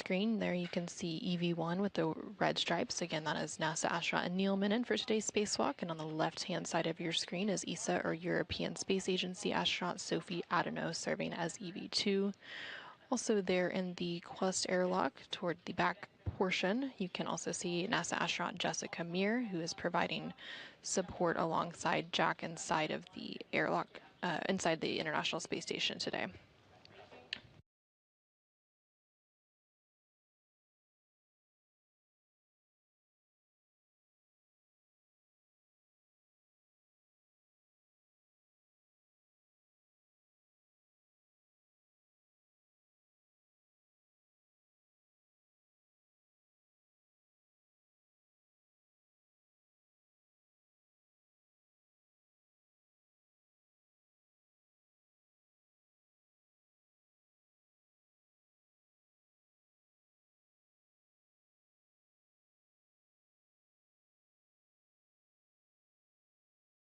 screen, there you can see EV1 with the red stripes. Again, that is NASA astronaut Anil Menon for today's spacewalk. And on the left-hand side of your screen is ESA, or European Space Agency astronaut Sophie Adenot, serving as EV2. Also there in the Quest airlock toward the back portion, you can also see NASA astronaut Jessica Meir, who is providing support alongside Jack inside of the airlock, inside the International Space Station today.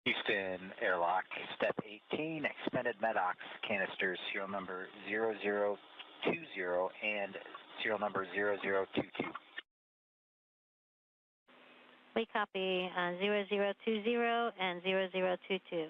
Houston airlock, step 18, expended MEDOX canisters, serial number 0020 and serial number 0022. We copy 0020 and 0022.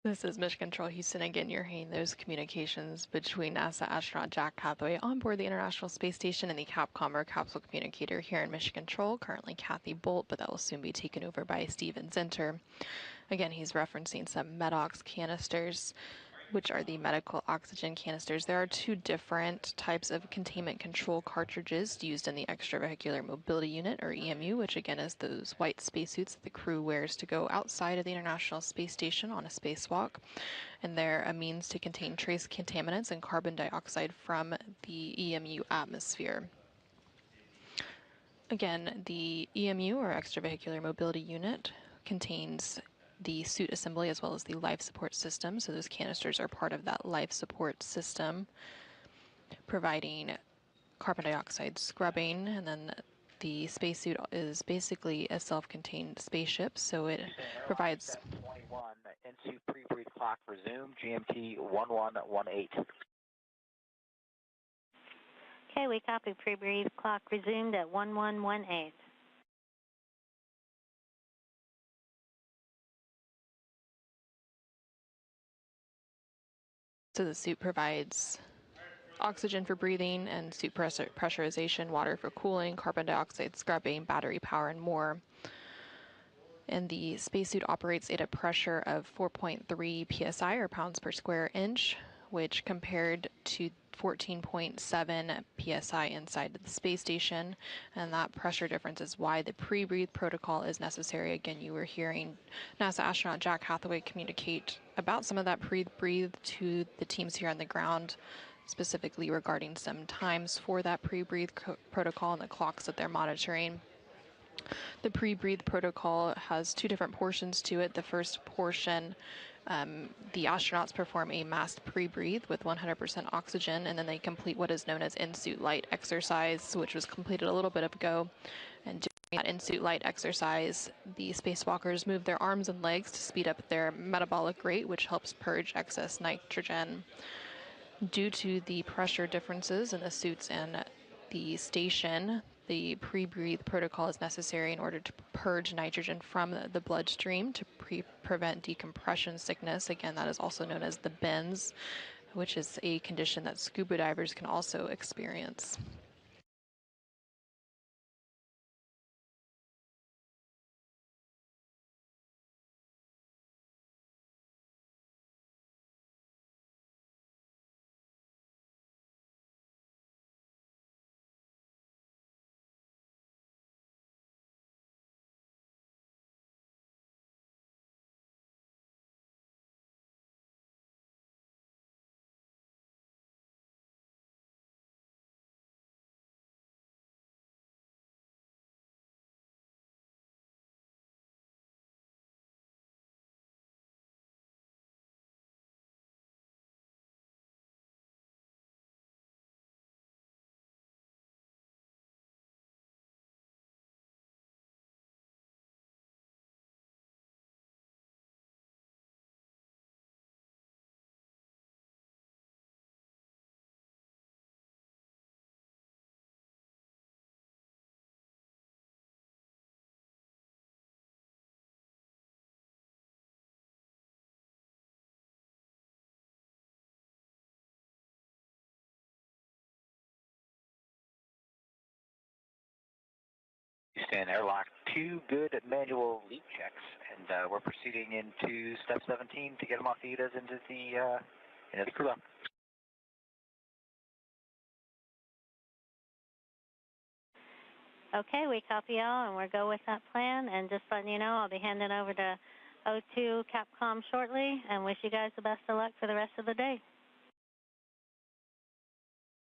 This is Mission Control Houston again. You're hearing those communications between NASA astronaut Jack Hathaway on board the International Space Station and the Capcom, or capsule communicator, here in Mission Control. Currently Kathy Bolt, but that will soon be taken over by Steven Zinter. Again, he's referencing some MEDOX canisters, which are the medical oxygen canisters. There are two different types of containment control cartridges used in the extravehicular mobility unit, or EMU, which again is those white spacesuits that the crew wears to go outside of the International Space Station on a spacewalk. And they're a means to contain trace contaminants and carbon dioxide from the EMU atmosphere. Again, the EMU, or extravehicular mobility unit, contains the suit assembly as well as the life support system. So those canisters are part of that life support system, providing carbon dioxide scrubbing. And then the spacesuit is basically a self-contained spaceship, so it provides... 21, in-suit pre-breathe clock resume, GMT 1118. Okay, we copy pre-breathe clock resumed at 1118. So the suit provides oxygen for breathing and suit pressurization, water for cooling, carbon dioxide scrubbing, battery power, and more. And the spacesuit operates at a pressure of 4.3 psi, or pounds per square inch, which compared to 14.7 psi inside the space station. And that pressure difference is why the pre-breathe protocol is necessary. Again, you were hearing NASA astronaut Jack Hathaway communicate about some of that pre-breathe to the teams here on the ground, specifically regarding some times for that pre-breathe protocol and the clocks that they're monitoring. The pre-breathe protocol has two different portions to it. The first portion, the astronauts perform a masked pre-breathe with 100% oxygen, and then they complete what is known as in-suit light exercise, which was completed a little bit ago. And during that in-suit light exercise, the spacewalkers move their arms and legs to speed up their metabolic rate, which helps purge excess nitrogen. Due to the pressure differences in the suits and the station, the pre-breathe protocol is necessary in order to purge nitrogen from the bloodstream to prevent decompression sickness. Again, that is also known as the bends, which is a condition that scuba divers can also experience. Houston, airlock 2, good manual leak checks, and we're proceeding into step 17 to get them off the EDAs into the crew lock. Okay, we copy all, and we'll go with that plan. And just letting you know, I'll be handing over to O2 Capcom shortly, and wish you guys the best of luck for the rest of the day.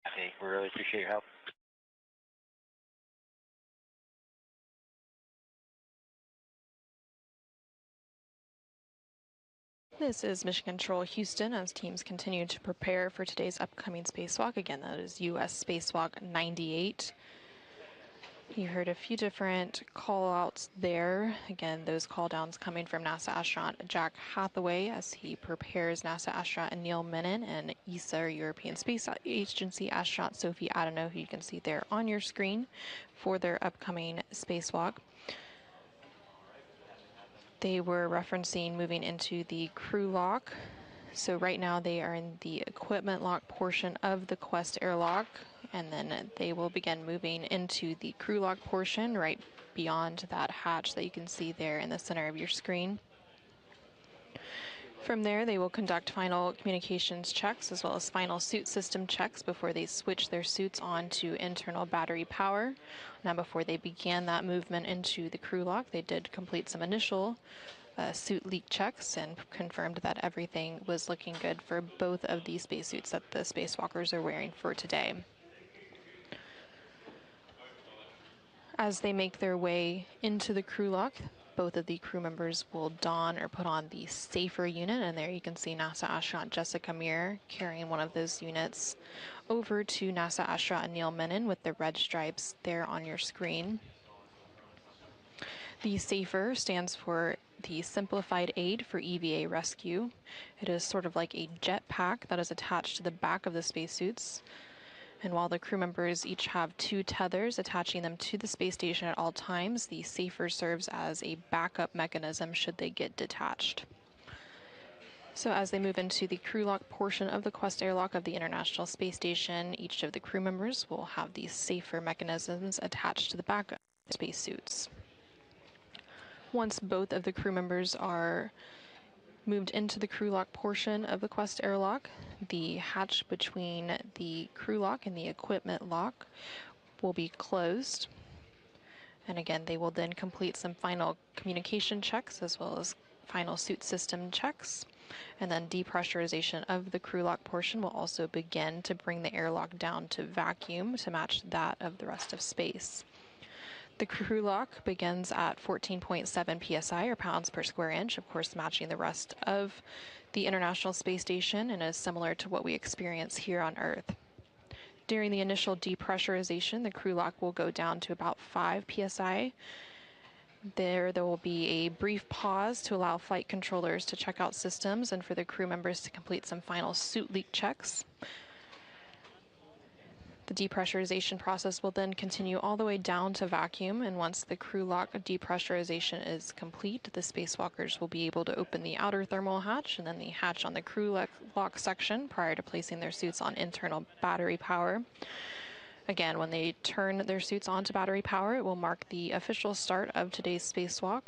Okay, we really appreciate your help. This is Mission Control Houston as teams continue to prepare for today's upcoming spacewalk. Again, that is US Spacewalk 98. You heard a few different call-outs there. Again, those call-downs coming from NASA astronaut Jack Hathaway as he prepares NASA astronaut Anil Menon and ESA, or European Space Agency astronaut Sophie Adenot, who you can see there on your screen, for their upcoming spacewalk. They were referencing moving into the crew lock. So right now they are in the equipment lock portion of the Quest airlock, and then they will begin moving into the crew lock portion right beyond that hatch that you can see there in the center of your screen. From there, they will conduct final communications checks as well as final suit system checks before they switch their suits on to internal battery power. Now, before they began that movement into the crew lock, they did complete some initial suit leak checks and confirmed that everything was looking good for both of the spacesuits that the spacewalkers are wearing for today. As they make their way into the crew lock, both of the crew members will don or put on the safer unit, and there you can see NASA astronaut Jessica Meir carrying one of those units over to NASA astronaut Anil Menon with the red stripes there on your screen. The SAFER stands for the Simplified Aid for EVA Rescue. It is sort of like a jet pack that is attached to the back of the spacesuits. And while the crew members each have 2 tethers attaching them to the space station at all times, the SAFER serves as a backup mechanism should they get detached. So as they move into the crew lock portion of the Quest airlock of the International Space Station, each of the crew members will have these SAFER mechanisms attached to the back of the spacesuits. Once both of the crew members are moved into the crew lock portion of the Quest airlock, the hatch between the crew lock and the equipment lock will be closed. And again, they will then complete some final communication checks as well as final suit system checks. And then depressurization of the crew lock portion will also begin to bring the airlock down to vacuum to match that of the rest of space. The crew lock begins at 14.7 psi, or pounds per square inch, of course matching the rest of the International Space Station, and is similar to what we experience here on Earth. During the initial depressurization, the crew lock will go down to about 5 psi. There will be a brief pause to allow flight controllers to check out systems and for the crew members to complete some final suit leak checks. The depressurization process will then continue all the way down to vacuum, and once the crew lock depressurization is complete, the spacewalkers will be able to open the outer thermal hatch and then the hatch on the crew lock section prior to placing their suits on internal battery power. Again, when they turn their suits onto battery power, it will mark the official start of today's spacewalk.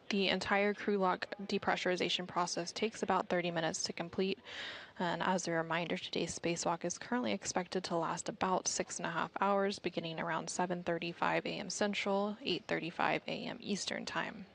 The entire crew lock depressurization process takes about 30 minutes to complete. And as a reminder, today's spacewalk is currently expected to last about 6.5 hours, beginning around 7:35 a.m. Central, 8:35 a.m. Eastern Time.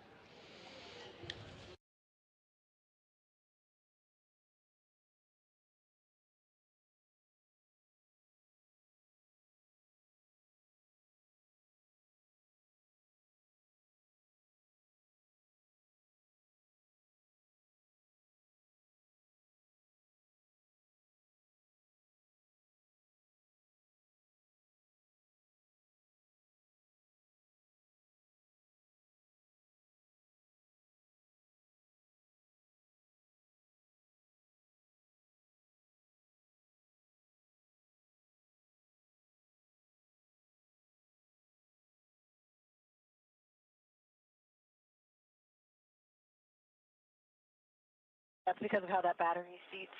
That's because of how that battery seats.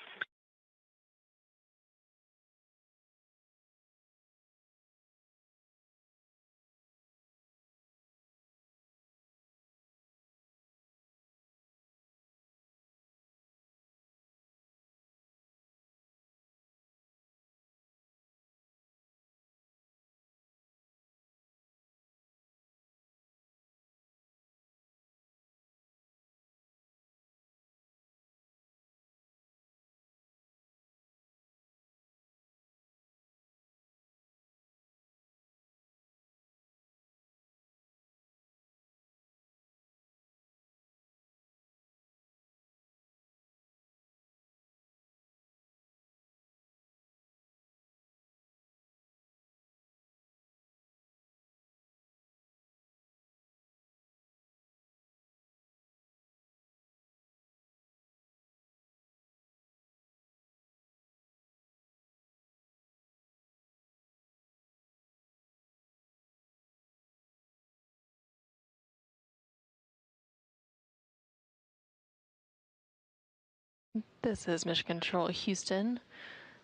This is Mission Control Houston.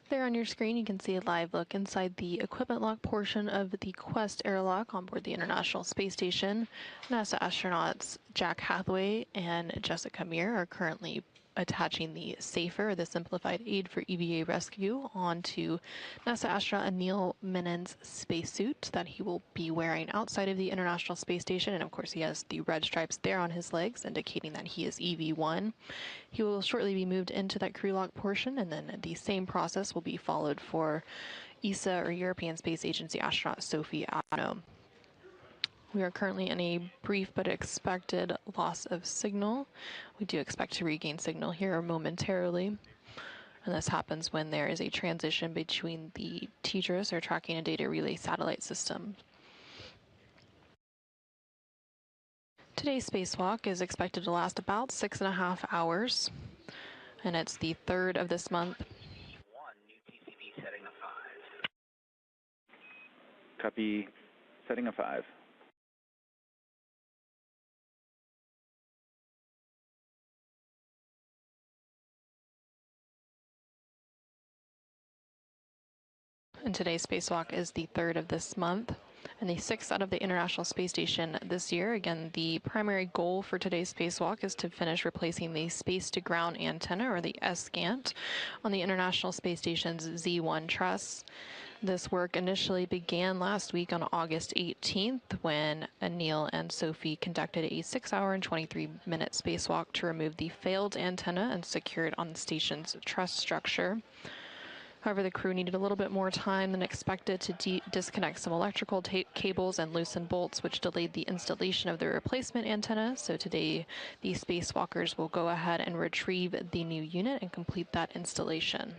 There on your screen, you can see a live look inside the equipment lock portion of the Quest airlock on board the International Space Station. NASA astronauts Jack Hathaway and Jessica Meir are currently attaching the SAFER, the Simplified Aid for EVA Rescue, onto NASA astronaut Anil Menon's spacesuit that he will be wearing outside of the International Space Station. And of course, he has the red stripes there on his legs, indicating that he is EV1. He will shortly be moved into that crew lock portion, and then the same process will be followed for ESA, or European Space Agency astronaut Sophie Adenot. We are currently in a brief but expected loss of signal. We do expect to regain signal here momentarily. And this happens when there is a transition between the TDRS, or Tracking and Data Relay Satellite System. Today's spacewalk is expected to last about 6.5 hours, and it's the 3rd of this month. Copy, setting a 5. And today's spacewalk is the 3rd of this month, and the 6th out of the International Space Station this year. Again, the primary goal for today's spacewalk is to finish replacing the space-to-ground antenna, or the SGANT, on the International Space Station's Z1 truss. This work initially began last week on August 18th, when Anil and Sophie conducted a 6-hour and 23-minute spacewalk to remove the failed antenna and secure it on the station's truss structure. However, the crew needed a little bit more time than expected to disconnect some electrical cables and loosen bolts, which delayed the installation of the replacement antenna. So today, the spacewalkers will go ahead and retrieve the new unit and complete that installation.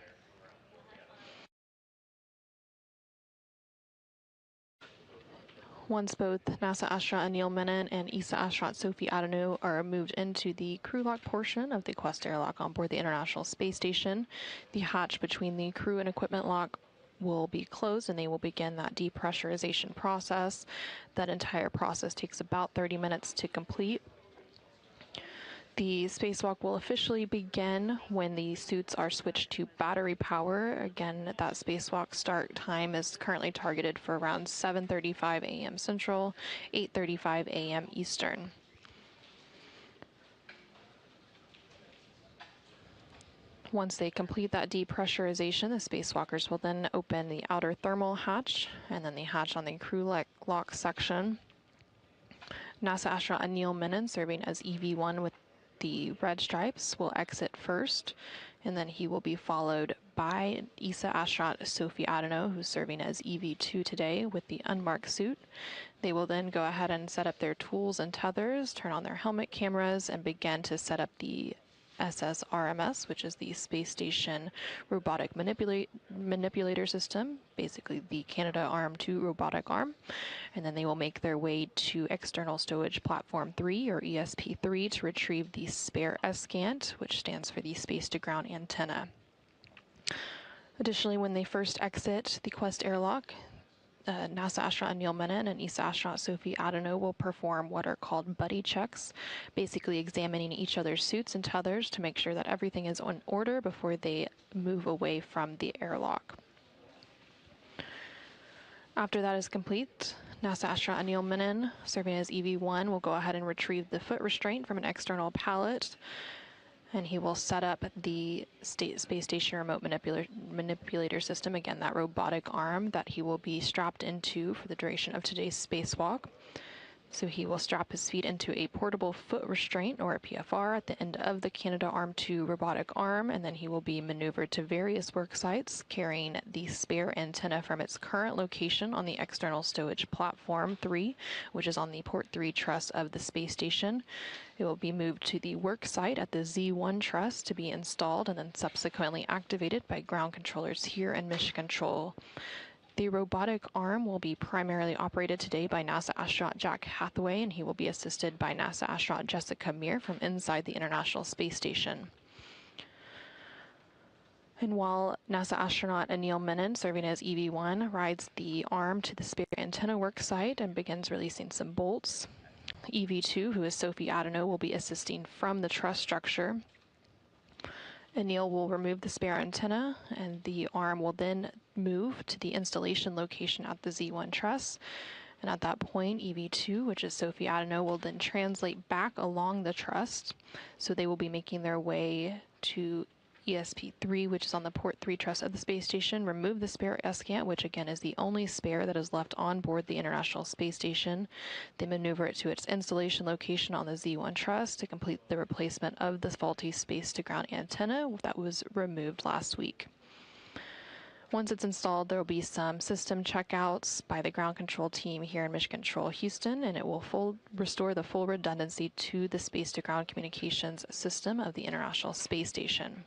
Once both NASA astronaut Anil Menon and ESA astronaut Sophie Adenot are moved into the crew lock portion of the Quest airlock on board the International Space Station, the hatch between the crew and equipment lock will be closed, and they will begin that depressurization process. That entire process takes about 30 minutes to complete. The spacewalk will officially begin when the suits are switched to battery power. Again, that spacewalk start time is currently targeted for around 7:35 a.m. Central, 8:35 a.m. Eastern. Once they complete that depressurization, the spacewalkers will then open the outer thermal hatch and then the hatch on the crew lock section. NASA astronaut Anil Menon, serving as EV1 with the red stripes, will exit first, and then he will be followed by ESA astronaut Sophie Adenot, who's serving as EV2 today with the unmarked suit. They will then go ahead and set up their tools and tethers, turn on their helmet cameras, and begin to set up the SSRMS, which is the Space Station Robotic Manipulator System, basically the Canadarm2 robotic arm. And then they will make their way to External Stowage Platform 3, or ESP3, to retrieve the spare SGANT, which stands for the Space-to-Ground Antenna. Additionally, when they first exit the Quest airlock, NASA astronaut Anil Menon and ESA astronaut Sophie Adenot will perform what are called buddy checks, basically examining each other's suits and tethers to make sure that everything is in order before they move away from the airlock. After that is complete, NASA astronaut Anil Menon, serving as EV1, will go ahead and retrieve the foot restraint from an external pallet, and he will set up the Space Station Remote Manipulator System, again, that robotic arm that he will be strapped into for the duration of today's spacewalk. So he will strap his feet into a portable foot restraint, or a PFR, at the end of the Canadarm2 robotic arm, and then he will be maneuvered to various work sites, carrying the spare antenna from its current location on the External Stowage Platform 3, which is on the Port 3 truss of the space station. It will be moved to the work site at the Z1 truss to be installed and then subsequently activated by ground controllers here in Mission Control. The robotic arm will be primarily operated today by NASA astronaut Jack Hathaway, and he will be assisted by NASA astronaut Jessica Meir from inside the International Space Station. And while NASA astronaut Anil Menon, serving as EV1, rides the arm to the spare antenna work site and begins releasing some bolts, EV2, who is Sophie Adenot, will be assisting from the truss structure. Anil will remove the spare antenna, and the arm will then move to the installation location at the Z1 truss. And at that point, EV2, which is Sophie Adenot, will then translate back along the truss. So they will be making their way to ESP3, which is on the port 3 truss of the space station, remove the spare escant, which again is the only spare that is left on board the International Space Station. They maneuver it to its installation location on the Z1 truss to complete the replacement of the faulty space-to-ground antenna that was removed last week. Once it's installed, there will be some system checkouts by the ground control team here in Mission Control Houston, and it will restore the full redundancy to the space-to-ground communications system of the International Space Station.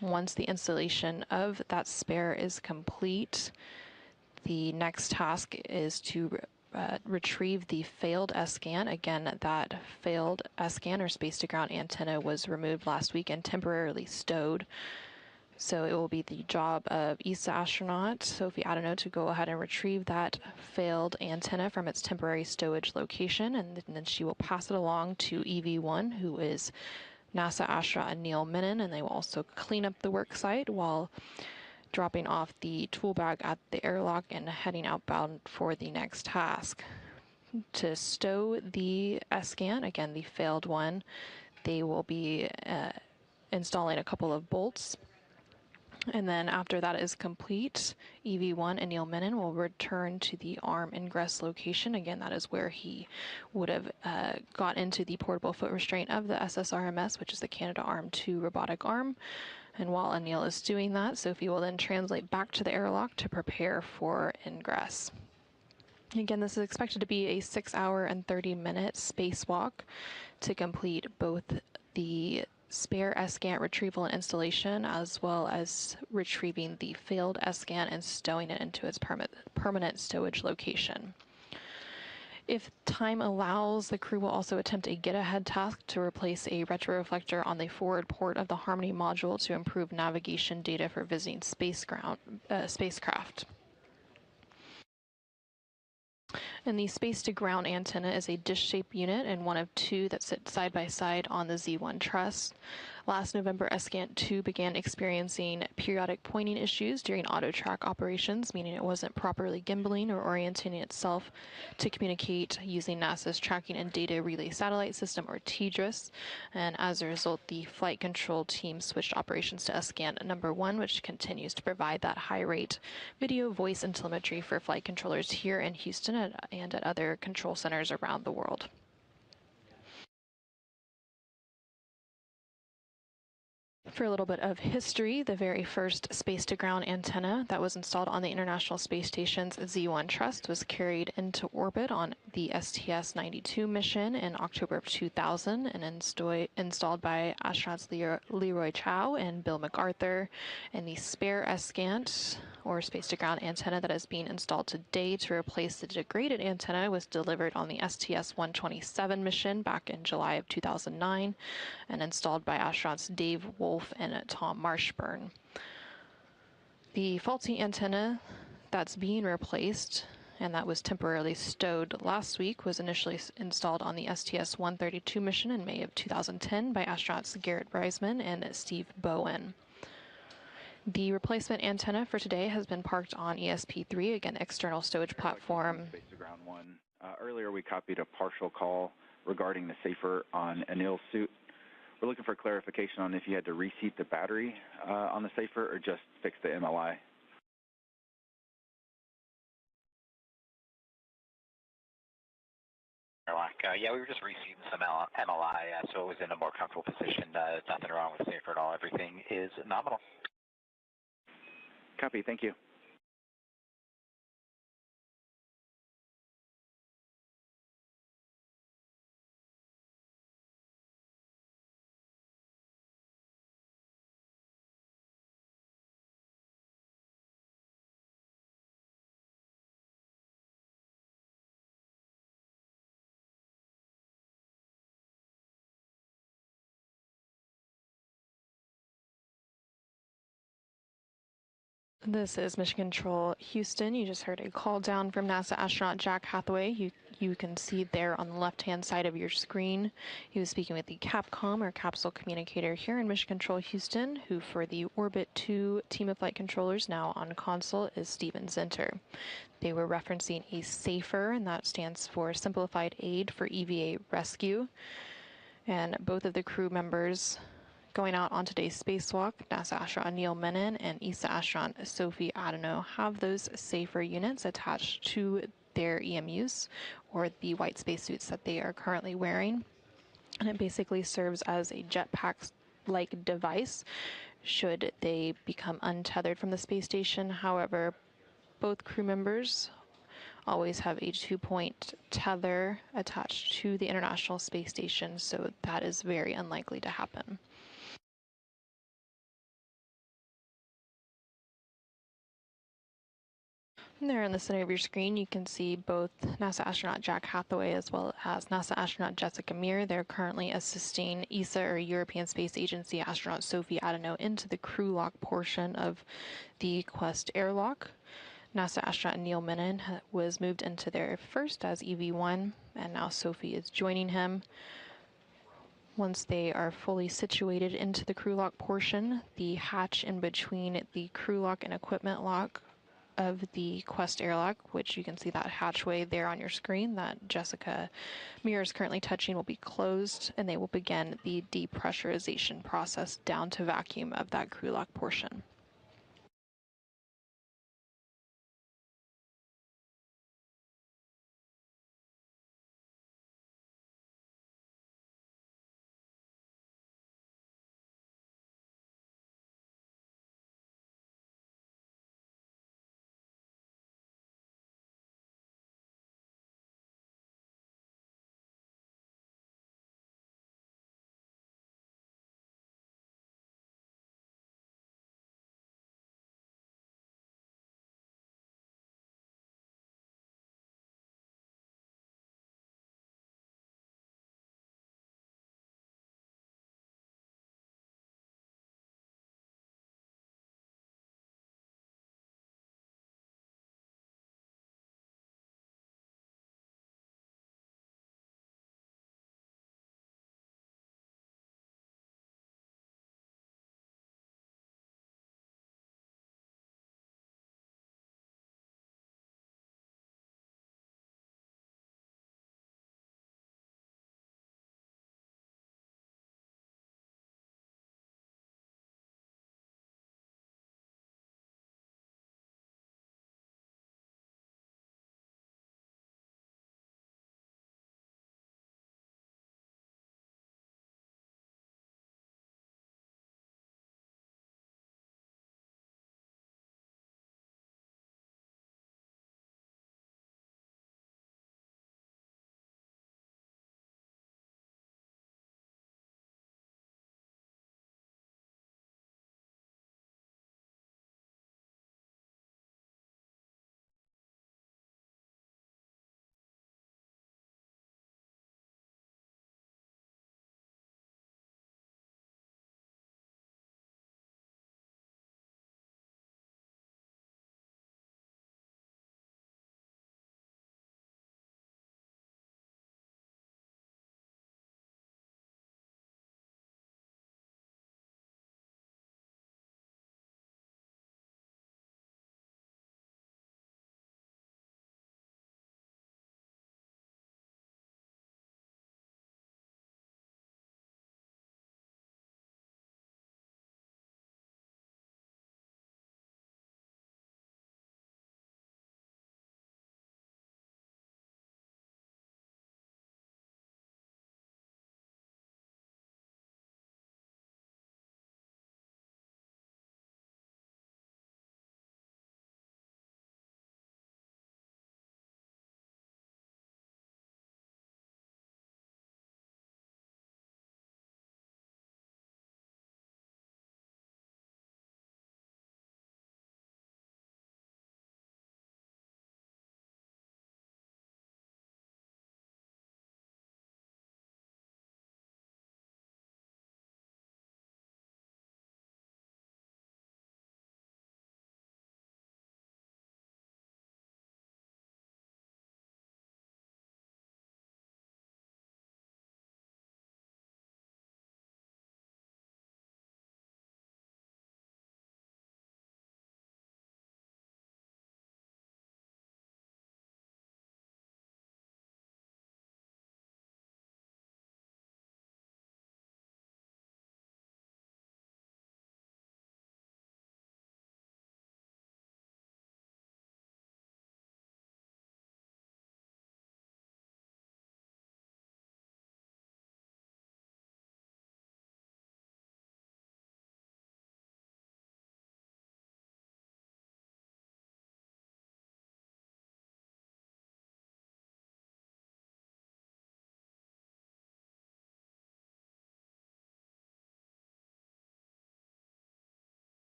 Once the installation of that spare is complete, the next task is to retrieve the failed SCAN. Again, that failed SCAN or space-to-ground antenna was removed last week and temporarily stowed. So it will be the job of ESA astronaut Sophie Adenot to go ahead and retrieve that failed antenna from its temporary stowage location, and then she will pass it along to EV1, who is NASA astronaut Anil Menon, and they will also clean up the work site while dropping off the tool bag at the airlock and heading outbound for the next task. To stow the SCAN, again the failed one, they will be installing a couple of bolts. And then after that is complete, EV1 and Anil Menon will return to the arm ingress location. Again, that is where he would have got into the portable foot restraint of the SSRMS, which is the Canadarm2 robotic arm. And while Anil is doing that, Sophie will then translate back to the airlock to prepare for ingress. Again, this is expected to be a 6-hour and 30-minute spacewalk to complete both the spare SCAN retrieval and installation, as well as retrieving the failed SCAN and stowing it into its permanent stowage location. If time allows, the crew will also attempt a get-ahead task to replace a retroreflector on the forward port of the Harmony module to improve navigation data for visiting spacecraft. And the space-to-ground antenna is a dish-shaped unit and one of two that sit side by side on the Z1 truss. Last November, SCANT-2 began experiencing periodic pointing issues during auto-track operations, meaning it wasn't properly gimbaling or orienting itself to communicate using NASA's Tracking and Data Relay Satellite System, or TDRS. And as a result, the flight control team switched operations to SCANT number 1, which continues to provide that high-rate video, voice, and telemetry for flight controllers here in Houston and at other control centers around the world. For a little bit of history, the very first space-to-ground antenna that was installed on the International Space Station's Z1 truss was carried into orbit on the STS-92 mission in October of 2000 and installed by astronauts Leroy Chow and Bill MacArthur. And the spare SCANT, or space-to-ground antenna, that is being installed today to replace the degraded antenna was delivered on the STS-127 mission back in July of 2009 and installed by astronauts Dave Wolf and Tom Marshburn. The faulty antenna that's being replaced and that was temporarily stowed last week was initially installed on the STS-132 mission in May of 2010 by astronauts Garrett Reisman and Steve Bowen. The replacement antenna for today has been parked on ESP3, again, external stowage platform. Space to ground 1. Earlier we copied a partial call regarding the safer on Anil's suit. We're looking for clarification on if you had to reseat the battery on the safer or just fix the MLI. Yeah, we were just reseating some MLI, so it was in a more comfortable position. Nothing wrong with the safer at all. Everything is nominal. Copy, thank you. This is Mission Control Houston. You just heard a call down from NASA astronaut Jack Hathaway. You can see there on the left-hand side of your screen. He was speaking with the Capcom, or capsule communicator, here in Mission Control Houston, who for the Orbit 2 team of flight controllers now on console is Steven Zinter. They were referencing a SAFER, and that stands for Simplified Aid for EVA Rescue. And both of the crew members going out on today's spacewalk, NASA astronaut Anil Menon and ESA astronaut Sophie Adenot, have those SAFER units attached to their EMUs, or the white spacesuits that they are currently wearing. And it basically serves as a jetpack-like device should they become untethered from the space station. However, both crew members always have a 2-point tether attached to the International Space Station, so that is very unlikely to happen. And there in the center of your screen, you can see both NASA astronaut Jack Hathaway as well as NASA astronaut Jessica Meir. They're currently assisting ESA, or European Space Agency, astronaut Sophie Adenot into the crew lock portion of the Quest airlock. NASA astronaut Anil Menon was moved into there first as EV1, and now Sophie is joining him. Once they are fully situated into the crew lock portion, the hatch in between the crew lock and equipment lock of the Quest airlock, which you can see that hatchway there on your screen that Jessica Meir is currently touching, will be closed, and they will begin the depressurization process down to vacuum of that crew lock portion.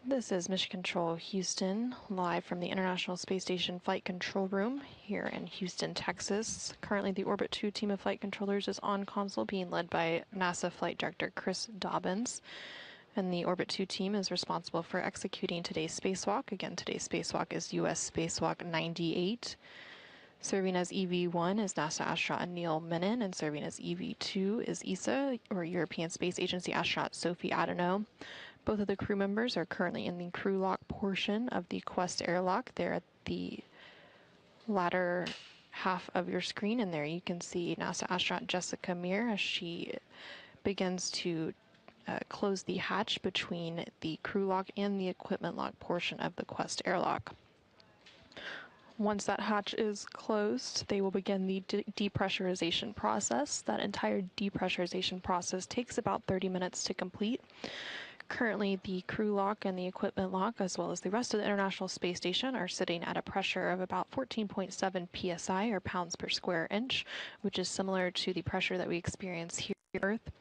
This is Mission Control Houston, live from the International Space Station Flight Control Room here in Houston, Texas. Currently, the Orbit 2 team of flight controllers is on console, being led by NASA Flight Director Chris Dobbins. And the Orbit 2 team is responsible for executing today's spacewalk. Again, today's spacewalk is US Spacewalk 98. Serving as EV1 is NASA astronaut Anil Menon, and serving as EV2 is ESA, or European Space Agency astronaut Sophie Adenot. Both of the crew members are currently in the crew lock portion of the Quest airlock. They're at the latter half of your screen, and there you can see NASA astronaut Jessica Meir as she begins to close the hatch between the crew lock and the equipment lock portion of the Quest airlock. Once that hatch is closed, they will begin the depressurization process. That entire depressurization process takes about 30 minutes to complete. Currently, the crew lock and the equipment lock, as well as the rest of the International Space Station, are sitting at a pressure of about 14.7 psi, or pounds per square inch, which is similar to the pressure that we experience here on Earth.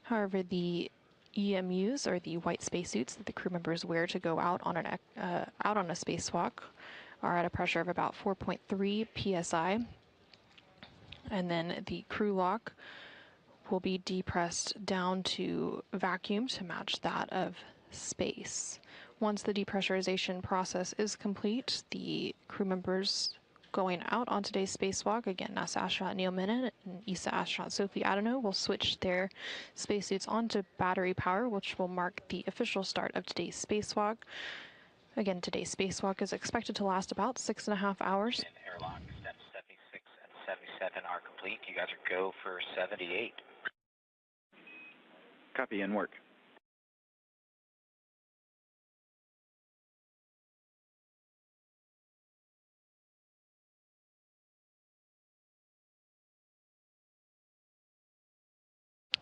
However, the EMUs, or the white spacesuits that the crew members wear to go out on a spacewalk, are at a pressure of about 4.3 psi, and then the crew lock will be depressed down to vacuum to match that of space. Once the depressurization process is complete, the crew members going out on today's spacewalk, again, NASA astronaut Anil Menon and ESA astronaut Sophie Adenot, will switch their spacesuits onto battery power, which will mark the official start of today's spacewalk. Again, today's spacewalk is expected to last about 6.5 hours. Airlock steps 76 and 77 are complete. You guys are go for 78. Copy and work.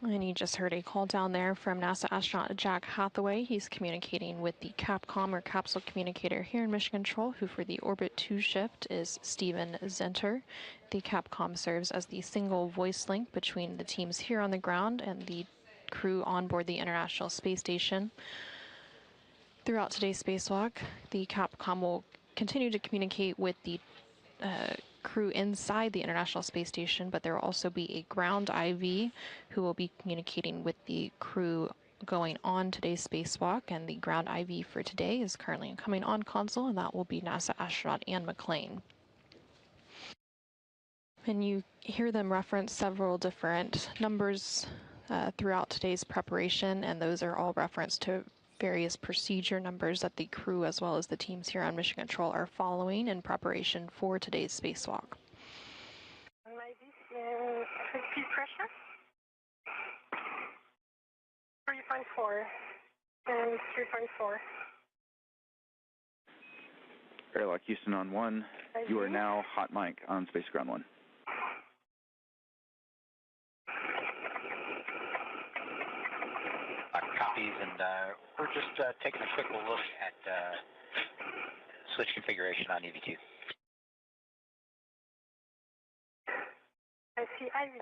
And you just heard a call down there from NASA astronaut Jack Hathaway. He's communicating with the Capcom, or capsule communicator, here in Mission Control, who for the Orbit 2 shift is Steven Zenter. The Capcom serves as the single voice link between the teams here on the ground and the crew on board the International Space Station. Throughout today's spacewalk, the Capcom will continue to communicate with the crew inside the International Space Station, but there will also be a ground IV who will be communicating with the crew going on today's spacewalk, and the ground IV for today is currently coming on console, and that will be NASA astronaut Anne McClain. And you hear them reference several different numbers throughout today's preparation, and those are all referenced to various procedure numbers that the crew, as well as the teams here on Mission Control, are following in preparation for today's spacewalk. Maybe speed pressure 3.4 and 3.4. Airlock Houston on 1. You are now hot mic on Space Ground 1. Copies, and we're just taking a quick look at switch configuration on EV2. I see IV.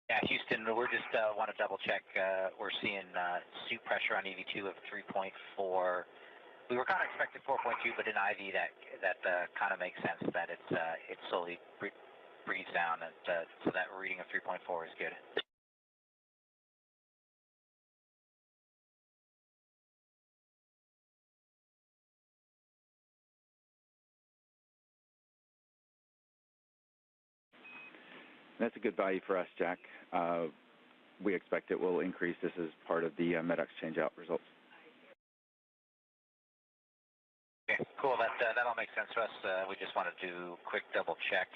Yeah, Houston, we're just want to double check. We're seeing suit pressure on EV2 of 3.4. We were kind of expecting 4.2, but in IV that kind of makes sense that it's slowly breathes down, and so that reading of 3.4 is good. That's a good value for us, Jack. We expect it will increase. This is part of the MEDOX changeout results. Okay, cool. That all makes sense to us. We just wanted to do a quick double check.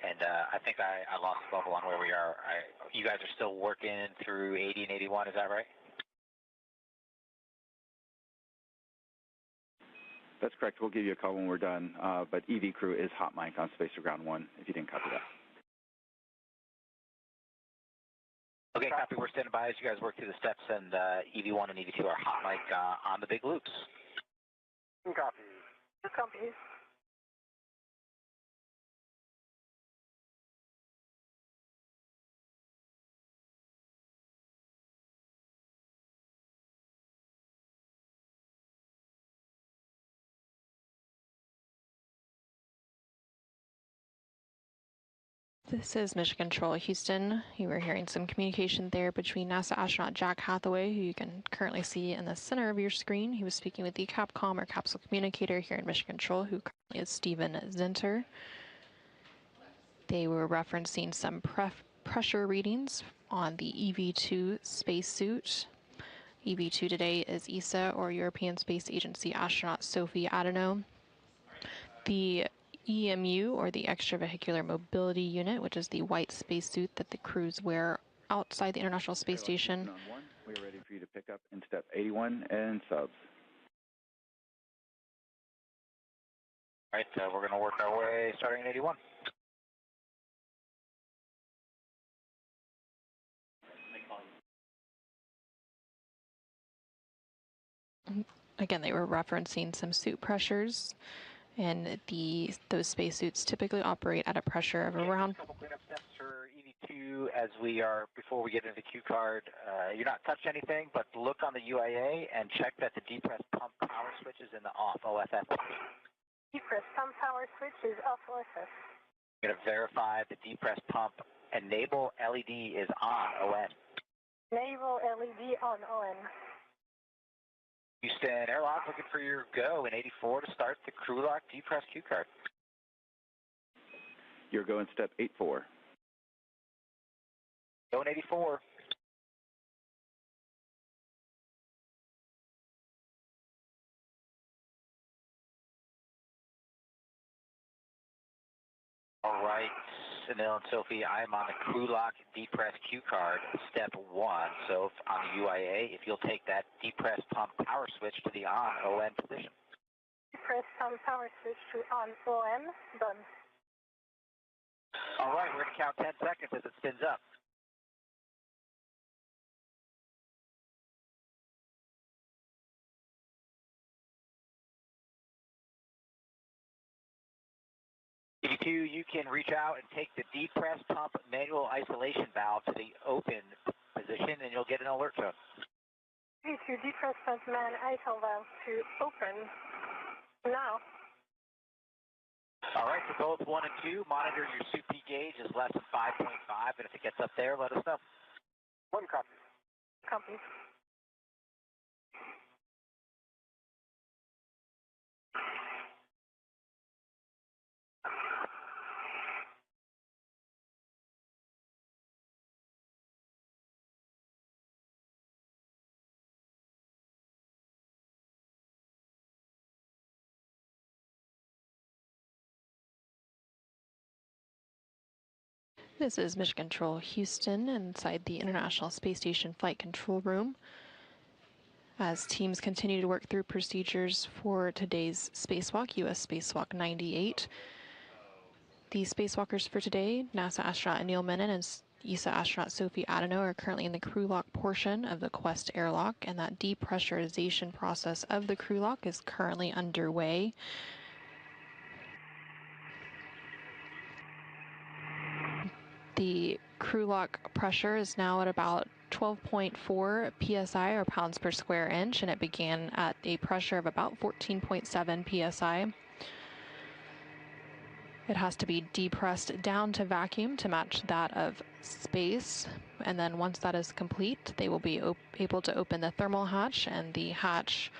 And I think I lost the bubble on where we are. You guys are still working through 80 and 81, is that right? That's correct. We'll give you a call when we're done. But EV crew is hot mic on Space Ground 1, if you didn't copy that. Okay, copy. We're standing by as you guys work through the steps, and EV1 and EV2 are hot mic on the big loops. Copy. Copy. This is Mission Control Houston. You were hearing some communication there between NASA astronaut Jack Hathaway, who you can currently see in the center of your screen. He was speaking with the Capcom or capsule communicator here in Mission Control, who currently is Steven Zinter. They were referencing some pressure readings on the EV2 spacesuit. EV2 today is ESA, or European Space Agency astronaut Sophie Adenot. The EMU, or the Extravehicular Mobility Unit, which is the white spacesuit that the crews wear outside the International Space Station. On one, we are ready for you to pick up in step 81 and subs. All right, we're going to work our way starting in 81. Again, they were referencing some suit pressures, and those spacesuits typically operate at a pressure of around. A couple cleanup steps for EV2 as we are, before we get into the Q card. You're not touched anything, but look on the UIA and check that the depressed pump power switch is in the off OFS. Depressed pump power switch is off OSS. I'm going to verify the depressed pump enable LED is on ON. Naval LED on ON. Houston Airlock, looking for your go in 84 to start the crew lock depressed Q card. Your go in step 84. Go in 84. All right, Anil and Sophie, I'm on the crew lock depressed Q card, step 1. So on the UIA, if you'll take that depressed pump power switch to the on ON position. Depressed pump power switch to on ON, done. All right, we're going to count 10 seconds as it spins up. EV2, you can reach out and take the depressed pump manual isolation valve to the open position, and you'll get an alert tone. EV2 depressed pump man ISO valve to open now. All right, for both 1 and 2, monitor your SUP gauge is less than 5.5, and if it gets up there, let us know. 1 copy. Copy. This is Mission Control Houston inside the International Space Station Flight Control Room, as teams continue to work through procedures for today's spacewalk, US Spacewalk 98. The spacewalkers for today, NASA astronaut Anil Menon and ESA astronaut Sophie Adenot, are currently in the crew lock portion of the Quest airlock, and that depressurization process of the crew lock is currently underway. The crew lock pressure is now at about 12.4 psi, or pounds per square inch, and it began at a pressure of about 14.7 psi. It has to be depressed down to vacuum to match that of space, and then once that is complete, they will be able to open the thermal hatch and the hatch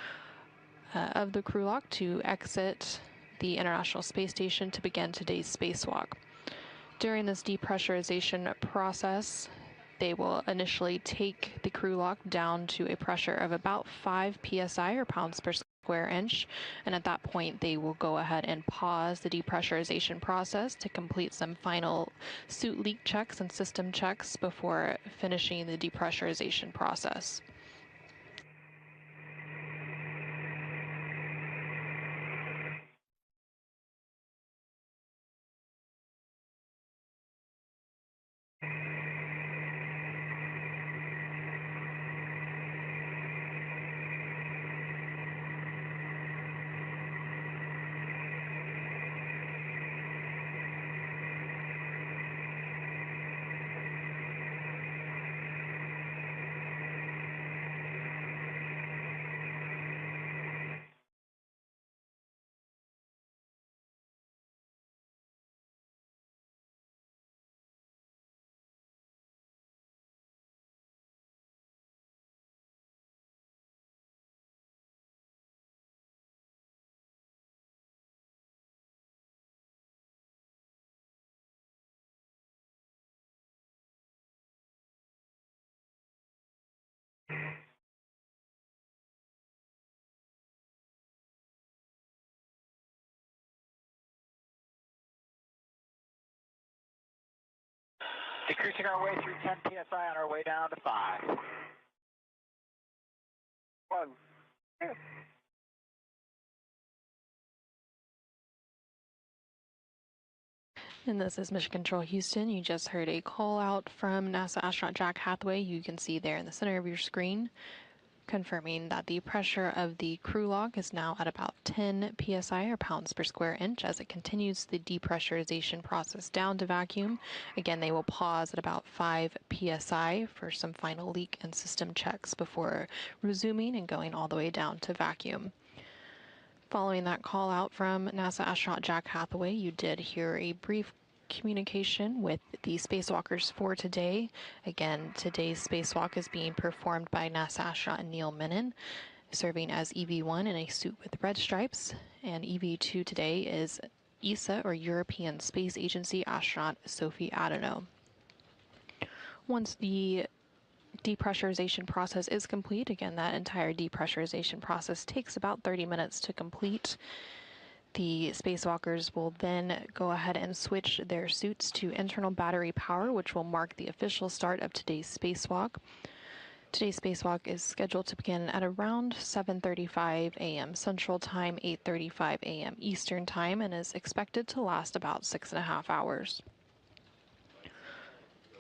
of the crew lock to exit the International Space Station to begin today's spacewalk. During this depressurization process, they will initially take the crew lock down to a pressure of about 5 psi, or pounds per square inch, and at that point they will go ahead and pause the depressurization process to complete some final suit leak checks and system checks before finishing the depressurization process. Decreasing our way through 10 psi on our way down to 5. 1, 2. And this is Mission Control Houston. You just heard a call out from NASA astronaut Jack Hathaway. You can see there in the center of your screen, confirming that the pressure of the crew log is now at about 10 psi or pounds per square inch as it continues the depressurization process down to vacuum. Again, they will pause at about 5 psi for some final leak and system checks before resuming and going all the way down to vacuum. Following that call out from NASA astronaut Jack Hathaway, you did hear a brief communication with the spacewalkers for today. Again, today's spacewalk is being performed by NASA astronaut Anil Menon, serving as EV1 in a suit with red stripes, and EV2 today is ESA, or European Space Agency astronaut Sophie Adenot. Once the depressurization process is complete, again, that entire depressurization process takes about 30 minutes to complete. The spacewalkers will then go ahead and switch their suits to internal battery power, which will mark the official start of today's spacewalk. Today's spacewalk is scheduled to begin at around 7:35 a.m. Central Time, 8:35 a.m. Eastern Time, and is expected to last about 6.5 hours.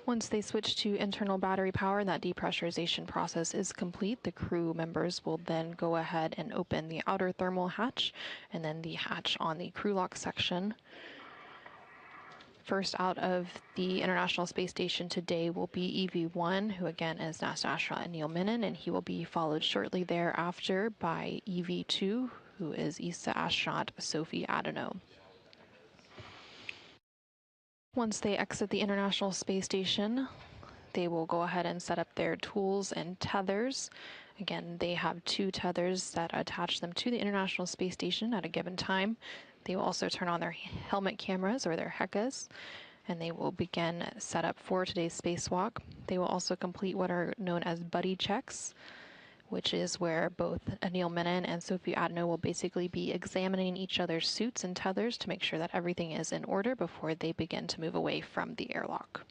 Once they switch to internal battery power and that depressurization process is complete, the crew members will then go ahead and open the outer thermal hatch and then the hatch on the crew lock section. First out of the International Space Station today will be EV1, who again is NASA astronaut Anil Menon, and he will be followed shortly thereafter by EV2, who is ESA astronaut Sophie Adenot. Once they exit the International Space Station, they will go ahead and set up their tools and tethers. Again, they have 2 tethers that attach them to the International Space Station at a given time. They will also turn on their helmet cameras, or their HECAs, and they will begin setup for today's spacewalk. They will also complete what are known as buddy checks, which is where both Anil Menon and Sophie Adenot will basically be examining each other's suits and tethers to make sure that everything is in order before they begin to move away from the airlock.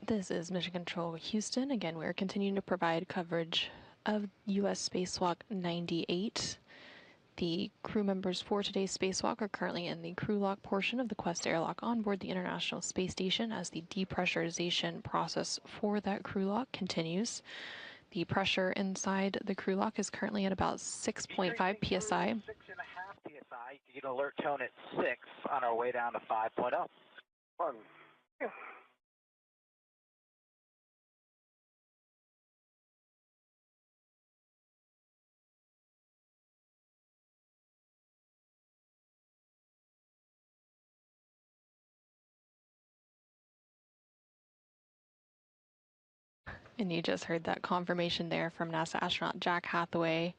This is Mission Control Houston. Again, we're continuing to provide coverage of U.S. Spacewalk 98. The crew members for today's spacewalk are currently in the crew lock portion of the Quest airlock on board the International Space Station as the depressurization process for that crew lock continues. The pressure inside the crew lock is currently at about 6.5 psi. 6.5 psi. You can alert tone at 6 on our way down to 5.0. 1, 2. And you just heard that confirmation there from NASA astronaut Jack Hathaway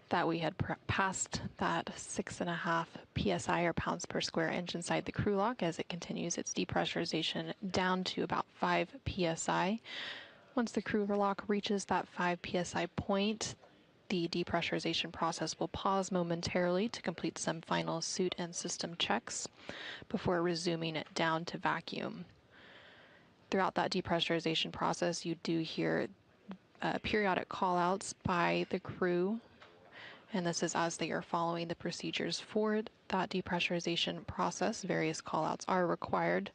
that we had passed that 6.5 psi or pounds per square inch inside the crew lock as it continues its depressurization down to about 5 psi. Once the crew lock reaches that 5 psi point, the depressurization process will pause momentarily to complete some final suit and system checks before resuming it down to vacuum. Throughout that depressurization process, you do hear periodic call-outs by the crew, and this is as they are following the procedures for that depressurization process. Various call-outs are required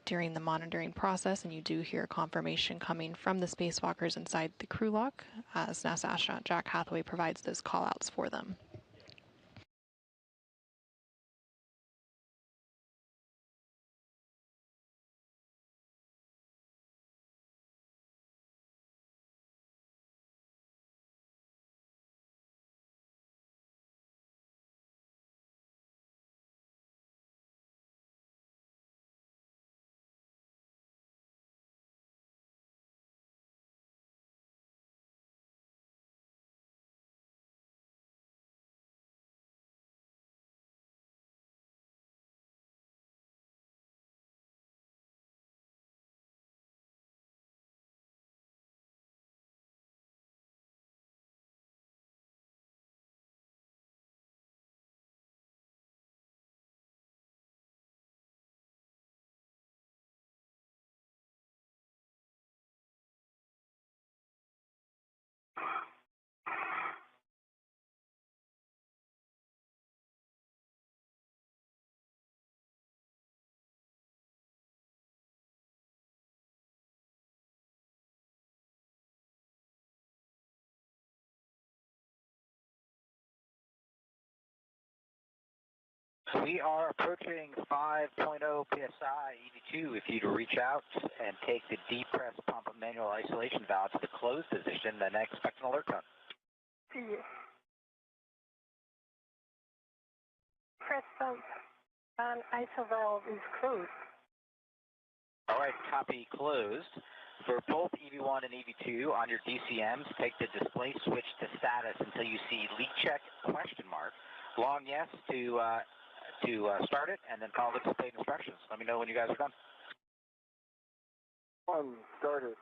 during the monitoring process, and you do hear confirmation coming from the spacewalkers inside the crew lock as NASA astronaut Jack Hathaway provides those call-outs for them. We are approaching 5.0 psi EV2. If you'd reach out and take the depress pump manual isolation valve to the closed position, then expect an alert tone. See. Press pump and ISO valve is closed. All right, copy closed. For both EV1 and EV2 on your DCMs, take the display switch to status until you see leak check ? Long yes to start it, and then follow the display instructions. Let me know when you guys are done. Started.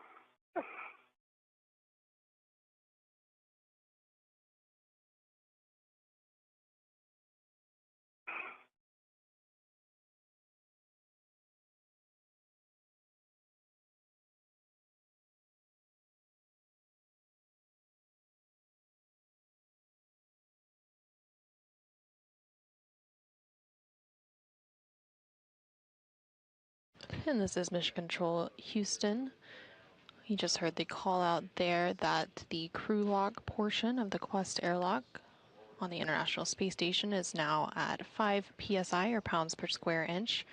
And this is Mission Control Houston. You just heard the call out there that the crew lock portion of the Quest airlock on the International Space Station is now at 5 psi or pounds per square inch.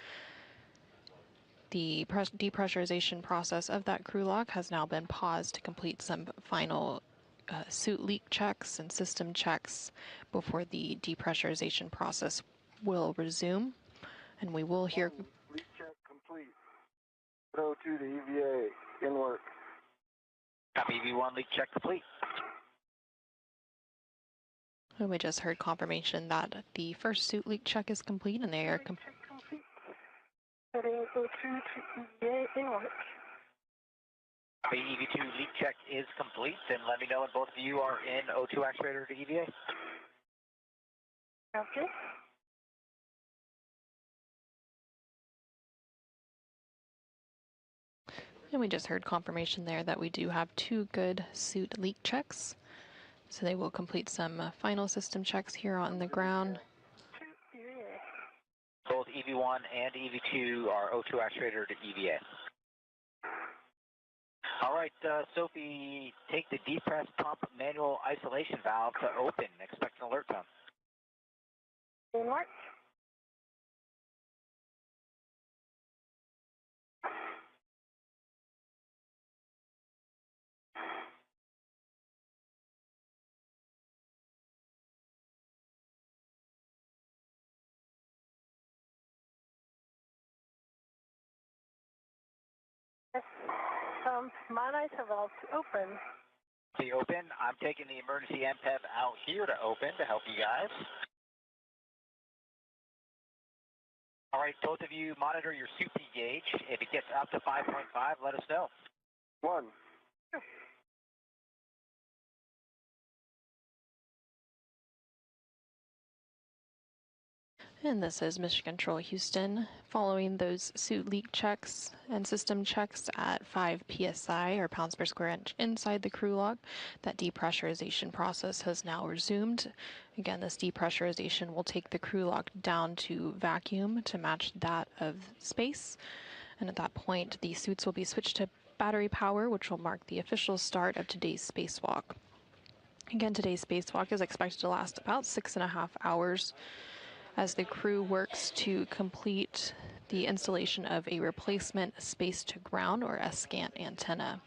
The depressurization process of that crew lock has now been paused to complete some final suit leak checks and system checks before the depressurization process will resume. And we will hear... Leak check complete. Go to the EVA. In work. Copy EV1, leak check complete. And we just heard confirmation that the first suit leak check is complete and they are complete. Heading O2 to EVA in work. Copy EV2 leak check is complete, and let me know when both of you are in O2 actuator to EVA. Okay. And we just heard confirmation there that we do have 2 good suit leak checks. So they will complete some final system checks here on the ground. Both EV1 and EV2 are O2 actuator to EVA. All right, Sophie, take the depress pump manual isolation valve to open. Expect an alert tone. In work. Yes. pump man ISO valve to open. The open. I'm taking the emergency MPEV out here to open to help you guys. All right, both of you monitor your SUP gauge. If it gets up to 5.5, let us know. 1. And this is Mission Control Houston. Following those suit leak checks and system checks at 5 psi or pounds per square inch inside the crew lock, that depressurization process has now resumed. Again, this depressurization will take the crew lock down to vacuum to match that of space. And at that point, the suits will be switched to battery power, which will mark the official start of today's spacewalk. Again, today's spacewalk is expected to last about 6.5 hours. As the crew works to complete the installation of a replacement space-to-ground or S-SCANT antenna.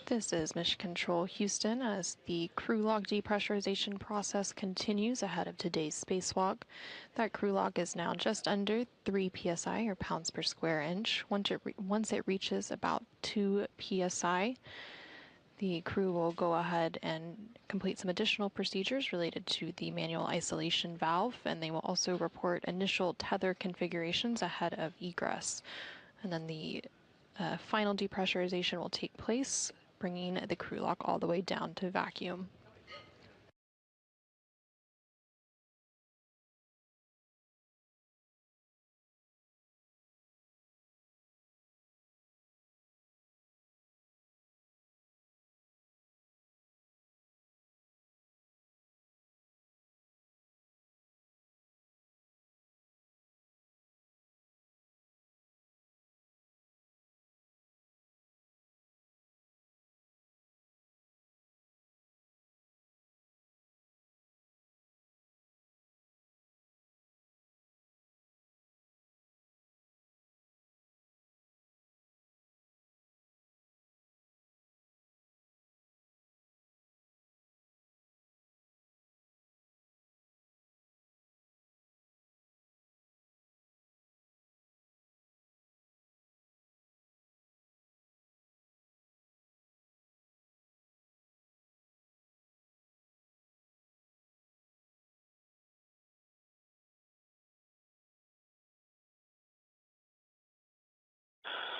This is Mission Control Houston as the crew lock depressurization process continues ahead of today's spacewalk. That crew lock is now just under 3 psi or pounds per square inch. Once it reaches about 2 psi, the crew will go ahead and complete some additional procedures related to the manual isolation valve, and they will also report initial tether configurations ahead of egress. And then the final depressurization will take place, bringing the crew lock all the way down to vacuum.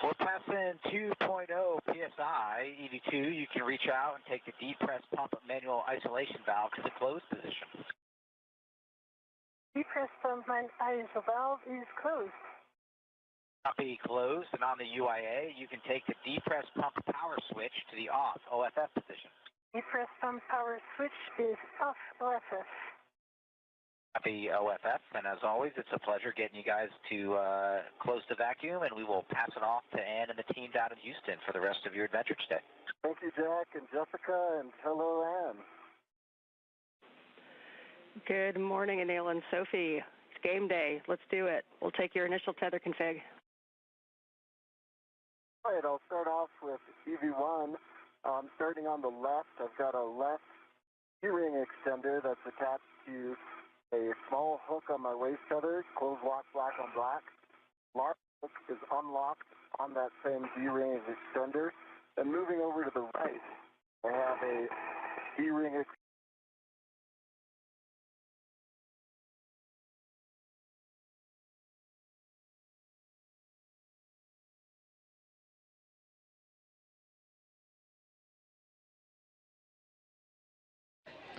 We're passing 2.0 psi, EV2. You can reach out and take the depress pump manual isolation valve to the closed position. Depress pump man ISO valve is closed. Copy closed, and on the UIA, you can take the depress pump power switch to the off OFF position. Depress pump power switch is off OFF. Copy OFF, and as always, it's a pleasure getting you guys to close the vacuum, and we will pass it off to Ann and the team down in Houston for the rest of your adventure today. Thank you, Jack and Jessica, and hello, Ann. Good morning, Anil and Sophie. It's game day. Let's do it. We'll take your initial tether config. All right, I'll start off with EV1. Starting on the left, I've got a left keyring extender that's attached to a small hook on my waist tether, closed lock, black on black. Large hook is unlocked on that same D-ring extender. And moving over to the right, I have a D-ring extender.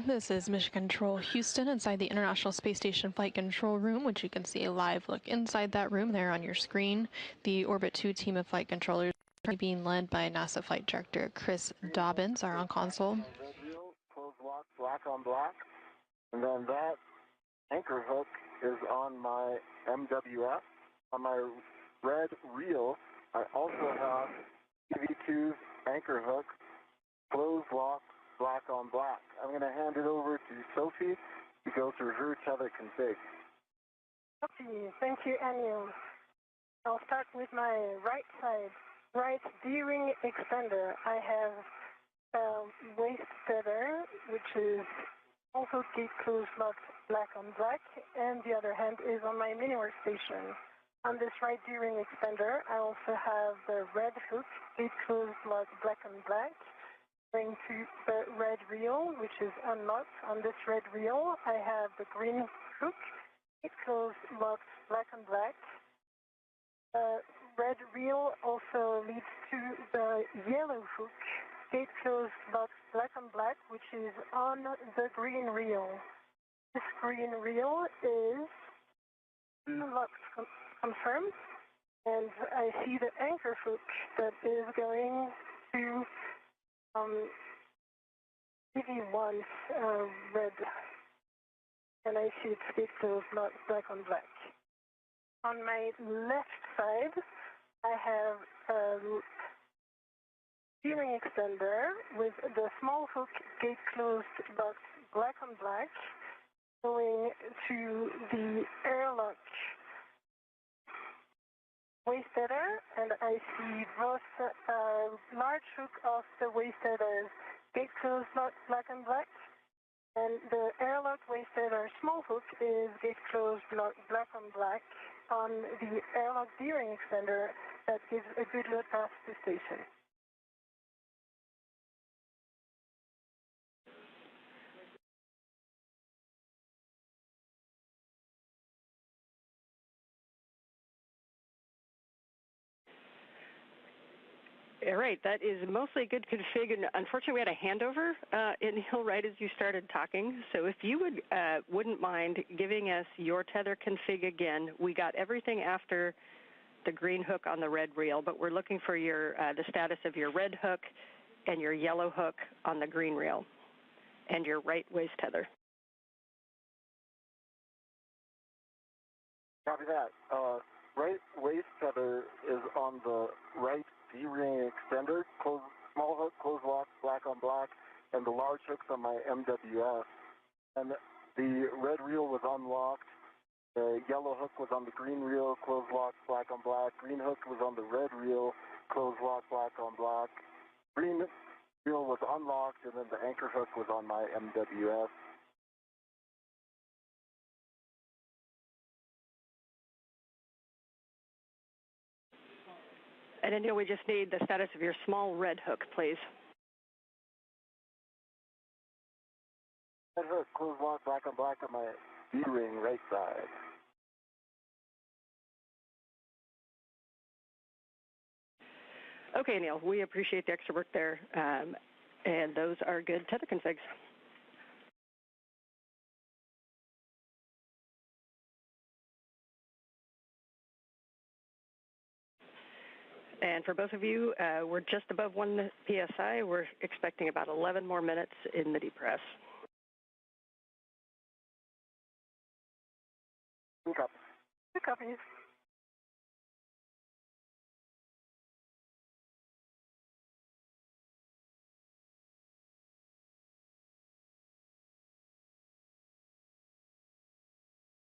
This is Mission Control Houston inside the International Space Station Flight Control Room, which you can see a live look inside that room there on your screen. The Orbit 2 team of flight controllers being led by NASA Flight Director Chris Dobbins are on console. Red reel, closed lock, black on black. And then that anchor hook is on my MWF. On my red reel, I also have EV2's anchor hook, closed lock, black on black. I'm going to hand it over to Sophie to go through her tether config. Okay, thank you, Anil. I'll start with my right side, right D-ring extender. I have a waist tether, which is also gate closed locked black on black, and the other hand is on my mini workstation. On this right D-ring extender, I also have the red hook, gate closed locked black on black. Going to the red reel, which is unlocked. On this red reel, I have the green hook, gate closed locked black on black. Red reel also leads to the yellow hook, gate closed locked black on black, which is on the green reel. This green reel is locked confirmed, and I see the anchor hook that is going to EV1's red, and I see it's gate closed locked black on black. On my left side, I have a D-ring extender with the small hook gate closed locked black on black, going to the airlock waist tether, and I see both large hook of the waist tether gate closed locked black and black, and the airlock waist tether small hook is gate closed locked black on black on the airlock D-ring extender that gives a good load path to station. All right, that is mostly a good config, and unfortunately we had a handover in Hill right as you started talking. So if you wouldn't mind giving us your tether config again. We got everything after the green hook on the red reel, but we're looking for your the status of your red hook and your yellow hook on the green reel, and your right waist tether. Copy that. Right waist tether is on the right D-ring extender, small hook, closed lock, black on black, and the large hook's on my MWF. And the red reel was unlocked. The yellow hook was on the green reel, closed lock, black on black. Green hook was on the red reel, closed lock, black on black. Green reel was unlocked, and then the anchor hook was on my MWF. And Anil, we just need the status of your small red hook, please. Red hook, closed lock, black on black on my D-ring right side. Okay, Neil, we appreciate the extra work there, and those are good tether configs. And for both of you, we're just above 1 PSI. We're expecting about 11 more minutes in the depress. Good copy. Good copy.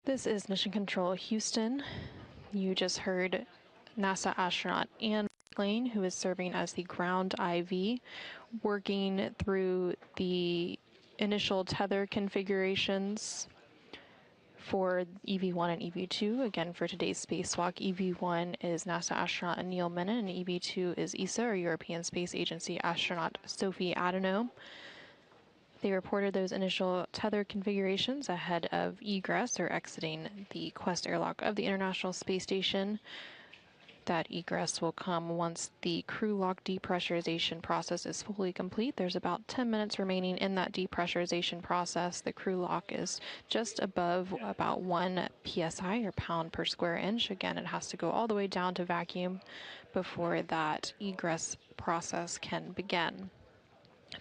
This is Mission Control Houston. You just heard NASA astronaut Anil Menon, who is serving as the ground IV, working through the initial tether configurations for EV1 and EV2. Again, for today's spacewalk, EV1 is NASA astronaut Anil Menon, and EV2 is ESA, or European Space Agency astronaut Sophie Adenot. They reported those initial tether configurations ahead of egress, or exiting the Quest airlock of the International Space Station. That egress will come once the crew lock depressurization process is fully complete. There's about 10 minutes remaining in that depressurization process. The crew lock is just above about 1 psi, or pound per square inch. Again, it has to go all the way down to vacuum before that egress process can begin.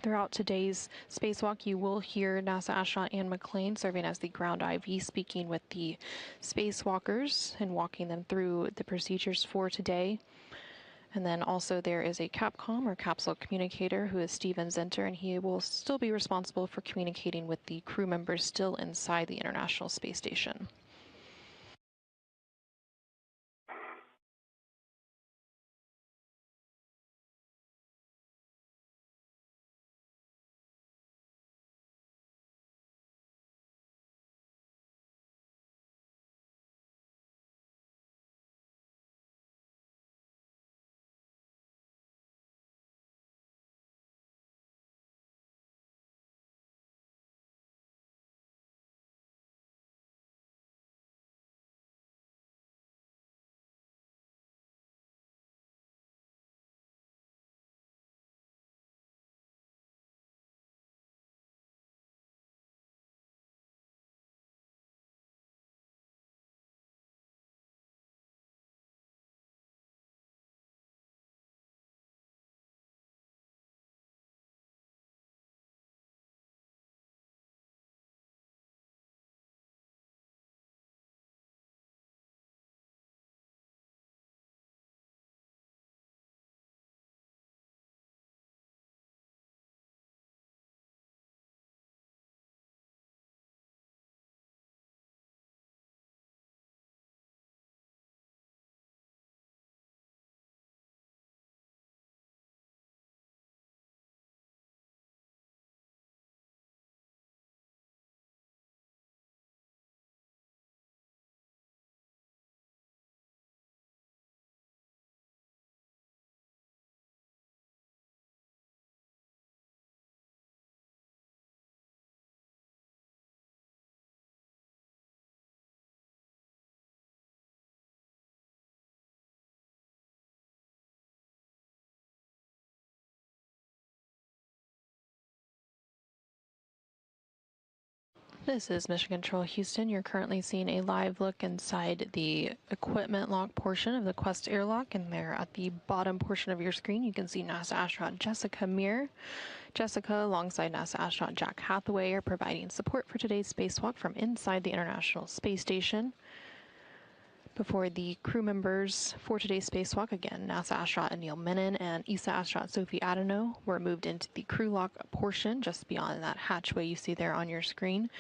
Throughout today's spacewalk, you will hear NASA astronaut Anil Menon, serving as the ground IV, speaking with the spacewalkers and walking them through the procedures for today. And then also there is a CAPCOM, or capsule communicator, who is Steven Zenter, and he will still be responsible for communicating with the crew members still inside the International Space Station. This is Mission Control Houston. You're currently seeing a live look inside the equipment lock portion of the Quest airlock, and there at the bottom portion of your screen you can see NASA astronaut Jessica Meir. Jessica, alongside NASA astronaut Jack Hathaway, are providing support for today's spacewalk from inside the International Space Station. Before the crew members for today's spacewalk, again, NASA astronaut Anil Menon and ESA astronaut Sophie Adenot were moved into the crew lock portion just beyond that hatchway you see there on your screen.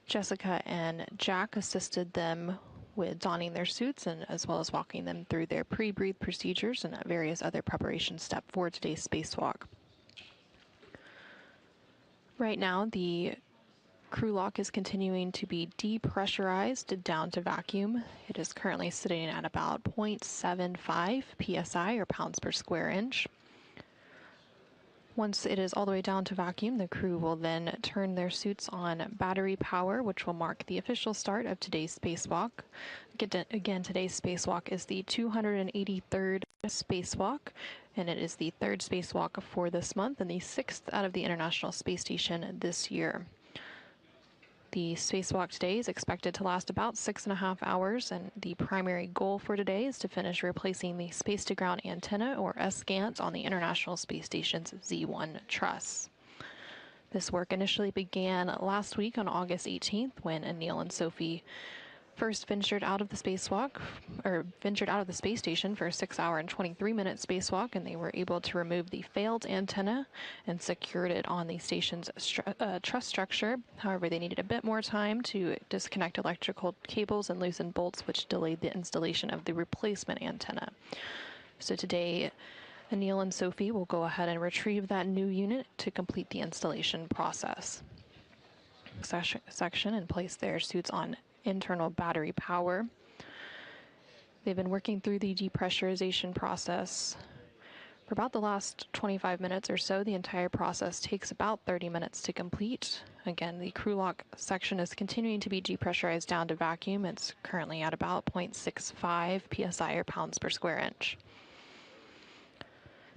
Jessica and Jack assisted them with donning their suits, and as well as walking them through their pre-breathe procedures and various other preparation steps for today's spacewalk. Right now, the crew lock is continuing to be depressurized down to vacuum. It is currently sitting at about 0.75 psi, or pounds per square inch. Once it is all the way down to vacuum, the crew will then turn their suits on battery power, which will mark the official start of today's spacewalk. Again, today's spacewalk is the 283rd spacewalk, and it is the third spacewalk for this month and the sixth out of the International Space Station this year. The spacewalk today is expected to last about 6.5 hours, and the primary goal for today is to finish replacing the space-to-ground antenna, or SGANT, on the International Space Station's Z1 truss. This work initially began last week on August 18th when Anil and Sophie first ventured out of the spacewalk, or ventured out of the space station for a 6-hour and 23-minute spacewalk, and they were able to remove the failed antenna and secured it on the station's truss structure. However, they needed a bit more time to disconnect electrical cables and loosen bolts, which delayed the installation of the replacement antenna. So today, Anil and Sophie will go ahead and retrieve that new unit to complete the installation process section and place their suits on internal battery power. They've been working through the depressurization process for about the last 25 minutes or so. The entire process takes about 30 minutes to complete. Again, the crew lock section is continuing to be depressurized down to vacuum. It's currently at about 0.65 psi or pounds per square inch.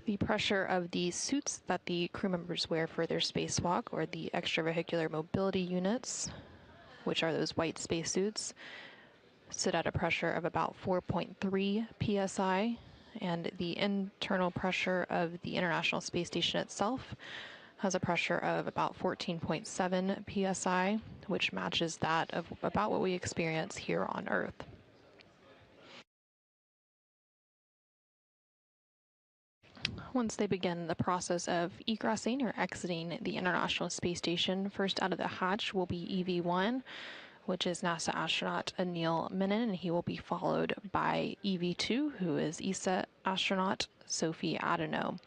The pressure of the suits that the crew members wear for their spacewalk, or the extravehicular mobility units, which are those white spacesuits, sit at a pressure of about 4.3 psi, and the internal pressure of the International Space Station itself has a pressure of about 14.7 psi, which matches that of about what we experience here on Earth. Once they begin the process of egressing or exiting the International Space Station, first out of the hatch will be EV1, which is NASA astronaut Anil Menon, and he will be followed by EV2, who is ESA astronaut Sophie Adenot.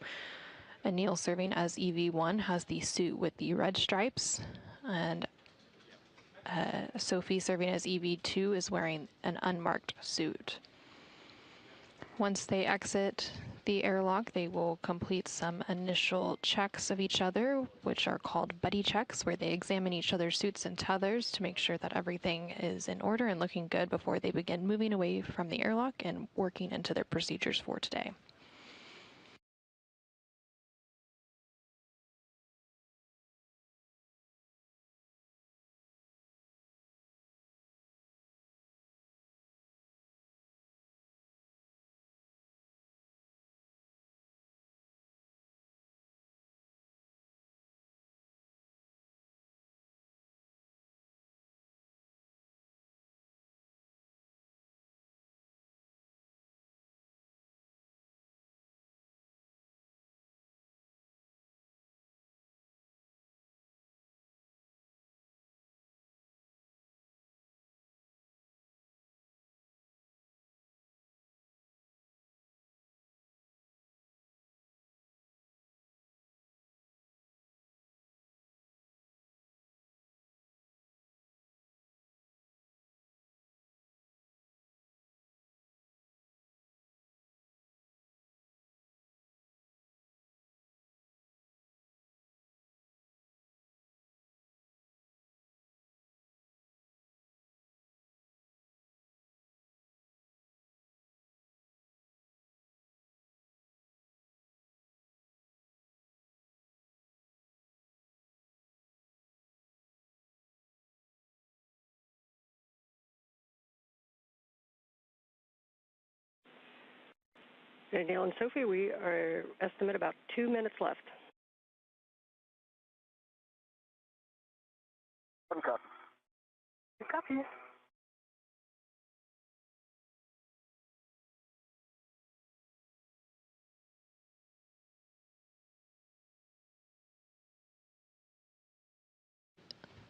Anil, serving as EV1, has the suit with the red stripes, and Sophie, serving as EV2, is wearing an unmarked suit. Once they exit the airlock, they will complete some initial checks of each other, which are called buddy checks, where they examine each other's suits and tethers to make sure that everything is in order and looking good before they begin moving away from the airlock and working into their procedures for today. Anil and Sophie, we are estimate about 2 minutes left. One copy. Copy.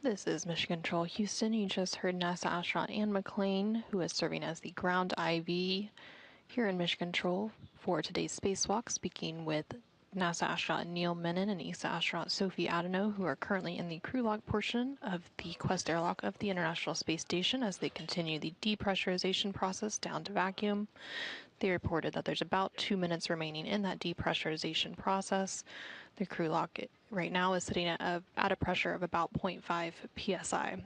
This is Mission Control Houston. You just heard NASA astronaut Anne McClain, who is serving as the ground IV here in Mission Control for today's spacewalk, speaking with NASA astronaut Anil Menon and ESA astronaut Sophie Adenot, who are currently in the crew lock portion of the Quest airlock of the International Space Station as they continue the depressurization process down to vacuum. They reported that there's about 2 minutes remaining in that depressurization process. The crew lock right now is sitting at a pressure of about 0.5 psi.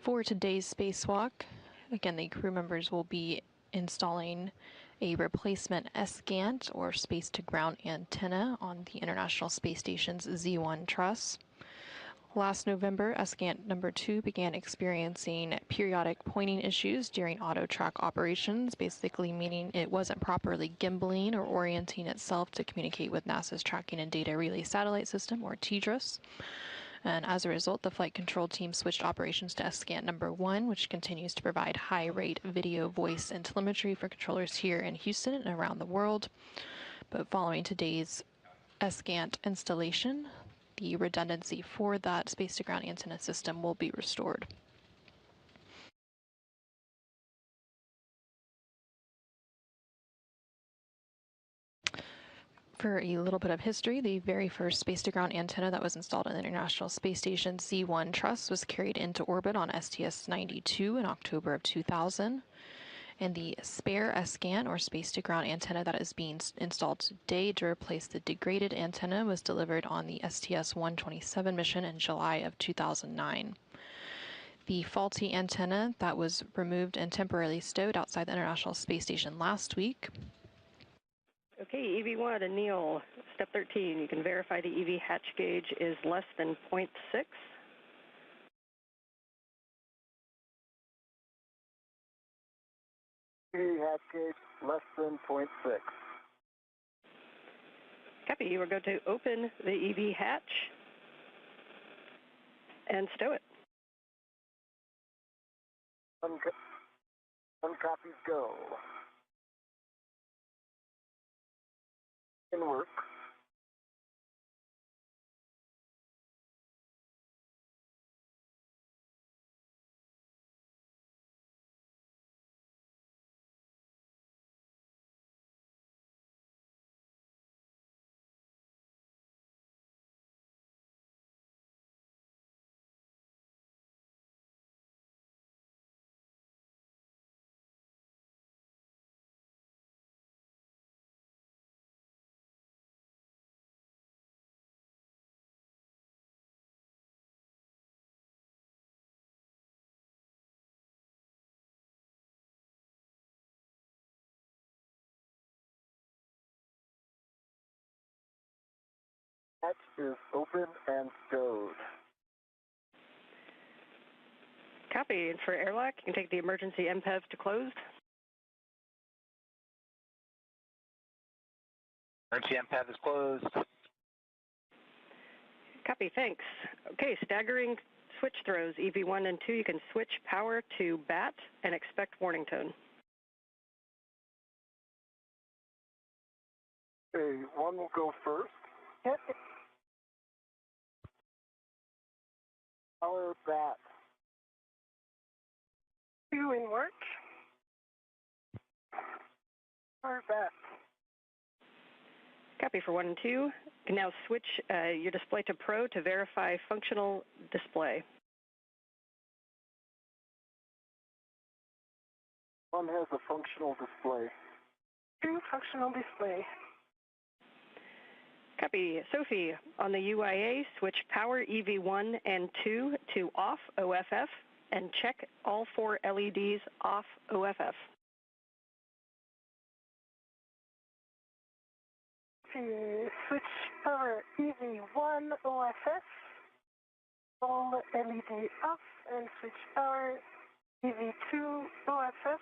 For today's spacewalk, again, the crew members will be installing a replacement S-GANT, or space-to-ground antenna, on the International Space Station's Z1 truss. Last November, S-GANT number 2 began experiencing periodic pointing issues during auto-track operations, basically meaning it wasn't properly gimbaling or orienting itself to communicate with NASA's Tracking and Data Relay Satellite System, or TDRS. And as a result, the flight control team switched operations to SCANT number 1, which continues to provide high-rate video, voice, and telemetry for controllers here in Houston and around the world. But following today's SCANT installation, the redundancy for that space-to-ground antenna system will be restored. For a little bit of history, the very first space-to-ground antenna that was installed on the International Space Station C1 truss was carried into orbit on STS-92 in October of 2000. And the spare SCANT, or space-to-ground antenna, that is being installed today to replace the degraded antenna was delivered on the STS-127 mission in July of 2009. The faulty antenna that was removed and temporarily stowed outside the International Space Station last week. Okay, EV1, Anil, step 13. You can verify the EV hatch gauge is less than 0.6. EV hatch gauge less than 0.6. Copy. You are going to open the EV hatch and stow it. One copies go. In work. Hatch is open and stowed. Copy. And for airlock, you can take the emergency MPEV to closed. Emergency MPAD is closed. Copy. Thanks. Okay, staggering switch throws. EV1 and 2, you can switch power to BAT and expect warning tone. Okay, one will go first. Yep. Power BAT. 2 in work. Power BAT. Copy for 1 and 2. You can now switch your display to Pro to verify functional display. One has a functional display. 2 functional display. Copy. Sophie, on the UIA, switch power EV1 and 2 to off OFF and check all 4 LEDs off OFF. To switch power EV1 OFF, all LED off, and switch power EV2 OFF,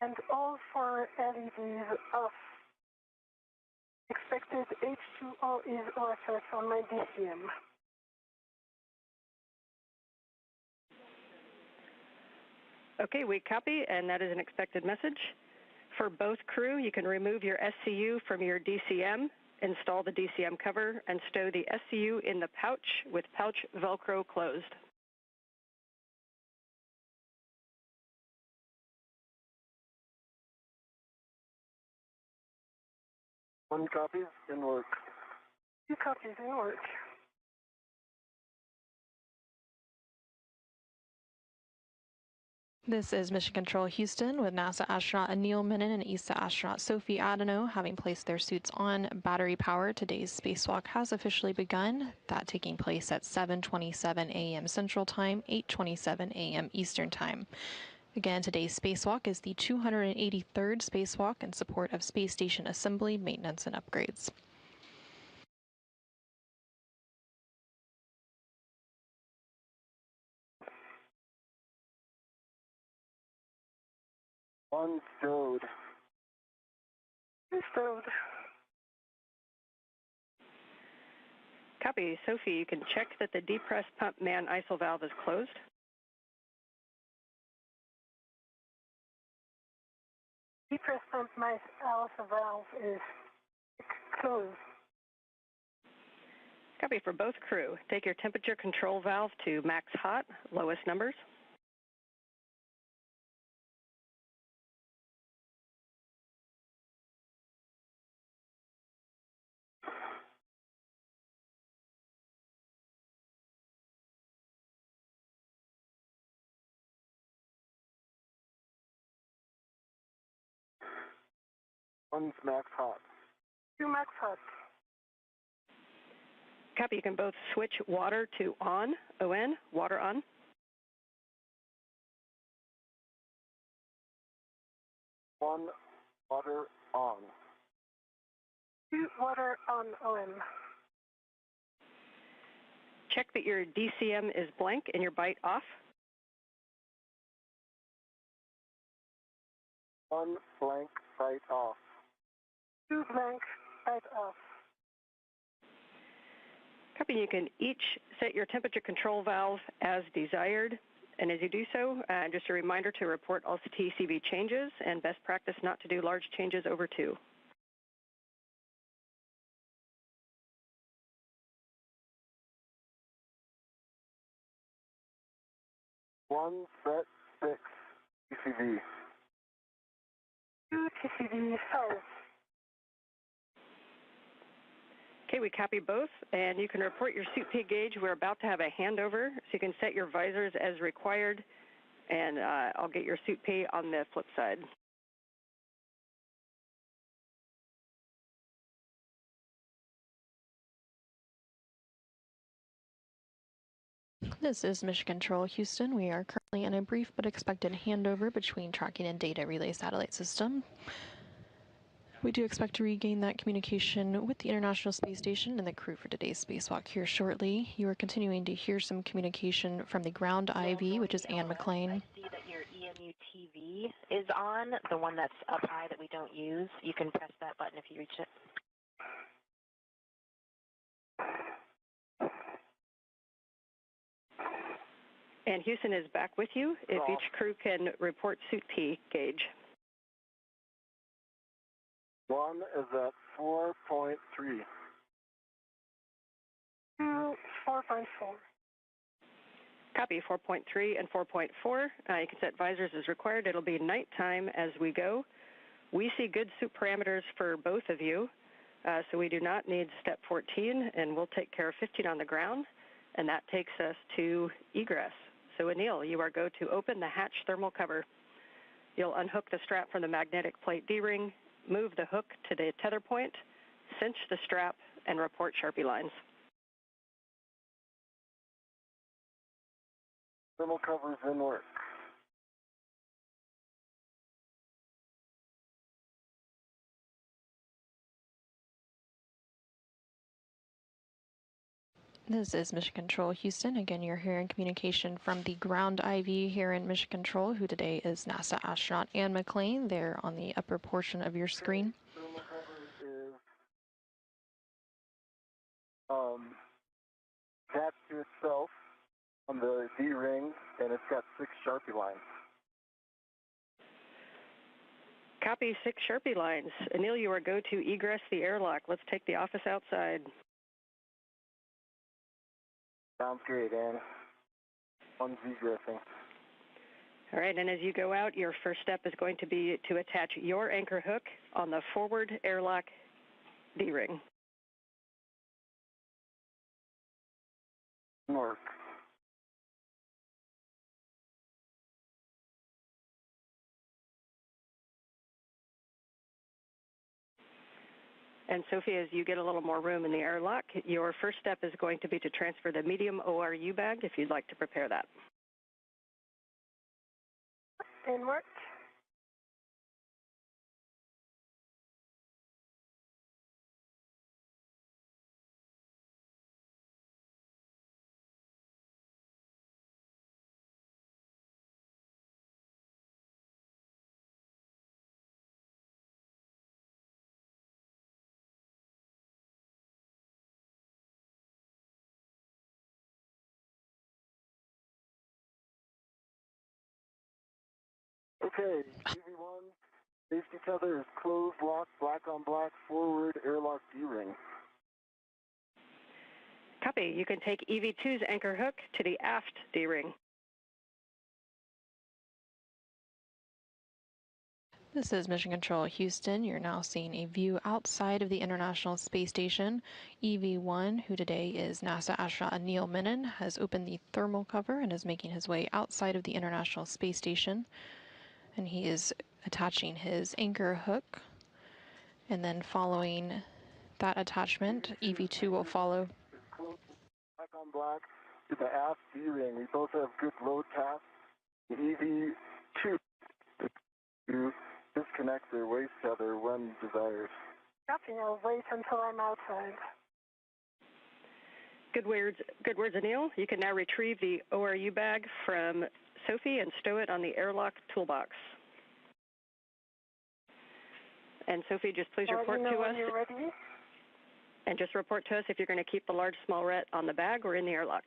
and all 4 LEDs off. Expected H2O is OFF on my DCM. Okay, we copy, and that is an expected message. For both crew, you can remove your SCU from your DCM, install the DCM cover, and stow the SCU in the pouch with pouch Velcro closed. One copies in work. 2 copies in work. This is Mission Control Houston with NASA astronaut Anil Menon and ESA astronaut Sophie Adenot having placed their suits on battery power. Today's spacewalk has officially begun, that taking place at 7:27 a.m. Central Time, 8:27 a.m. Eastern Time. Again, today's spacewalk is the 283rd spacewalk in support of space station assembly, maintenance, and upgrades. One stowed. 2 stowed. Copy. Sophie, you can check that the depress pump man ISIL valve is closed. Depress pump my alpha valve is closed. Copy for both crew. Take your temperature control valve to max hot, lowest numbers. One's max hot. 2 max hot. Copy. You can both switch water to on, ON, water on. One, water on. 2 water on OM. Check that your DCM is blank and your bite off. One blank sight off. 2 blank sight off. Copy. You can each set your temperature control valve as desired. And as you do so, just a reminder to report all TCV changes and best practice not to do large changes over 2. One set 6 TCV. 2 TCV 5. Okay, we copy both, and you can report your suit P gauge. We're about to have a handover, so you can set your visors as required, and I'll get your suit P on the flip side. This is Mission Control Houston. We are currently in a brief but expected handover between tracking and data relay satellite system. We do expect to regain that communication with the International Space Station and the crew for today's spacewalk here shortly. You are continuing to hear some communication from the ground IV, which is Anne McLean. I see that your EMU TV is on, the one that's up high that we don't use. You can press that button if you reach it. And Houston is back with you. If each crew can report suit P gauge. One is at 4.3. 2 4.4. Copy 4.3 and 4.4. You can set visors as required. It'll be nighttime as we go. We see good suit parameters for both of you, so we do not need step 14, and we'll take care of 15 on the ground, and that takes us to egress. So Anil, you are go to open the hatch thermal cover. You'll unhook the strap from the magnetic plate D-ring, move the hook to the tether point, cinch the strap, and report Sharpie lines. Thermal covers in work. This is Mission Control Houston. Again, you're hearing communication from the ground IV here in Mission Control, who today is NASA astronaut Anne McLean. There on the upper portion of your screen. Thermal cover is attached to itself on the D-ring, and it's got 6 Sharpie lines. Copy 6 Sharpie lines. Anil, you are go to egress the airlock. Let's take the office outside. Sounds great, Anne. One's egressing. All right, and as you go out, your first step is going to be to attach your anchor hook on the forward airlock D-ring. Work. And Sophie, as you get a little more room in the airlock, your first step is going to be to transfer the medium ORU bag if you'd like to prepare that. In work. Okay, EV1, safety tether is closed, locked, black on black, forward, airlock D-ring. Copy. You can take EV2's anchor hook to the aft D-ring. This is Mission Control Houston. You're now seeing a view outside of the International Space Station. EV1, who today is NASA astronaut Anil Menon, has opened the thermal cover and is making his way outside of the International Space Station. And he is attaching his anchor hook. And then following that attachment, EV2 will follow. Black on black to the aft D-ring. We both have good load path. The EV2 to disconnect their waist tether when desired. Copy. I'll wait until I'm outside. Good words, Anil. You can now retrieve the ORU bag from Sophie and stow it on the airlock toolbox. And Sophie, just please report to us. You're ready? And just report to us if you're going to keep the large small ret on the bag or in the airlock.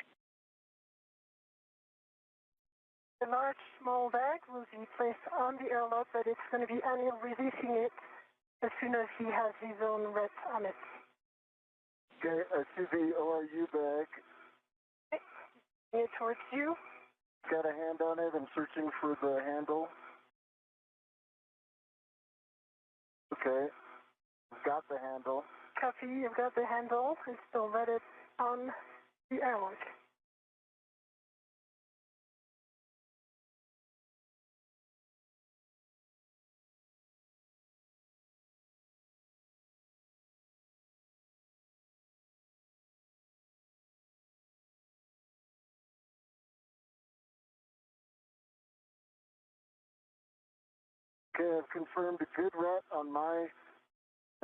The large small bag will be placed on the airlock, but it's going to be Anil releasing it as soon as he has his own ret on it. Okay, I see the ORU bag. Okay. It towards you. Got a hand on it. I'm searching for the handle. Okay, I've got the handle. Copy, you've got the handle. It's still let it on the airlock. Okay, I've confirmed a good ret on my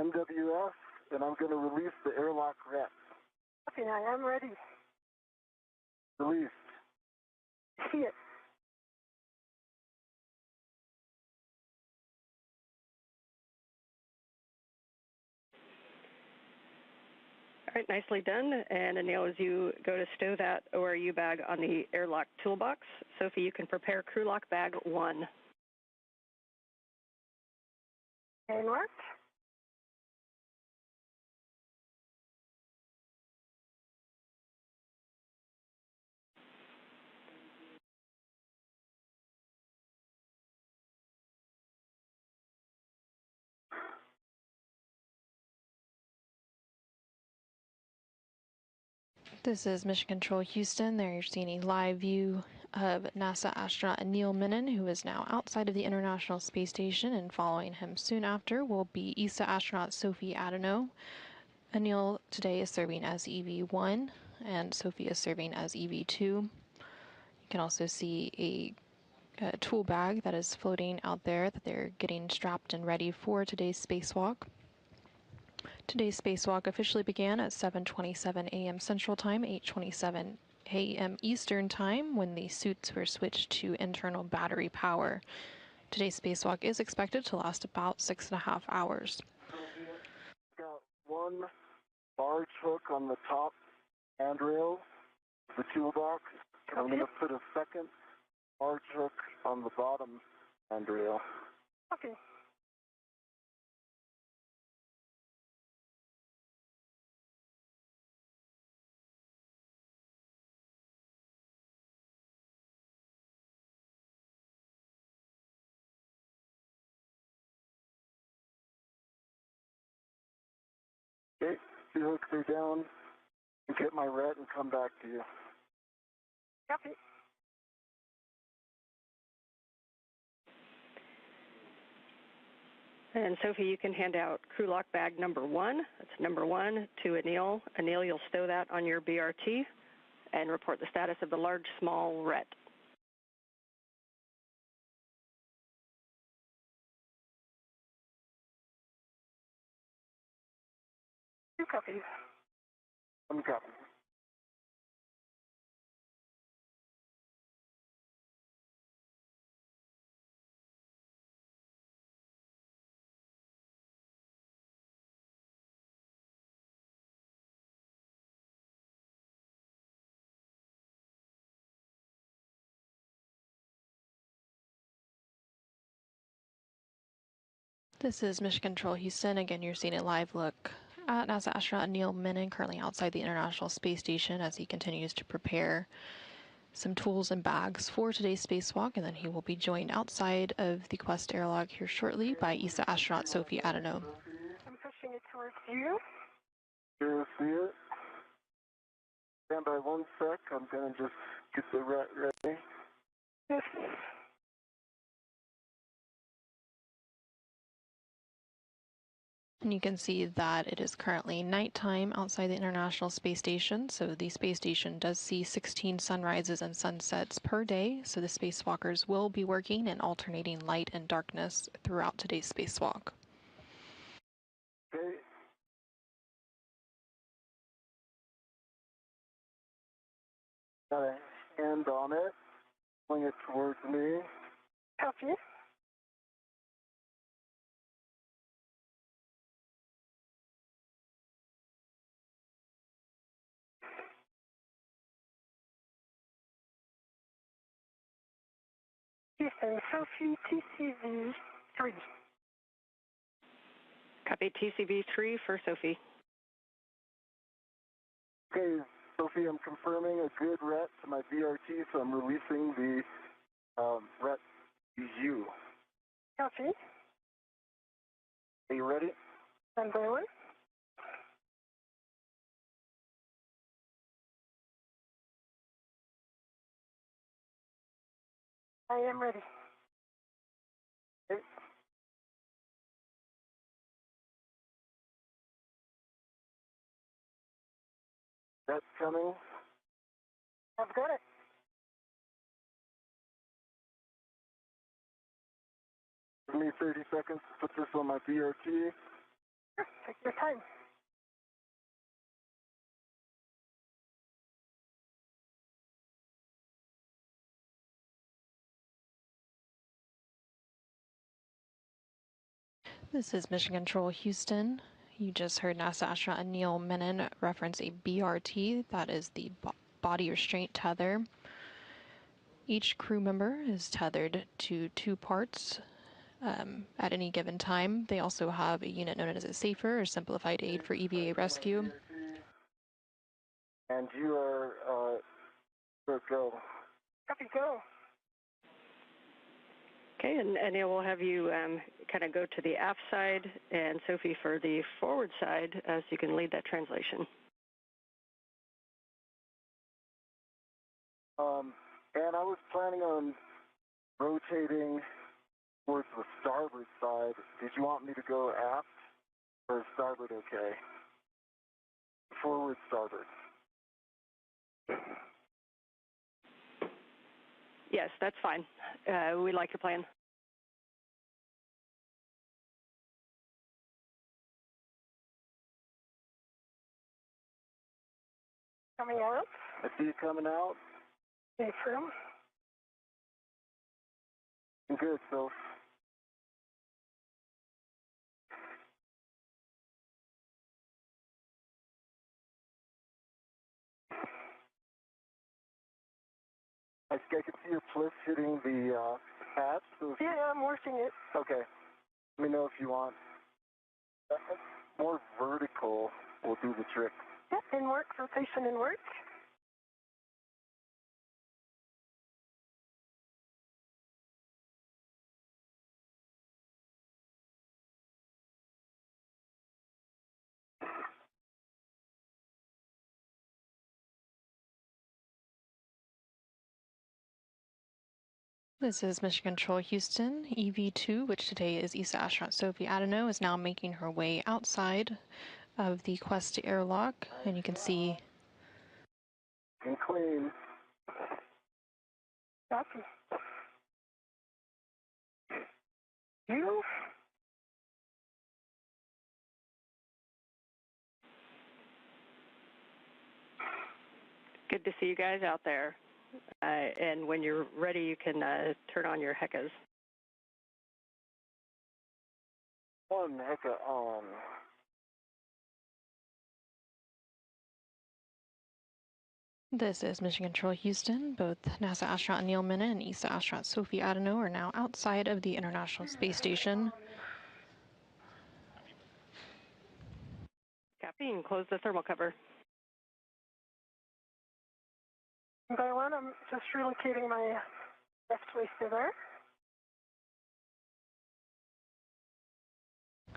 MWS, and I'm going to release the airlock ret. Copy, I am ready. Released. See it. All right, nicely done. And Anil, as you go to stow that ORU bag on the airlock toolbox, Sophie, you can prepare crew lock bag 1. And what? This is Mission Control Houston. There you're seeing a live view of NASA astronaut Anil Menon, who is now outside of the International Space Station, and following him soon after will be ESA astronaut Sophie Adenot. Anil today is serving as EV1, and Sophie is serving as EV2. You can also see a tool bag that is floating out there that they're getting strapped and ready for today's spacewalk. Today's spacewalk officially began at 7:27 a.m. Central Time, 8:27 a.m. Eastern Time, when the suits were switched to internal battery power. Today's spacewalk is expected to last about 6.5 hours. Got one large hook on the top handrail of the toolbox. I'm going to put a second large hook on the bottom handrail. Okay. Okay, two hooks are down. And get my ret and come back to you. Copy. And Sophie, you can hand out crew lock bag number 1. That's number 1 to Anil. Anil, you'll stow that on your BRT and report the status of the large small ret. 2 copies. 1 copy. This is Mission Control Houston. Again, you're seeing a live look at NASA astronaut Anil Menon, currently outside the International Space Station as he continues to prepare some tools and bags for today's spacewalk, and then he will be joined outside of the Quest airlock here shortly by ESA astronaut Sophie Adenot. I'm pushing it towards you. You see it? Stand by 1 sec. I'm going to just get the rat ready. Yes. And you can see that it is currently nighttime outside the International Space Station. So the space station does see 16 sunrises and sunsets per day. So the spacewalkers will be working in alternating light and darkness throughout today's spacewalk. Okay. Got a hand on it. Swing it towards me. Copy. Houston, Sophie, TCV 3. Copy TCV 3 for Sophie. Okay, Sophie, I'm confirming a good ret to my BRT, so I'm releasing the ret to you. Copy. Are you ready? Stand by 1. I am ready. Okay. That's coming. I've got it. Give me 30 seconds to put this on my BRT. Sure, take your time. This is Mission Control Houston. You just heard NASA astronaut Anil Menon reference a BRT, that is the body restraint tether. Each crew member is tethered to 2 parts at any given time. They also have a unit known as a SAFER, or Simplified Aid for EVA Rescue. And you are, let's go. Copy, go. Okay, and Anil will have you kind of go to the aft side, and Sophie for the forward side, so you can lead that translation. And I was planning on rotating towards the starboard side. Did you want me to go aft or starboard okay? Forward, starboard. Yes, that's fine. We like your plan. Coming out. I see you coming out. Safe room. Good, so. I can see your pliff hitting the hatch. So Yeah, I'm working it. okay. Let me know if you want. More vertical will do the trick. Yeah, in work, rotation in work. This is Mission Control Houston. EV2, which today is ESA astronaut Sophie Adenot, is now making her way outside of the Quest airlock, and you can see And clean. Copy. You? Good to see you guys out there. And when you're ready, you can turn on your HECAs. One hecka on. this is Mission Control Houston. Both NASA astronaut Anil Menon and ESA astronaut Sophie Adenot are now outside of the International Space Station. Copy and close the thermal cover. By one, I'm just relocating my left waist tether.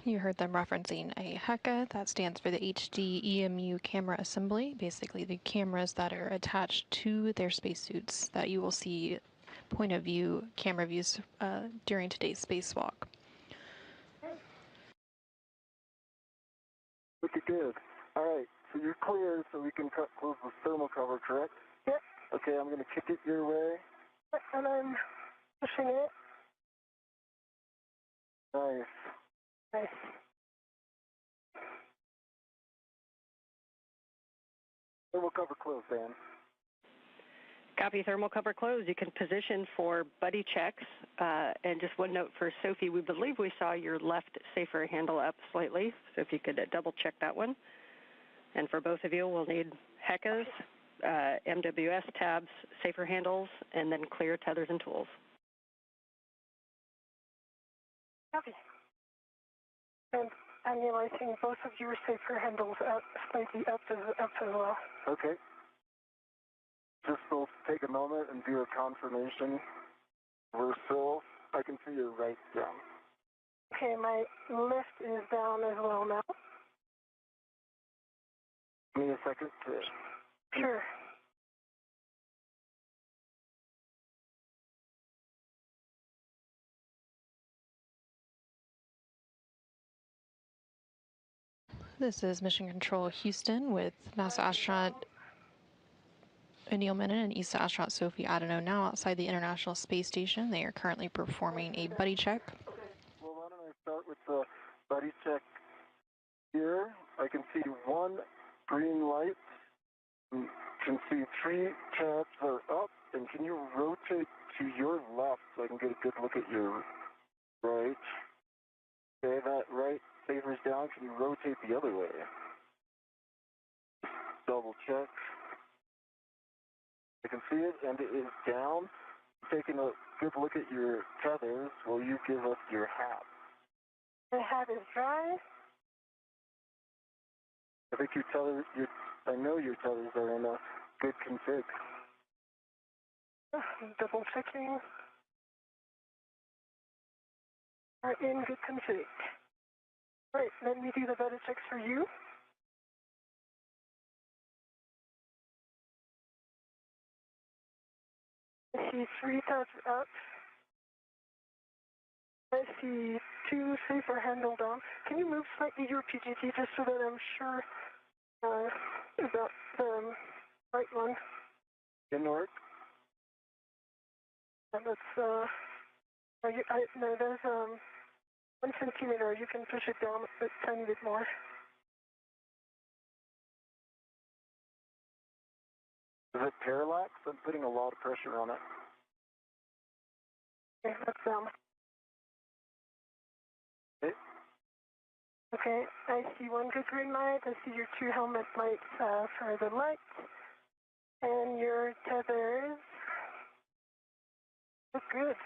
You heard them referencing a HECA, that stands for the HD EMU camera assembly, basically the cameras that are attached to their spacesuits that you will see point of view camera views during today's spacewalk. Pretty good. All right, so you're clear, so we can close the thermal cover, correct? Yep. Okay, I'm going to kick it your way. And I'm pushing it. Nice. Nice. Thermal cover closed, Dan. Copy, thermal cover closed. You can position for buddy checks. And just one note for Sophie, we believe we saw your left safer handle up slightly, so if you could double check that one. And for both of you, we'll need HECAs, MWS tabs, safer handles, and then clear tethers and tools. Copy. And Anil, I think both of your safer handles up, slightly up as well. Okay. Just we'll take a moment and do a confirmation. We're still, I can see your right down. Okay, my left is down as well now. Give me a second to... Sure. This is Mission Control Houston with NASA astronaut Anil Menon and ESA astronaut Sophie Adenot now outside the International Space Station. They are currently performing a buddy check. Okay, well, why don't I start with the buddy check here. I can see one green light. You can see 3 tabs are up, and can you rotate to your left so I can get a good look at your right? Okay, that right saver's down. Can you rotate the other way? Double check. I can see it, and it is down. Taking a good look at your tethers, will you give us your hat? My hat is dry. I think your tethers, I know your tethers are in a good config. Double checking. Are in good config. Right, let me do the buddy checks for you. I see 3 tabs up. I see 2 safer handle down. Can you move slightly your PGT just so that I'm sure about the right one? Didn't work? And that's, no, there's 1 centimeter. You can push it down a tiny bit more. Is it parallax? I'm putting a lot of pressure on it. Okay, that's down. Okay. Okay, I see 1 good green light. I see your 2 helmet lights for the light. And your tethers look good.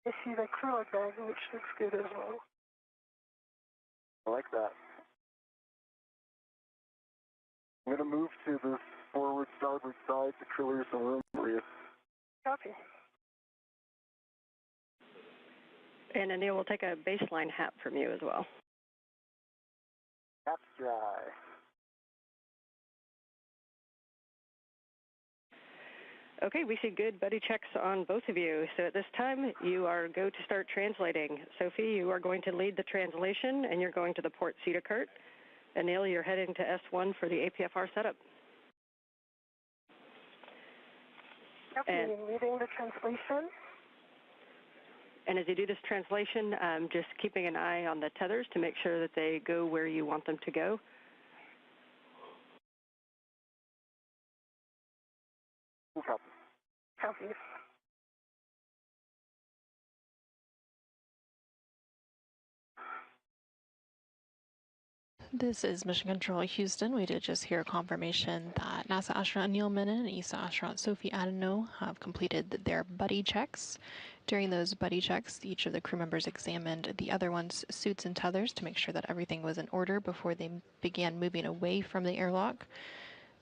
I see the acrylic bag, which looks good as well. I like that. I'm going to move to the forward, starboard side to clear some room for you. Copy. And Anil will take a baseline hat from you as well. Hat's dry. Okay, we see good buddy checks on both of you. So at this time, you are go to start translating. Sophie, you are going to lead the translation, and you're going to the port Cedar-Kurt. Anil, you're heading to S1 for the APFR setup. Okay, leading the translation. And as you do this translation, just keeping an eye on the tethers to make sure that they go where you want them to go. Copy. Copy. This is Mission Control Houston. We did just hear confirmation that NASA astronaut Anil Menon and ESA astronaut Sophie Adenot have completed their buddy checks. During those buddy checks, each of the crew members examined the other one's suits and tethers to make sure that everything was in order before they began moving away from the airlock.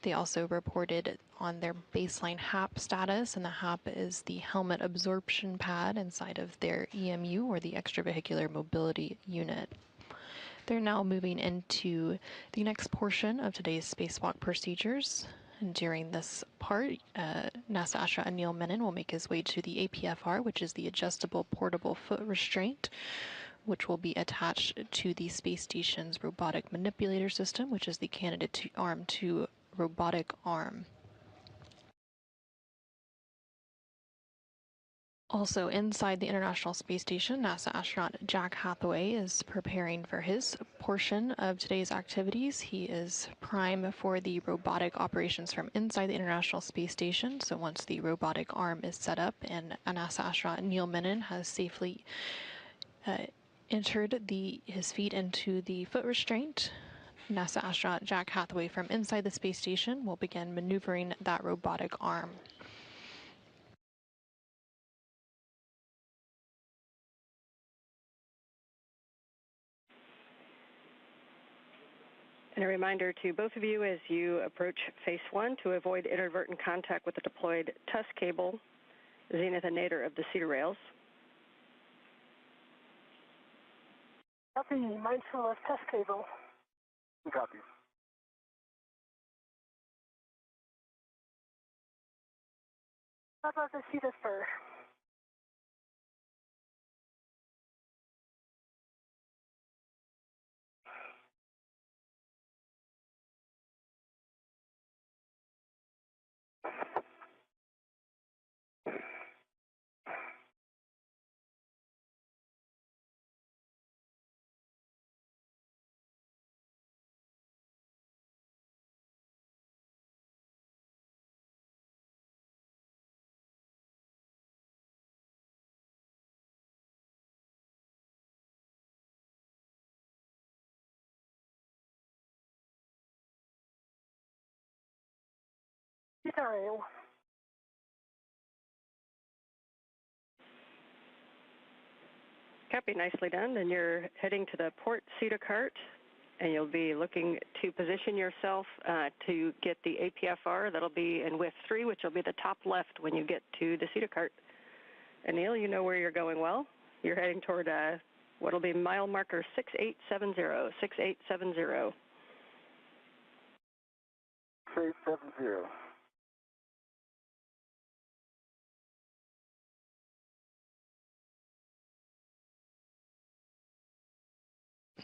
They also reported on their baseline HAP status, and the HAP is the helmet absorption pad inside of their EMU, or the extravehicular mobility unit. They're now moving into the next portion of today's spacewalk procedures. And during this part, NASA astronaut Anil Menon will make his way to the APFR, which is the adjustable portable foot restraint, which will be attached to the space station's robotic manipulator system, which is the candidate arm to robotic arm. Also inside the International Space Station, NASA astronaut Jack Hathaway is preparing for his portion of today's activities. He is prime for the robotic operations from inside the International Space Station. So once the robotic arm is set up and NASA astronaut Anil Menon has safely entered his feet into the foot restraint, NASA astronaut Jack Hathaway from inside the space station will begin maneuvering that robotic arm. And a reminder to both of you as you approach Phase 1 to avoid inadvertent contact with the deployed TUS cable, zenith and nadir of the cedar rails. Copy, mindful of test cable. Copy. How about the seat spur? Aerial. Copy, nicely done. And you're heading to the port CETA cart, and you'll be looking to position yourself to get the APFR. That'll be in WIF 3, which will be the top left when you get to the CETA cart. Anil, you know where you're going well. You're heading toward what'll be mile marker 6870, 6870. 6870.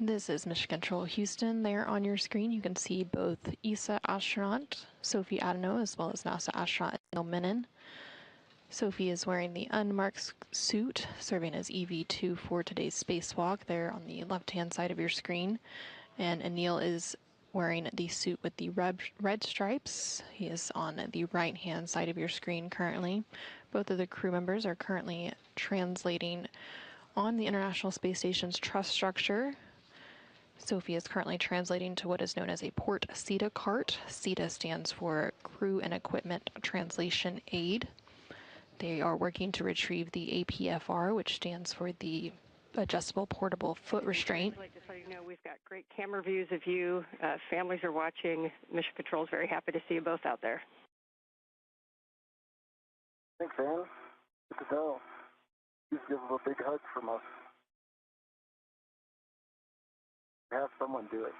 This is Mission Control Houston. There on your screen, you can see both ESA astronaut Sophie Adenot as well as NASA astronaut Anil Menon. Sophie is wearing the unmarked suit, serving as EV2 for today's spacewalk, there on the left-hand side of your screen. And Anil is wearing the suit with the red stripes. He is on the right-hand side of your screen currently. Both of the crew members are currently translating on the International Space Station's truss structure. Sophie is currently translating to what is known as a port CETA cart. CETA stands for Crew and Equipment Translation Aid. They are working to retrieve the APFR, which stands for the Adjustable Portable Foot Restraint. Just so you know, we've got great camera views of you. Families are watching. Mission Control is very happy to see you both out there. Thanks, Ann. Good to go. Please give them a big hug from us. Have someone do it.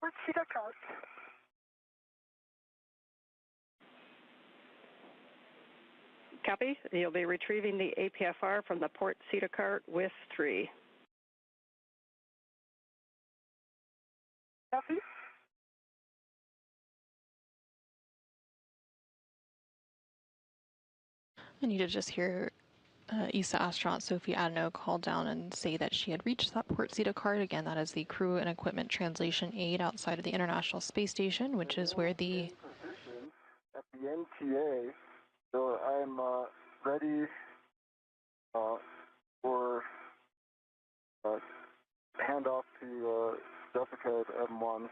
Where's CETA cart? Copy. You'll be retrieving the APFR from the port CETA cart with 3. Copy. And you did just hear ESA astronaut Sophie Adenot call down and say that she had reached that port CETA cart. Again, that is the Crew and Equipment Translation Aid outside of the International Space Station, which is where the... At the NTA, so I'm ready for handoff to Jessica at M1.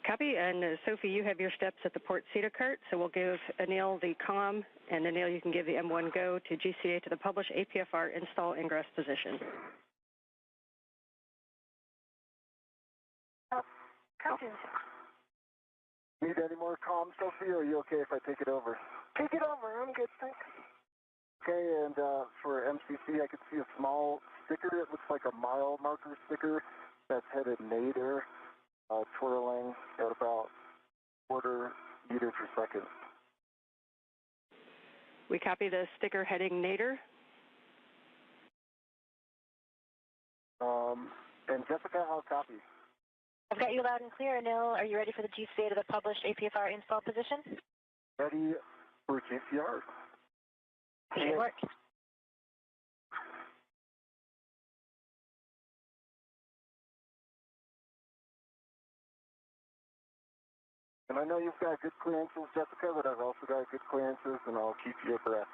Copy. And Sophie, you have your steps at the port Cedar cart, so we'll give Anil the COM, and Anil, you can give the M1 go to GCA to the published APFR install ingress position. Copy. Need any more comms, Sophie, or are you okay if I take it over? Take it over. I'm good, thanks. Okay, and for MCC, I could see a small sticker. It looks like a mile marker sticker that's headed nadir, twirling at about quarter meter per second. We copy the sticker heading nadir. And Jessica, I'll copy. I've got you loud and clear, Anil. Are you ready for the GCA to the published APFR install position? Ready for GCR. Good work. And I know you've got good clearances, Jessica, but I've also got good clearances, and I'll keep you abreast.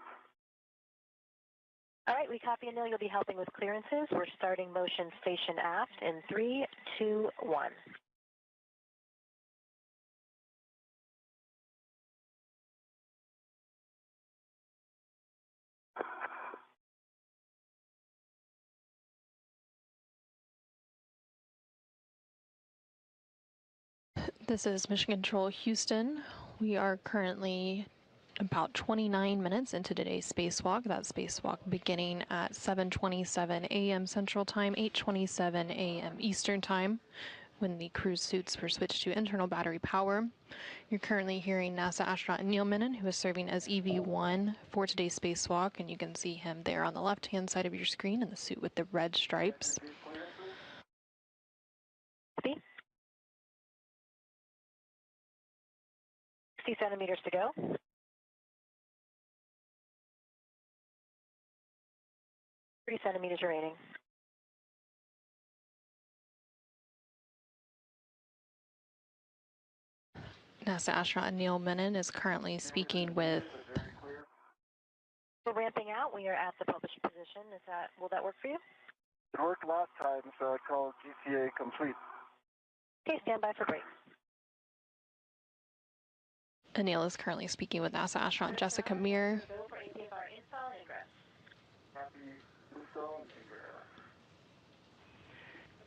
All right, we copy, Anil. You'll be helping with clearances. We're starting motion station aft in 3, 2, 1. This is Mission Control Houston. We are currently about 29 minutes into today's spacewalk. That spacewalk beginning at 7:27 a.m. Central Time, 8:27 a.m. Eastern Time, when the cruise suits were switched to internal battery power. You're currently hearing NASA astronaut Anil Menon, who is serving as EV1 for today's spacewalk, and you can see him there on the left-hand side of your screen in the suit with the red stripes. 60 centimeters to go. Three centimeters remaining. NASA astronaut Anil Menon is currently speaking with... We're ramping out. We are at the published position. Will that work for you? It worked last time, so I call GCA complete. Okay, stand by for brakes. Anil is currently speaking with NASA astronaut Jessica Meir.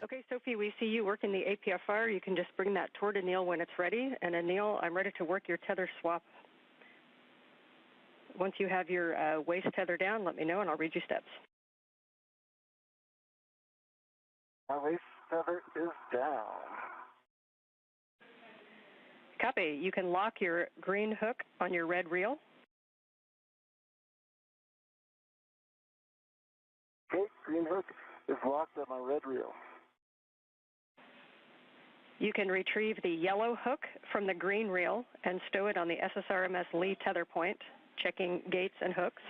Okay, Sophie, we see you working the APFR. You can just bring that toward Anil when it's ready. And Anil, I'm ready to work your tether swap. Once you have your waist tether down, let me know and I'll read you steps. My waist tether is down. Copy. You can lock your green hook on your red reel. Okay, green hook is locked on my red reel. You can retrieve the yellow hook from the green reel and stow it on the SSRMS Lee tether point, checking gates and hooks.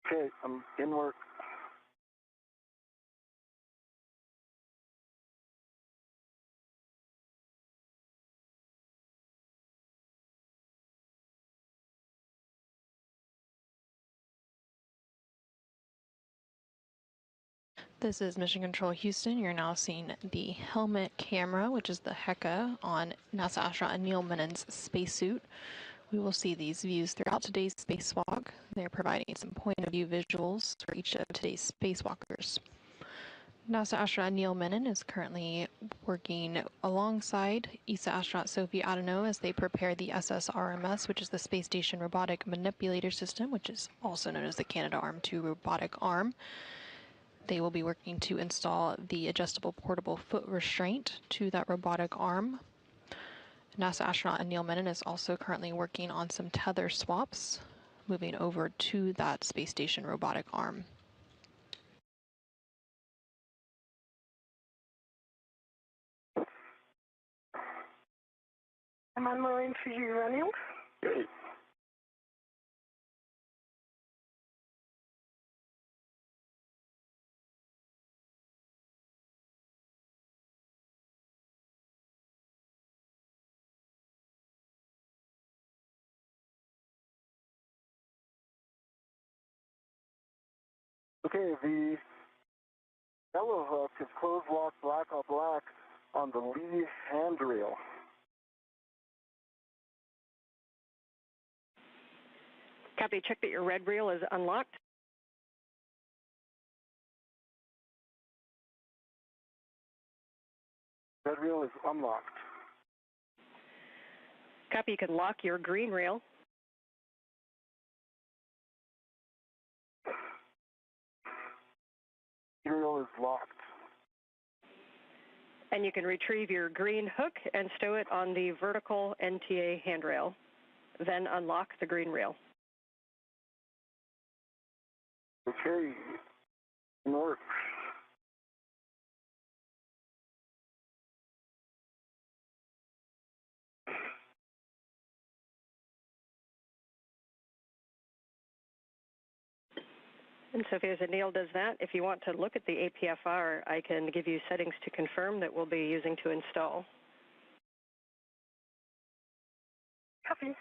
Okay, I'm in work. This is Mission Control Houston. You're now seeing the helmet camera, which is the HECA, on NASA astronaut Anil Menon's spacesuit. We will see these views throughout today's spacewalk. They're providing some point-of-view visuals for each of today's spacewalkers. NASA astronaut Anil Menon is currently working alongside ESA astronaut Sophie Adenot as they prepare the SSRMS, which is the Space Station Robotic Manipulator System, which is also known as the Canadarm2 robotic arm. They will be working to install the adjustable portable foot restraint to that robotic arm. NASA astronaut Anil Menon is also currently working on some tether swaps, moving over to that space station robotic arm. Am I moving for you, Anil? Great. Okay, the yellow hook is closed lock black on black on the lee handrail. Copy. Check that your red reel is unlocked. Red reel is unlocked. Copy. You can lock your green reel. Green reel is locked. And you can retrieve your green hook and stow it on the vertical NTA handrail. Then unlock the green reel. Okay, north. And Sophie, as Anil does that, if you want to look at the APFR, I can give you settings to confirm that we'll be using to install. Copy.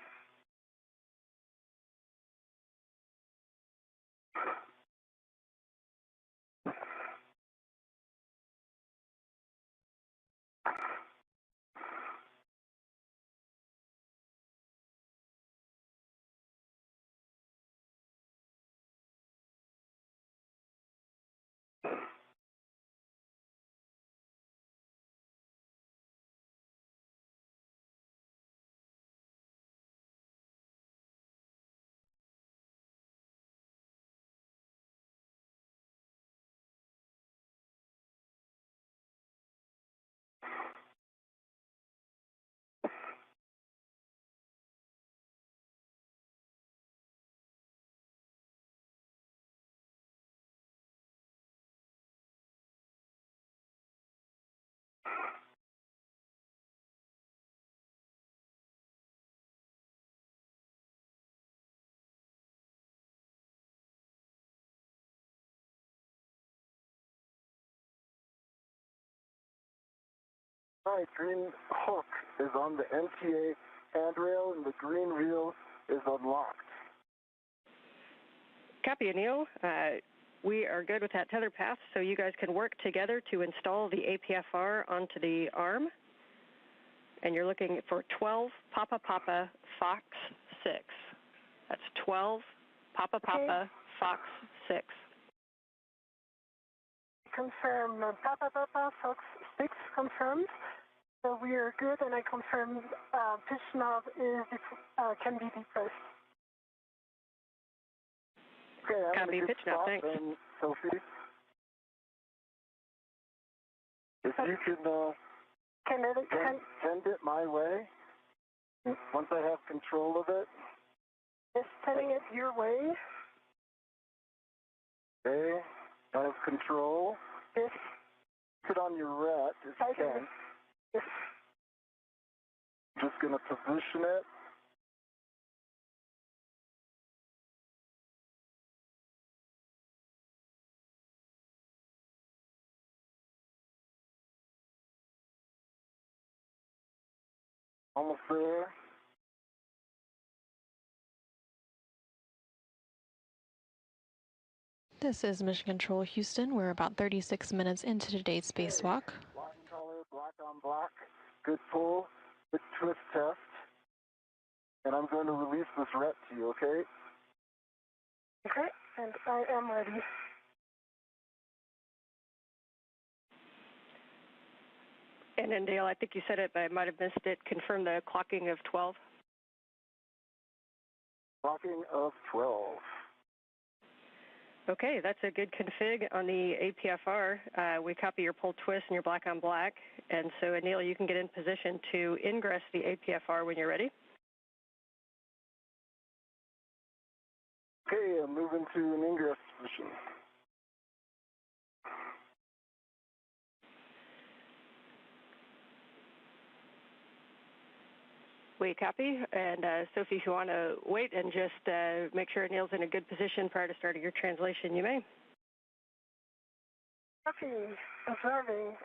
All right, green hook is on the NTA handrail and the green reel is unlocked. Copy, Anil. We are good with that tether path, so you guys can work together to install the APFR onto the arm. And you're looking for 12 Papa Papa Fox 6. That's 12 Papa Papa Fox 6. Confirm Papa Papa Fox 6 confirmed. So we are good, and I confirm pitch knob can be depressed. Okay, I'm Copy, in a good pitch knob, spot thanks. then, Sophie. If you can send it my way, once I have control of it. Just sending it your way. Okay, I have control. Yes. Put on your ret if you can. Yes. Just going to position it. Almost there. This is Mission Control Houston. We're about 36 minutes into today's spacewalk. Black and color, black on black. Good pull, good twist test. And I'm going to release this ret to you, okay? Okay, and I am ready. And then, Dale, I think you said it, but I might have missed it. Confirm the clocking of 12. Clocking of 12. Okay, that's a good config on the APFR. We copy your pull twist and your black on black. And so, Anil, you can get in position to ingress the APFR when you're ready. Okay, I'm moving to an ingress position. We copy. And Sophie, if you want to wait and just make sure Anil's in a good position prior to starting your translation, you may. Copy. Observing.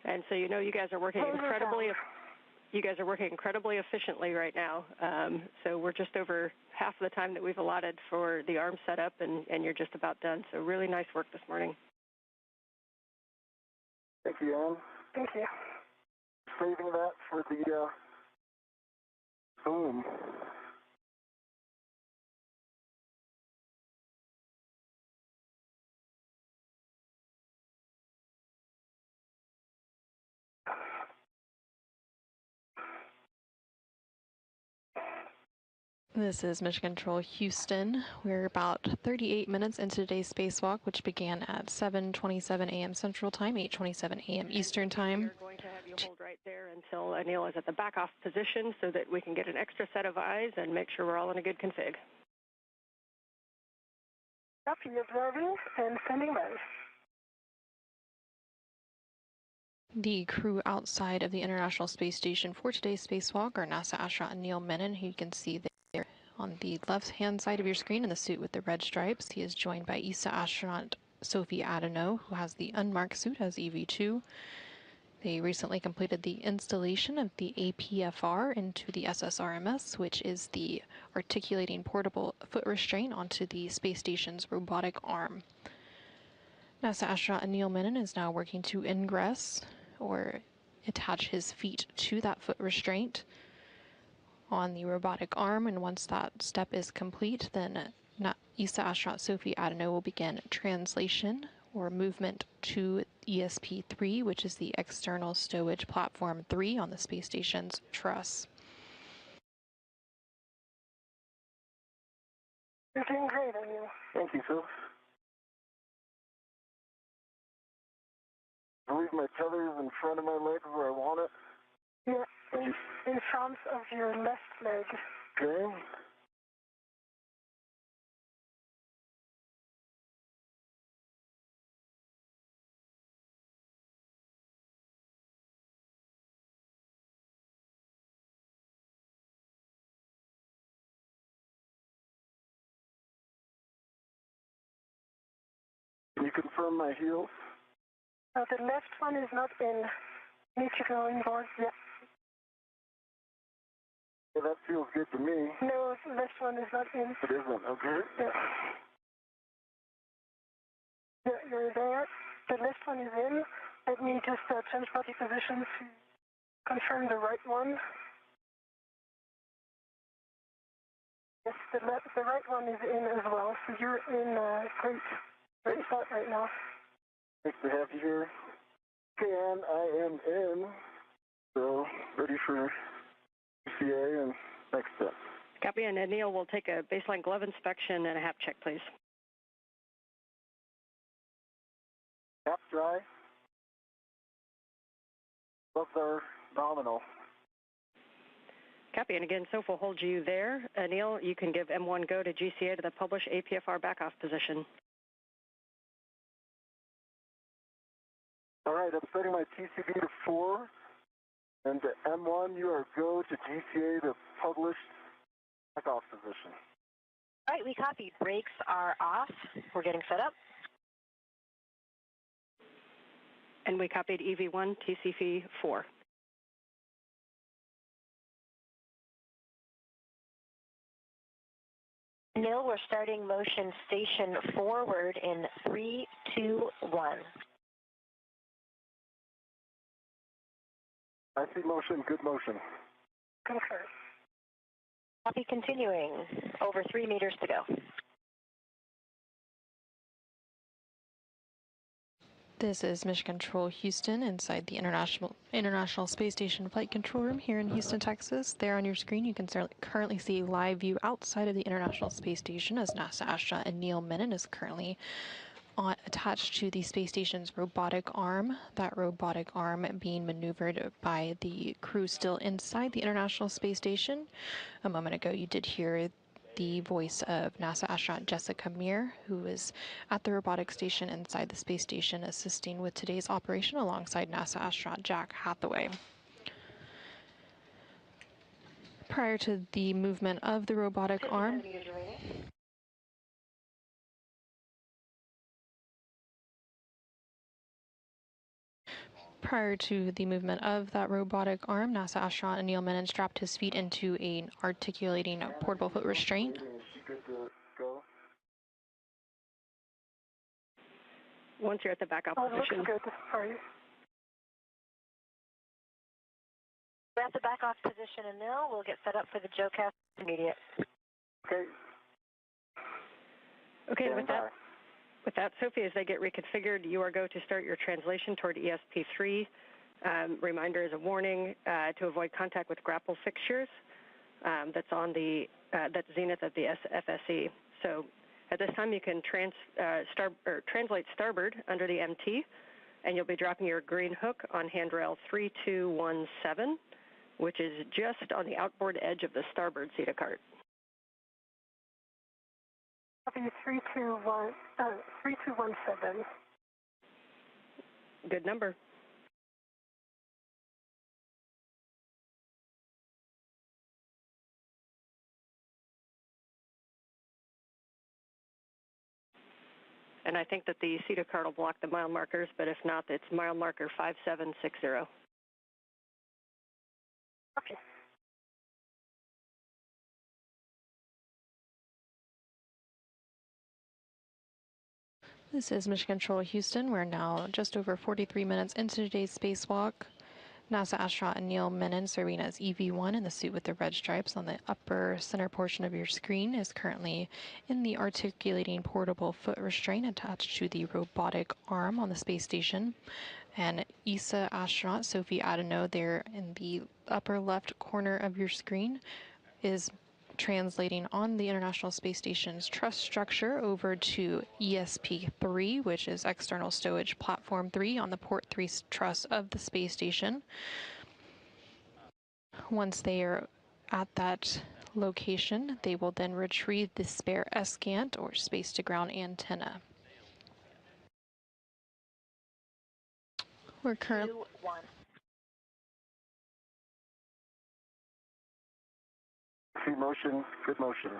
And so you know you guys are working incredibly You guys are working incredibly efficiently right now. So we're just over half the time that we've allotted for the arm setup, and you're just about done. So really nice work this morning. Thank you, Ann. Thank you. Saving that for the boom. This is Mission Control Houston. We're about 38 minutes into today's spacewalk, which began at 7:27 a.m. Central Time, 8:27 a.m. Eastern Time. We are going to have you hold right there until Anil is at the back-off position so that we can get an extra set of eyes and make sure we're all in a good config. Copy, observing and sending by. The crew outside of the International Space Station for today's spacewalk are NASA astronaut Anil Menon, who you can see there on the left-hand side of your screen in the suit with the red stripes. He is joined by ESA astronaut Sophie Adenot, who has the unmarked suit as EV2. They recently completed the installation of the APFR into the SSRMS, which is the articulating portable foot restraint onto the space station's robotic arm. NASA astronaut Anil Menon is now working to ingress or attach his feet to that foot restraint on the robotic arm, and once that step is complete, then ESA astronaut Sophie Adenot will begin translation or movement to ESP-3, which is the external stowage platform 3 on the space station's truss. You're doing great, Anil. Thank you, Phil. I believe my tether is in front of my leg where I want it. Yeah, in front of your left leg. Okay. Can you confirm my heels? The left one is not in. Need to go inboard, yeah. Yeah, that feels good to me. No, the left one is not in. It isn't, okay. Yeah. Yeah, you're there. The left one is in. Let me just change body position to confirm the right one. Yes, the right one is in as well. So you're in great spot right now. Nice to have you here. Okay, Ann, I am in. So, ready for CA and next step. Copy, and Anil will take a baseline glove inspection and a HAP check, please. HAP dry. Gloves are nominal. Copy, and again, Sophie will hold you there. Anil, you can give M1 go to GCA to the publish APFR back-off position. All right, I'm setting my TCB to 4. And to M1, you are go to GCA to published back-off position. All right, we copy. Brakes are off. We're getting set up. And we copied EV1, TCV 4. Neil, we're starting motion station forward in 3, 2, 1. I see motion, good motion. Confirm. Copy, continuing. Over 3 meters to go. This is Mission Control Houston inside the International Space Station Flight Control Room here in Houston, Texas. There on your screen, you can currently see a live view outside of the International Space Station as NASA astronaut Anil Menon is currently attached to the space station's robotic arm. That robotic arm being maneuvered by the crew still inside the International Space Station. A moment ago, you did hear the voice of NASA astronaut Jessica Meir, who is at the robotic station inside the space station assisting with today's operation alongside NASA astronaut Jack Hathaway. Prior to the movement of the robotic arm, Prior to the movement of that robotic arm, NASA astronaut Anil Menon strapped his feet into an articulating portable foot restraint. Good to go. Once you're at the backup Oh, position. looks good. Sorry. We're at the back off position, and now we'll get set up for the JoeCast immediate. Okay. Okay, with that, Sophie, as they get reconfigured, you are go to start your translation toward ESP3. Reminder is a warning to avoid contact with grapple fixtures. That's on the that's zenith of the FSE. So at this time, you can translate starboard under the MT, and you'll be dropping your green hook on handrail 3217, which is just on the outboard edge of the starboard CETA cart. Copy 3217. Good number. And I think that the CETA card will block the mile markers, but if not, it's mile marker 5760. Okay. This is Mission Control Houston. We're now just over 43 minutes into today's spacewalk. NASA astronaut Anil Menon, serving as EV1 in the suit with the red stripes on the upper center portion of your screen, is currently in the articulating portable foot restraint attached to the robotic arm on the space station. And ESA astronaut Sophie Adenot, there in the upper left corner of your screen, is translating on the International Space Station's truss structure over to ESP3, which is External Stowage Platform 3 on the Port 3 truss of the space station. Once they are at that location, they will then retrieve the spare SCANT, or space-to-ground antenna. We're currently... 2, 1. See motion, good motion.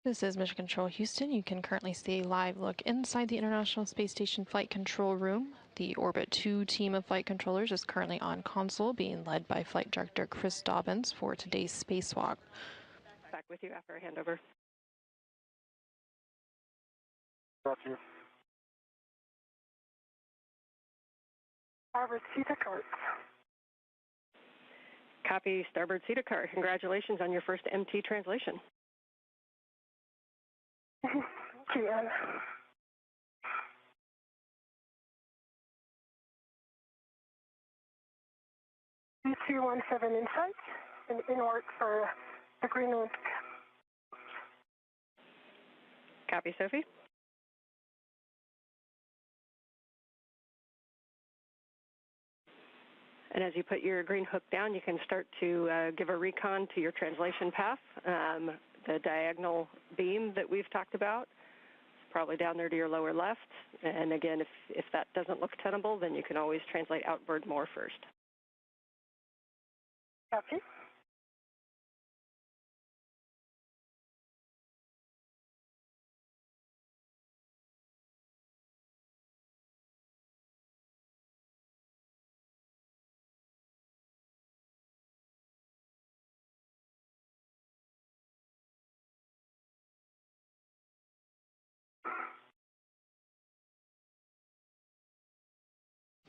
This is Mission Control Houston. You can currently see a live look inside the International Space Station Flight Control Room. The Orbit 2 team of flight controllers is currently on console, being led by Flight Director Chris Dobbins for today's spacewalk. Back with you after a handover. Got you. Starboard CETA cart. Copy, starboard CETA cart. Congratulations on your first MT translation. Thank you, Anne. 3217 insight and inward for the Greenland. Copy, Sophie. And as you put your green hook down, you can start to give a recon to your translation path. The diagonal beam that we've talked about is probably down there to your lower left. And again, if that doesn't look tenable, then you can always translate outward more first. Copy.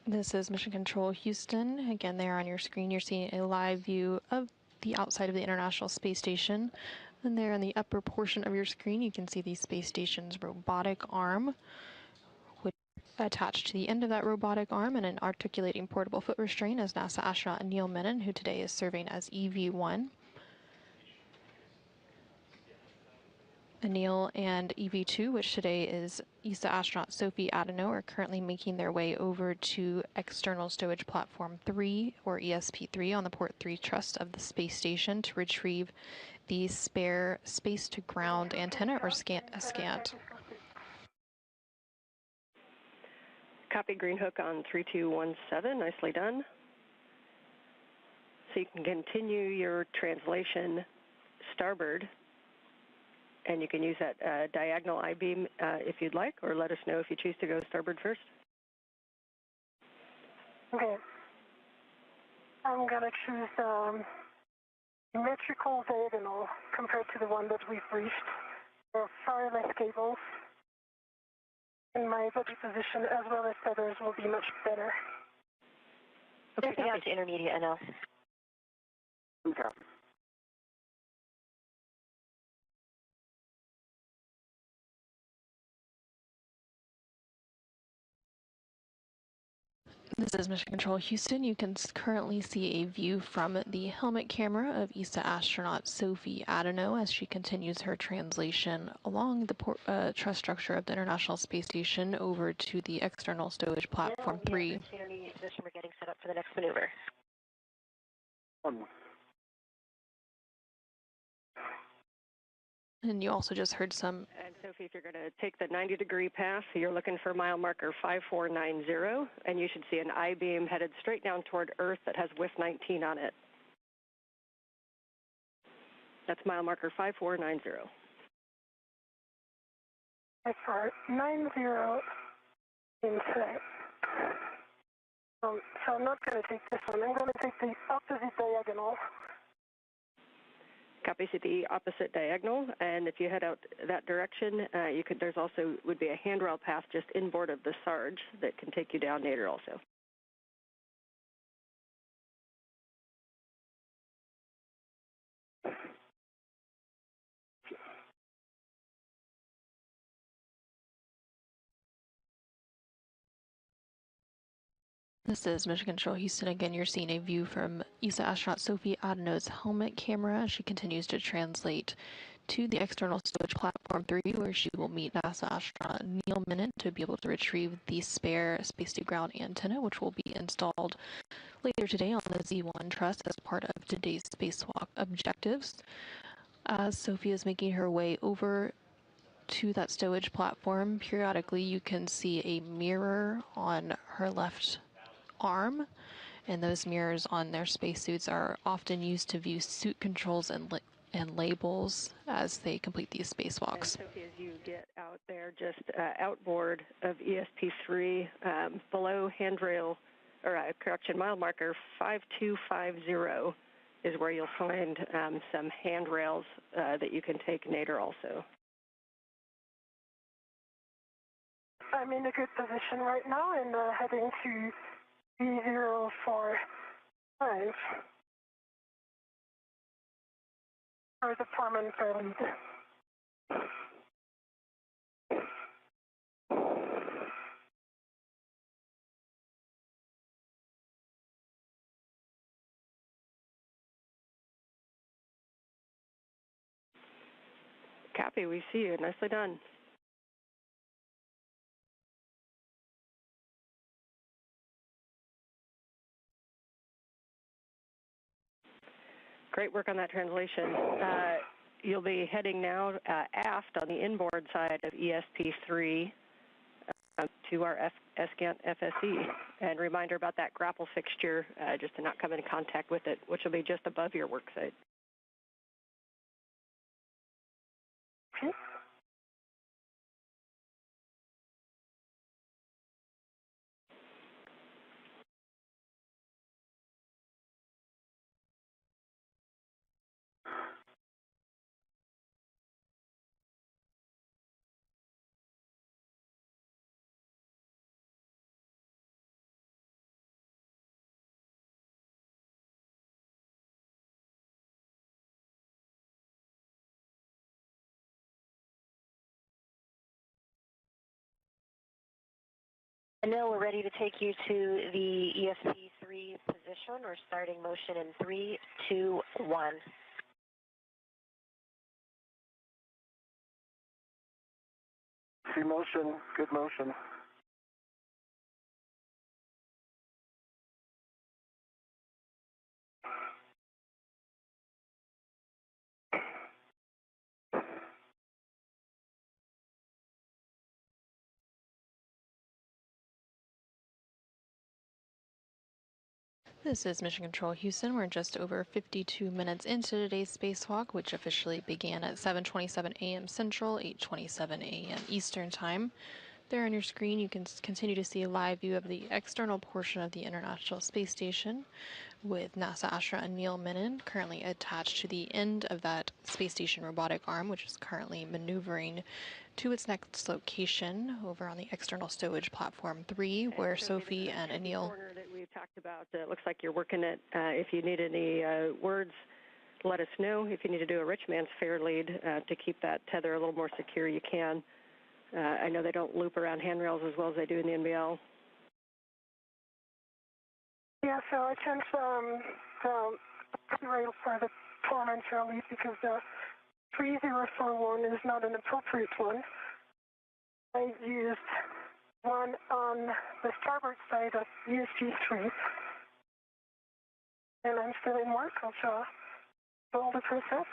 This is Mission Control Houston. Again, there on your screen, you're seeing a live view of the outside of the International Space Station. And there in the upper portion of your screen, you can see the space station's robotic arm, which is attached to the end of that robotic arm and an articulating portable foot restraint as NASA astronaut Anil Menon, who today is serving as EV1. Anil and EV2, which today is ESA astronaut Sophie Adenot, are currently making their way over to External Stowage Platform 3, or ESP3, on the Port 3 truss of the space station to retrieve the spare space-to-ground antenna, or SCANT. Copy, green hook on 3217, nicely done. So you can continue your translation starboard, and you can use that diagonal I-beam if you'd like, or let us know if you choose to go starboard first. Okay. I'm going to choose symmetrical diagonal compared to the one that we've reached. There are far less cables, and my body position as well as feathers will be much better. Okay, moving out to intermediate, Anil. Okay. This is Mission Control Houston. You can currently see a view from the helmet camera of ESA astronaut Sophie Adenot as she continues her translation along the truss structure of the International Space Station over to the External Stowage Platform 3. Intermediate position, we're getting set up for the next maneuver. And you also just heard some... And Sophie, if you're going to take the 90-degree path, you're looking for mile marker 5490, and you should see an I-beam headed straight down toward Earth that has WIF 19 on it. That's mile marker 5490. 5490 in sight. So I'm not going to take this one. I'm going to take the opposite diagonal. Copy, see the opposite diagonal, and if you head out that direction, there's also would be a handrail path just inboard of the Sarge that can take you down nadir also. This is Mission Control Houston. Again, you're seeing a view from ESA astronaut Sophie Adenot's helmet camera as she continues to translate to the External Stowage Platform 3, where she will meet NASA astronaut Anil Menon to be able to retrieve the spare space-to-ground antenna, which will be installed later today on the Z1 truss as part of today's spacewalk objectives. As Sophie is making her way over to that stowage platform, periodically you can see a mirror on her left arm, and those mirrors on their spacesuits are often used to view suit controls and labels as they complete these spacewalks. And Sophie, as you get out there, just outboard of ESP3, below handrail, or correction, mile marker 5250 is where you'll find some handrails that you can take nadir also. I'm in a good position right now and heading to B045 for the Parman prelude. Copy, we see you. Nicely done. Great work on that translation. You'll be heading now aft on the inboard side of ESP3 to our SCANT FSE. And reminder about that grapple fixture, just to not come in contact with it, which will be just above your work site. Anil, we're ready to take you to the ESP3 position. We're starting motion in 3, 2, 1. See motion, good motion. This is Mission Control Houston. We're just over 52 minutes into today's spacewalk, which officially began at 7:27 a.m. Central, 8:27 a.m. Eastern Time. There on your screen, you can continue to see a live view of the external portion of the International Space Station, with NASA astronaut Anil Menon currently attached to the end of that space station robotic arm, which is currently maneuvering to its next location over on the external stowage platform 3, where Sophie and Anil. Corner that we talked about, it looks like you're working it. If you need any words, let us know. If you need to do a rich man's fair lead to keep that tether a little more secure, you can. I know they don't loop around handrails as well as they do in the NBL. Yeah, so I changed the rail for the 4-man fair lead because the 3041 is not an appropriate one. I used one on the starboard side of ESP3, and I'm still in work. I'll show all the process.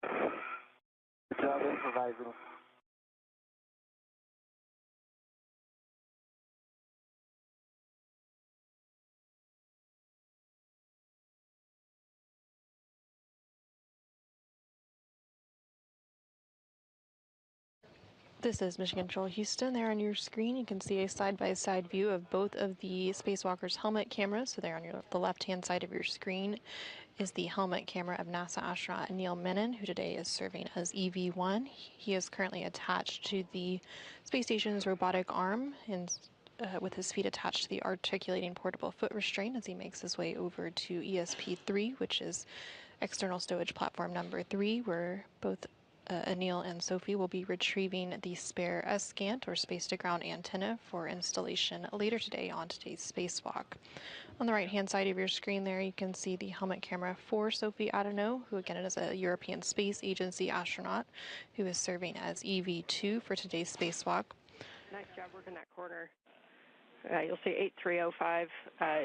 Good job improvising. This is Mission Control Houston. There on your screen, you can see a side-by-side view of both of the spacewalkers' helmet cameras. So there on the left-hand side of your screen is the helmet camera of NASA astronaut Anil Menon, who today is serving as EV1. He is currently attached to the space station's robotic arm and with his feet attached to the articulating portable foot restraint as he makes his way over to ESP3, which is external stowage platform number 3, where both Anil and Sophie will be retrieving the spare S-Scant or space-to-ground antenna for installation later today on today's spacewalk. On the right-hand side of your screen there, you can see the helmet camera for Sophie Adenot, who again is a European Space Agency astronaut who is serving as EV2 for today's spacewalk. Nice job working that corner. You'll see 8305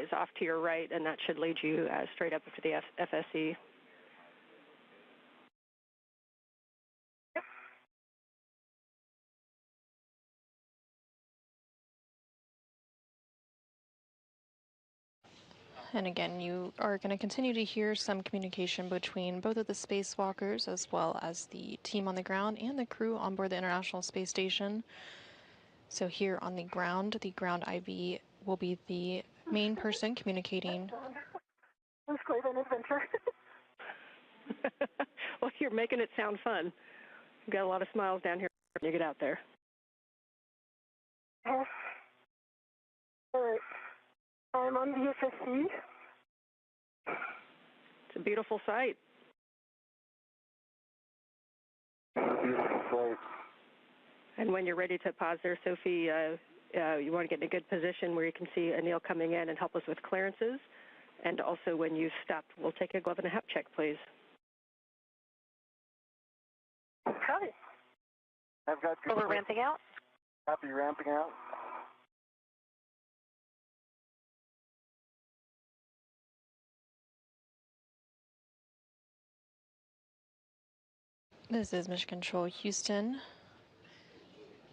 is off to your right, and that should lead you straight up to the FSE. And again, you are going to continue to hear some communication between both of the spacewalkers as well as the team on the ground and the crew on board the International Space Station. So here on the ground IV will be the main person communicating. It was quite an adventure. Well, you're making it sound fun. You've got a lot of smiles down here when you get out there. Yes. All right. I'm on the FSE. It's a beautiful sight. Beautiful sight. And when you're ready to pause there, Sophie, you want to get in a good position where you can see Anil coming in and help us with clearances. And also when you've stopped, we'll take a glove and a hat check, please. Okay. I've got good. So we're ramping out? Happy ramping out. This is Mission Control Houston.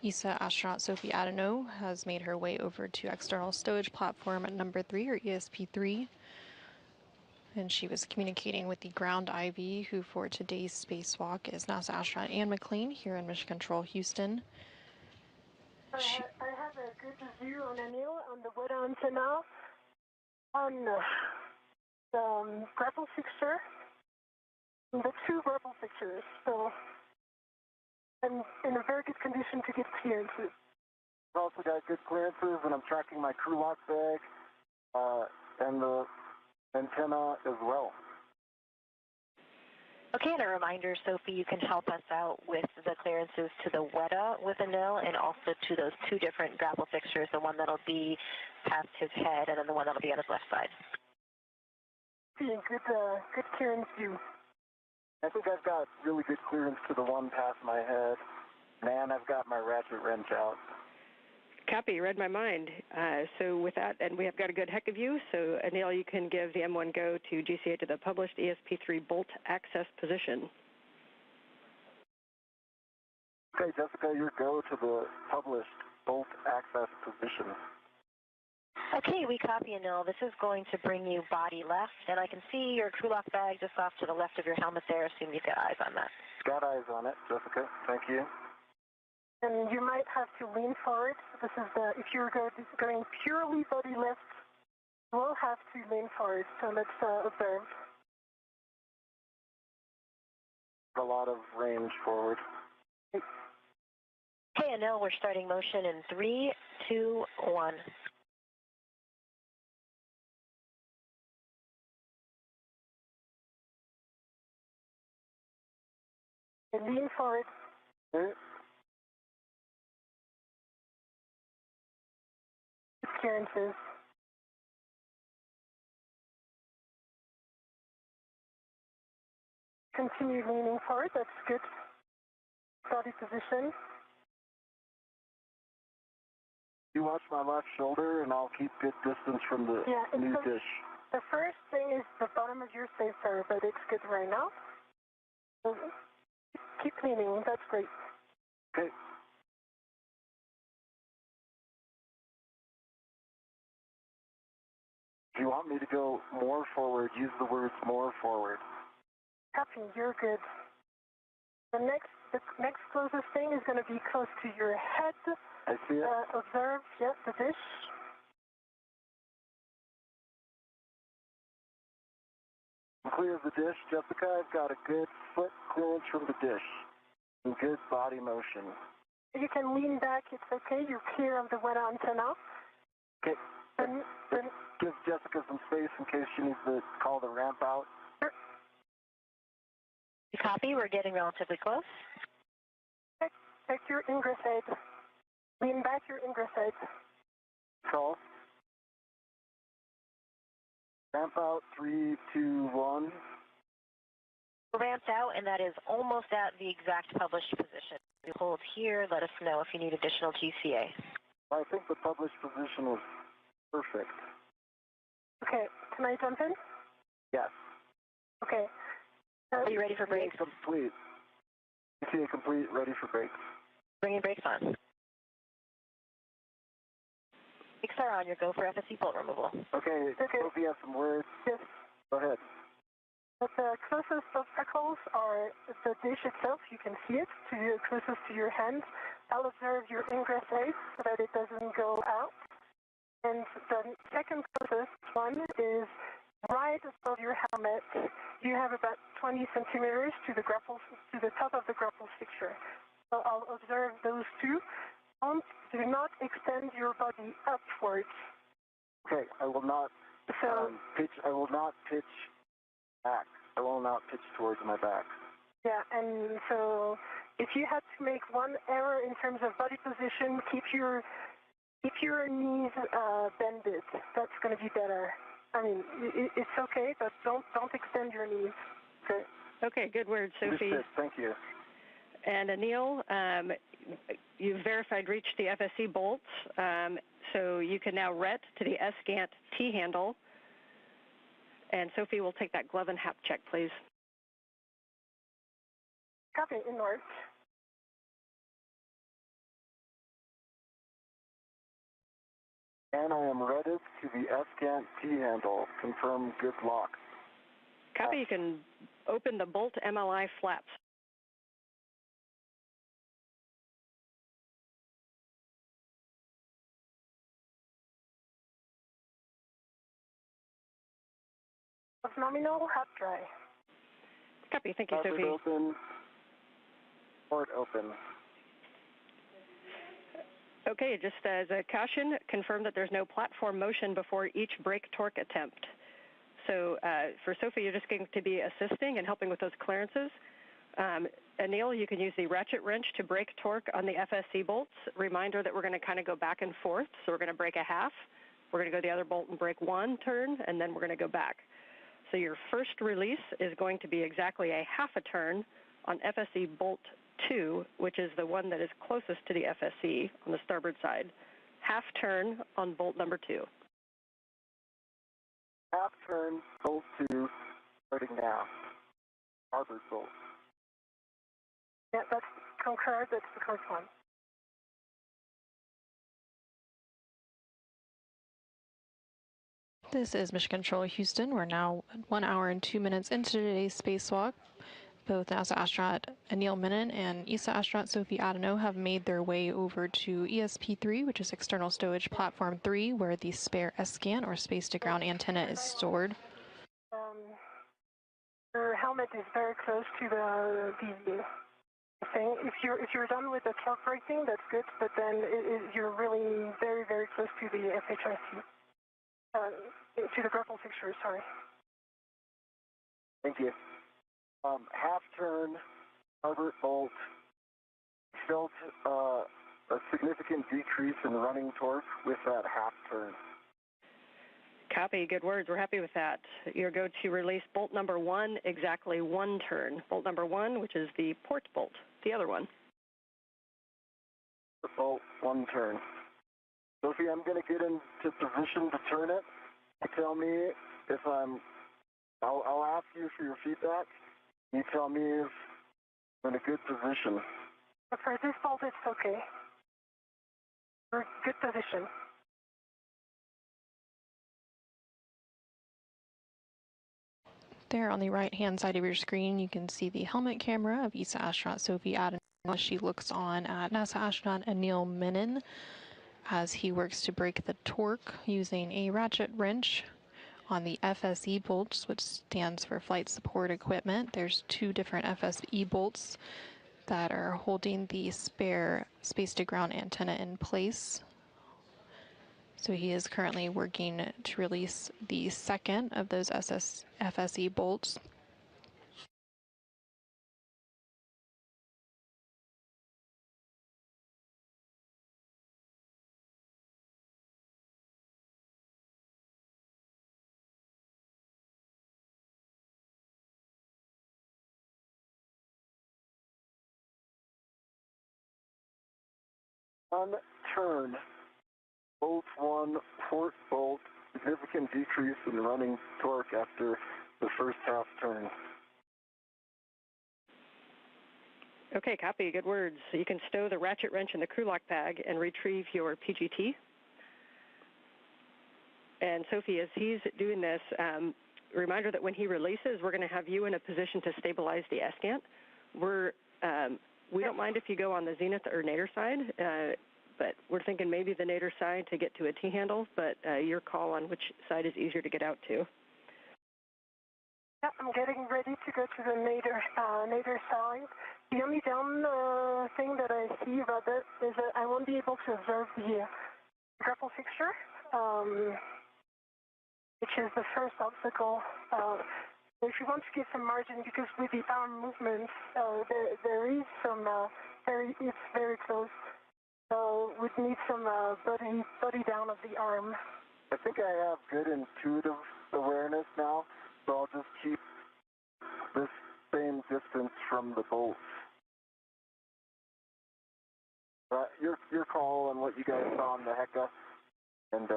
ESA astronaut Sophie Adenot has made her way over to external stowage platform at number 3, or ESP3. And she was communicating with the ground IV, who for today's spacewalk is NASA astronaut Anne McLean here in Mission Control Houston. I have a good view on Anil on the weather antenna on the grapple fixture, the 2 grapple fixtures. So I'm in a very good condition to get clearances. I've also got good clearances, and I'm tracking my crew lock bag and the antenna as well. Okay, and a reminder, Sophie, you can help us out with the clearances to the WETA with Anil and also to those 2 different grapple fixtures, the one that'll be past his head and then the one that'll be on his left side. Good clearance view. I think I've got really good clearance to the one past my head, and I've got my ratchet wrench out. Copy, read my mind. So with that, and we have got a good heck of you, so Anil, you can give the M1 go to GCA to the published ESP3 bolt access position. Okay, Jessica, your go to the published bolt access position. Okay, we copy, Anil. This is going to bring you body left, and I can see your crew lock bag just off to the left of your helmet there. Assume you've got eyes on that. Got eyes on it, Jessica. Thank you. And you might have to lean forward. This is if you're going purely body left, we'll have to lean forward. So let's observe. A lot of range forward. Okay, Anil, we're starting motion in 3, 2, 1. And lean forward. Okay. Clearances. Continue leaning forward. That's good. Body position. You watch my left shoulder, and I'll keep good distance from the new dish. The first thing is the bottom of your spacer, but it's good right now. So keep leaning. That's great. Okay. If you want me to go more forward, use the words more forward. Copy, you're good. The next closest thing is going to be close to your head. I see it. Observe, the dish. Clear of the dish, Jessica. I've got a good foot clearance from the dish and good body motion. You can lean back. It's okay. You're clear of the wet antenna. Okay. Then give Jessica some space in case she needs to call the ramp out. Sure. Copy. We're getting relatively close. Check your ingress aid. Lean back your ingress aid. Call. Ramp out, 3, 2, 1. Ramped out, and that is almost at the exact published position. You hold here. Let us know if you need additional GCA. I think the published position was perfect. Okay, can I jump in? Yes. Okay. Are you ready for brakes? Complete. GCA complete, ready for brakes. Bringing brakes on. Brakes are on. Your go for FSC bolt removal. Okay. Sophie has some words. Yes. Go ahead. The closest obstacles are the dish itself. You can see it closest to your hand. I'll observe your ingress aid so that it doesn't go out. And the second closest one is right above your helmet. You have about 20 centimeters to the top of the grapple fixture. So I'll observe those two. Do not extend your body upwards. Okay, I will not pitch. I will not pitch back. I will not pitch towards my back. Yeah, and so if you had to make one error in terms of body position, keep your knees bended. That's going to be better. I mean, it's okay, but don't extend your knees. Okay. Okay, good word, Sophie. Thank you. And Anil, you've verified reach the FSC bolts, so you can now ret to the SGANT T handle. And Sophie will take that glove and hap check, please. Copy, inward. And I am redded to the SGANT T handle. Confirm good lock. Copy, you can open the bolt MLI flaps. Nominal, hot dry. Copy, thank you, Sophie. Open. Port open. Okay, just as a caution, confirm that there's no platform motion before each brake torque attempt. So for Sophie, you're just going to be assisting and helping with those clearances. Anil, you can use the ratchet wrench to brake torque on the FSC bolts. Reminder that we're going to kind of go back and forth. So we're going to brake a half. We're going to go the other bolt and brake one turn, and then we're going to go back. So your first release is going to be exactly a half a turn on FSE bolt 2, which is the one that is closest to the FSE on the starboard side. Half turn on bolt number 2. Half turn, bolt 2, starting now. Starboard bolt. Yeah, that's concurred. That's the correct one. This is Mission Control Houston. We're now 1 hour and 2 minutes into today's spacewalk. Both NASA astronaut Anil Menon and ESA astronaut Sophie Adenot have made their way over to ESP3, which is External Stowage Platform 3, where the spare S-scan or space-to-ground antenna is stored. Your helmet is very close to the thing. If you're done with the torque bracing, that's good, but then you're really very, very close to the FHIC. To the grapple fixture, sorry. Thank you. Half turn, starboard bolt. Felt a significant decrease in running torque with that half turn. Copy, good words. We're happy with that. You're going to release bolt number 1, exactly 1 turn. Bolt number 1, which is the port bolt, the other one. Bolt, 1 turn. Sophie, I'm going to get into position to turn it. Tell me if I'll ask you for your feedback. You tell me if I'm in a good position. But for this bolt, it's okay. We're in good position. There on the right-hand side of your screen, you can see the helmet camera of ESA astronaut Sophie Adenot as she looks on at NASA astronaut Anil Menon as he works to break the torque using a ratchet wrench on the FSE bolts, which stands for Flight Support Equipment. There's 2 different FSE bolts that are holding the spare space-to-ground antenna in place. So he is currently working to release the second of those FSE bolts. On turn, bolt 1, port bolt, significant decrease in running torque after the first half turn. Okay, copy, good words. So you can stow the ratchet wrench in the crew lock bag and retrieve your PGT. And Sophie, as he's doing this, reminder that when he releases, we're going to have you in a position to stabilize the S-scan. We don't mind if you go on the zenith or nadir side, but we're thinking maybe the nadir side to get to a T-handle, but your call on which side is easier to get out to. Yeah, I'm getting ready to go to the nadir side. The only down thing that I see about that is that I won't be able to observe the grapple fixture, which is the first obstacle. If you want to get some margin, because with the arm movements, there is some, it's very close. So we'd need some body down of the arm. I think I have good intuitive awareness now, so I'll just keep this same distance from the bolts. Your call on what you guys saw on the Hecka, and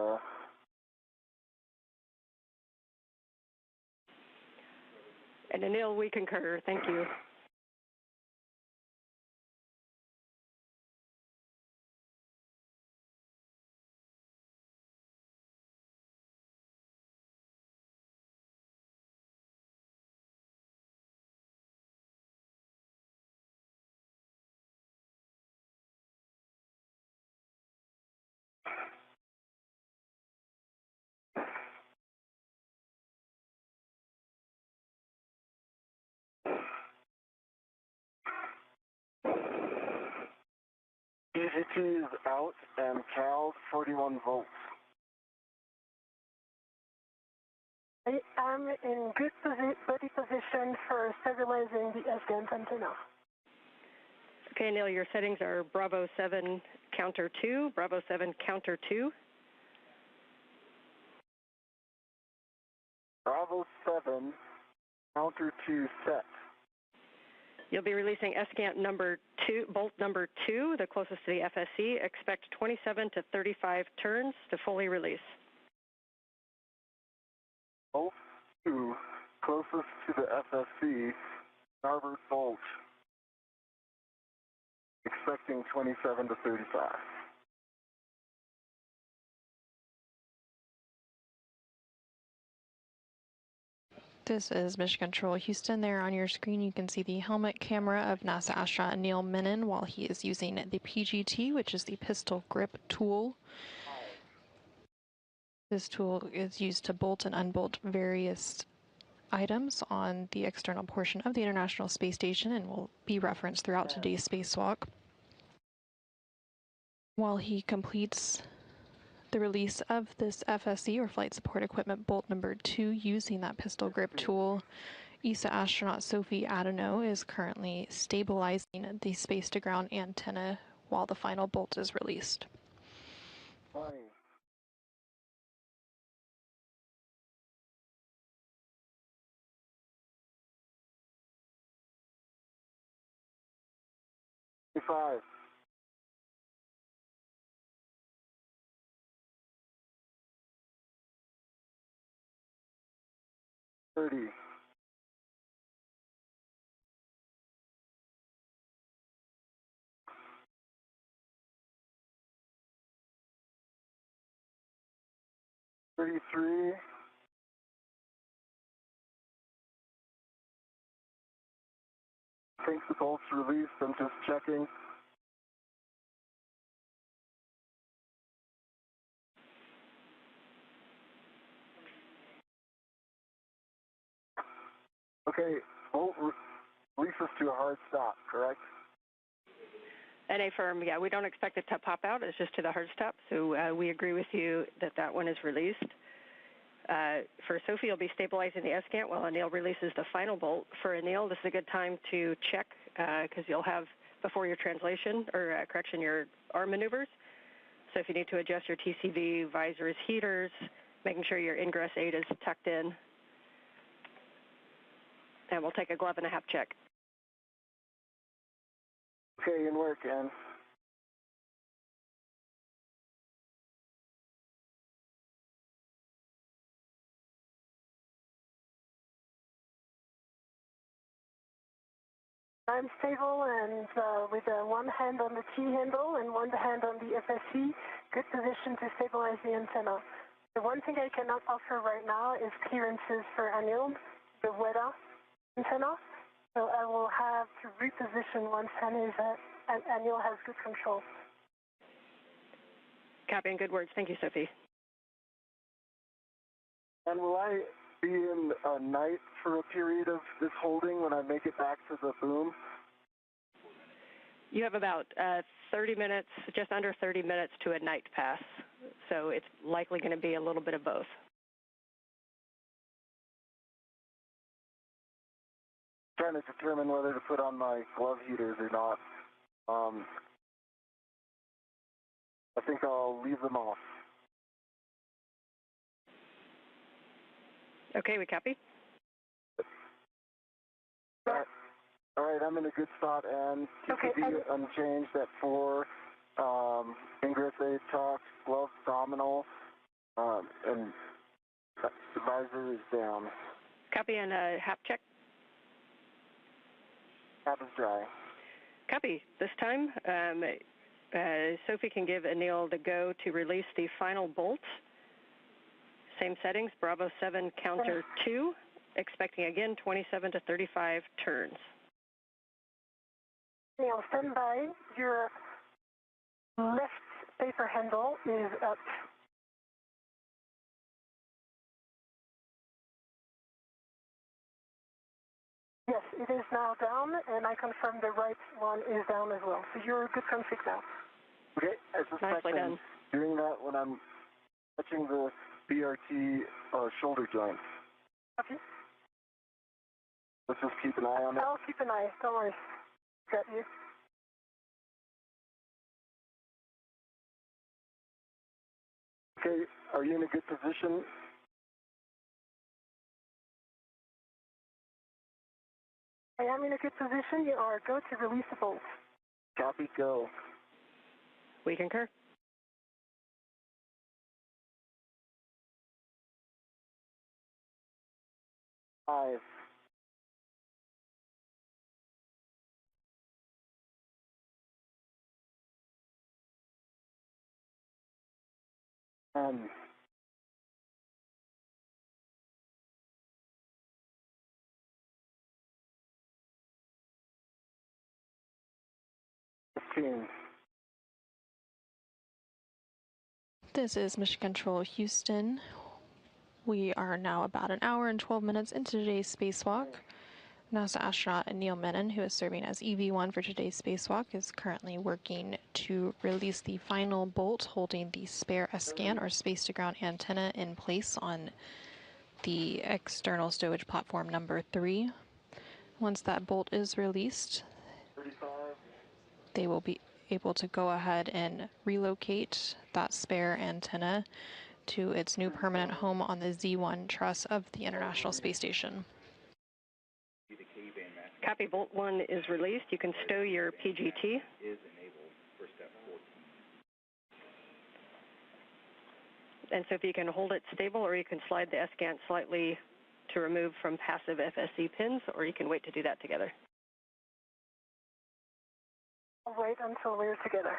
Anil, we concur. Thank you. PGT is out and CAL 41 volts. I am in good body position for stabilizing the S-GAN antenna. Okay, Neil, your settings are Bravo 7 counter 2, Bravo 7 counter 2. Bravo 7, counter 2 set. You'll be releasing escant number 2, bolt number 2, the closest to the FSC. Expect 27 to 35 turns to fully release. Bolt 2, closest to the FSC, starboard bolt. Expecting 27 to 35. This is Mission Control Houston. There on your screen you can see the helmet camera of NASA astronaut Anil Menon while he is using the PGT, which is the pistol grip tool. This tool is used to bolt and unbolt various items on the external portion of the International Space Station and will be referenced throughout today's spacewalk. While he completes the release of this FSC, or Flight Support Equipment bolt number 2, using that pistol grip tool, ESA astronaut Sophie Adenot is currently stabilizing the space-to-ground antenna while the final bolt is released. 20. 25. 30. 33. 'Think the bolt's released. I'm just checking. Okay, bolt releases to a hard stop, correct? NA firm, yeah, we don't expect it to pop out. It's just to the hard stop. So we agree with you that that one is released. For Sophie, you'll be stabilizing the escant while Anil releases the final bolt. For Anil, this is a good time to check because you'll have, before your translation, or correction, your arm maneuvers. So if you need to adjust your TCV, visors, heaters, making sure your ingress aid is tucked in. And we'll take a glove and a half check. Okay, in work, Ann. I'm stable and with one hand on the T handle and one hand on the FSC, good position to stabilize the antenna. The one thing I cannot offer right now is clearances for Anil, the WEDA antenna. So I will have to reposition once Anil has good control. Copy and good words. Thank you, Sophie. And will I be in a night for a period of this holding when I make it back to the boom? You have about 30 minutes, just under 30 minutes to a night pass. So it's likely going to be a little bit of both. Trying to determine whether to put on my glove heaters or not. I think I'll leave them off. Okay, we copy. All right, I'm in a good spot, and TCV unchanged at 4, ingress aid tucked, gloves nominal, and the visor is down. Copy and HAP check. HAP is dry. Copy. This time, Sophie can give Anil the go to release the final bolt. Same settings, Bravo 7, counter 2, expecting again 27 to 35 turns. Anil, stand by. Your left paper handle is up. Yes, it is now down, and I confirm the right one is down as well. So you're a good config now. Okay, I suspect I'm doing that when I'm touching the BRT shoulder joint. Okay. Let's just keep an eye on it. I'll keep an eye. Don't worry. Got you. Okay, are you in a good position? I am in a good position. You are go to release the bolt. Copy, go. We concur. Five. 10. 15. This is Mission Control Houston. We are now about an hour and 12 minutes into today's spacewalk. NASA astronaut Anil Menon, who is serving as EV1 for today's spacewalk, is currently working to release the final bolt holding the spare S-scan or space-to-ground antenna in place on the external stowage platform number 3. Once that bolt is released, 35. they will be able to go ahead and relocate that spare antenna to its new permanent home on the Z1 truss of the International Space Station. Copy, Bolt 1 is released. You can stow your PGT. And so if you can hold it stable, or you can slide the S-scan slightly to remove from passive FSC pins, or you can wait to do that together. I'll wait until we're together.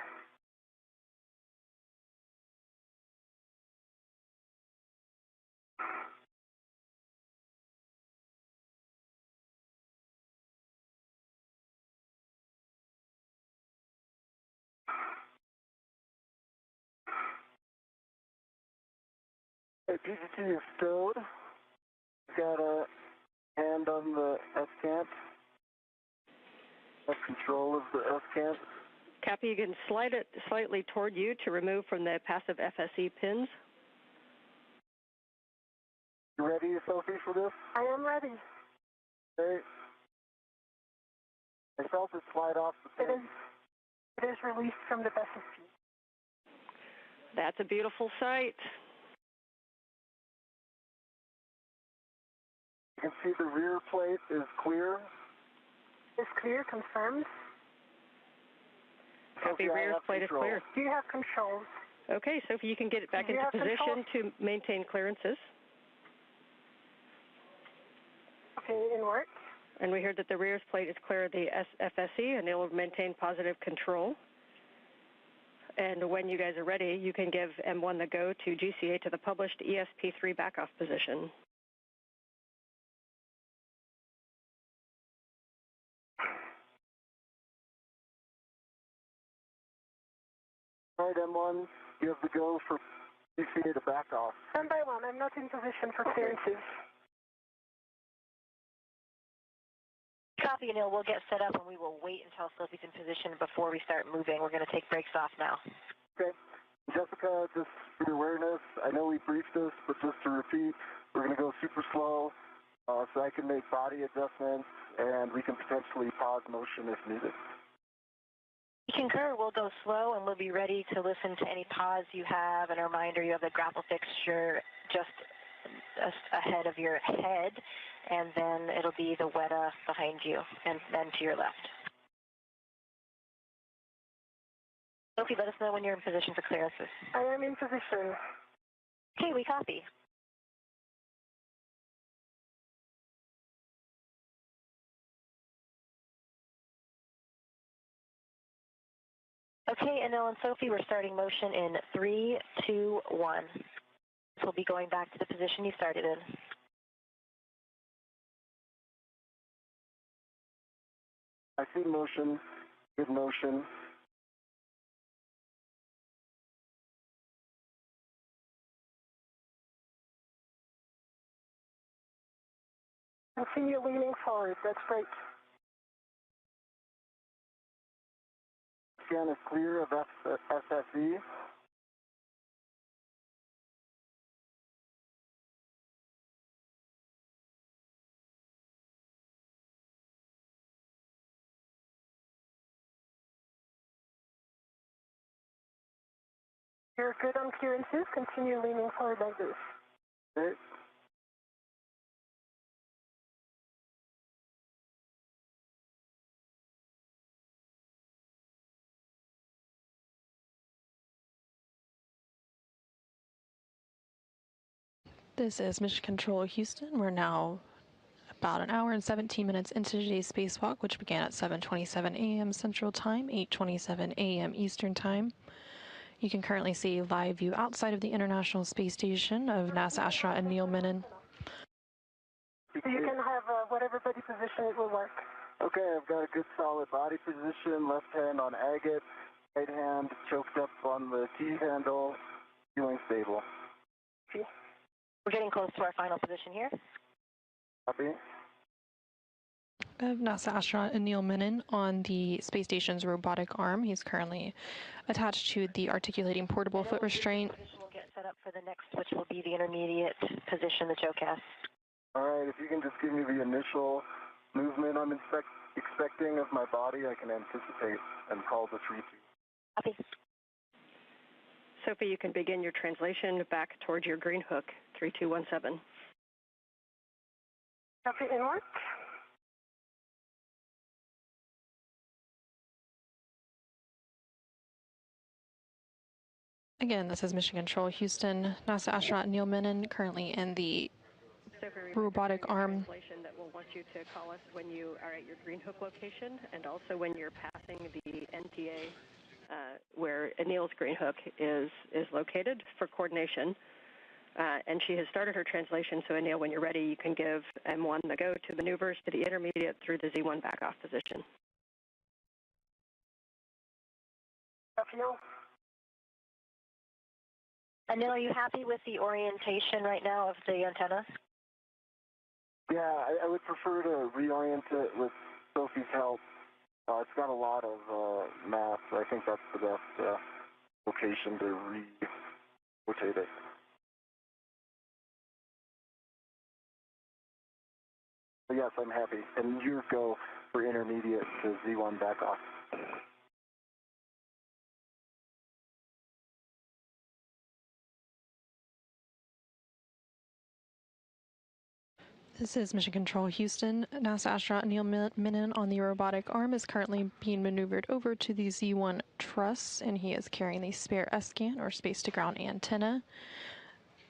Hey, PGT is stowed. Got a hand on the S-cant. Have control of the S-cant. Copy, you can slide it slightly toward you to remove from the passive FSE pins. You ready, Sophie, for this? I am ready. Okay. I felt it slide off the pin. It is released from the SSP. That's a beautiful sight. You can see the rear plate is clear. Is clear, confirmed. Copy, rear plate is clear. Do you have controls? Okay, Sophie, you can get it back into position to maintain clearances. Okay, in work. And we heard that the rear plate is clear of the FSE, and it will maintain positive control. And when you guys are ready, you can give M1 the go to GCA to the published ESP3 backoff position. All right, M1, you have the go for GCA to back off. 1 by 1, I'm not in position for clearances. Copy, Anil. We'll get set up and we will wait until Sophie's in position before we start moving. We're going to take brakes off now. Okay. Jessica, just for your awareness, I know we briefed this, but just to repeat, we're going to go super slow so I can make body adjustments and we can potentially pause motion if needed. Concur, we'll go slow and we'll be ready to listen to any pause you have. And a reminder, you have the grapple fixture just ahead of your head, and then it'll be the WETA behind you and then to your left. Sophie, let us know when you're in position for clearances. I am in position. Okay, we copy. Okay, Anil and Sophie, we're starting motion in 3, 2, 1. We'll be going back to the position you started in. I see motion, good motion. Continue leaning forward, that's great. Scan is clear of SSE. You're good on clearances, continue leaning forward like this. Okay. This is Mission Control Houston. We're now about an hour and 17 minutes into today's spacewalk, which began at 7:27 a.m. Central Time, 8:27 a.m. Eastern Time. You can currently see live view outside of the International Space Station of NASA astronaut Anil Menon. You can have whatever body position it will work. Okay, I've got a good solid body position, left hand on agate, right hand choked up on the T handle, feeling stable. We're getting close to our final position here. Copy. Of NASA astronaut Anil Menon on the space station's robotic arm. He's currently attached to the articulating portable foot restraint. We'll get set up for the next, which will be the intermediate position, the JOCAS. All right, if you can just give me the initial movement I'm expecting of my body, I can anticipate and call the 3-2. Copy. Sophie, you can begin your translation back towards your green hook, 3217. Copy, in work. Again, this is Mission Control Houston. NASA astronaut Anil Menon currently in the robotic arm. That will want you to call us when you are at your green hook location, and also when you're passing the NTA where Anil's green hook is located for coordination. And she has started her translation, so Anil, when you're ready, you can give M1 the go to maneuvers to the intermediate through the Z1 back-off position. Anil, are you happy with the orientation right now of the antenna? Yeah, I would prefer to reorient it with Sophie's help. It's got a lot of mass, so I think that's the best location to rotate it. But yes, I'm happy. And you go for intermediate to Z1 back off. This is Mission Control Houston. NASA astronaut Anil Menon on the robotic arm is currently being maneuvered over to the Z1 truss, and he is carrying the spare S-scan or space-to-ground antenna.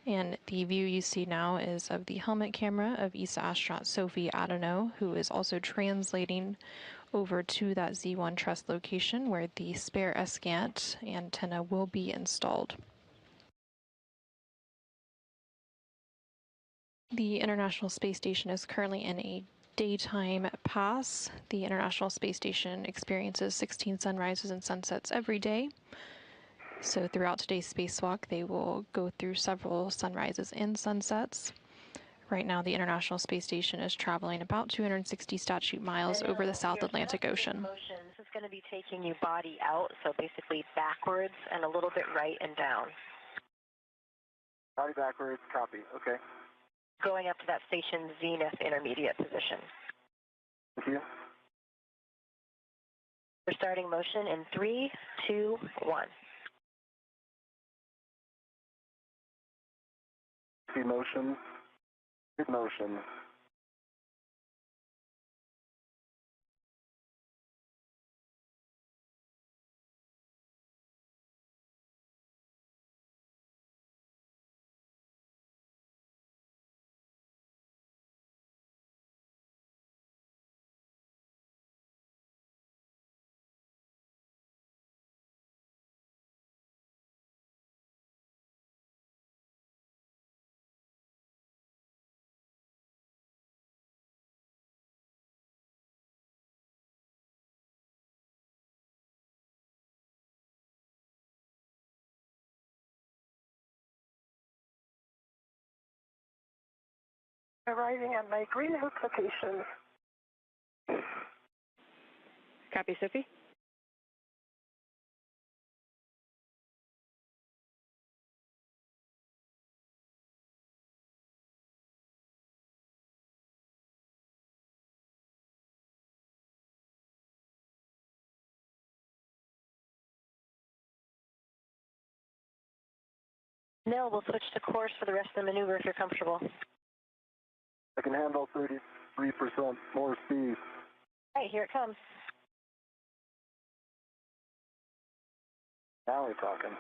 And the view you see now is of the helmet camera of ESA astronaut Sophie Adenot, who is also translating over to that Z1 truss location where the spare S-scan antenna will be installed. The International Space Station is currently in a daytime pass. The International Space Station experiences 16 sunrises and sunsets every day. So throughout today's spacewalk, they will go through several sunrises and sunsets. Right now, the International Space Station is traveling about 260 statute miles over the South Atlantic Ocean. This is going to be taking you body out, so basically backwards and a little bit right and down. Body backwards, copy, okay. Going up to that station zenith intermediate position. Thank you. We're starting motion in 3, 2, 1. See motion, good motion. Arriving at my green hook location. Copy, Sophie. Nil, we'll switch to course for the rest of the maneuver if you're comfortable. I can handle 33% more speed. All right, here it comes. Now we're talking.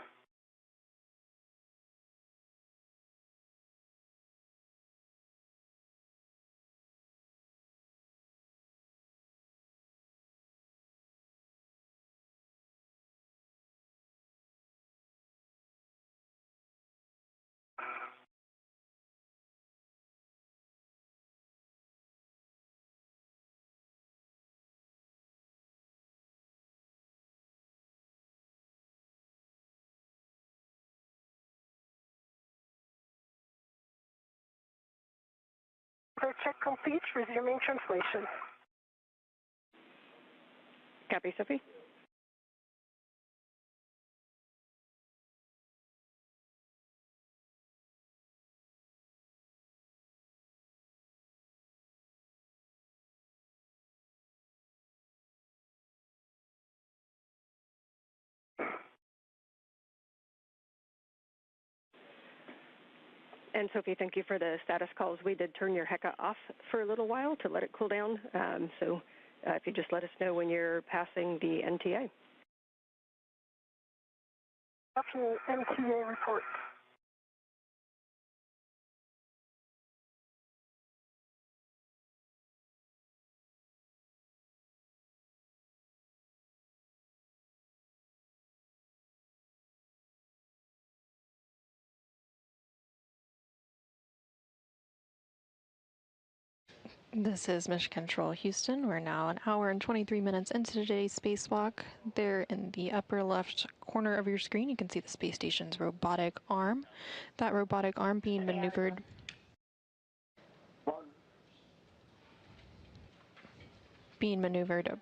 For check complete, resuming translation. Copy, Sophie. And Sophie, thank you for the status calls. We did turn your HECA off for a little while to let it cool down. So if you just let us know when you're passing the NTA. Copy MTA report. This is Mission Control Houston. We're now an hour and 23 minutes into today's spacewalk. There in the upper left corner of your screen, you can see the space station's robotic arm. That robotic arm being maneuvered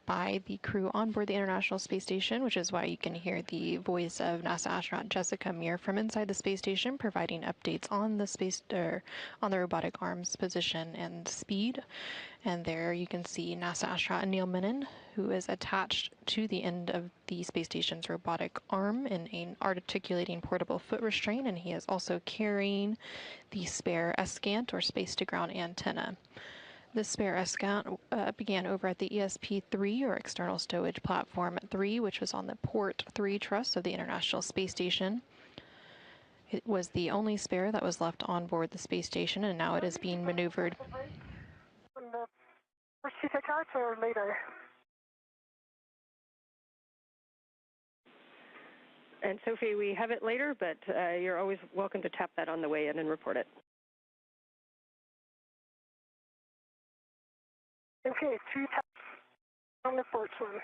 by the crew on board the International Space Station, which is why you can hear the voice of NASA astronaut Jessica Meir from inside the space station, providing updates on the on the robotic arm's position and speed. And there you can see NASA astronaut Anil Menon, who is attached to the end of the space station's robotic arm in an articulating portable foot restraint, and he is also carrying the spare SCANT, or space-to-ground antenna. The spare SCANT began over at the ESP-3, or External Stowage Platform 3, which was on the Port 3 truss of the International Space Station. It was the only spare that was left on board the space station, and now it is being maneuvered. First you take out or later? And Sophie, we have it later, but you're always welcome to tap that on the way in and report it. Okay, 2 taps on the port one.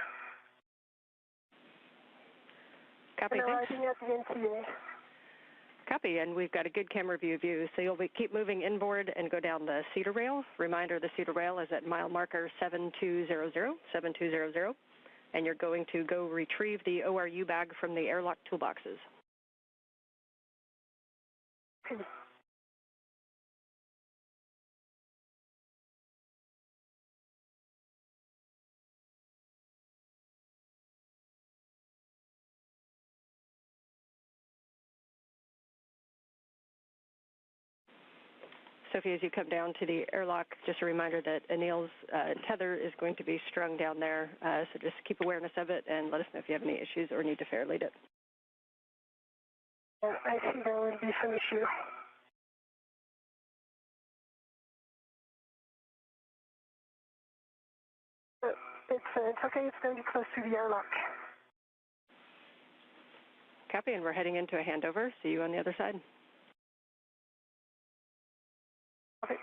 Copy, and thanks. arriving at the NTA. Copy, and we've got a good camera view of you, so you'll keep moving inboard and go down the cedar rail. Reminder, the cedar rail is at mile marker 7200, and you're going to go retrieve the ORU bag from the airlock toolboxes. Okay. Sophie, as you come down to the airlock, just a reminder that Anil's tether is going to be strung down there, so just keep awareness of it and let us know if you have any issues or need to fair lead it. I see there will be some issue. It's okay, it's going to be close to the airlock. Copy, and we're heading into a handover. See you on the other side. Okay.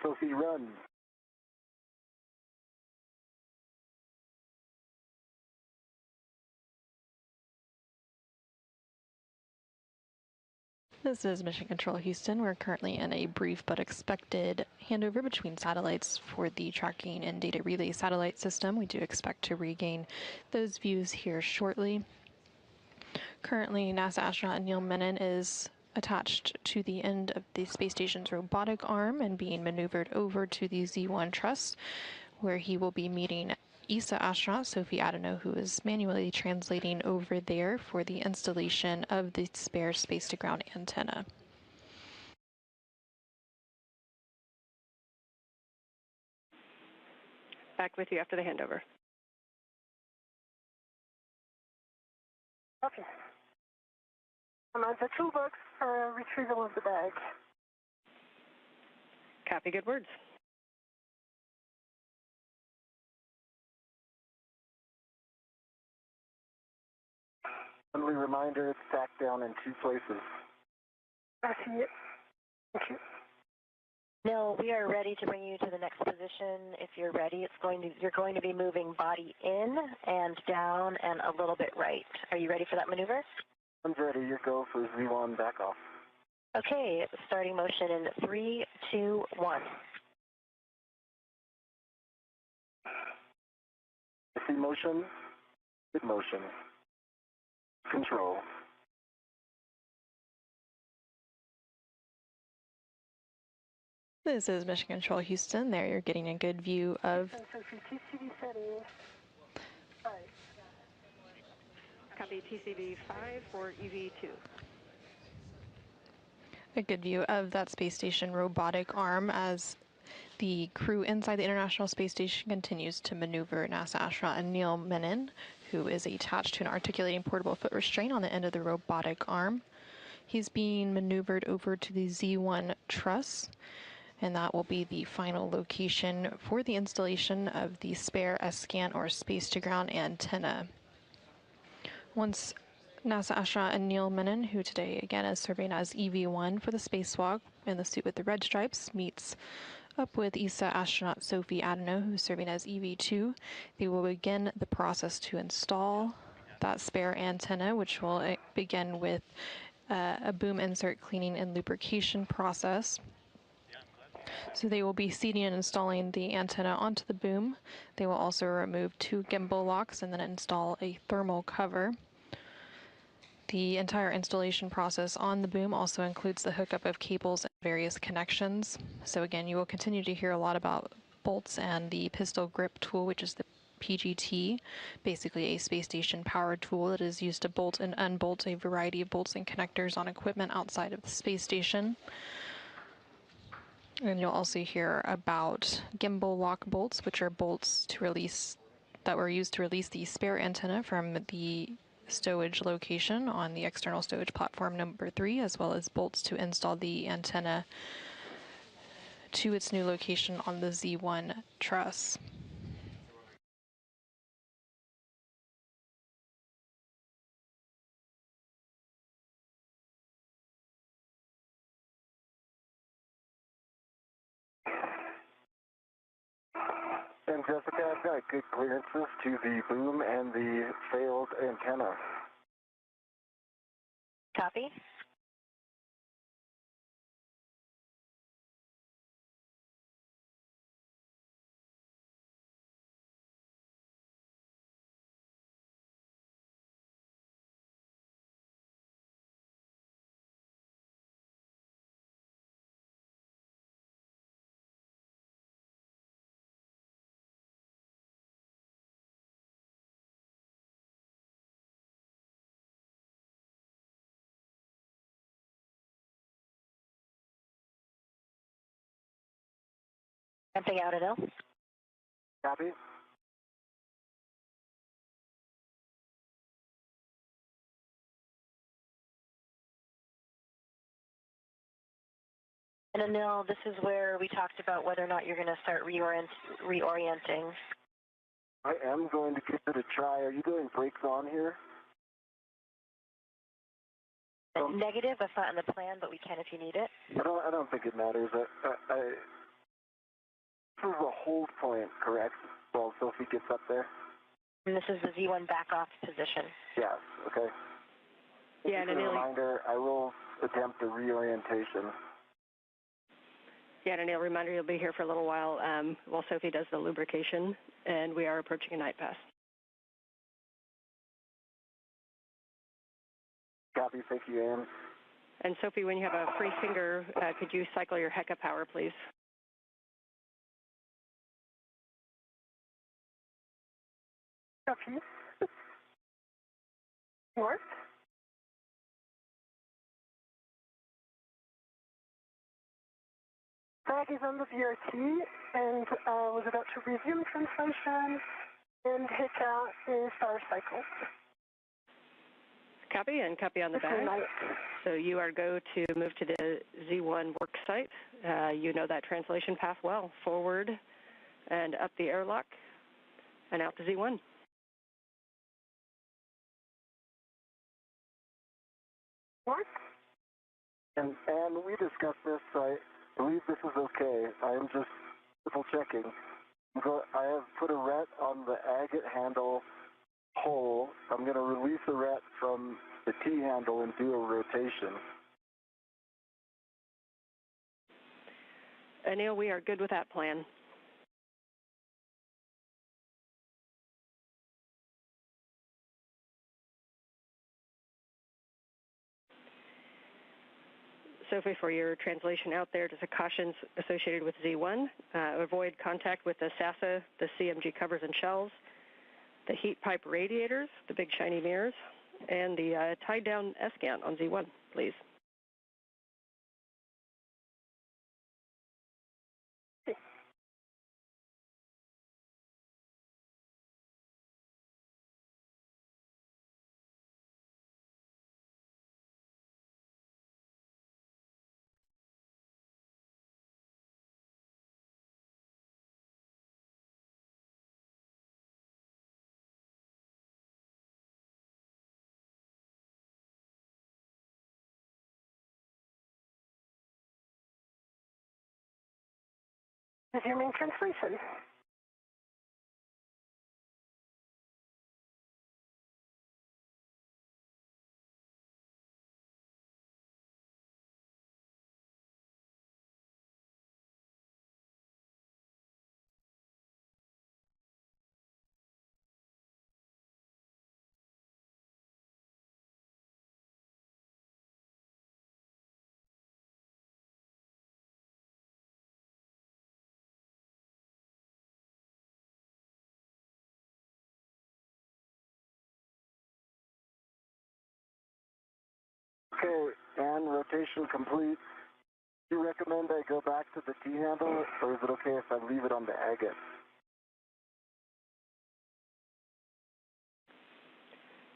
Sophie, run. This is Mission Control Houston. We're currently in a brief but expected handover between satellites for the tracking and data relay satellite system. We do expect to regain those views here shortly. Currently, NASA astronaut Anil Menon is attached to the end of the space station's robotic arm and being maneuvered over to the Z1 truss, where he will be meeting ESA astronaut Sophie Adenot, who is manually translating over there for the installation of the spare space-to-ground antenna. Back with you after the handover. Okay. I'm at the toolbox for retrieval of the bag. Copy, good words. Friendly reminder, it's stacked down in 2 places. I see it. Thank you. No, we are ready to bring you to the next position. If you're ready, you're going to be moving body in and down and a little bit right. Are you ready for that maneuver? I'm ready. You go for Z1 back off. Okay, starting motion in 3, 2, 1. I see motion. Good motion. Control. This is Mission Control Houston. There you're getting a good view of Sophie, TCV settings 5. Copy TCV 5 for EV2. a good view of that space station robotic arm as the crew inside the International Space Station continues to maneuver NASA astronaut Anil Menon, who is attached to an articulating portable foot restraint on the end of the robotic arm. He's being maneuvered over to the Z1 truss, and that will be the final location for the installation of the spare S-scan or space-to-ground antenna. Once NASA astronaut Anil Menon, who today again is serving as EV1 for the spacewalk in the suit with the red stripes, meets up with ESA astronaut Sophie Adenot, who's serving as EV2, they will begin the process to install that spare antenna, which will begin with a boom insert cleaning and lubrication process. So they will be seating and installing the antenna onto the boom. They will also remove 2 gimbal locks and then install a thermal cover. The entire installation process on the boom also includes the hookup of cables and various connections. So again, you will continue to hear a lot about bolts and the pistol grip tool, which is the PGT, basically a space station power tool that is used to bolt and unbolt a variety of bolts and connectors on equipment outside of the space station. And you'll also hear about gimbal lock bolts, which are bolts to release that were used to release the spare antenna from the stowage location on the external stowage platform number 3, as well as bolts to install the antenna to its new location on the Z1 truss. And Jessica, I've got good clearances to the boom and the failed antenna. Copy. Ramping out, Anil. Copy? And Anil, this is where we talked about whether or not you're going to start reorienting. I am going to give it a try. Are you doing brakes on here? Negative, that's not in the plan, but we can if you need it. I don't think it matters. This is a hold point, correct? Well, Sophie gets up there. And this is the Z1 back off position. Yes, okay. Yeah, and As a Anil, reminder, I will attempt a reorientation. yeah, and Anil, reminder you'll be here for a little while while Sophie does the lubrication, and we are approaching a night pass. Copy, thank you, Ann. And Sophie, when you have a free finger, could you cycle your HECA power, please? Copy. Work. Flag is on the VRT and was about to resume translation and hit is power cycle. Copy, and copy on the back. So you are go to move to the Z1 work site. You know that translation path well. Forward and up the airlock and out to Z1. What? And we discussed this. I believe this is okay. I am just triple checking. I have put a ret on the agate handle hole. I'm going to release a ret from the T-handle and do a rotation. Anil, we are good with that plan. Sophie, for your translation out there, just a cautions associated with Z1. Avoid contact with the SASA, the CMG covers and shells, the heat pipe radiators, the big shiny mirrors, and the tied down S-gant on Z1, please. Resuming translation. Okay, and rotation complete. Do you recommend I go back to the T-handle, or is it okay if I leave it on the agate?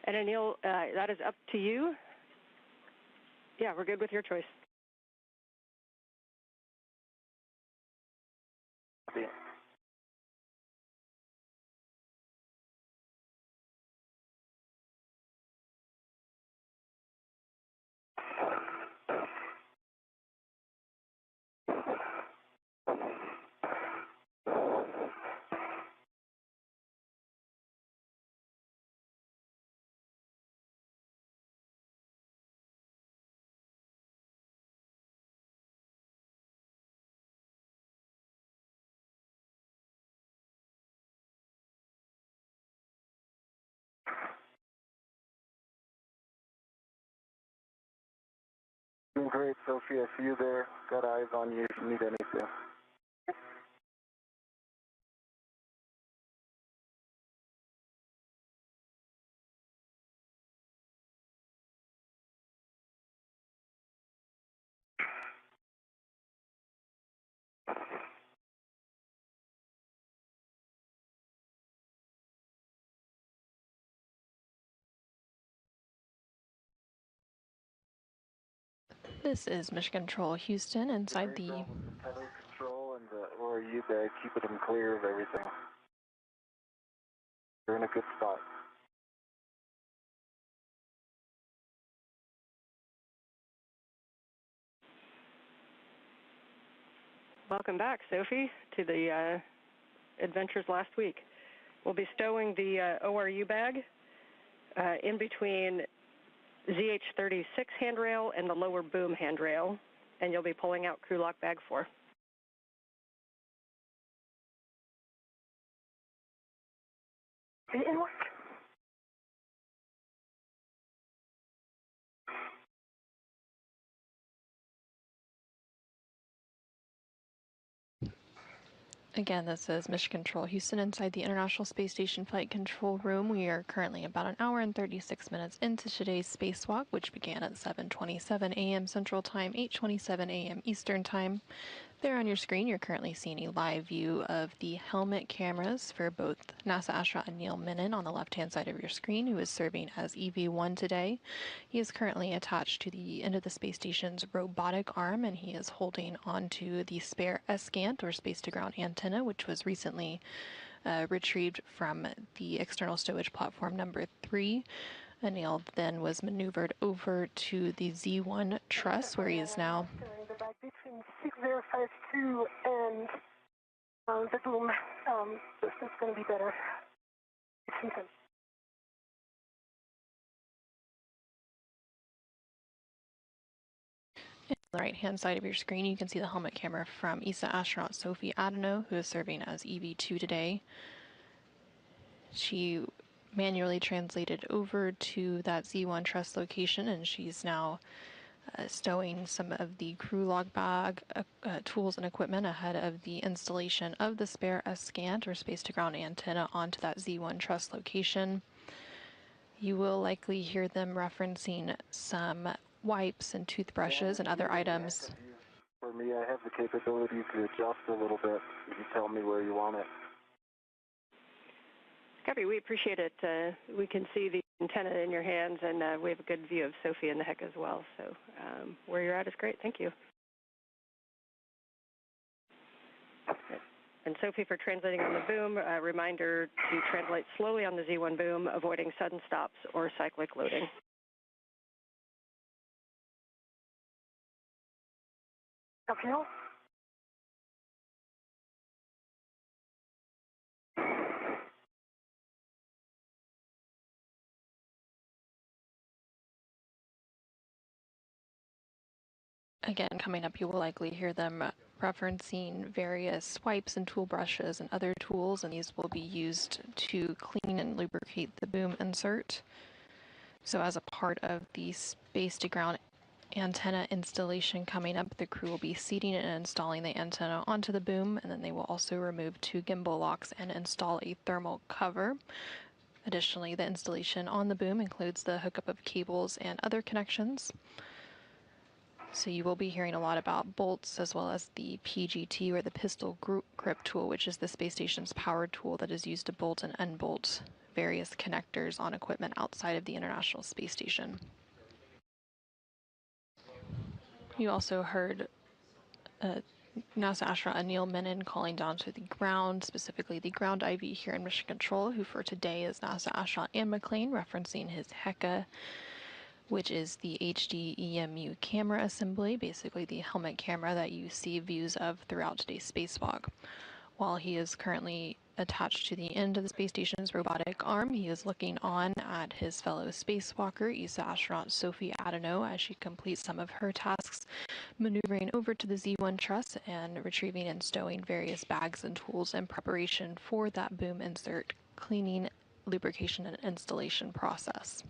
And Anil, that is up to you. Yeah, we're good with your choice. Yeah. Doing great, Sophie. I see you there. Got eyes on you if you need anything. This is Mission Control Houston inside the... Tether control, and or are you there keeping them clear of everything? You're in a good spot. Welcome back, Sophie, to the adventures last week. We'll be stowing the ORU bag in between ZH-36 handrail and the lower boom handrail, and you'll be pulling out crew lock bag 4. In work. Again, this is Mission Control Houston inside the International Space Station Flight Control Room. We are currently about an hour and 36 minutes into today's spacewalk, which began at 7:27 a.m. Central Time, 8:27 a.m. Eastern Time. There on your screen, you're currently seeing a live view of the helmet cameras for both NASA astronaut Anil Menon on the left-hand side of your screen, who is serving as EV1 today. He is currently attached to the end of the space station's robotic arm, and he is holding onto the spare S-gant, or space-to-ground antenna, which was recently retrieved from the external stowage platform number 3. Anil then was maneuvered over to the Z1 truss, where he is now... The back between 6052 and the boom. This is going to be better. the right-hand side of your screen, you can see the helmet camera from ESA astronaut Sophie Adenot, who is serving as EV2 today. She manually translated over to that Z1 truss location, and she's now stowing some of the crew log bag tools and equipment ahead of the installation of the spare S-Scant or space-to-ground antenna onto that Z1 truss location. You will likely hear them referencing some wipes and toothbrushes and other items. For me, I have the capability to adjust a little bit if you tell me where you want it. Copy, we appreciate it. We can see the antenna in your hands, and we have a good view of Sophie and the HEC as well. So where you're at is great. Thank you. And Sophie, for translating on the boom, a reminder to translate slowly on the Z1 boom, avoiding sudden stops or cyclic loading. Copy. Again, coming up, you will likely hear them referencing various wipes and tool brushes and other tools, and these will be used to clean and lubricate the boom insert. So as a part of the space-to-ground antenna installation coming up, the crew will be seating and installing the antenna onto the boom, and then they will also remove 2 gimbal locks and install a thermal cover. Additionally, the installation on the boom includes the hookup of cables and other connections. So you will be hearing a lot about bolts as well as the PGT, or the pistol grip tool, which is the space station's power tool that is used to bolt and unbolt various connectors on equipment outside of the International Space Station. You also heard NASA astronaut Anil Menon calling down to the ground, specifically the ground IV here in Mission Control, who for today is NASA astronaut Ann McClain, referencing his HECA, which is the HD EMU camera assembly, basically the helmet camera that you see views of throughout today's spacewalk. While he is currently attached to the end of the space station's robotic arm, he is looking on at his fellow spacewalker, ESA astronaut Sophie Adenot, as she completes some of her tasks, maneuvering over to the Z1 truss and retrieving and stowing various bags and tools in preparation for that boom insert cleaning, lubrication, and installation process.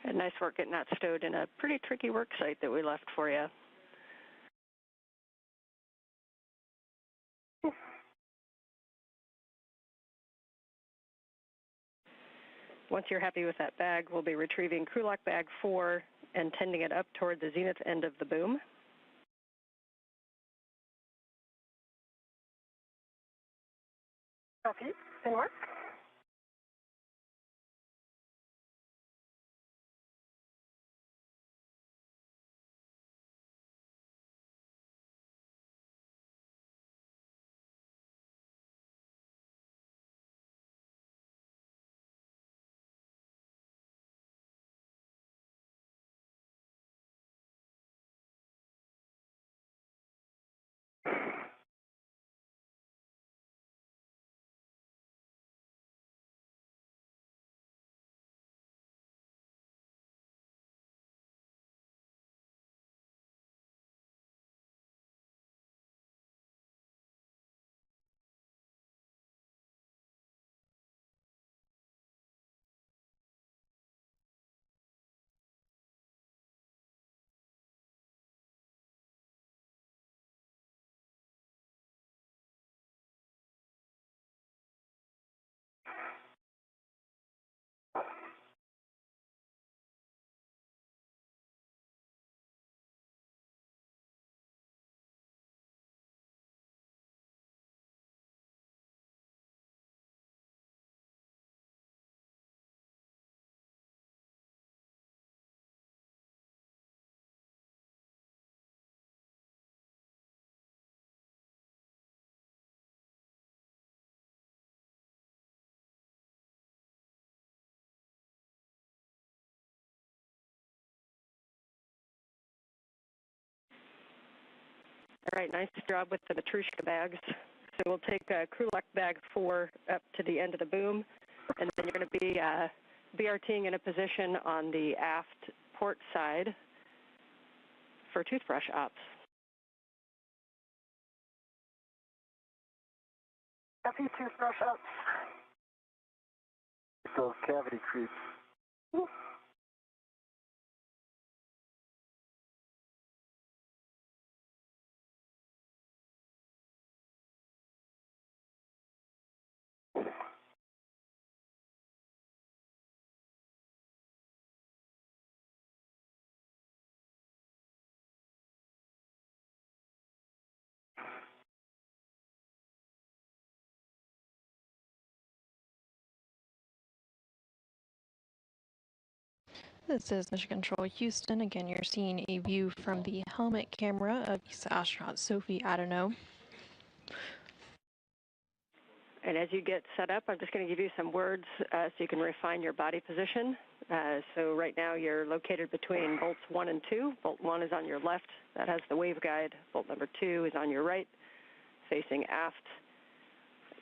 And nice work getting that stowed in a pretty tricky work site that we left for you. Once you're happy with that bag, we'll be retrieving crew lock bag 4 and tending it up toward the zenith end of the boom. Copy. And work. All right, nice job with the Matrushka bags. So we'll take crew lock bag 4 up to the end of the boom, and then you're going to be BRTing in a position on the aft port side for toothbrush ops. Copy, toothbrush up. Those cavity creeps. This is Mission Control Houston. Again, you're seeing a view from the helmet camera of ESA astronaut Sophie Adenot. And as you get set up, I'm just going to give you some words so you can refine your body position. So right now you're located between bolts 1 and 2. Bolt 1 is on your left. That has the waveguide. Bolt number 2 is on your right, facing aft.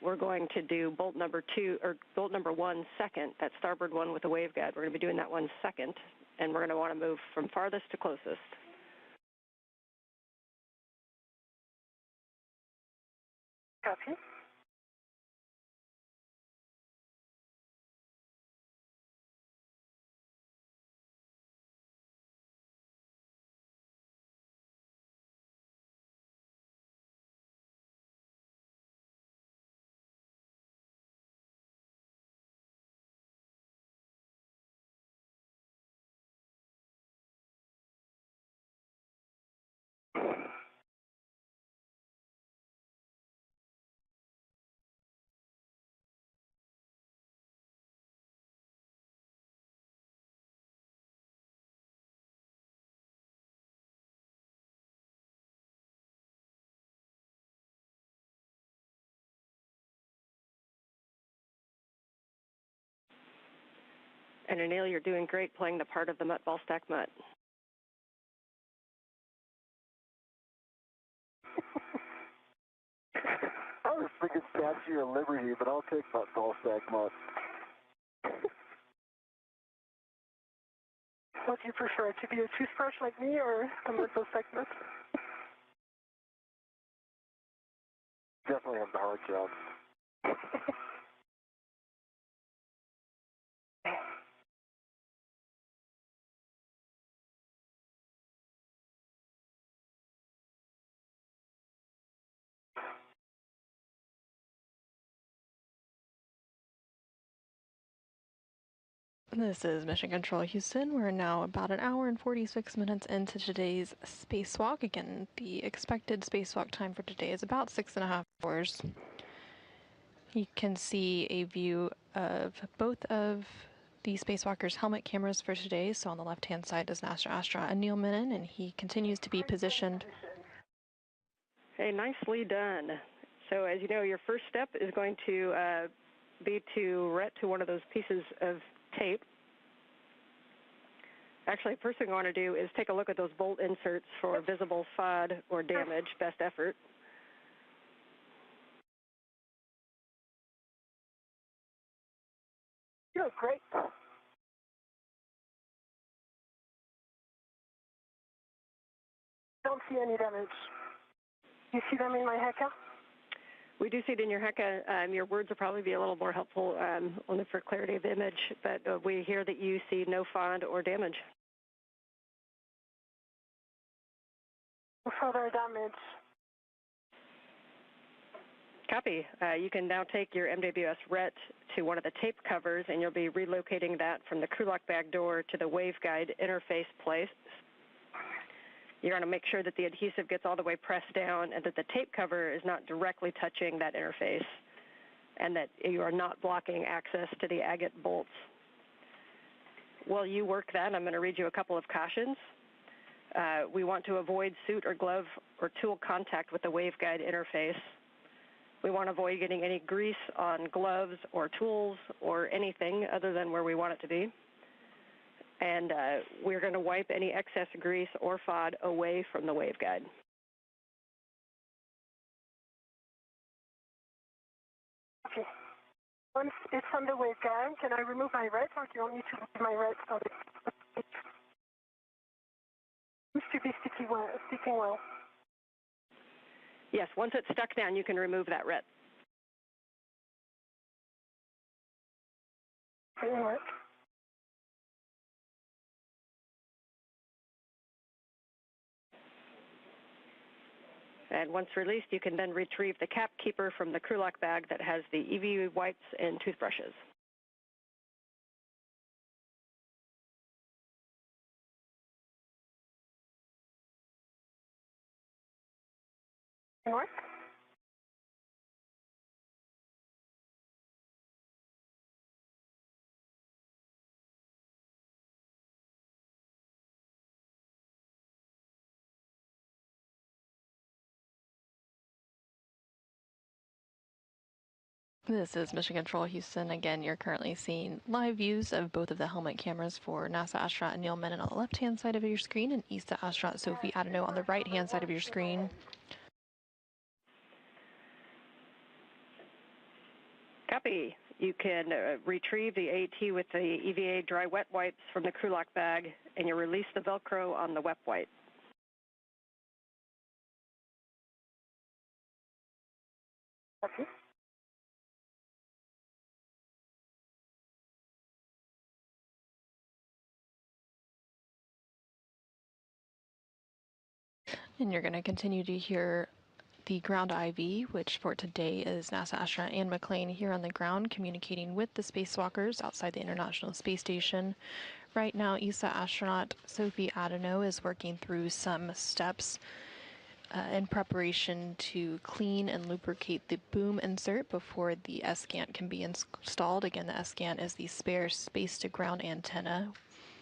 We're going to do bolt number 1 second, that starboard one with the waveguide. We're going to be doing that one second, and we're going to want to move from farthest to closest. Copy. And Anil, you're doing great playing the part of the mutt ball stack mutt. I was thinking Statue of Liberty, but I'll take that ball stack mutt. What do you prefer, to be a toothbrush like me or a mental segment? Definitely have the hard job. This is Mission Control Houston. We're now about an hour and 46 minutes into today's spacewalk. Again, the expected spacewalk time for today is about 6.5 hours. You can see a view of both of the spacewalkers' helmet cameras for today. So on the left-hand side is NASA astronaut Anil Menon, and he continues to be positioned. Hey, nicely done. So as you know, your first step is going to be to ret to one of those pieces of tape. Actually, first thing I want to do is take a look at those bolt inserts for visible FOD or damage, best effort. You look great. Don't see any damage. You see them in my HECA? We do see it in your HECA. Your words will probably be a little more helpful only for clarity of image, but we hear that you see no FOD or damage. No further damage. Copy. You can now take your MWS RET to one of the tape covers, and you'll be relocating that from the crew lock bag door to the waveguide interface place. You're going to make sure that the adhesive gets all the way pressed down and that the tape cover is not directly touching that interface and that you are not blocking access to the agate bolts. While you work that, I'm going to read you a couple of cautions. We want to avoid suit or glove or tool contact with the waveguide interface. We want to avoid getting any grease on gloves or tools or anything other than where we want it to be. And we're going to wipe any excess grease or FOD away from the waveguide. Once it's on the way down, can I remove my red, or do you want me to leave my red on it? Seems to be sticking well. Yes, once it's stuck down, you can remove that red. Anyway. And once released, you can then retrieve the cap keeper from the crew lock bag that has the EV wipes and toothbrushes. What? This is Mission Control Houston. Again, you're currently seeing live views of both of the helmet cameras for NASA astronaut Anil Menon on the left-hand side of your screen and ESA astronaut Sophie Adenot on the right-hand side of your screen. Copy. You can retrieve the AT with the EVA dry wet wipes from the crew lock bag, and you release the Velcro on the wet wipe. Okay. And you're going to continue to hear the ground IV, which for today is NASA astronaut Anne McClain here on the ground communicating with the spacewalkers outside the International Space Station. Right now, ESA astronaut Sophie Adenot is working through some steps in preparation to clean and lubricate the boom insert before the S-Gant can be installed. Again, the S-Gant is the spare space-to-ground antenna.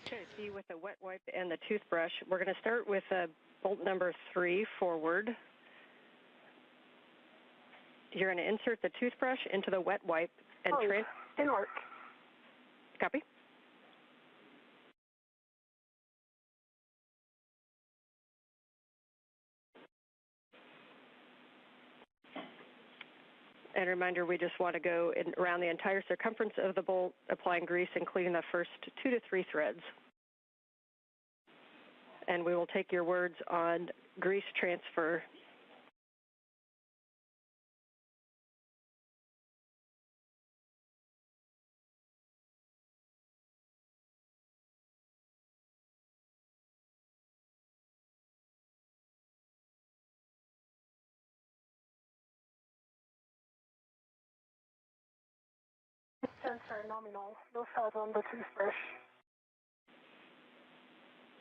Okay, see with the wet wipe and the toothbrush, we're going to start with bolt number 3 forward. You're going to insert the toothbrush into the wet wipe and didn't work. Copy. And a reminder, we just want to go around the entire circumference of the bolt, applying grease and cleaning the first 2 to 3 threads. And we will take your words on grease transfer. Sensor nominal. No thought on the toothbrush.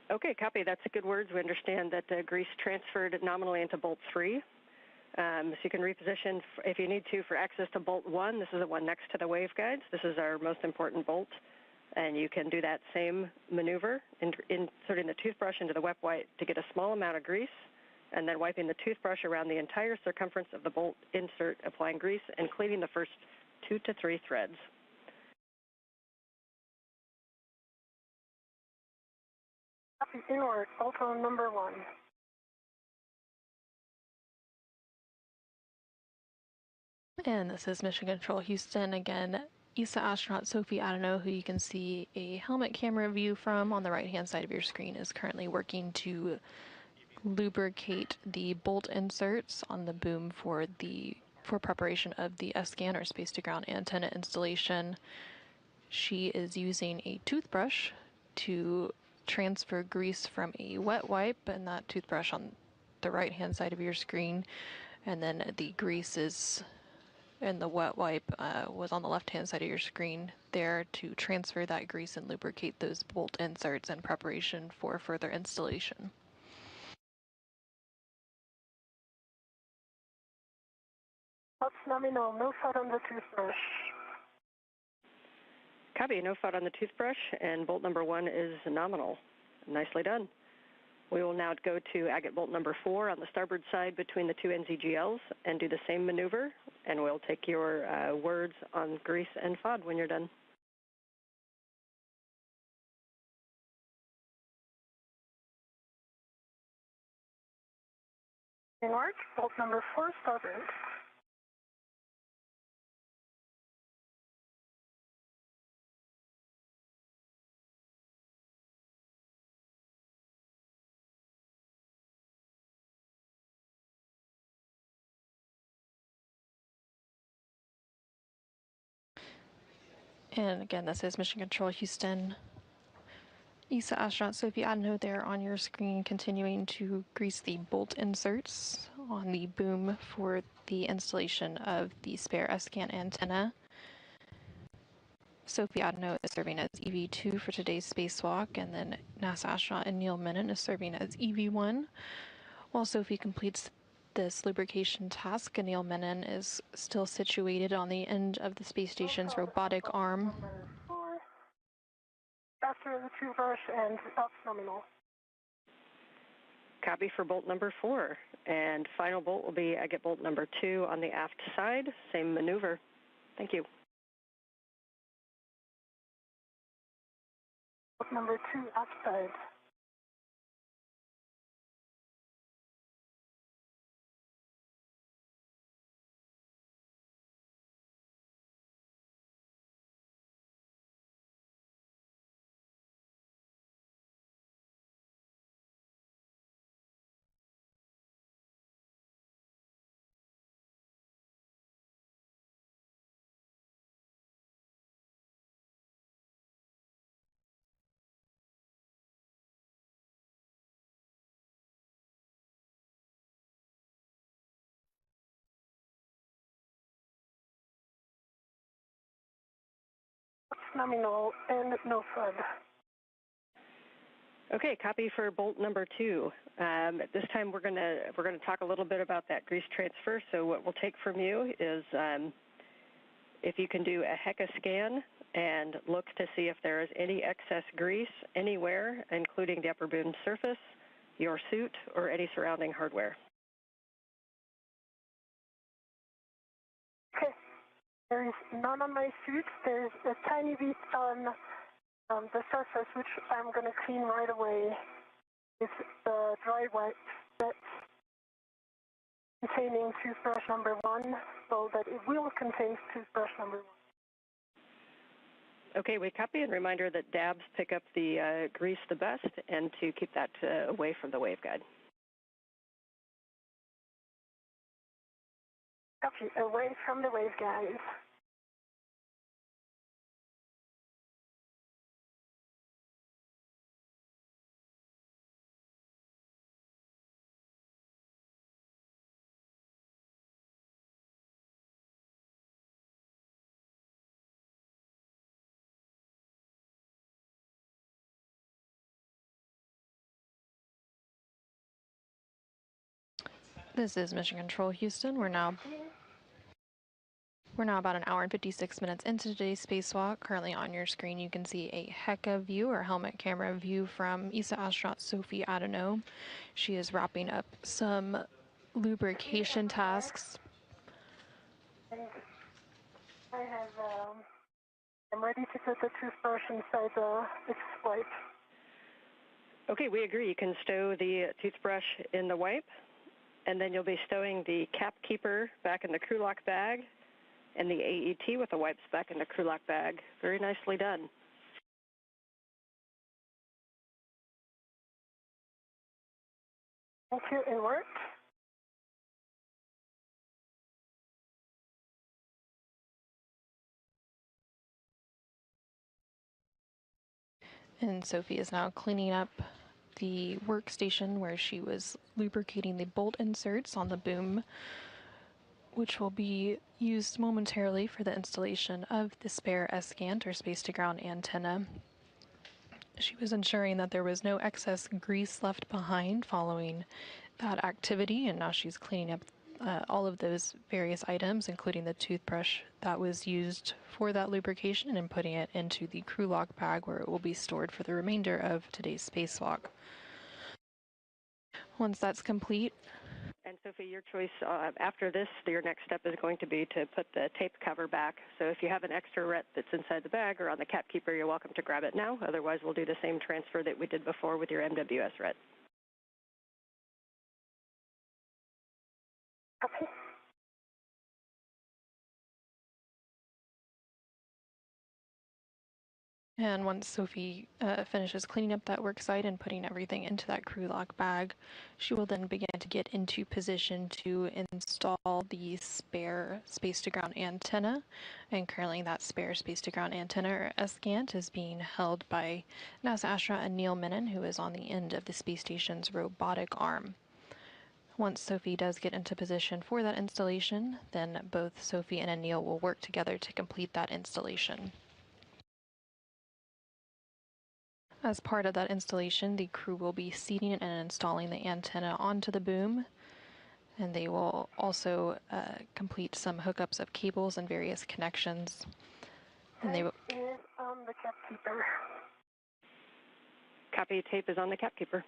Okay, copy. That's good words. We understand that grease transferred nominally into bolt 3. So you can reposition, if you need to, for access to bolt 1. This is the one next to the waveguides. This is our most important bolt. And you can do that same maneuver, inserting the toothbrush into the wet wipe to get a small amount of grease, and then wiping the toothbrush around the entire circumference of the bolt insert, applying grease, and cleaning the first 2 to 3 threads. Copy. Inward. Auto number 1. And this is Mission Control Houston. Again, ESA astronaut Sophie Adenot, who you can see a helmet camera view from on the right-hand side of your screen, is currently working to lubricate the bolt inserts on the boom for preparation of the S-Scan or space-to-ground antenna installation. She is using a toothbrush to transfer grease from a wet wipe, and that toothbrush on the right-hand side of your screen, and then the grease is and the wet wipe was on the left-hand side of your screen there to transfer that grease and lubricate those bolt inserts in preparation for further installation. That's nominal. No thought on the toothbrush. Copy. No thought on the toothbrush, and bolt number 1 is nominal. Nicely done. We will now go to agate bolt number 4 on the starboard side between the 2 NZGLs and do the same maneuver, and we'll take your words on grease and FOD when you're done. Inward. Bolt number 4 starboard. And again, this is Mission Control Houston. ESA astronaut Sophie Adenot there on your screen, continuing to grease the bolt inserts on the boom for the installation of the spare S-scan antenna. Sophie Adenot is serving as EV2 for today's spacewalk, and then NASA astronaut Anil Menon is serving as EV1. While Sophie completes this lubrication task, Anil Menon is still situated on the end of the space station's robotic arm. After the toothbrush and up nominal. Copy for bolt number 4. And final bolt will be agate bolt number 2 on the aft side. Same maneuver. Thank you. Bolt number 2 outside. Nominal and no FUD. Okay, copy for bolt number 2. At this time, we're gonna talk a little bit about that grease transfer. So what we'll take from you is if you can do a HECA scan and look to see if there is any excess grease anywhere, including the upper boom surface, your suit, or any surrounding hardware. Okay. There is none on my suit. There's a tiny bit on the surface, which I'm going to clean right away with the dry wipe that's containing toothbrush number 1, so that it will contain toothbrush number 1. Okay, we copy and reminder that dabs pick up the grease the best and to keep that away from the waveguide. Okay, away from the waveguide. This is Mission Control Houston. We're now about an hour and 56 minutes into today's spacewalk. Currently on your screen, you can see a HECA view, or helmet camera view, from ESA astronaut Sophie Adenot. She is wrapping up some lubrication tasks. And I'm ready to put the toothbrush inside its wipe. Okay, we agree. You can stow the toothbrush in the wipe, and then you'll be stowing the cap keeper back in the crew lock bag, and the AET with the wipes back in the crew lock bag. Very nicely done. Thank you, it worked. And Sophie is now cleaning up the workstation where she was lubricating the bolt inserts on the boom, which will be used momentarily for the installation of the spare S-scan, or space-to-ground antenna. She was ensuring that there was no excess grease left behind following that activity, and now she's cleaning up all of those various items, including the toothbrush that was used for that lubrication, and putting it into the crew lock bag where it will be stored for the remainder of today's spacewalk. Once that's complete. And Sophie, your choice after this, your next step is going to be to put the tape cover back. So if you have an extra ret that's inside the bag or on the cap keeper, you're welcome to grab it now. Otherwise, we'll do the same transfer that we did before with your MWS ret. Okay. And once Sophie finishes cleaning up that work site and putting everything into that crew lock bag, she will then begin to get into position to install the spare space-to-ground antenna. And currently that spare space-to-ground antenna, or SCANT, is being held by NASA astronaut Anil Menon, who is on the end of the space station's robotic arm. Once Sophie does get into position for that installation, then both Sophie and Anil will work together to complete that installation. As part of that installation, the crew will be seating and installing the antenna onto the boom, and they will also complete some hookups of cables and various connections. And they will is on the capkeeper. Copy, tape is on the capkeeper.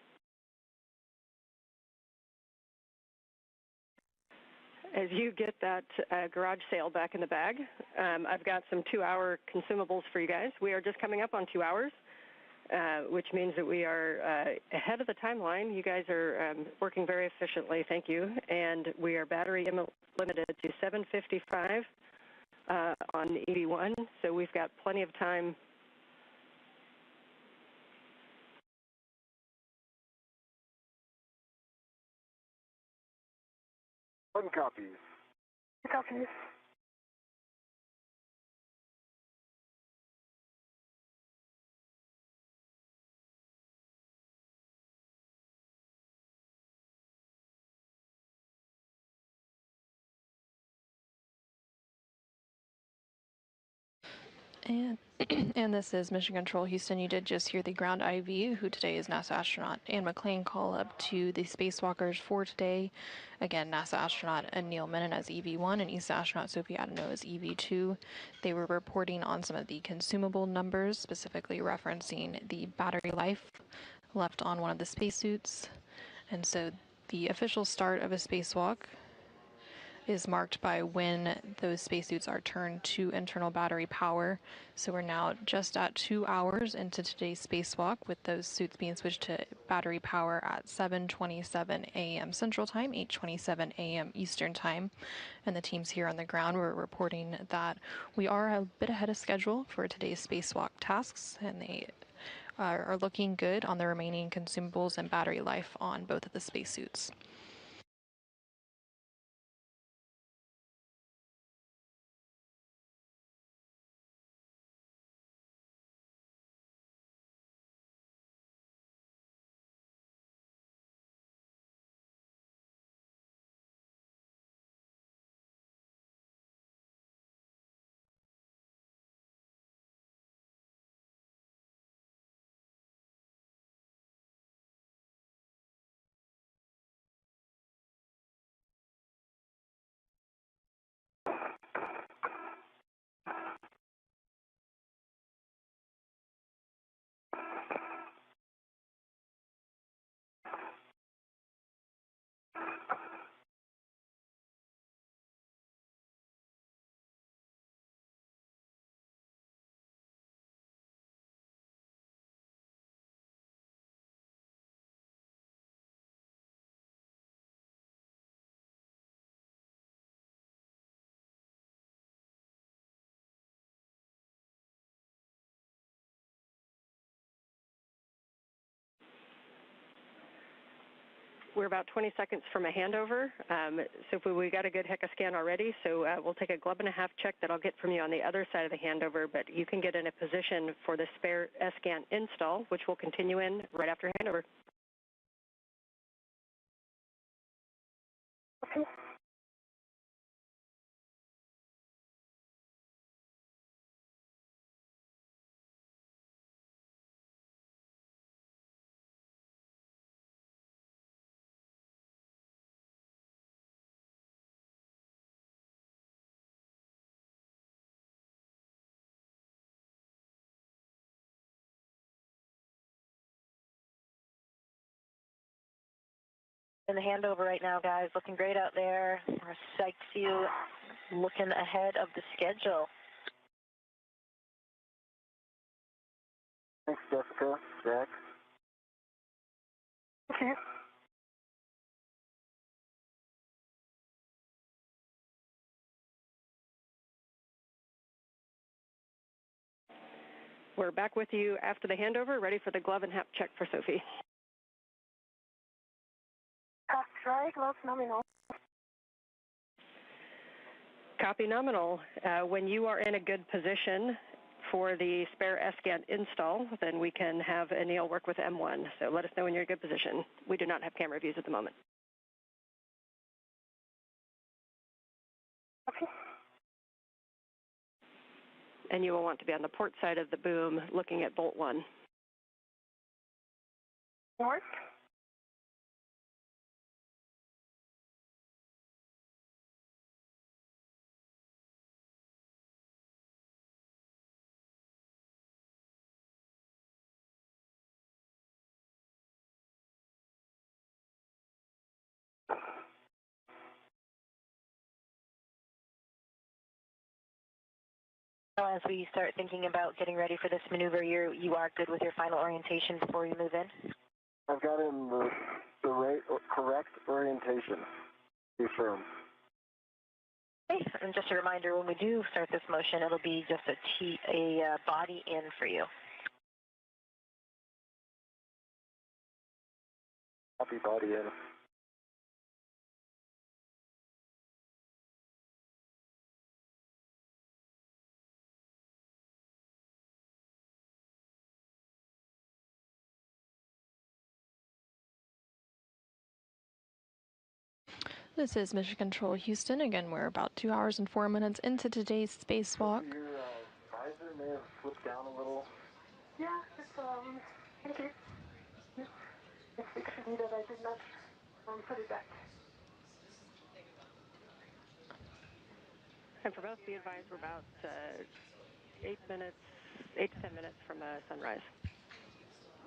As you get that garage sale back in the bag, I've got some 2-hour consumables for you guys. We are just coming up on 2 hours, which means that we are ahead of the timeline. You guys are working very efficiently, thank you. And we are battery limited to 755 on EV1, so we've got plenty of time. One copy. Copies. And this is Mission Control Houston. You did just hear the ground IV, who today is NASA astronaut Anne McClain, call up to the spacewalkers for today. Again, NASA astronaut Anil Menon as EV1 and ESA astronaut Sophie Adenot as EV2. They were reporting on some of the consumable numbers, specifically referencing the battery life left on one of the spacesuits. And so the official start of a spacewalk is marked by when those spacesuits are turned to internal battery power. So we're now just at 2 hours into today's spacewalk, with those suits being switched to battery power at 7:27 a.m. Central Time, 8:27 a.m. Eastern Time. And the teams here on the ground were reporting that we are a bit ahead of schedule for today's spacewalk tasks, and they are looking good on the remaining consumables and battery life on both of the spacesuits. We're about 20 seconds from a handover. So we got a good HECA scan already, so we'll take a glove and a half check that I'll get from you on the other side of the handover, but you can get in a position for the spare scan install, which will continue in right after handover. Okay. In the handover right now, guys. Looking great out there. We're psyched to see you looking ahead of the schedule. Thanks, Jessica. Jack. Okay. we're back with you after the handover, ready for the glove and hap check for Sophie. Try gloves nominal. Copy nominal. When you are in a good position for the spare S-scan install, then we can have Anil work with M1. So let us know when you're in a good position. We do not have camera views at the moment. Okay. And you will want to be on the port side of the boom looking at bolt 1. North. So as we start thinking about getting ready for this maneuver, you are good with your final orientation before you move in? I've got in the correct orientation. Be firm. Okay, and just a reminder, when we do start this motion, it'll be just a body in for you. Copy body in. This is Mission Control Houston. Again, we're about 2 hours and 4 minutes into today's spacewalk. Your visor may have slipped down a little. Yeah, it's, thank you. It's actually that I did not put it back. And for both, be advised we're about 8 to 10 minutes from sunrise.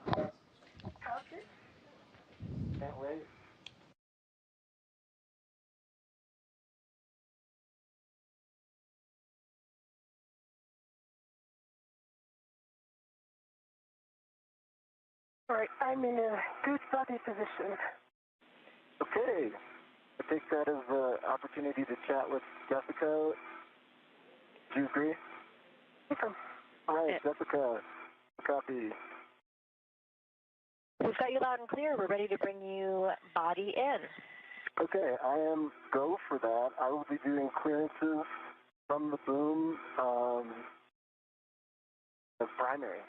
Okay. Can't wait. All right, I'm in a good body position. Okay. I take that as an opportunity to chat with Jessica. Do you agree? Welcome. All right, Jessica. Copy. We've got you loud and clear. We're ready to bring you body in. Okay, I am go for that. I will be doing clearances from the boom as primary.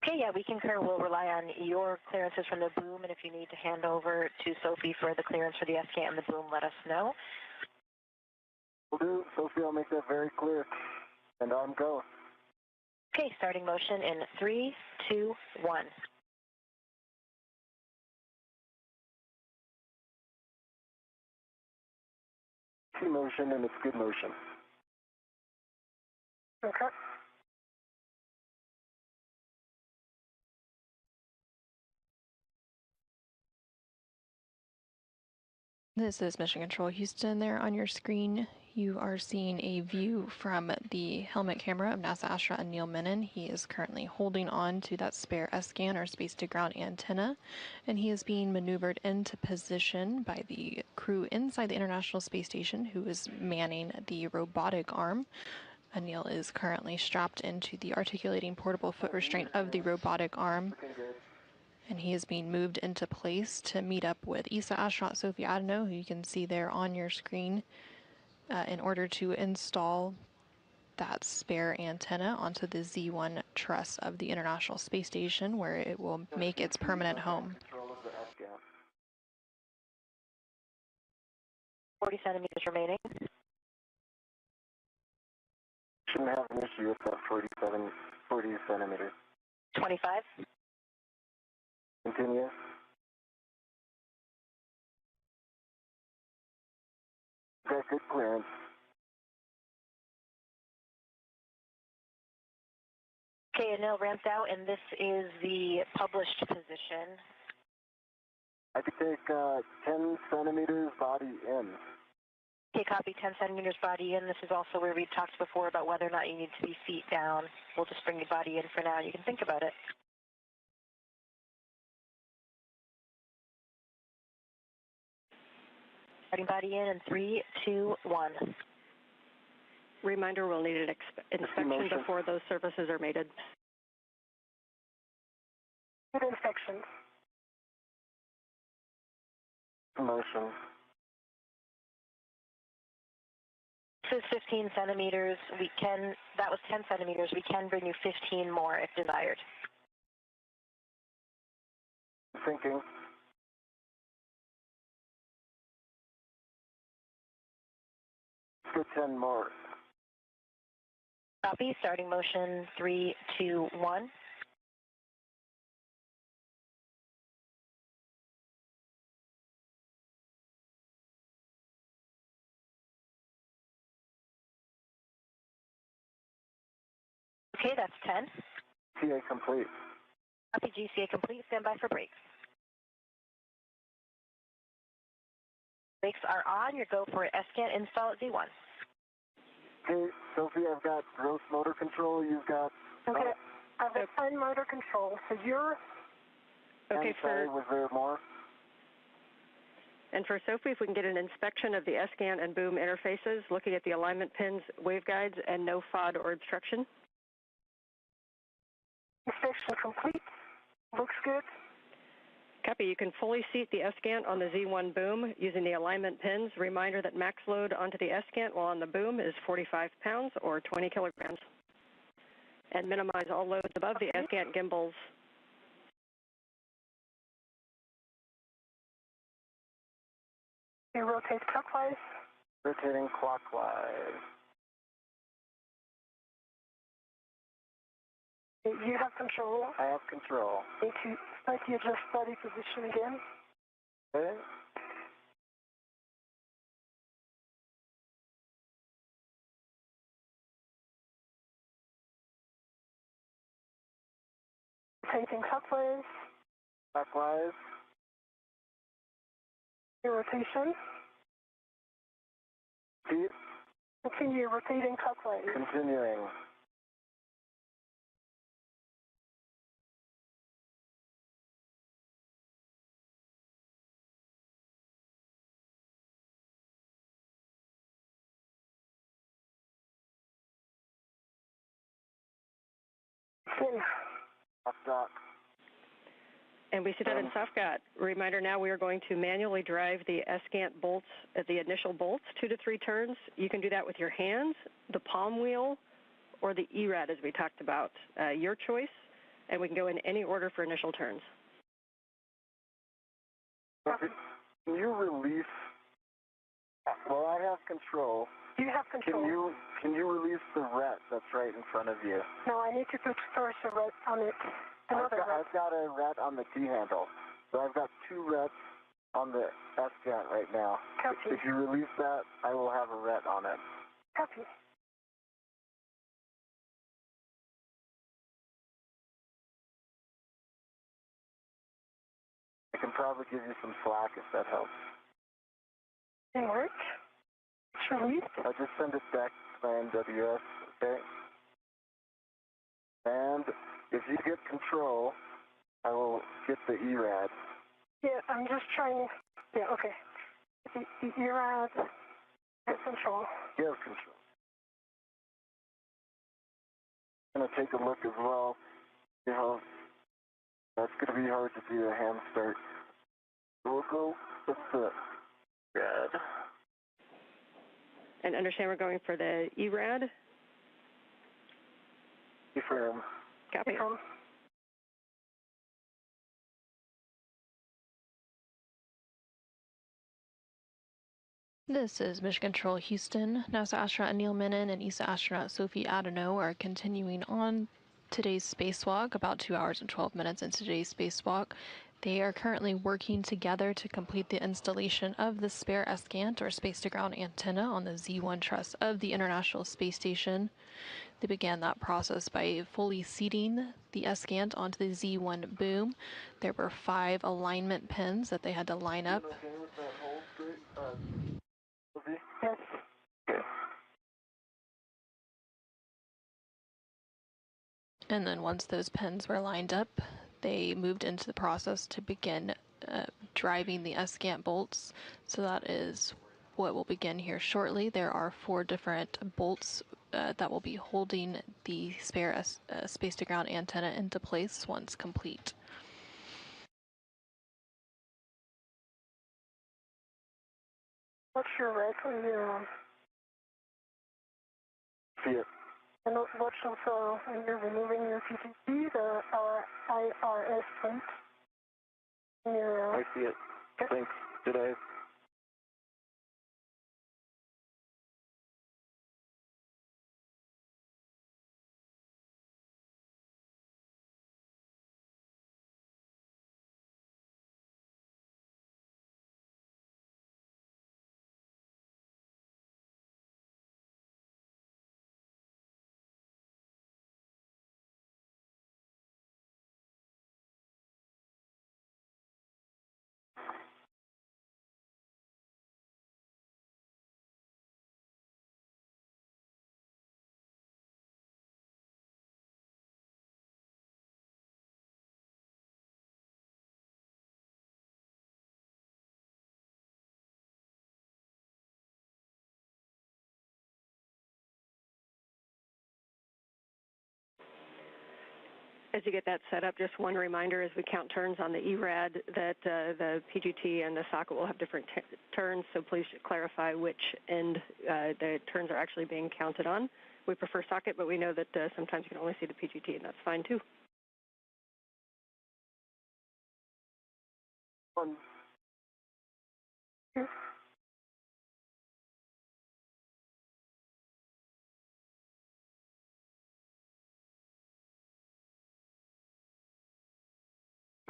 Okay, yeah, we concur. We'll rely on your clearances from the boom, and if you need to hand over to Sophie for the clearance for the S-scan and the boom, let us know. Will do. Sophie, I'll make that very clear. And on go. Okay, starting motion in 3, 2, 1. Two motion, and it's good motion. Okay. This is Mission Control Houston. There on your screen, you are seeing a view from the helmet camera of NASA astronaut Anil Menon. He is currently holding on to that spare S-scan or space-to-ground antenna, and he is being maneuvered into position by the crew inside the International Space Station who is manning the robotic arm. Anil is currently strapped into the articulating portable foot restraint of the robotic arm, and he is being moved into place to meet up with ESA astronaut Sophie Adenot, who you can see there on your screen, in order to install that spare antenna onto the Z1 truss of the International Space Station, where it will make its permanent home. 40 centimeters remaining. Shouldn't have an issue with that 40 centimeters. 25. Continue. Got good clearance. Okay, Anil ramped out, and this is the published position. I could take 10 centimeters body in. Okay, copy, 10 centimeters body in. This is also where we talked before about whether or not you need to be feet down. We'll just bring the body in for now. You can think about it. Starting body in 3, 2, 1. Reminder, we'll need an inspection before those surfaces are mated. Good inspection. Motion. This is 15 centimeters. That was 10 centimeters. We can bring you 15 more if desired. Thinking. Let's go 10 more. Copy. Starting motion 3, 2, 1. Okay, that's 10. GCA complete. Copy. GCA complete. Stand by for brakes. Brakes are on. Your go for S-scan install at Z1. Okay, Sophie, I've got gross motor control. You've got... Okay, I've got fine motor control. So you're... Okay, sorry, was there more? And for Sophie, if we can get an inspection of the S-scan and boom interfaces, looking at the alignment pins, waveguides, and no FOD or obstruction. Inspection complete. Looks good. Copy. You can fully seat the S-scan on the Z1 boom using the alignment pins. Reminder that max load onto the S-scan while on the boom is 45 pounds or 20 kilograms. And minimize all loads above the S-scan gimbals. You rotate clockwise. Rotating clockwise. You have control. I have control. Need to slightly adjust body position again. Okay. Rotating clockwise. Clockwise. Your rotation. Speed. Continue rotating clockwise. Continuing. Fin. Off dock. And we see that in SOFGOT. Reminder now we are going to manually drive the S-scan bolts, the initial bolts, 2 to 3 turns. You can do that with your hands, the palm wheel, or the ERAD as we talked about. Your choice, and we can go in any order for initial turns. Can you release? Well, I have control. You have control. Can you release the ret that's right in front of you? No, I need to put first a ret on it. I've got a ret on the T-handle. So I've got 2 rets on the S-scan right now. Copy. If you release that, I will have a ret on it. Copy. I can probably give you some slack if that helps. It works. It's released. I'll just send it back to my DWS, okay? And if you get control, I will get the ERAD. Yeah, I'm just trying. Yeah, okay. The ERAD has control. You have control. I'm going to take a look as well. You know, that's going to be hard to do a hand start. We'll go with the ERAD. And understand we're going for the ERAD. Confirm. Copy. This is Mission Control Houston. NASA astronaut Anil Menon and ESA astronaut Sophie Adenot are continuing on today's spacewalk, about 2 hours and 12 minutes into today's spacewalk. They are currently working together to complete the installation of the spare S-scan, or space-to-ground antenna, on the Z1 truss of the International Space Station. They began that process by fully seating the S-scan onto the Z1 boom. There were 5 alignment pins that they had to line up. Yes. And then once those pins were lined up, they moved into the process to begin driving the S-scan bolts. So that is what will begin here shortly. There are 4 different bolts that will be holding the spare space-to-ground antenna into place once complete. What's your right when you're See it. and what's also when you're removing your PTT, the IRS plate? I see it. Thanks. Today. As you get that set up, just one reminder as we count turns on the ERAD that the PGT and the socket will have different turns, so please clarify which end the turns are actually being counted on. We prefer socket, but we know that sometimes you can only see the PGT, and that's fine too. One. Two.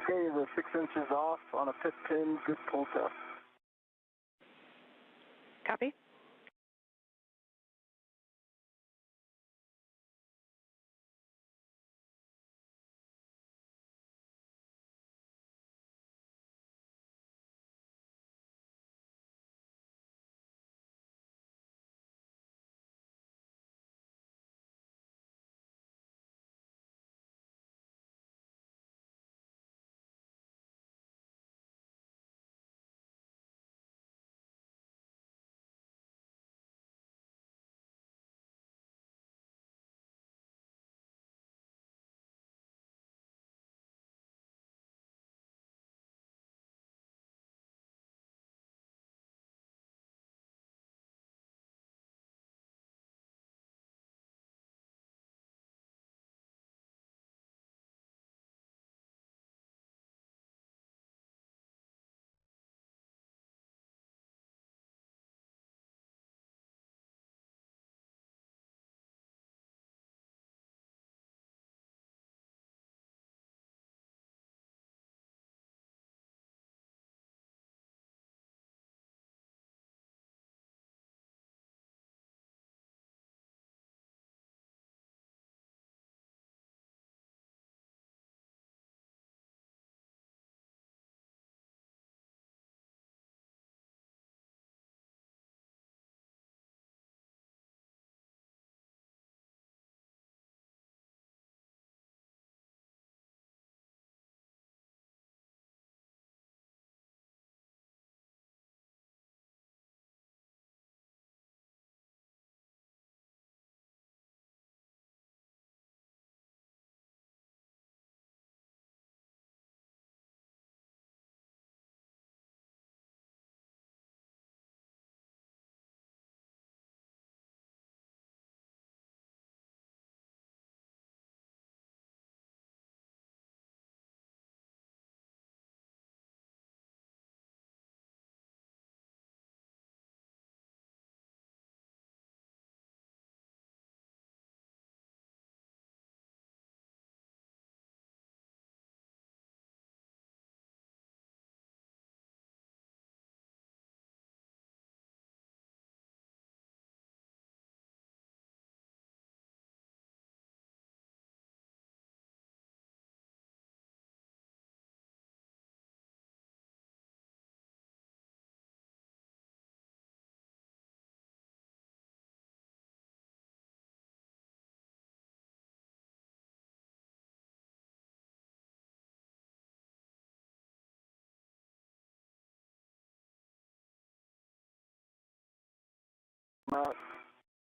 Okay, the 6 inches off on a pit pin. Good pull test. Copy.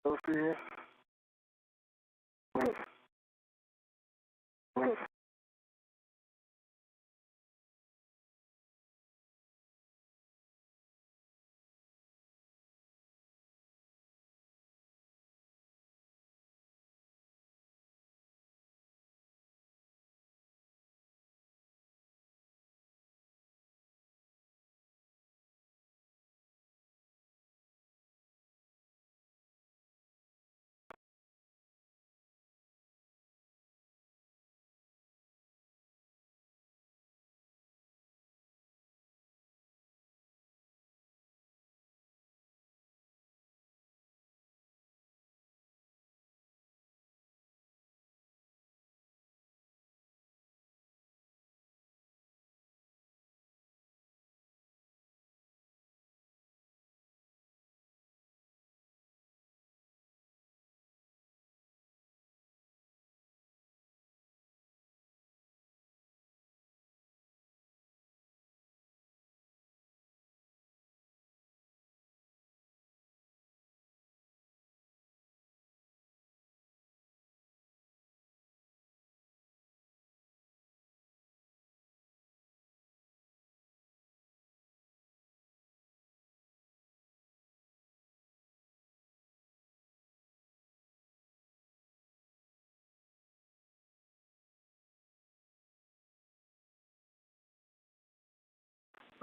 Sophie.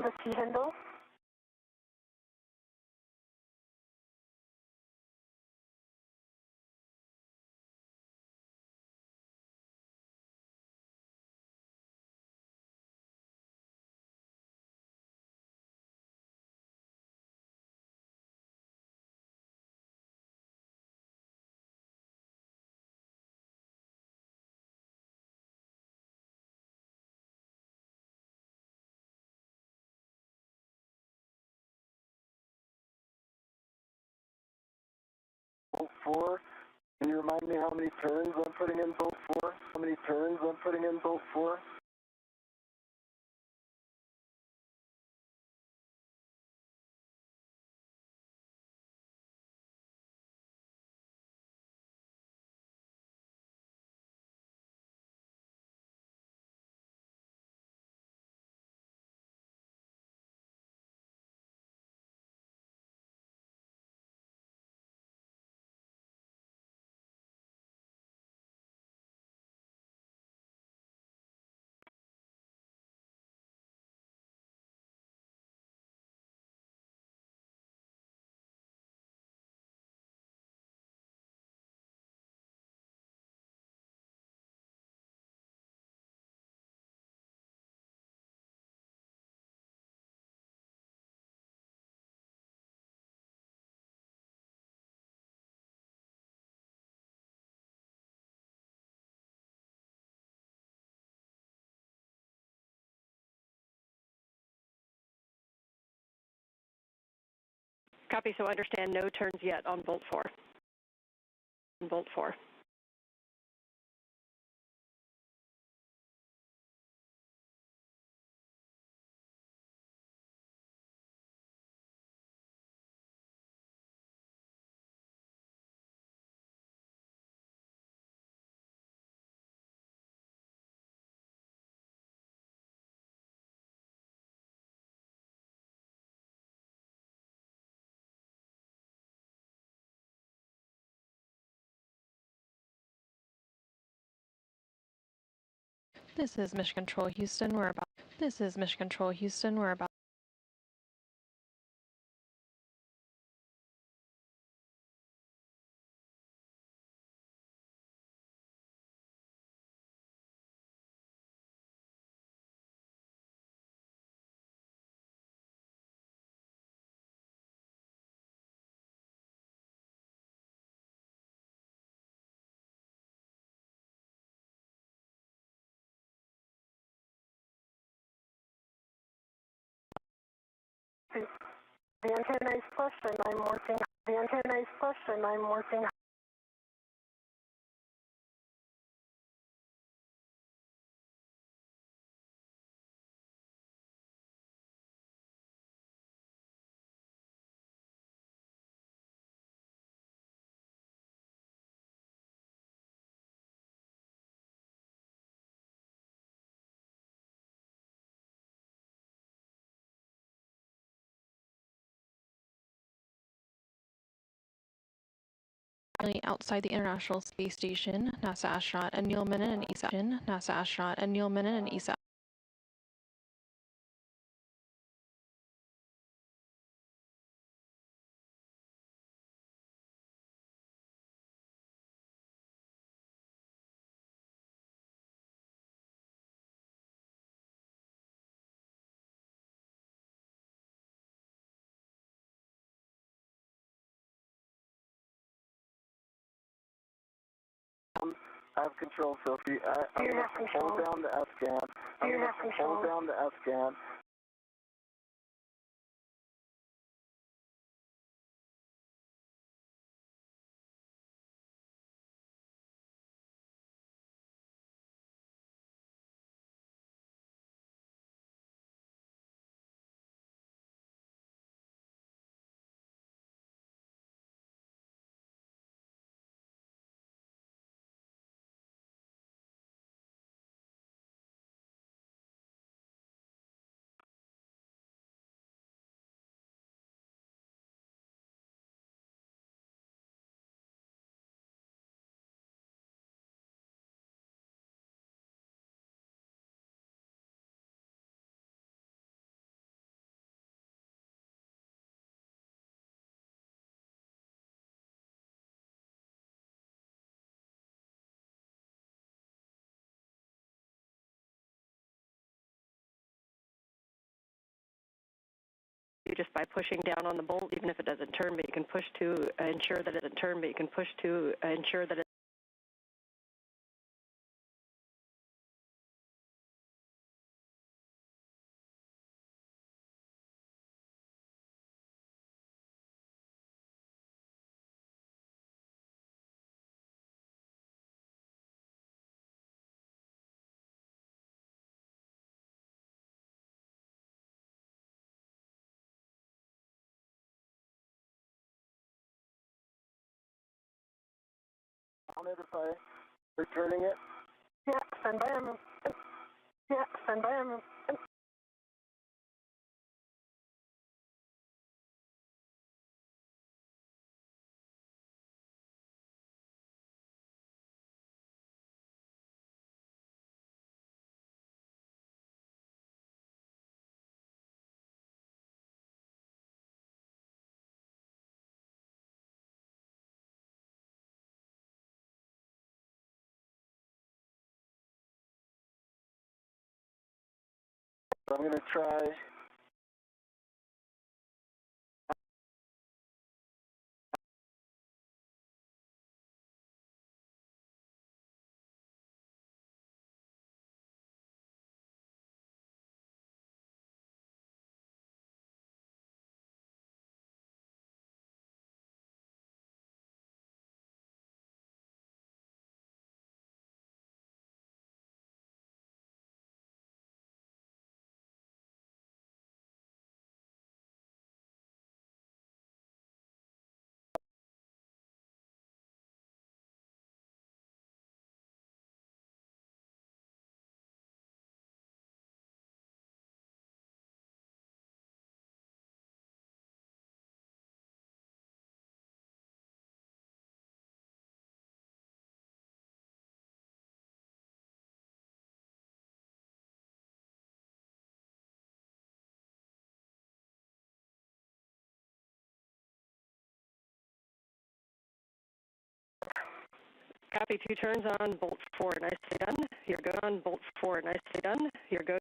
Mr. Handle? Bolt 4, can you remind me how many turns I'm putting in Bolt 4? How many turns I'm putting in Bolt 4? Copy, so understand no turns yet on Bolt 4. Bolt 4. This is Mission Control Houston. We're about The antenna is flushed and I'm working. The antenna is flushed and I'm working outside the International Space Station, NASA astronaut Anil Menon and ESA. NASA astronaut Anil Menon and ESA. I have control, Sophie. I'm going to hold down the F-scan. I'm going to hold down the F-scan. Just by pushing down on the bolt, even if it doesn't turn, but you can push to ensure that it doesn't turn, but you can push to ensure that it On it if I returning it. Yeah, stand by. Yeah, stand by. So I'm going to try. copy 2 turns on bolt 4, nicely done. You're good on bolt 4, nicely done. You're good.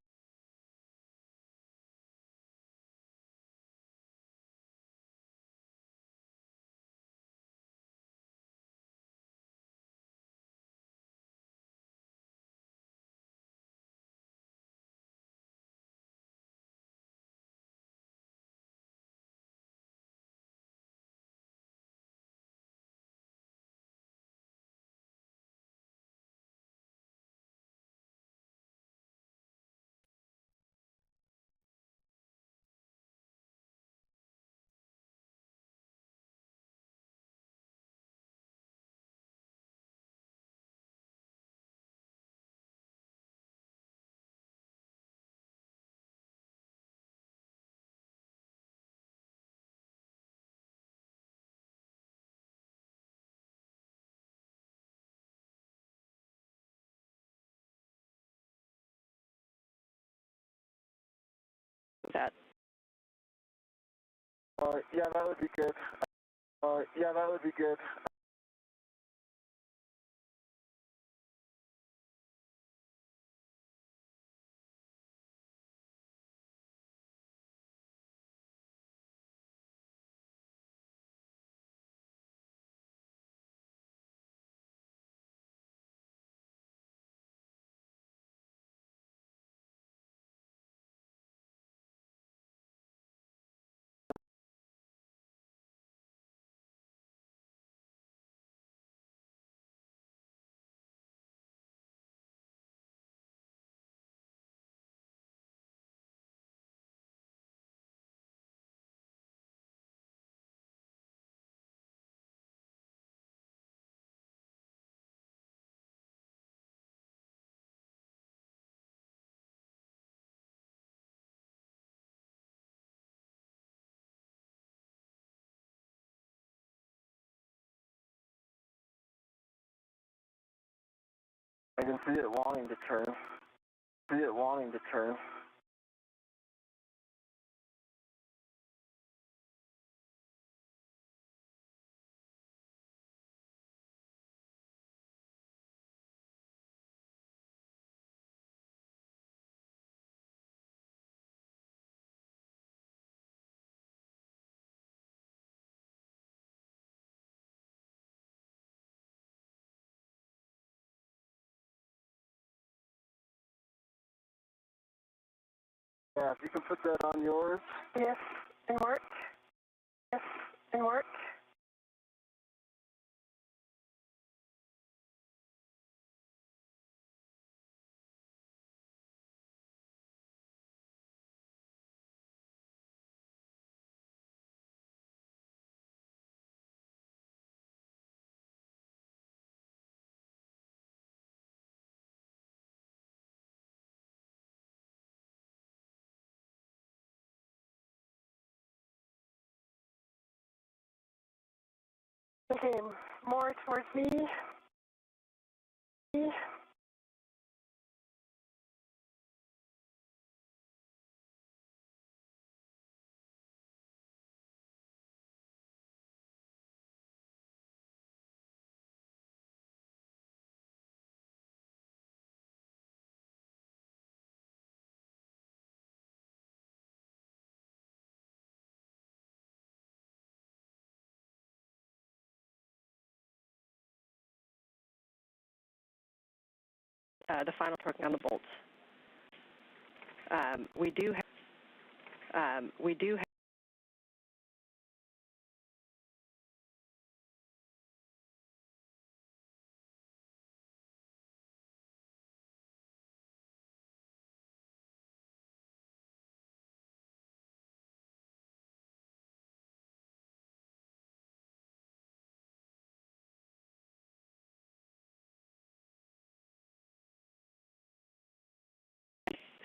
that. Yeah, that would be good. Yeah, that would be good. I can see it wanting to turn. See it wanting to turn. Yeah, if you can put that on yours. Yes, and work. Yes, and work. Okay, more towards me. The final torquing on the bolts. We do have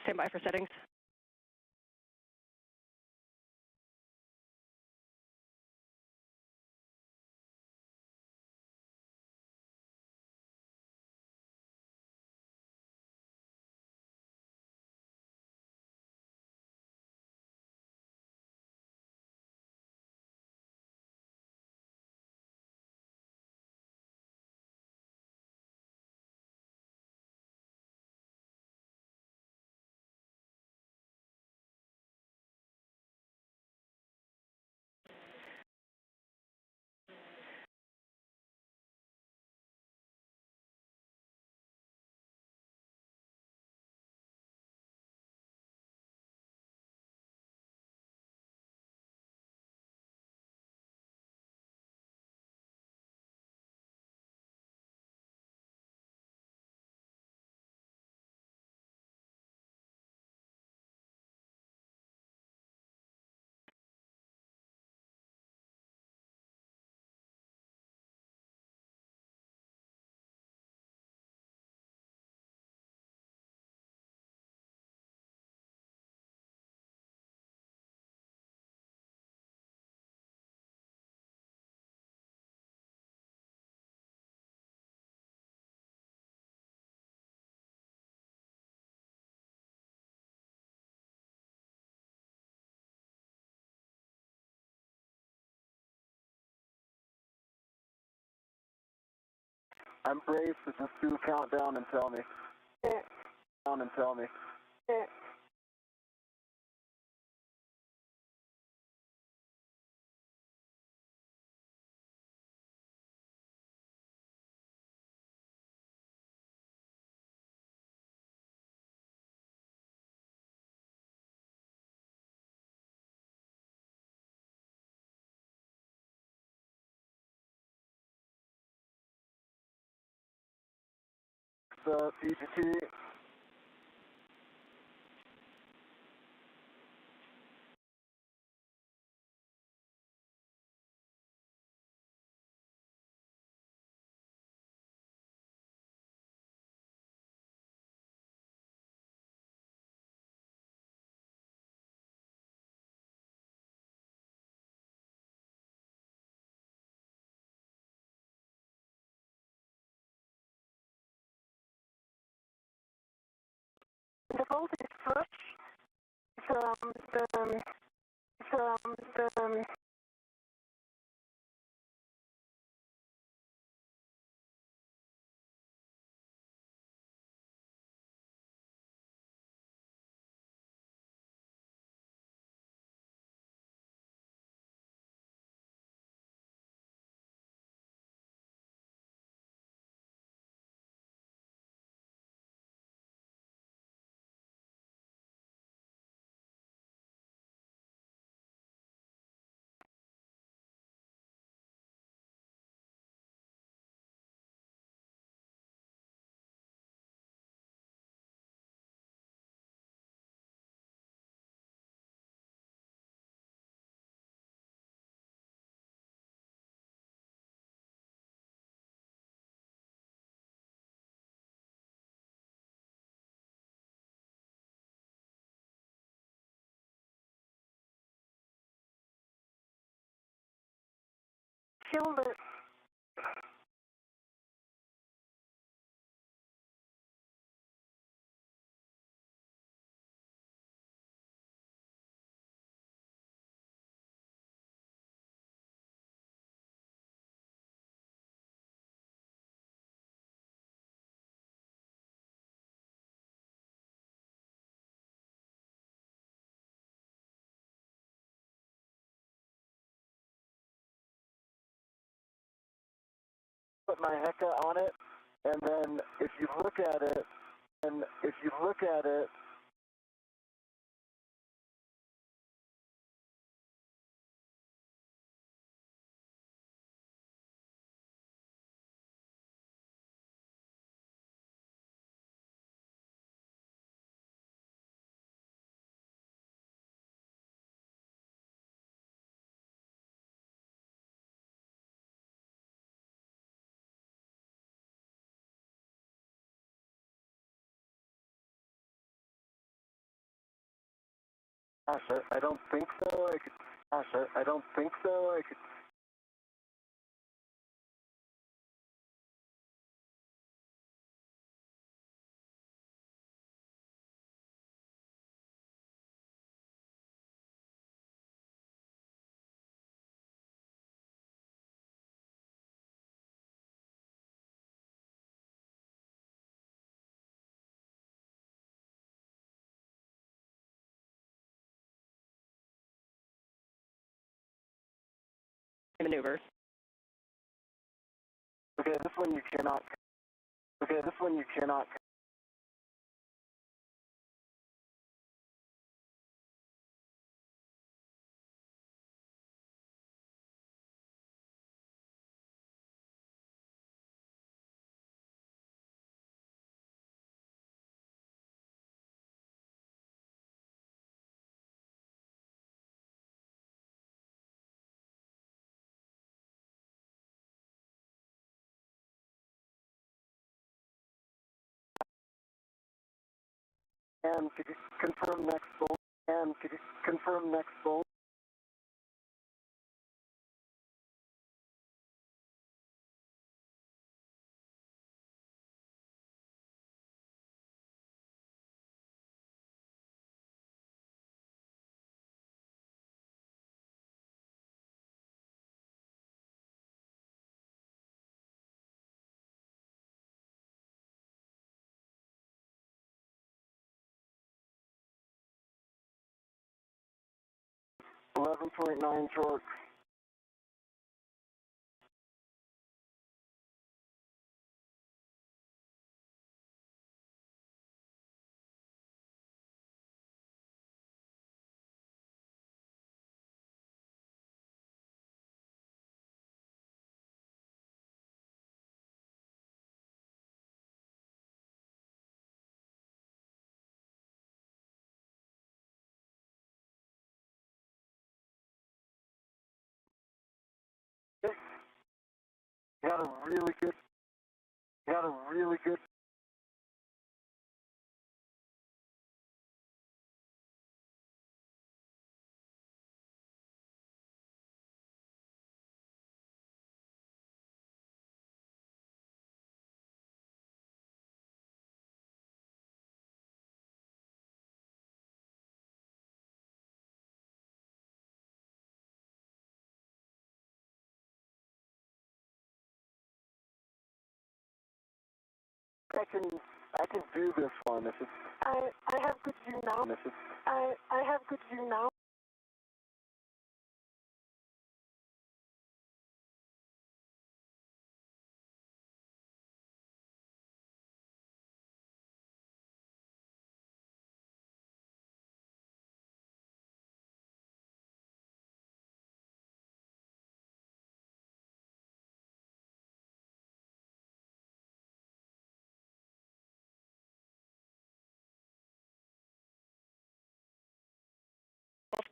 stand by for settings. I'm brave, so just do a countdown and tell me. Down and tell me. PGT. The voltage flush. The fuel lit. Put my Heka on it, and then if you look at it, gosh, I don't think so. I don't think so. I could. Maneuver. Okay, this one you cannot. Okay, this one you cannot. And could you confirm next bolt? And could you confirm next bolt? 11.9 short. Got a really good. Got a really good. I can do this one if it's. I have good view now. If it's. I have good view now.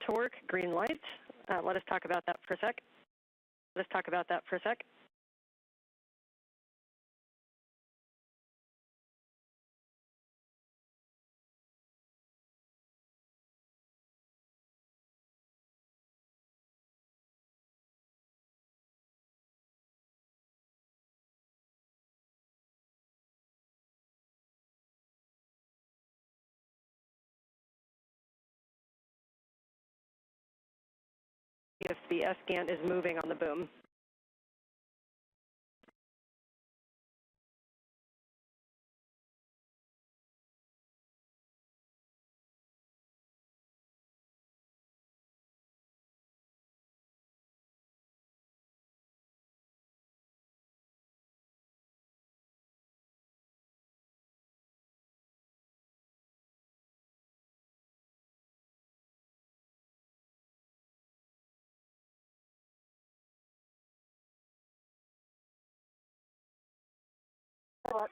To work, green light. Let us talk about that for a sec. Let's talk about that for a sec. If the S-scan is moving on the boom. What?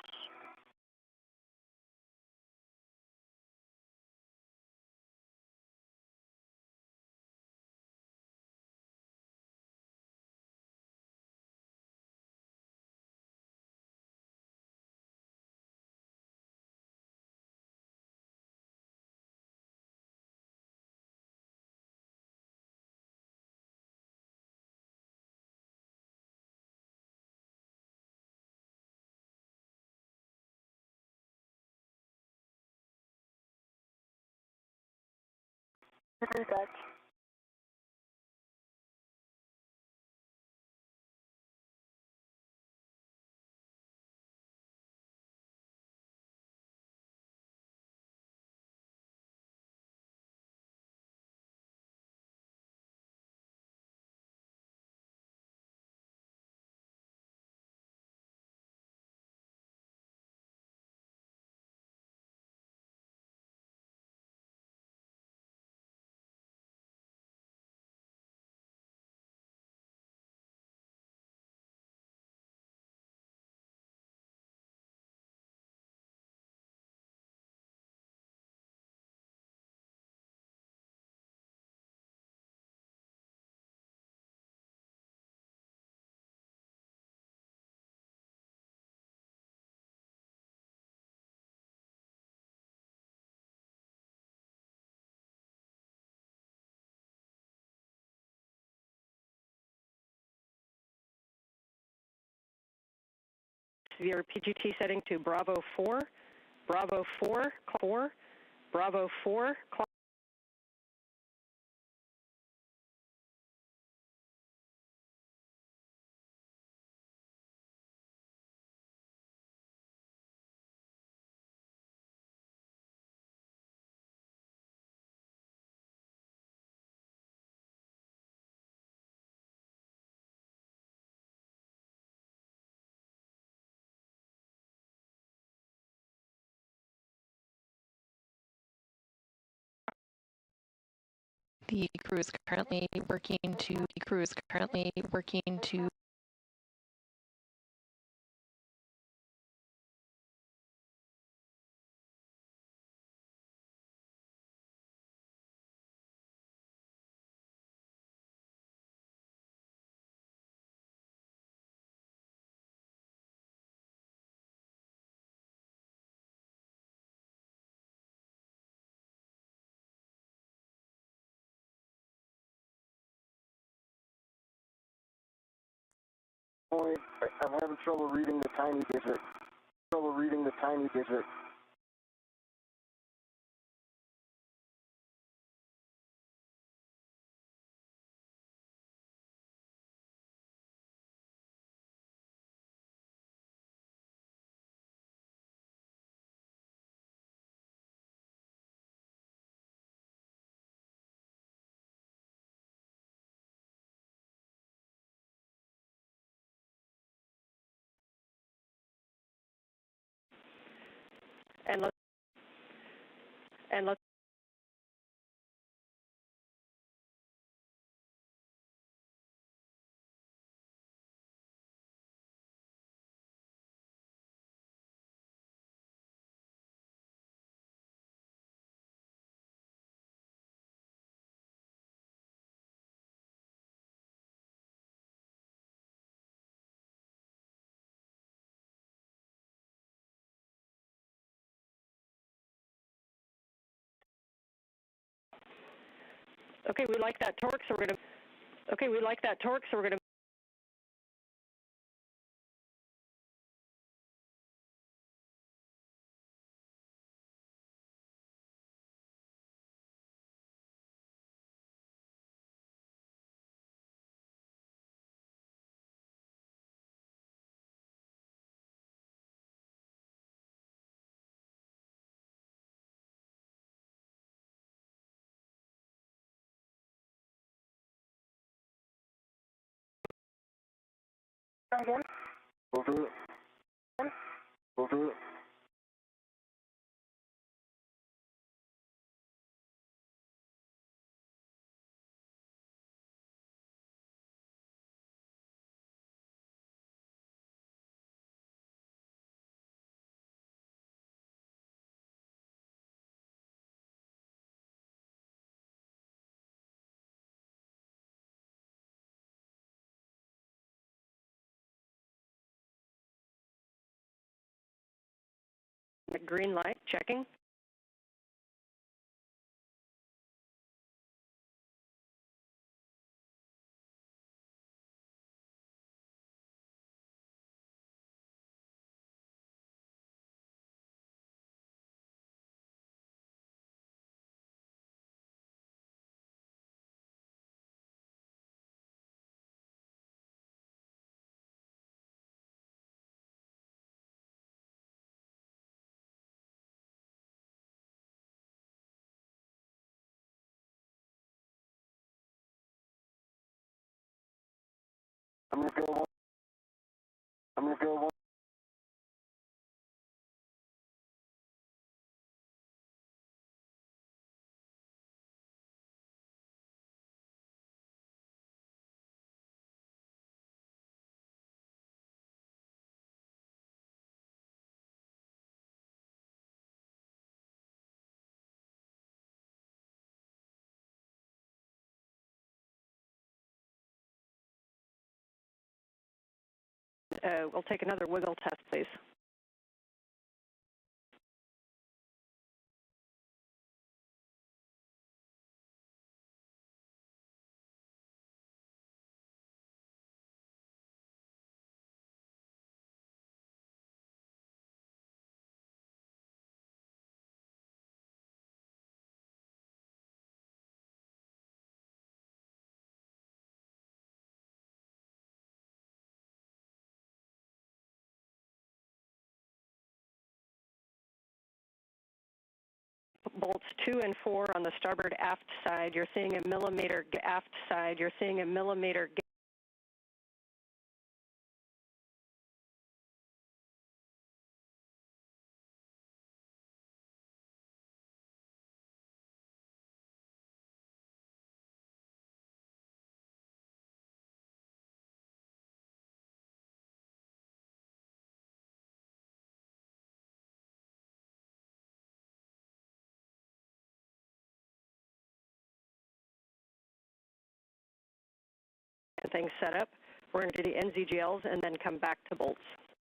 Back. Your PGT setting to Bravo 4, Bravo 4, 4, Bravo 4, The crew is currently working to I'm having trouble reading the tiny digit. And let's okay, we like that torque, so we're going to Again? Will do. green light, checking. I'm gonna go one. We'll take another wiggle test, please. Bolts 2 and 4 on the starboard aft side. You're seeing a millimeter aft side. You're seeing a millimeter things set up. We're going to do the NZGLs and then come back to bolts.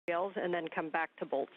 GLs and then come back to bolts.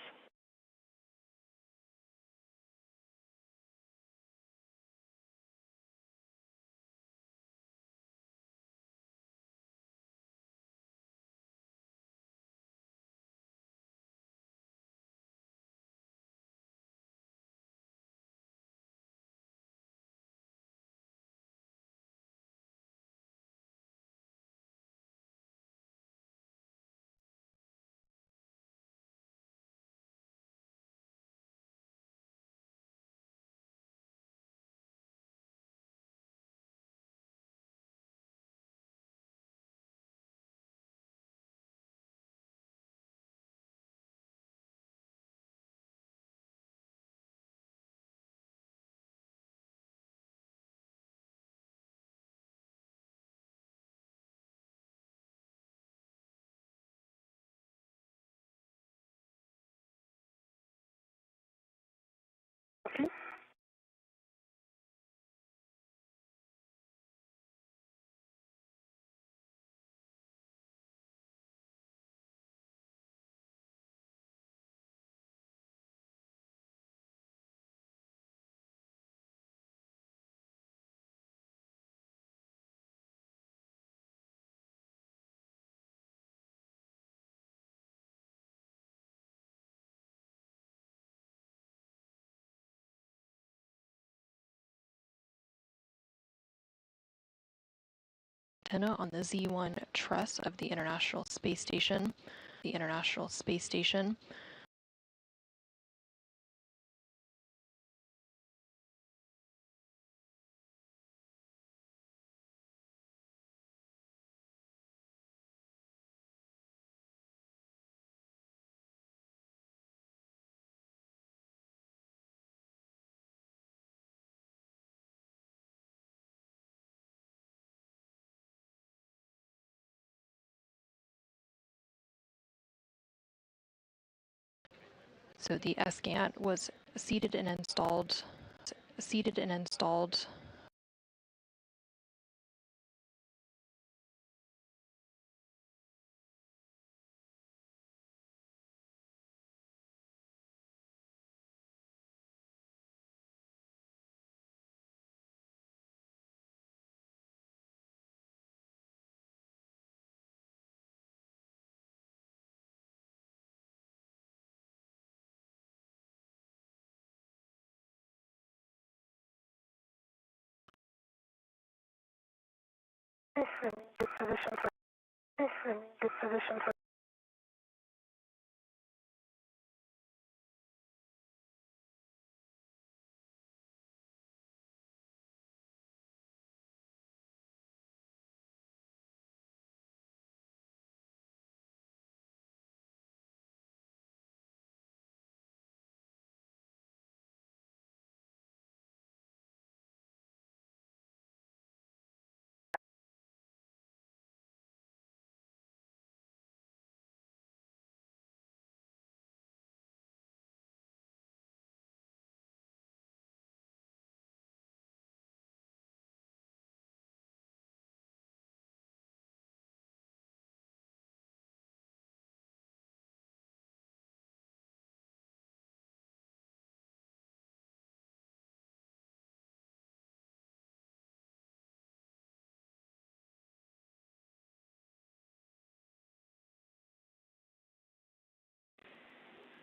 Antenna on the Z1 truss of the International Space Station. The International Space Station. So the SGANT was seated and installed. Good position for. Good position for.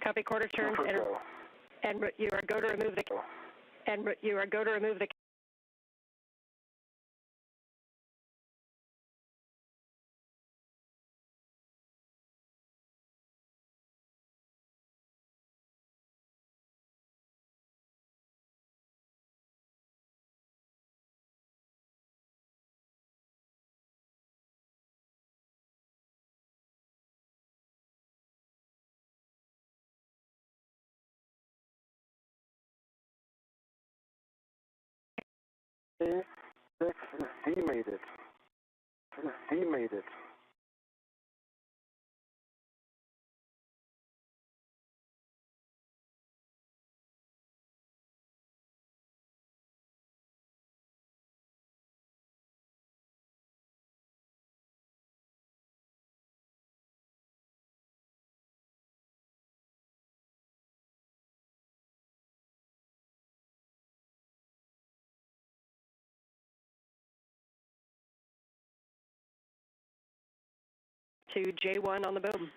Copy quarter turns and you are go to remove the A6 is demated. Is demated. to J1 on the boom.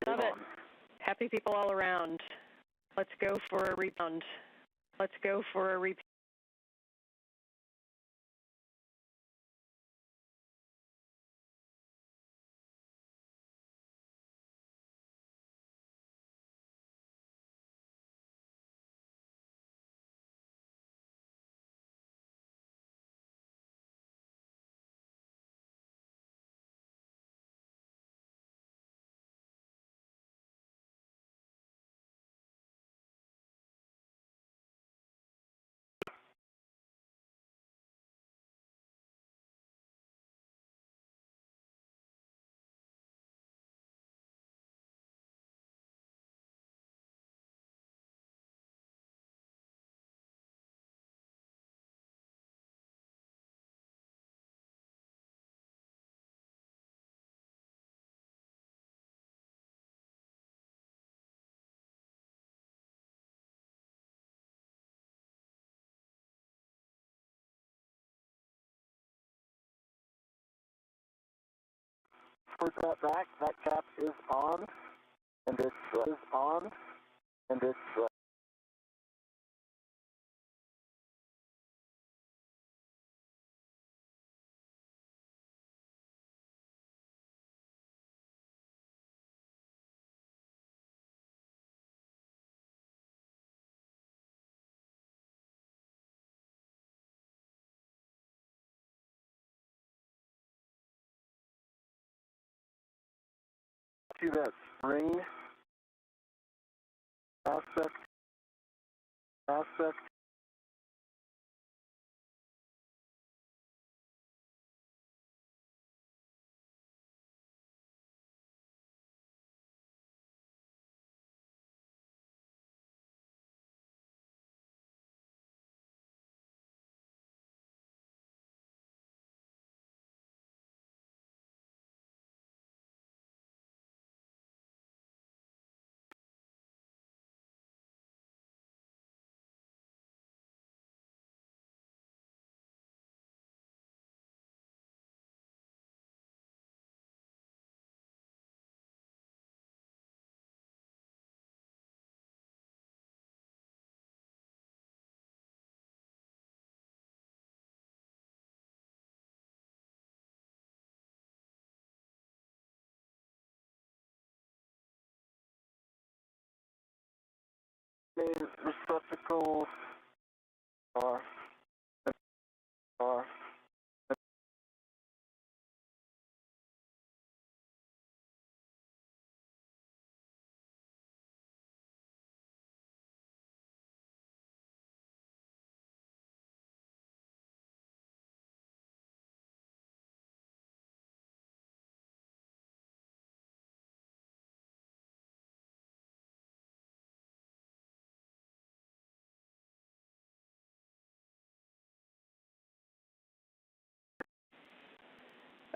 Love it. Happy people all around. Let's go for a rebound. Let's go for a repeat. First that back, that cap is on, and it's to that spring aspect. Receptacle are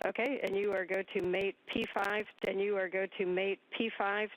Okay, and you are go to mate P5, and you are go to mate P5.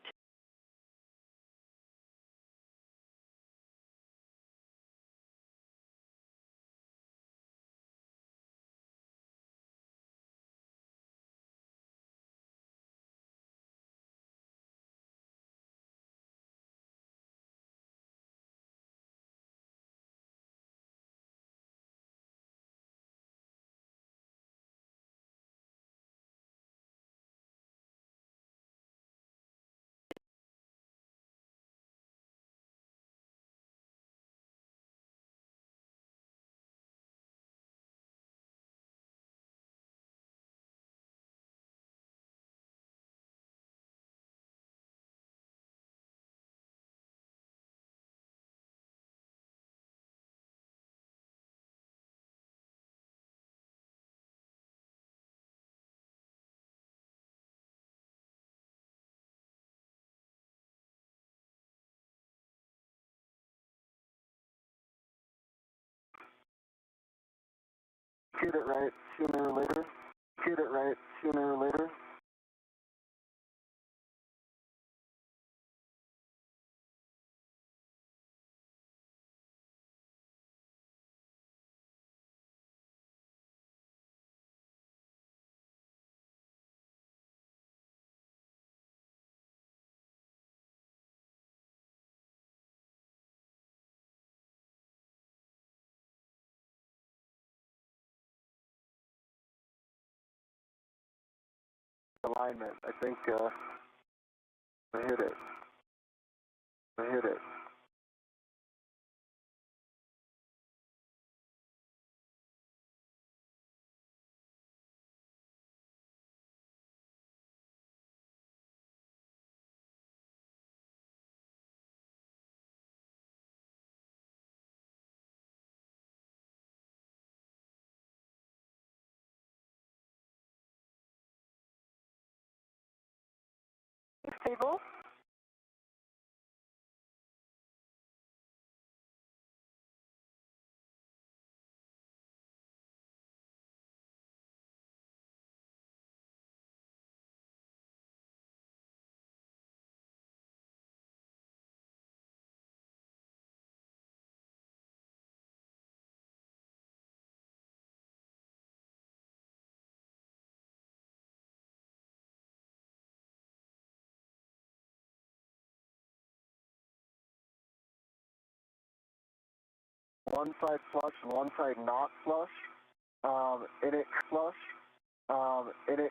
Get it right sooner or later. Get it right sooner or later. Alignment. I think I hit it. I hit it. Stable. One side flush and one side not flush. Init flush. Init.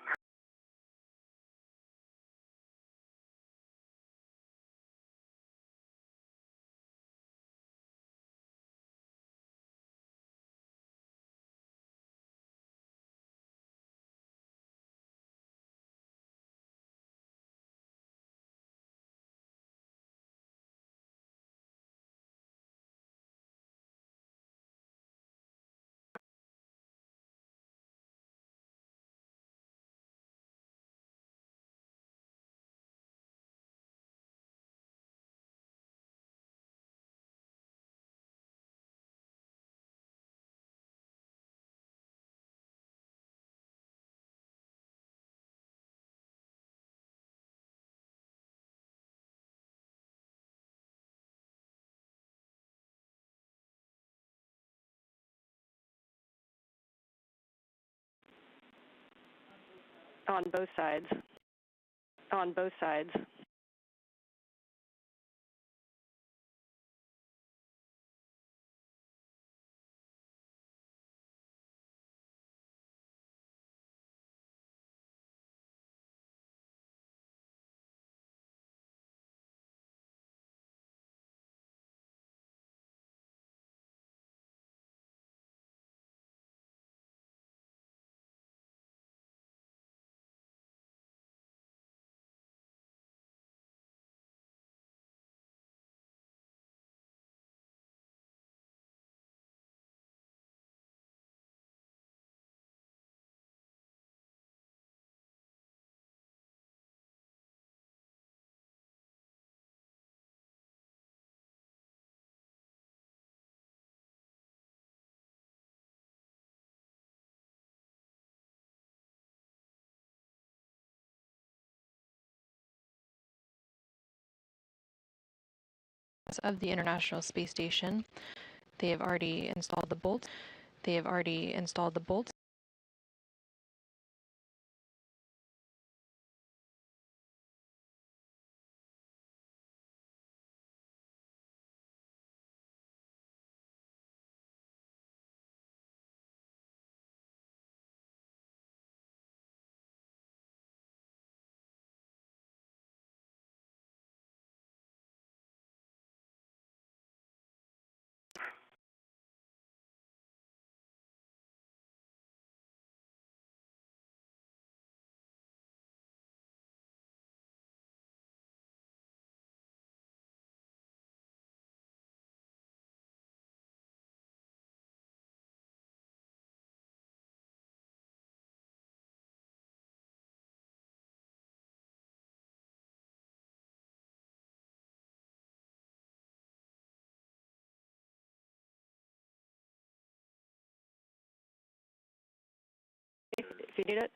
On both sides. On both sides. Of the International Space Station. They have already installed the bolts. They have already installed the bolts if you need it.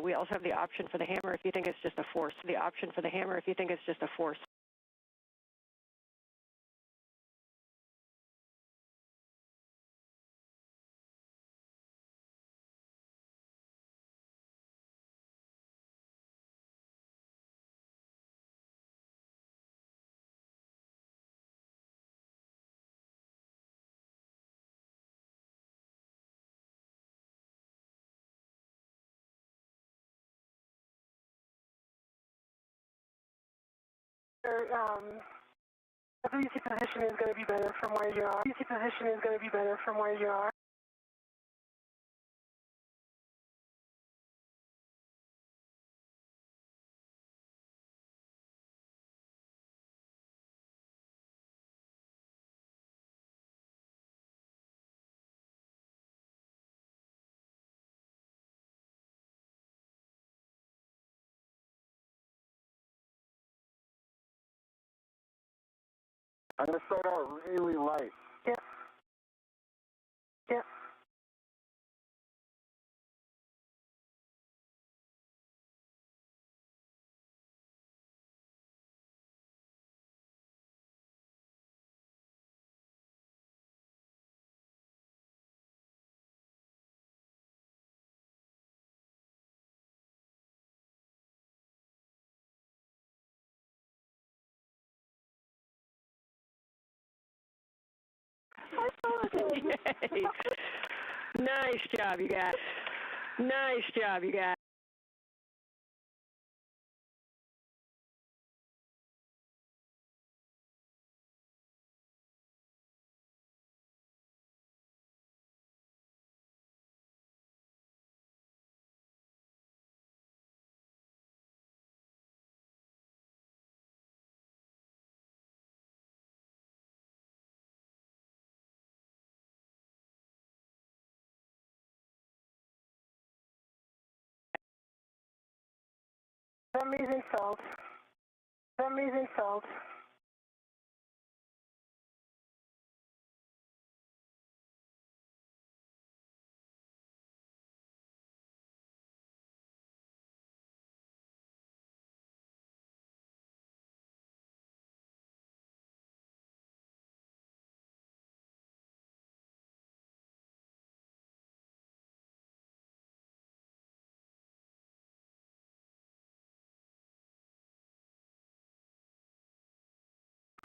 We also have the option for the hammer if you think it's just a force. The option for the hammer if you think it's just a force. The easy position is going to be better from where you are. Easy position is going to be better from where you are. I'm going to start out really light. Yep. Yep. Yay. Nice job, you guys. Nice job, you guys. Amazing salt. Amazing salt.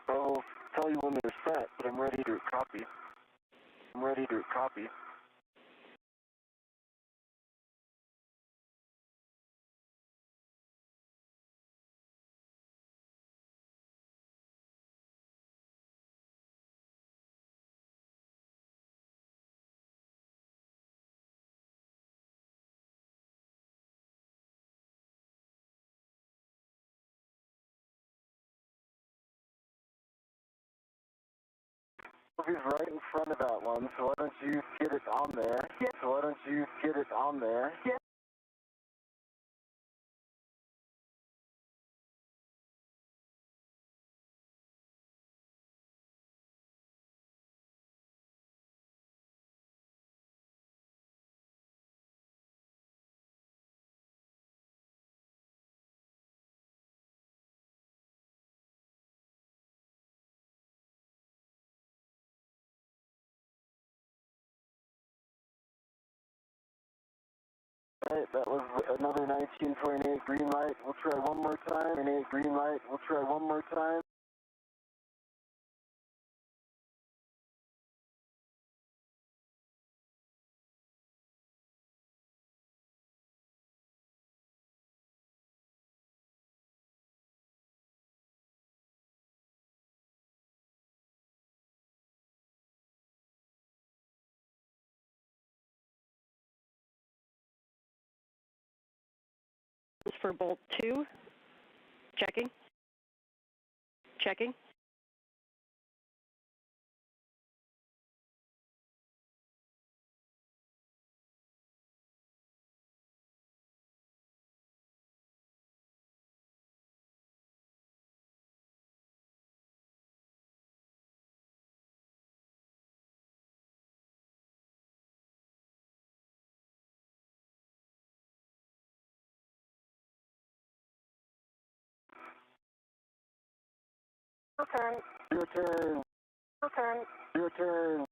I'll tell you when they're set, but I'm ready to copy. I'm ready to copy. Sophie's right in front of that one, so why don't you get it on there? Yep. So why don't you get it on there? Yep. All right, that was another 19.8 green light. We'll try one more time. 8 green light. We'll try one more time. For bolt 2. Checking. Checking. Your turn. Your turn. Your turn. Your turn.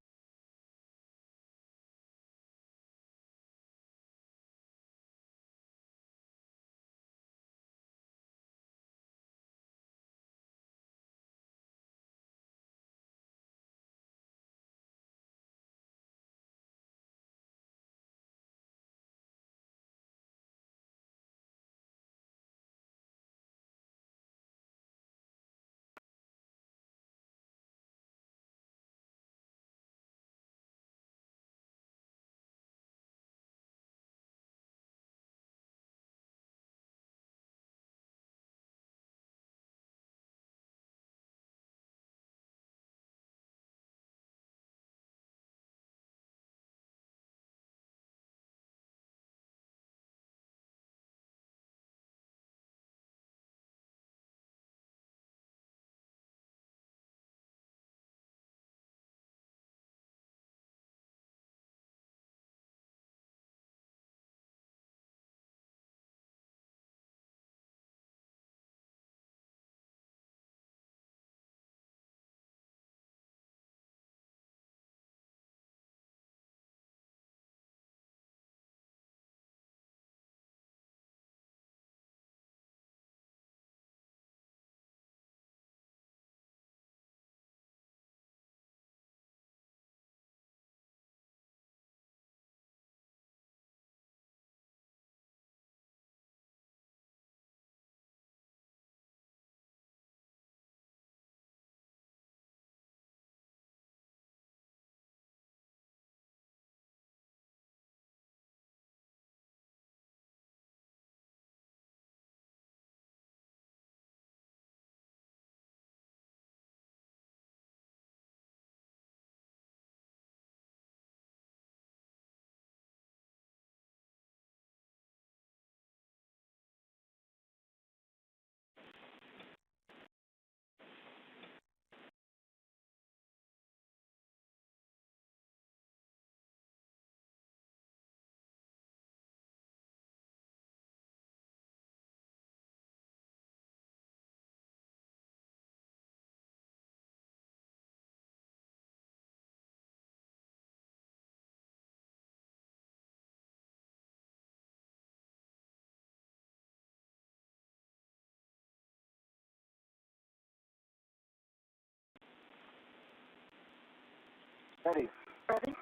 Ready. Ready?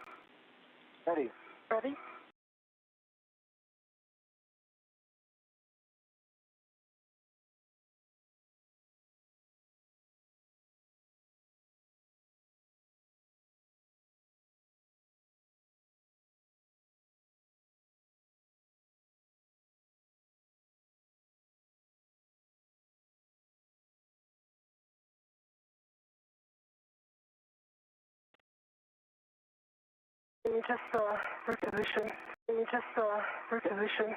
Ready. Ready? Can you just reposition? Can you just reposition?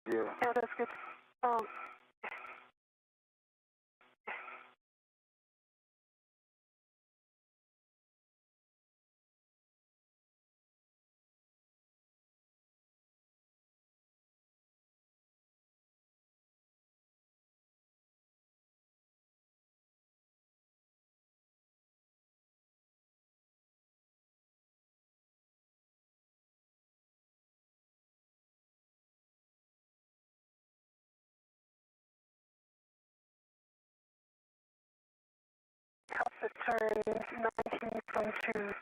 Yeah. Yeah, that's good. Um, Alpha turns 19.2.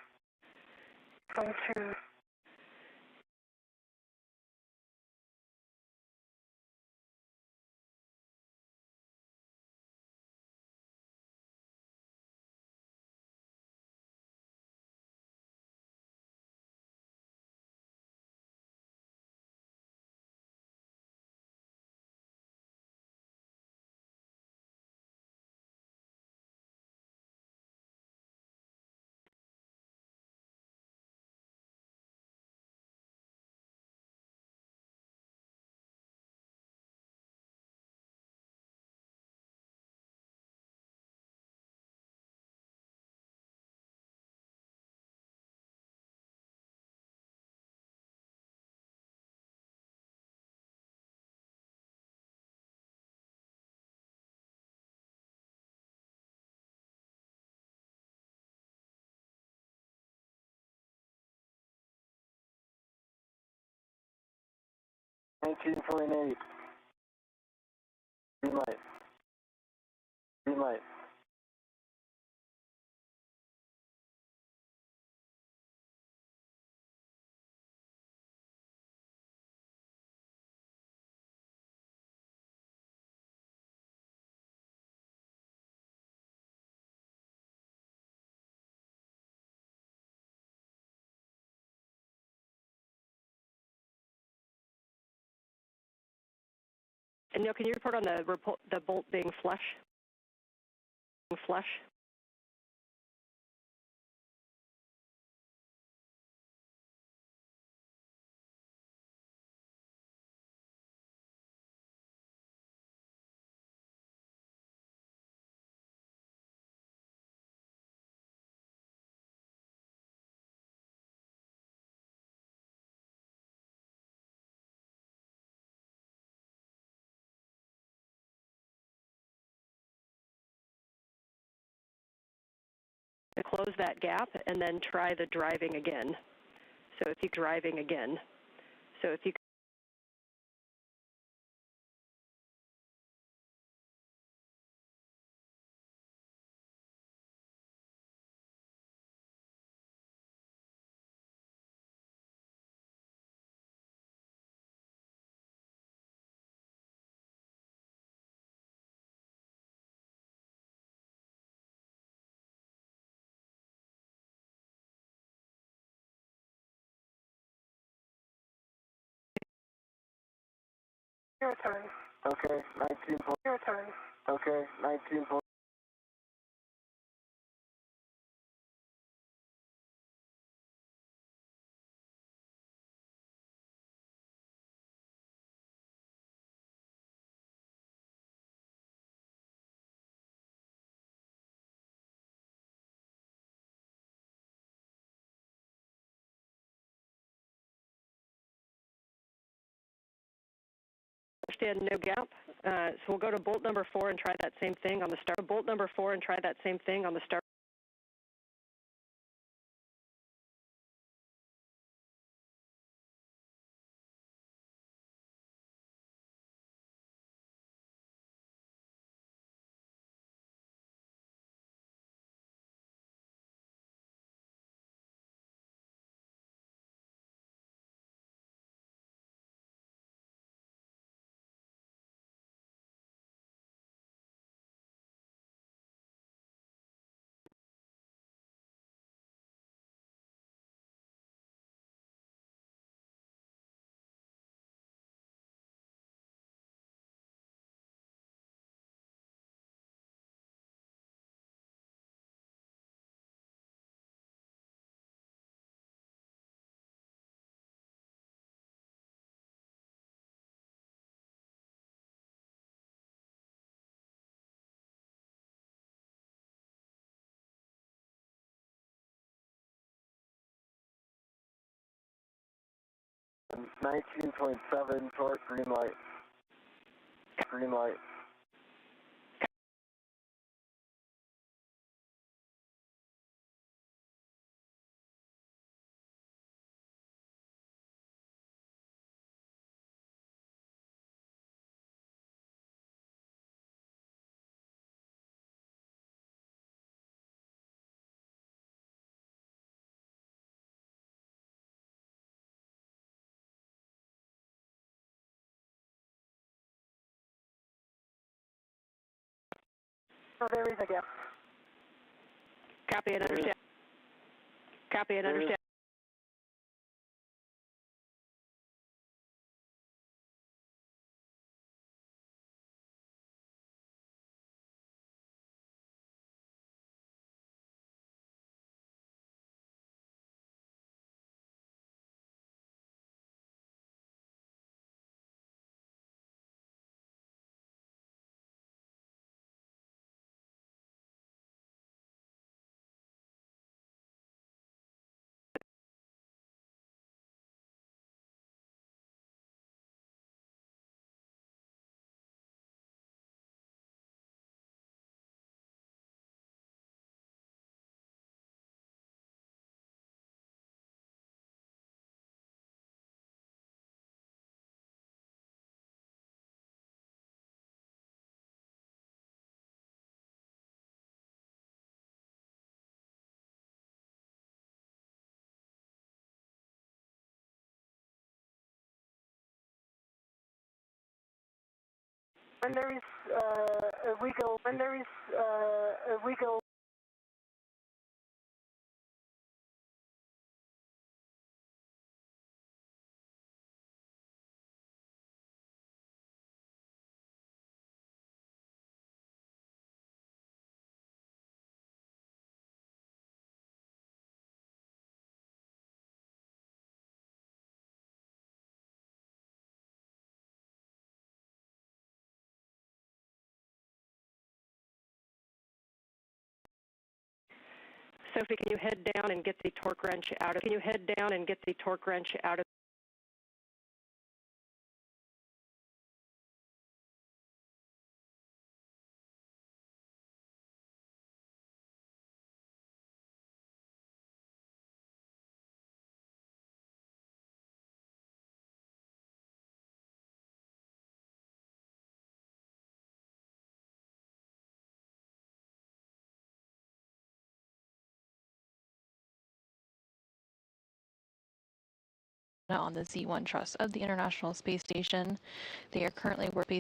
.8. Green light. Green light. And Neil, can you report on the bolt being flush? Flush? To close that gap and then try the driving again. So if you driving again. So if you Your turn. Okay, 19. Your turn. Okay, 19. understand no gap, so we'll go to bolt number 4 and try that same thing on the start. Bolt number 4 and try that same thing on the start. And 19.7 short green light. Green light. So there is a gap. Copy and understand. Copy and understand. When there is a wiggle, Sophie, can you head down and get the torque wrench out of? Can you head down and get the torque wrench out of? On the Z1 truss of the International Space Station. They are currently working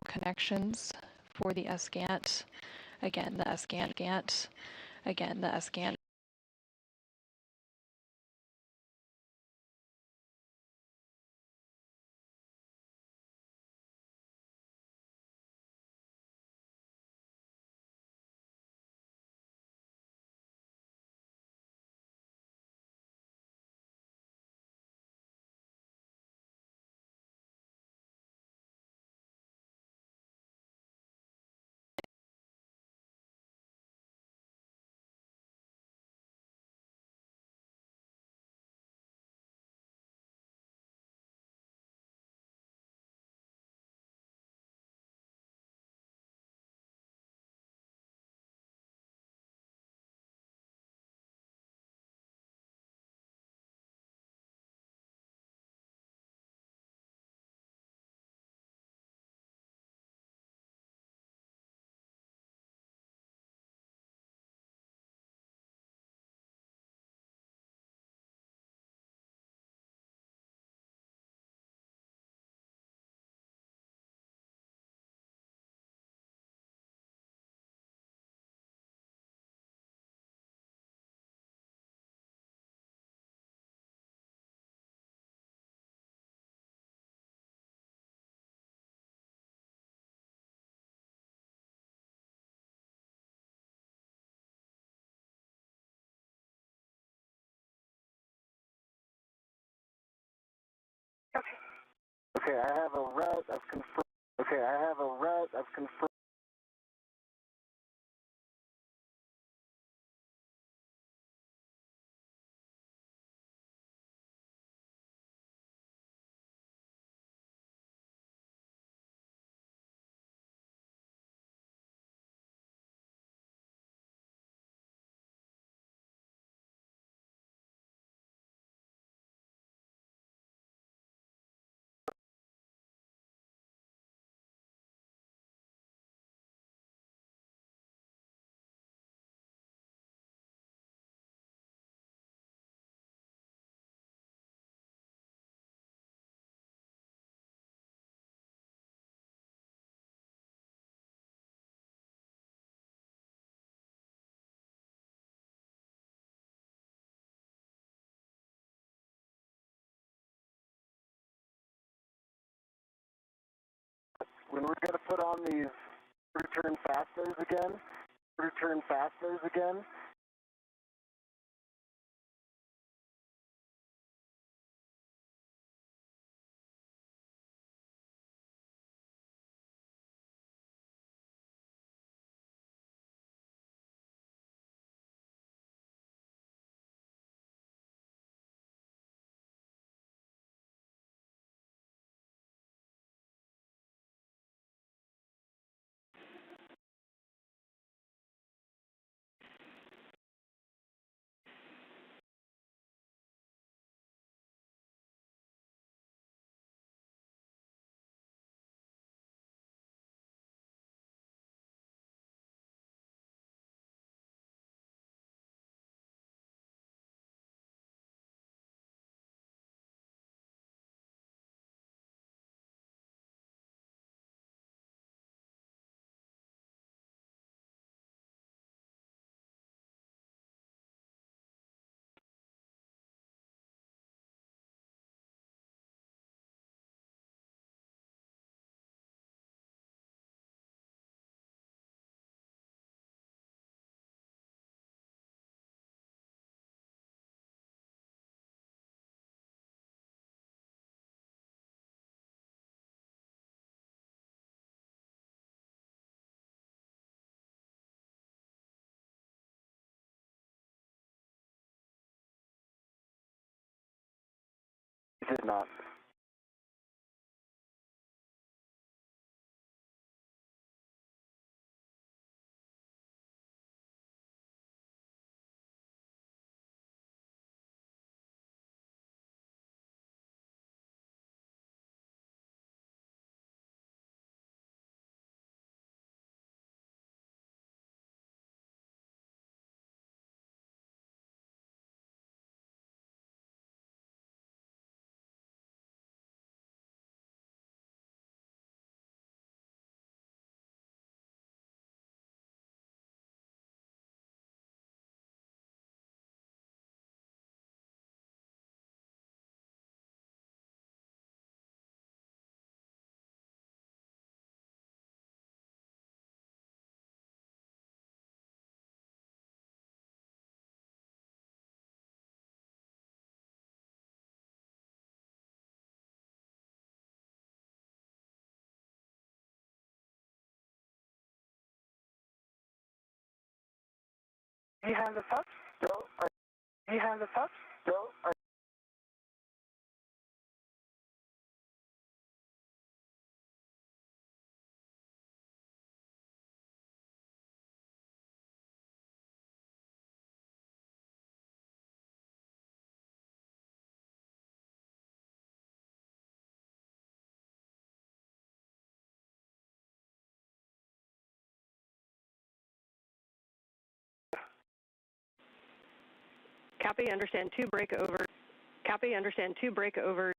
connections for the SGANT. Again, the SGANT. Again, the SGANT. Okay, I have a route I've confirmed. Okay, I have a route I've confirmed. we're going to put on these return fasteners again. Return fasteners again. Did not. Do you have the pups? No, Do you have the pups? no, Copy, understand 2, break over. Copy, understand 2, break over.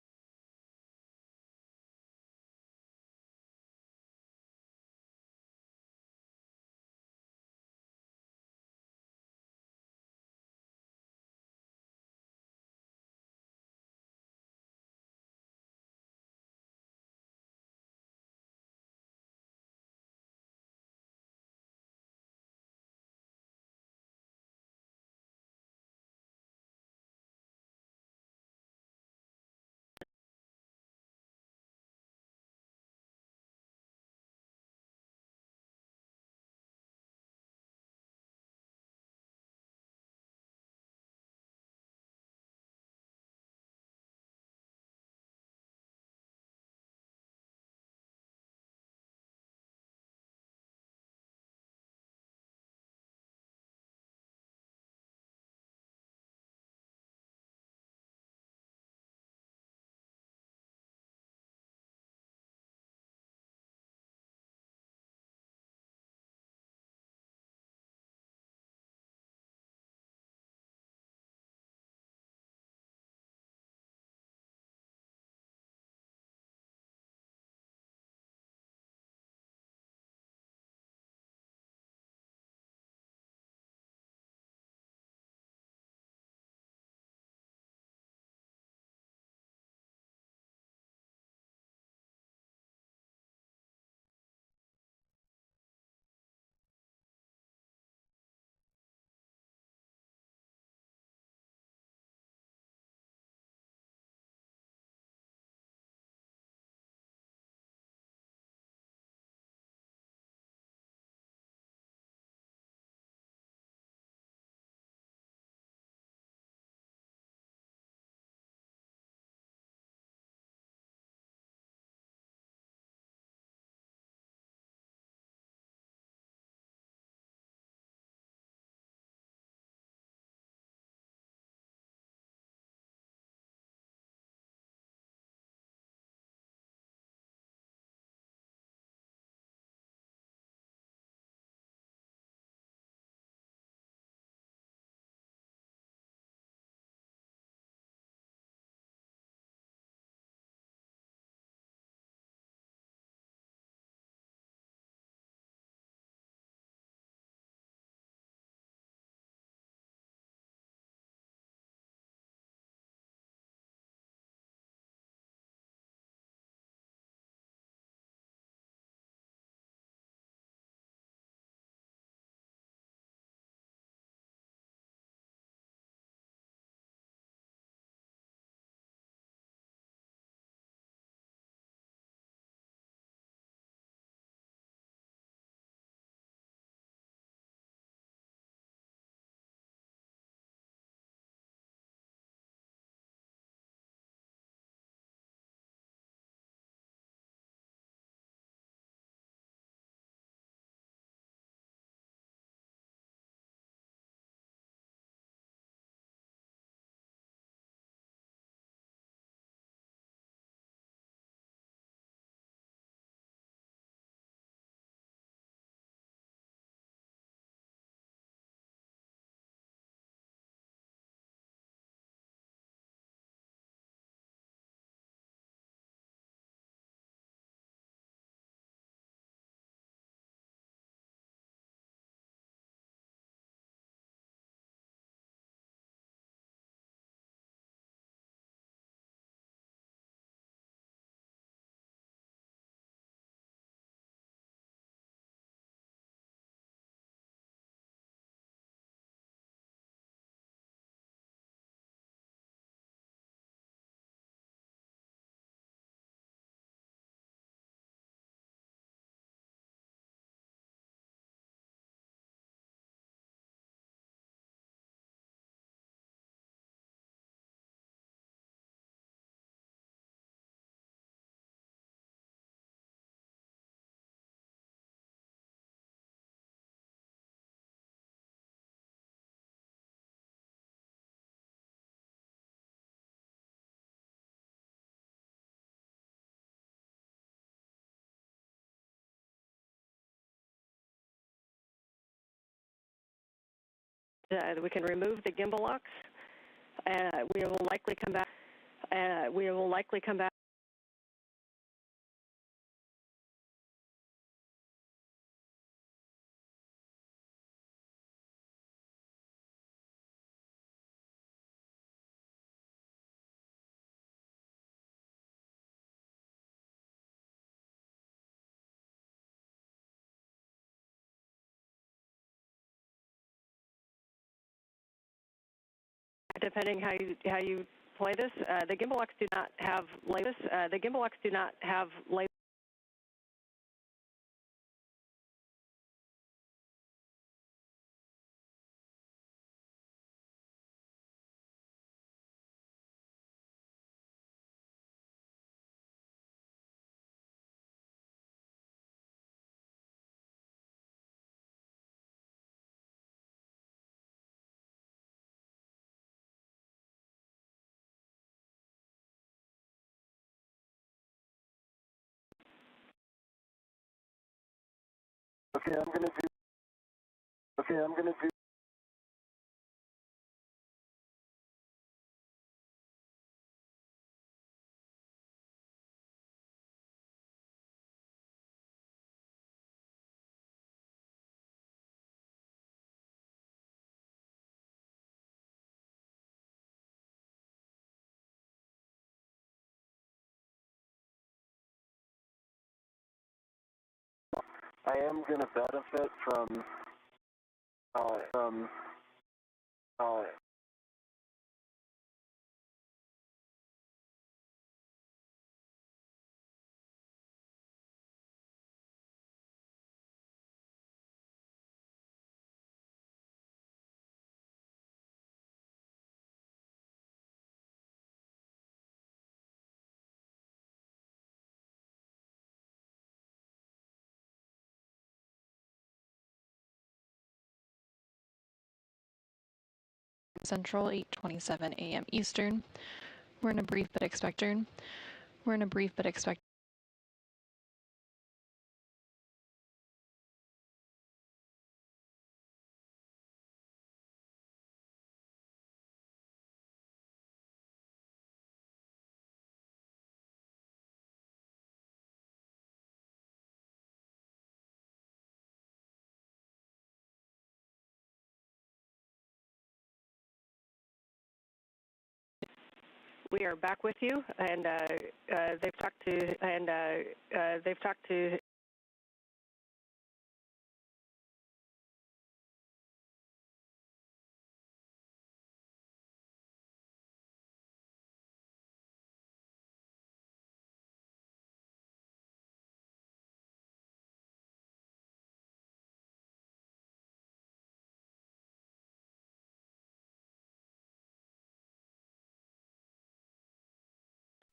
We can remove the gimbal locks. We will likely come back. Depending how you play this, the gimbal locks do not have labels. The gimbal locks do not have labels. Okay, I'm gonna do. I am gonna benefit from Central, 8:27 a.m. Eastern. We're in a brief but expected. We are back with you, and they've talked to.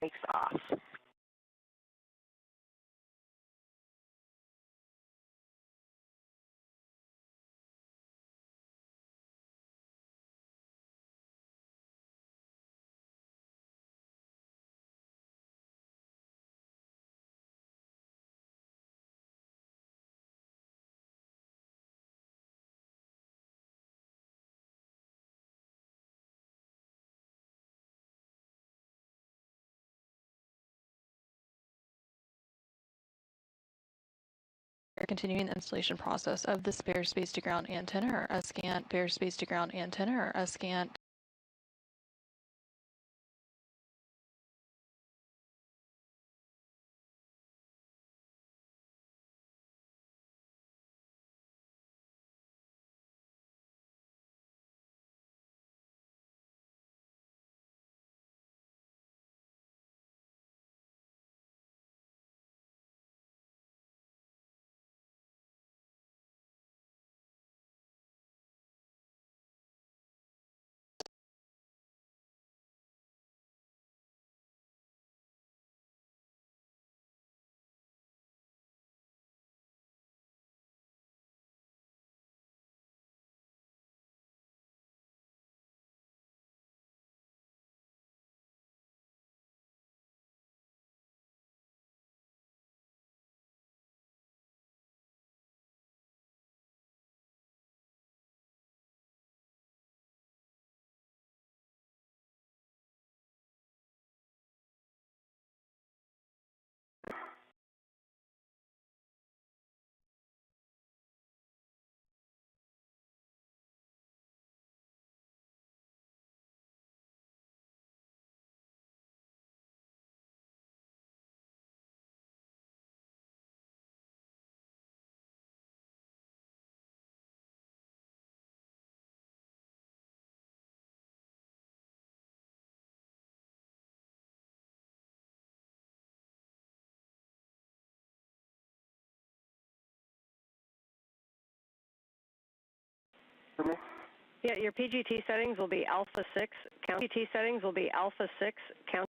Takes off. We're continuing the installation process of the spare space-to-ground antenna, or SCANT, bare space-to-ground antenna, or SCANT. For me? Yeah, your PGT settings will be alpha 6. PGT settings will be alpha 6. Count.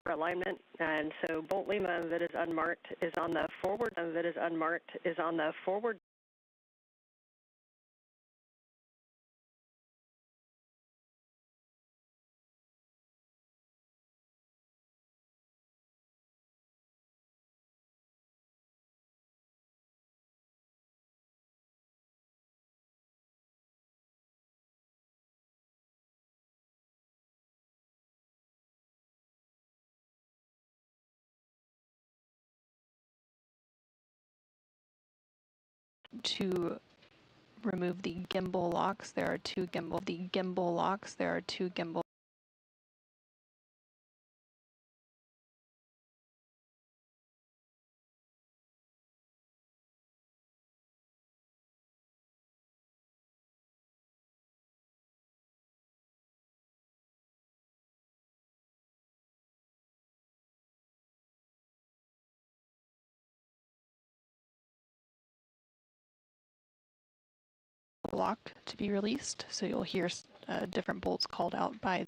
Alignment, and so Bolt Lima that is unmarked is on the forward, that is unmarked is on the forward. To remove the gimbal locks, there are two gimbal locks. There are two gimbal lock to be released. So you'll hear different bolts called out by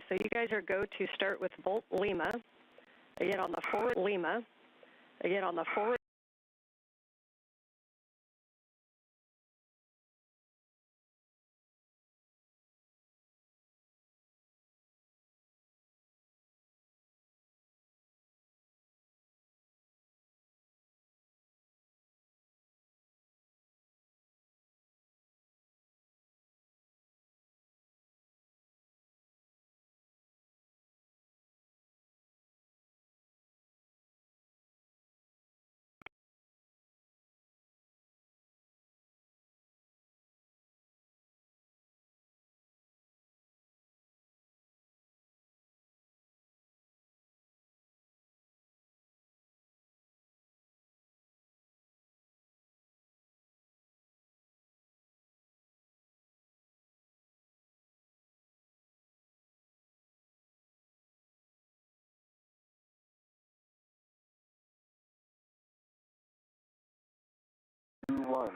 So you guys are go to start with Bolt Lima. Again on the forward Lima. Again on the forward. One.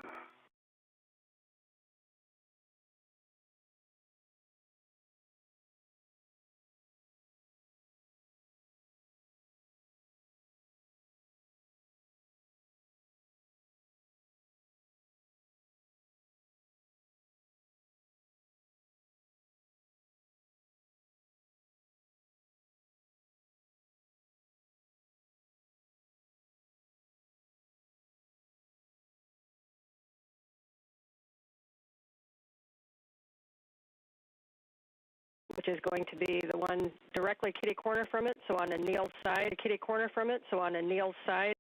Which is going to be the one directly kitty corner from it. So on Anil's side, kitty corner from it. So on Anil's side.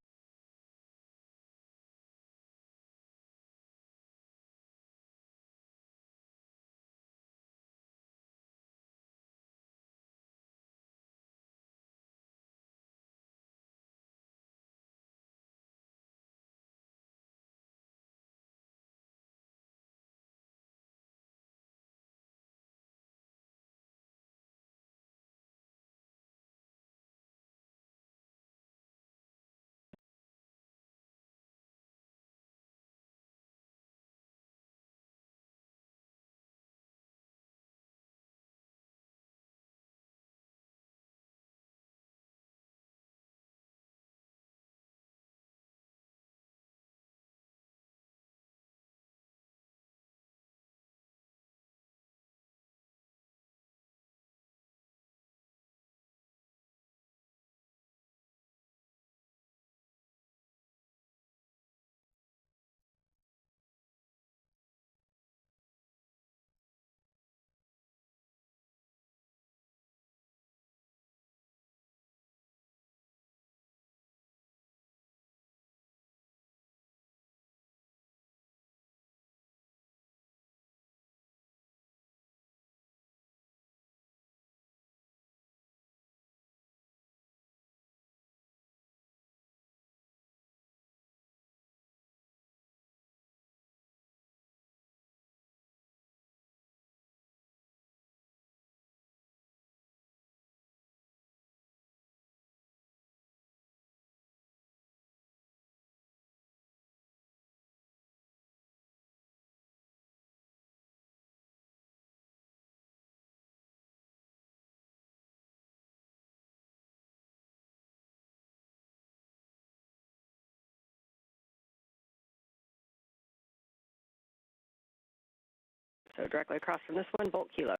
So directly across from this one, Volt Kilo.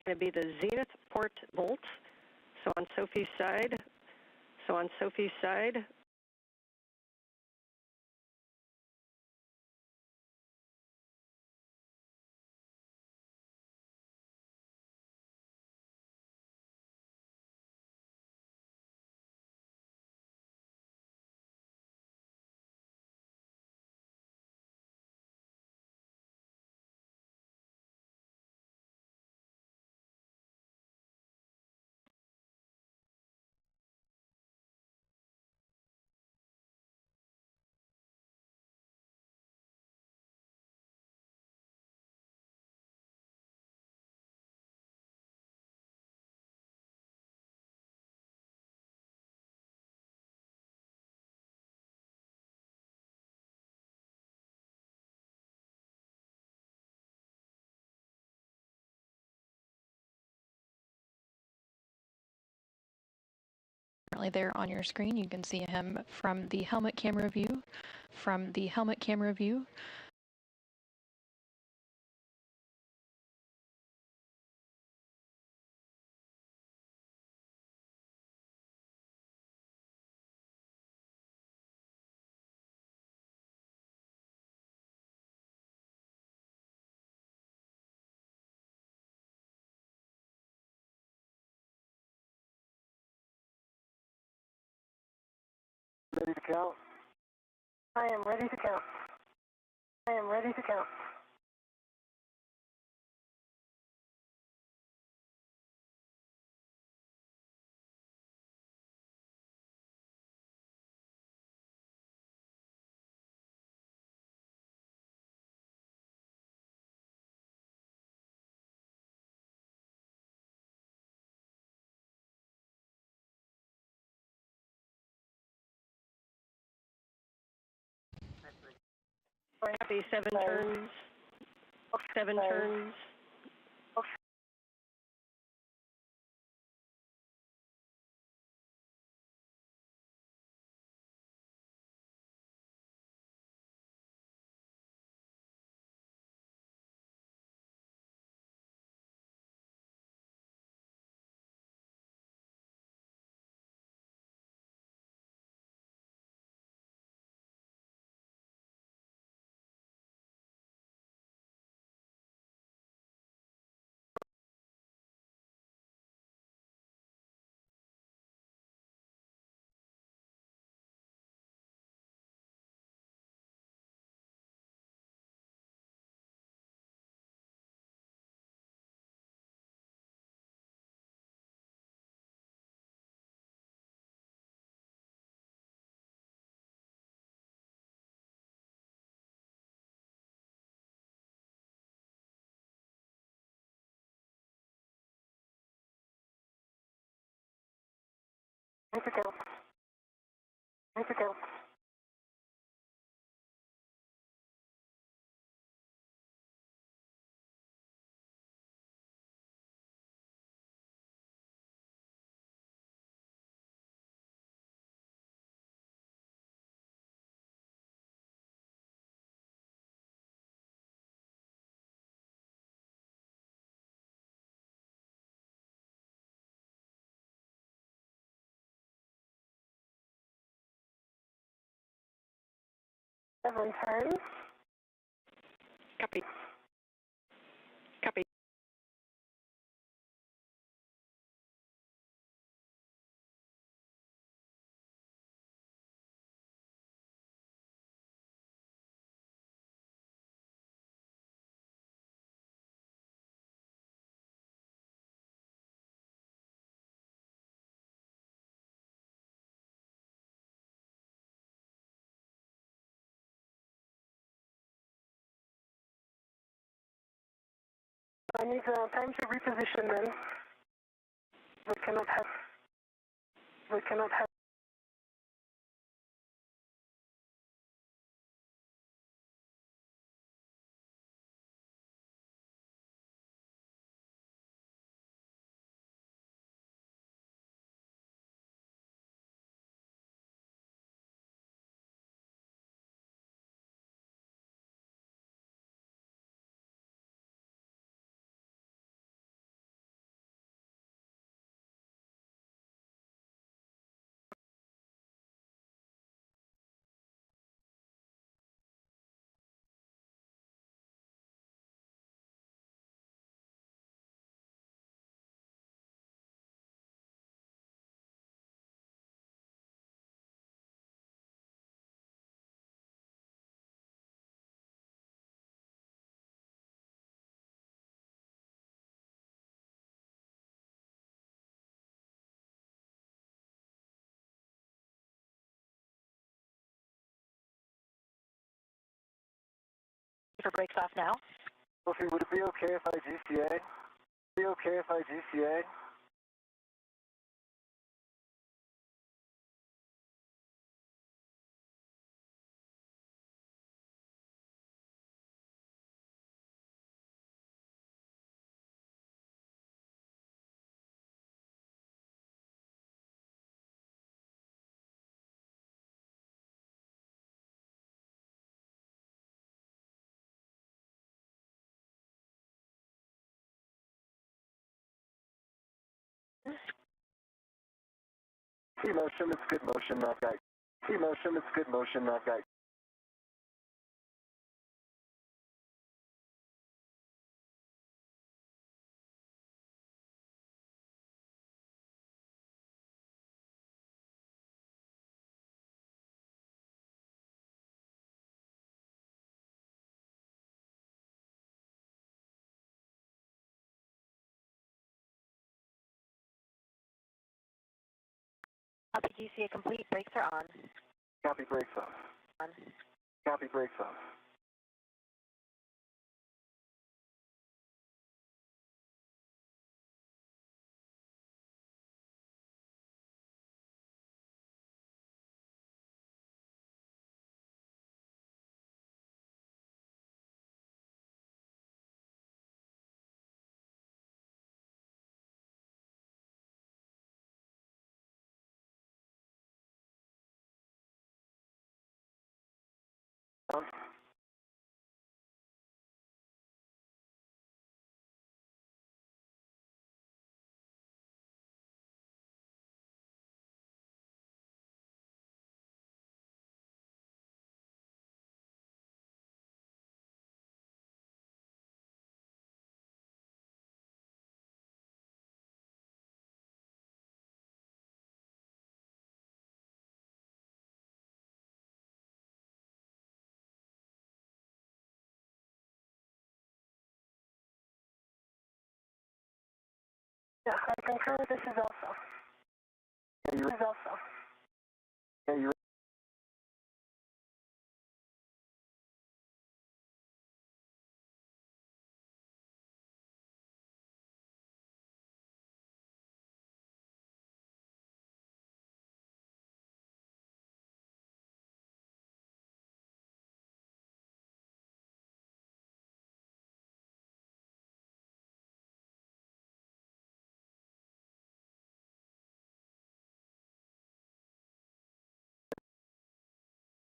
Going to be the Zenith port bolt. So on Sophie's side, Currently there on your screen, you can see him from the helmet camera view. From the helmet camera view, Ready to count? I am ready to count. I am ready to count. copy, 7 turns, 7 turns. Ready to count. Ready to count. 7 turns. Copy. Copy. I need time to reposition then. We cannot have. For brakes off now. Sophie, would it be okay if I GCA? Be okay if I GCA? T-motion, it's good motion, I've got. T-motion, it's good motion, I've got. Copy GCA complete. Brakes are on. Copy, brakes off. On. Copy, brakes off. Yeah, I concur. This is also. Yeah, This is also. Yeah, you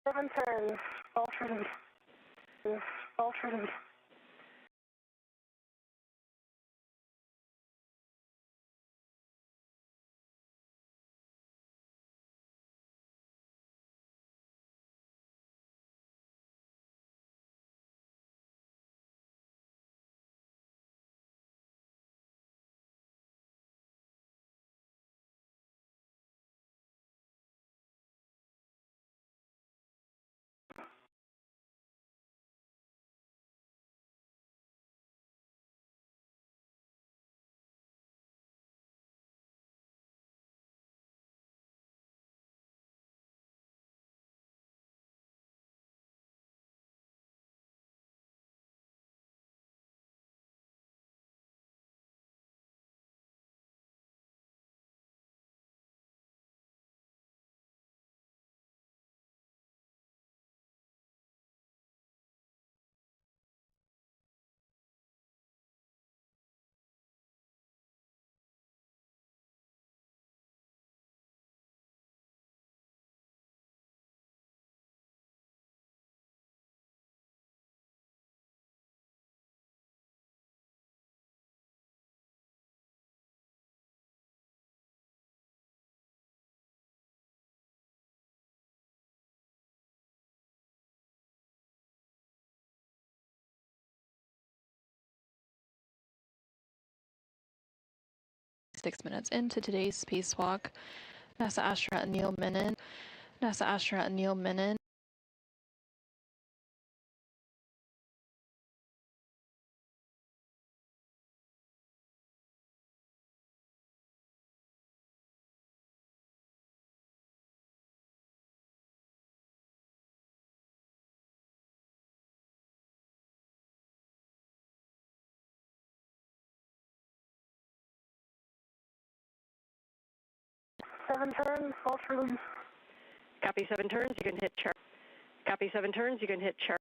Seven turns. Ultra. 6 minutes into today's spacewalk. NASA astronaut Anil Menon Seven turns, false release. Copy 7 turns, you can hit chart. Copy 7 turns, you can hit chart.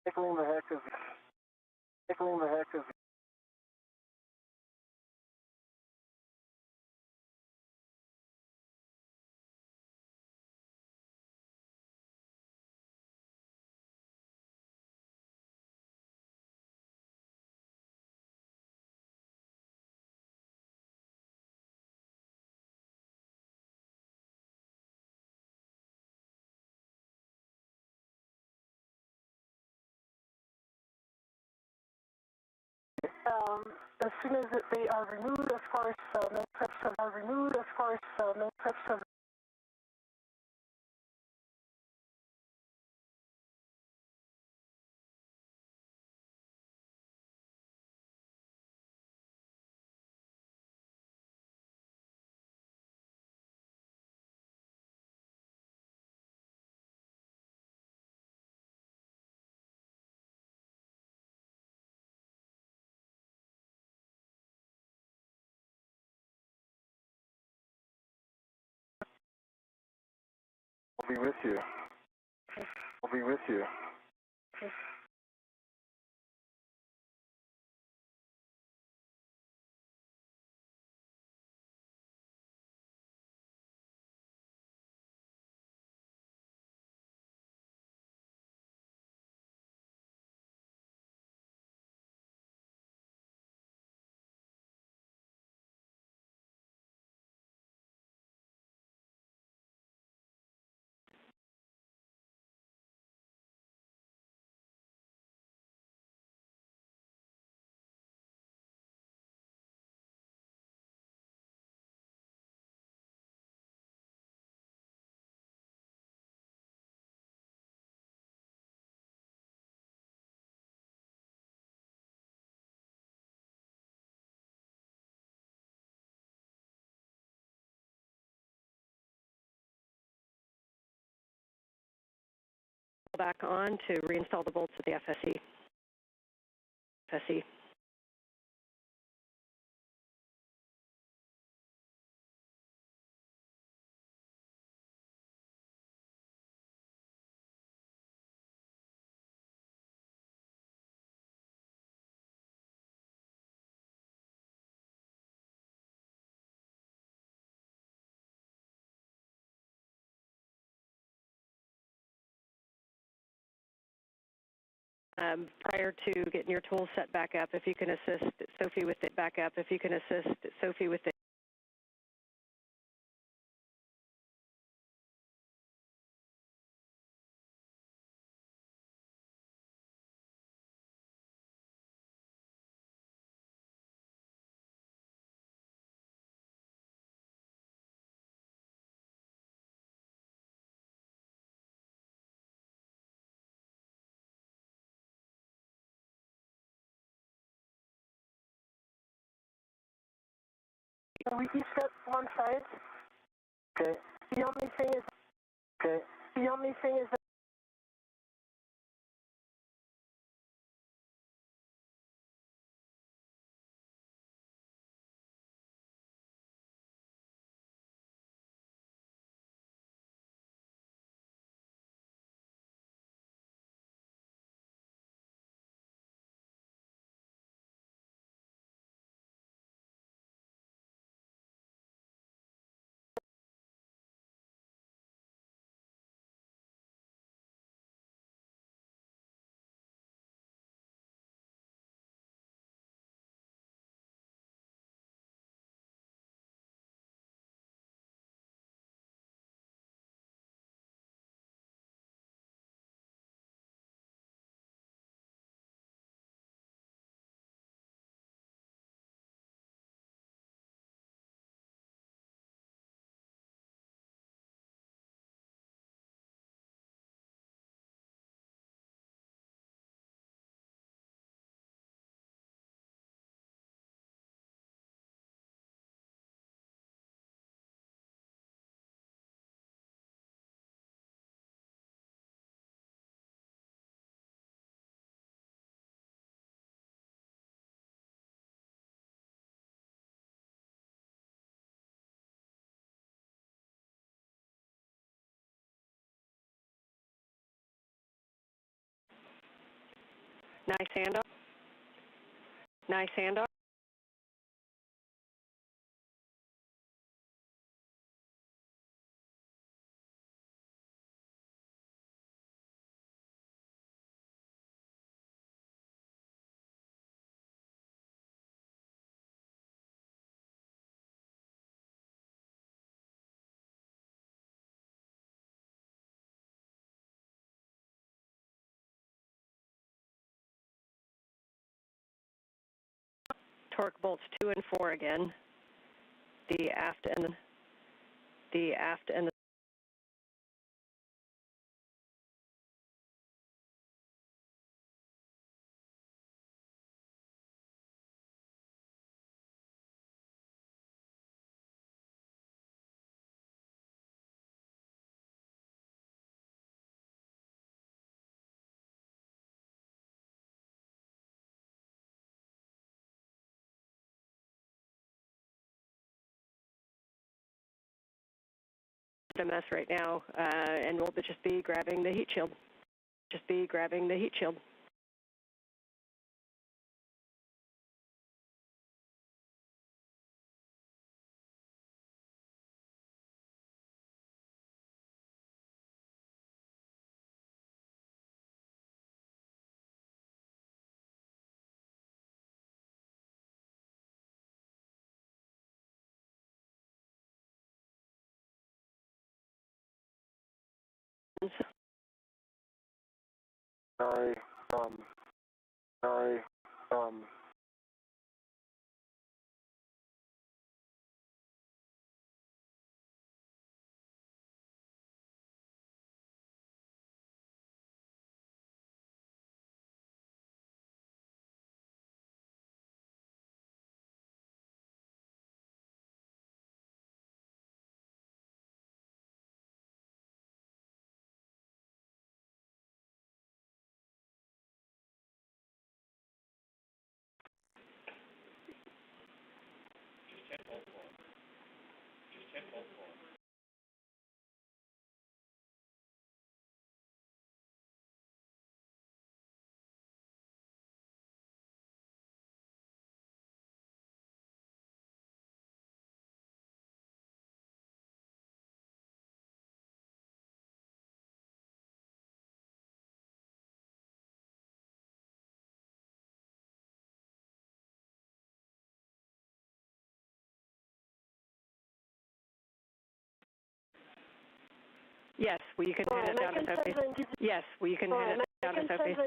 Tickling the heck is As soon as they are removed, of course, main trips are removed, of course, main trips of I'll be with you. I'll be with you. Back on to reinstall the bolts of the FSE. prior to getting your tools set back up, if you can assist Sophie with it back up, if you can assist Sophie with it. We each got one side. Okay. The only thing is, Okay. the only thing is that Nice handoff. Nice handoff. Torque bolts 2 and 4 again. The aft and the mess right now, and we'll just be grabbing the heat shield. Just be grabbing the heat shield. Sorry. Sorry. Yes, well, you can hand it down to Sophie. Yes, well, you can hand it down to Sophie.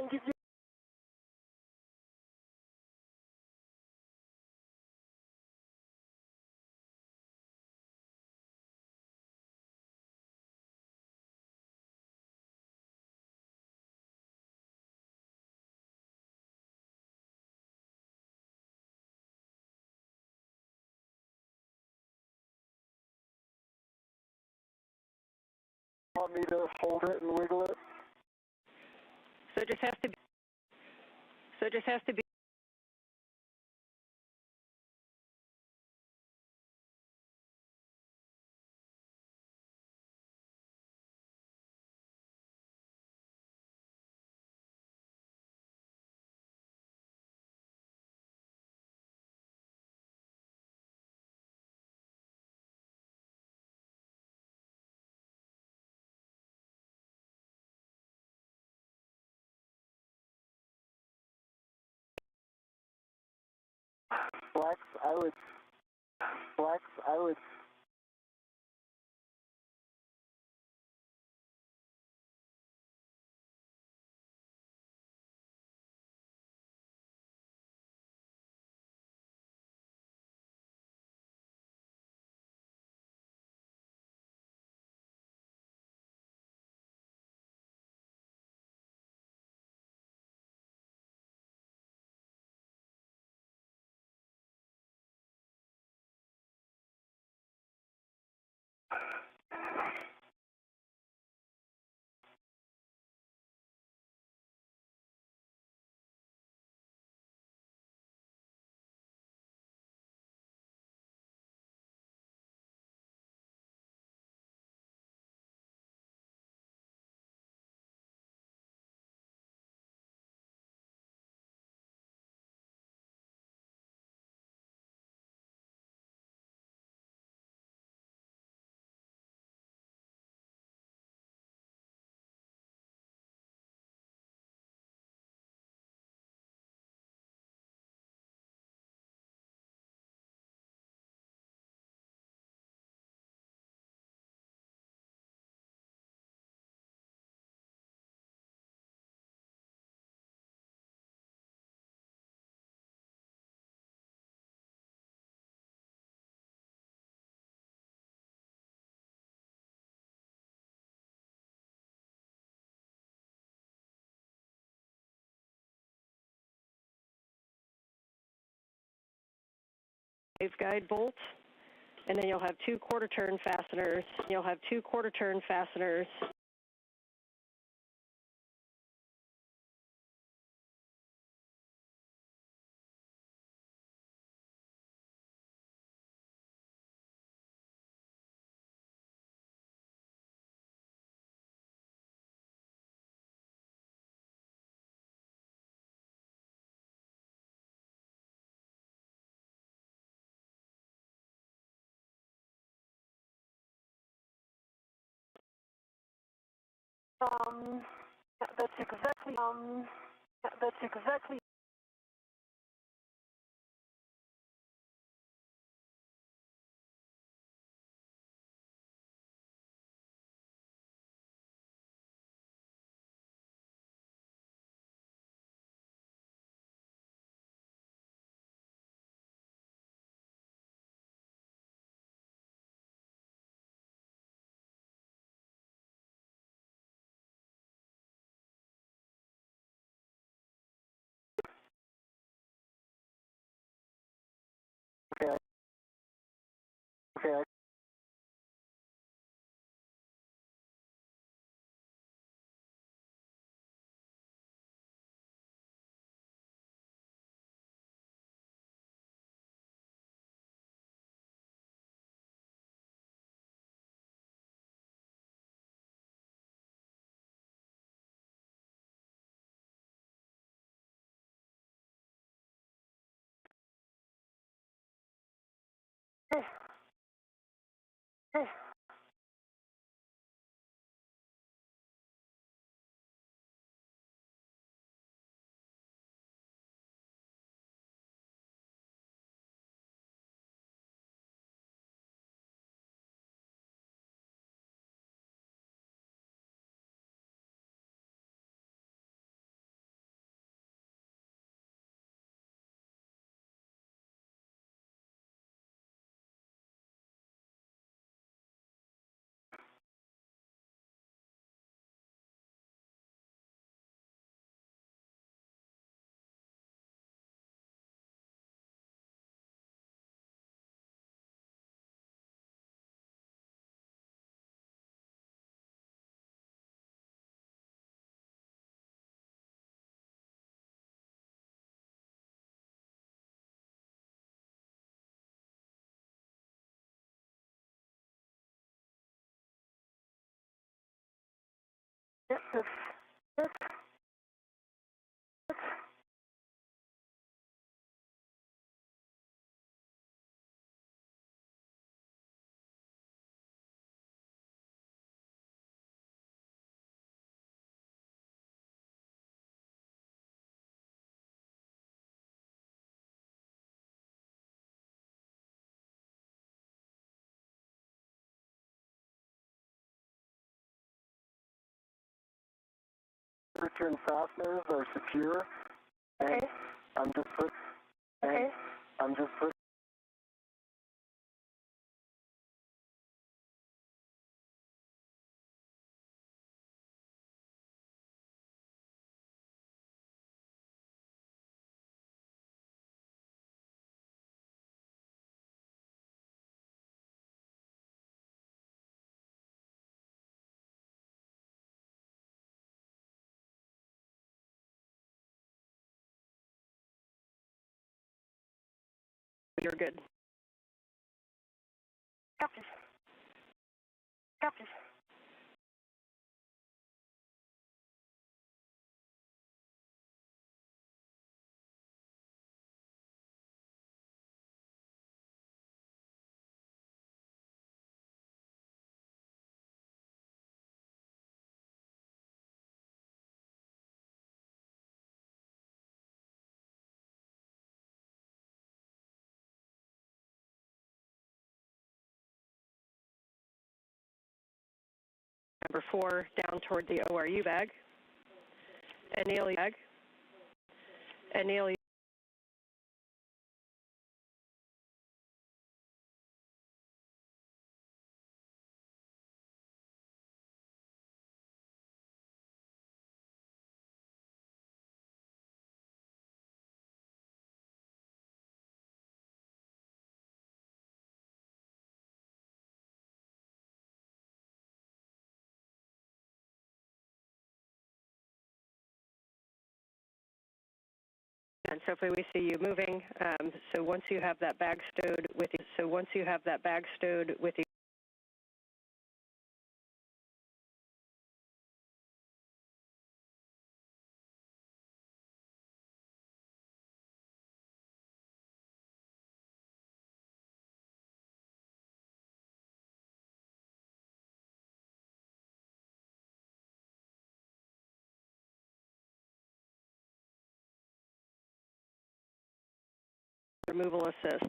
Want me to hold it and wiggle it? So it just has to be. So it just has to be. Flex, I would. Waveguide bolt, and then you'll have 2 quarter-turn fasteners. You'll have 2 quarter-turn fasteners. That's exactly Okay. Okay. Yes, yes, yes, yes. Return fasteners are secure, and Okay. I'm just put, and Okay. I'm just put. You're good. Copy. Copy. Number 4, down toward the ORU bag. Anil bag. Anil. And Sophie, we see you moving. So once you have that bag stowed with you, removal assist.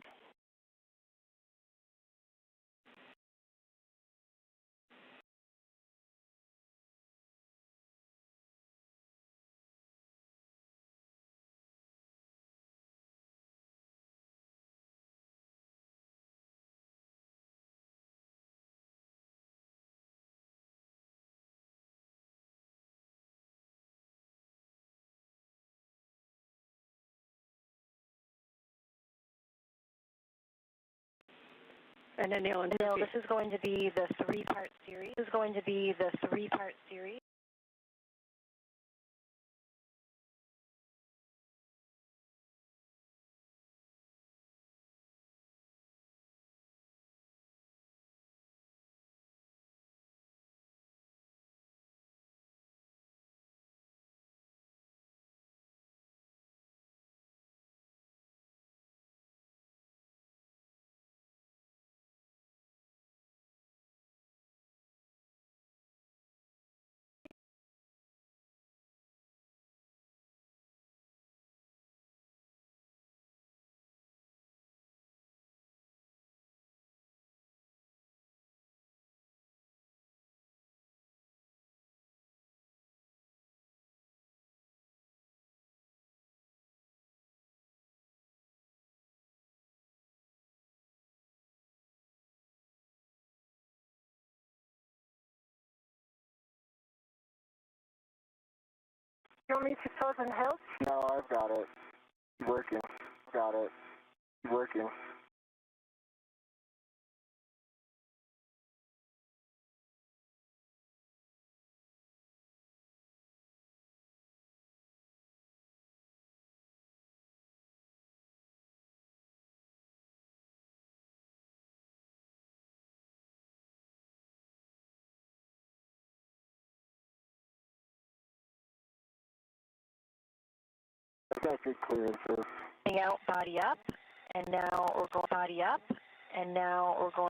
And Anil and Anil, Sophie. this is going to be the three-part series. You want me to pause and help? No, I've got it. Working. Got it. Working. Got good clearances. Out, body up, and now we're going body up, and now we're going.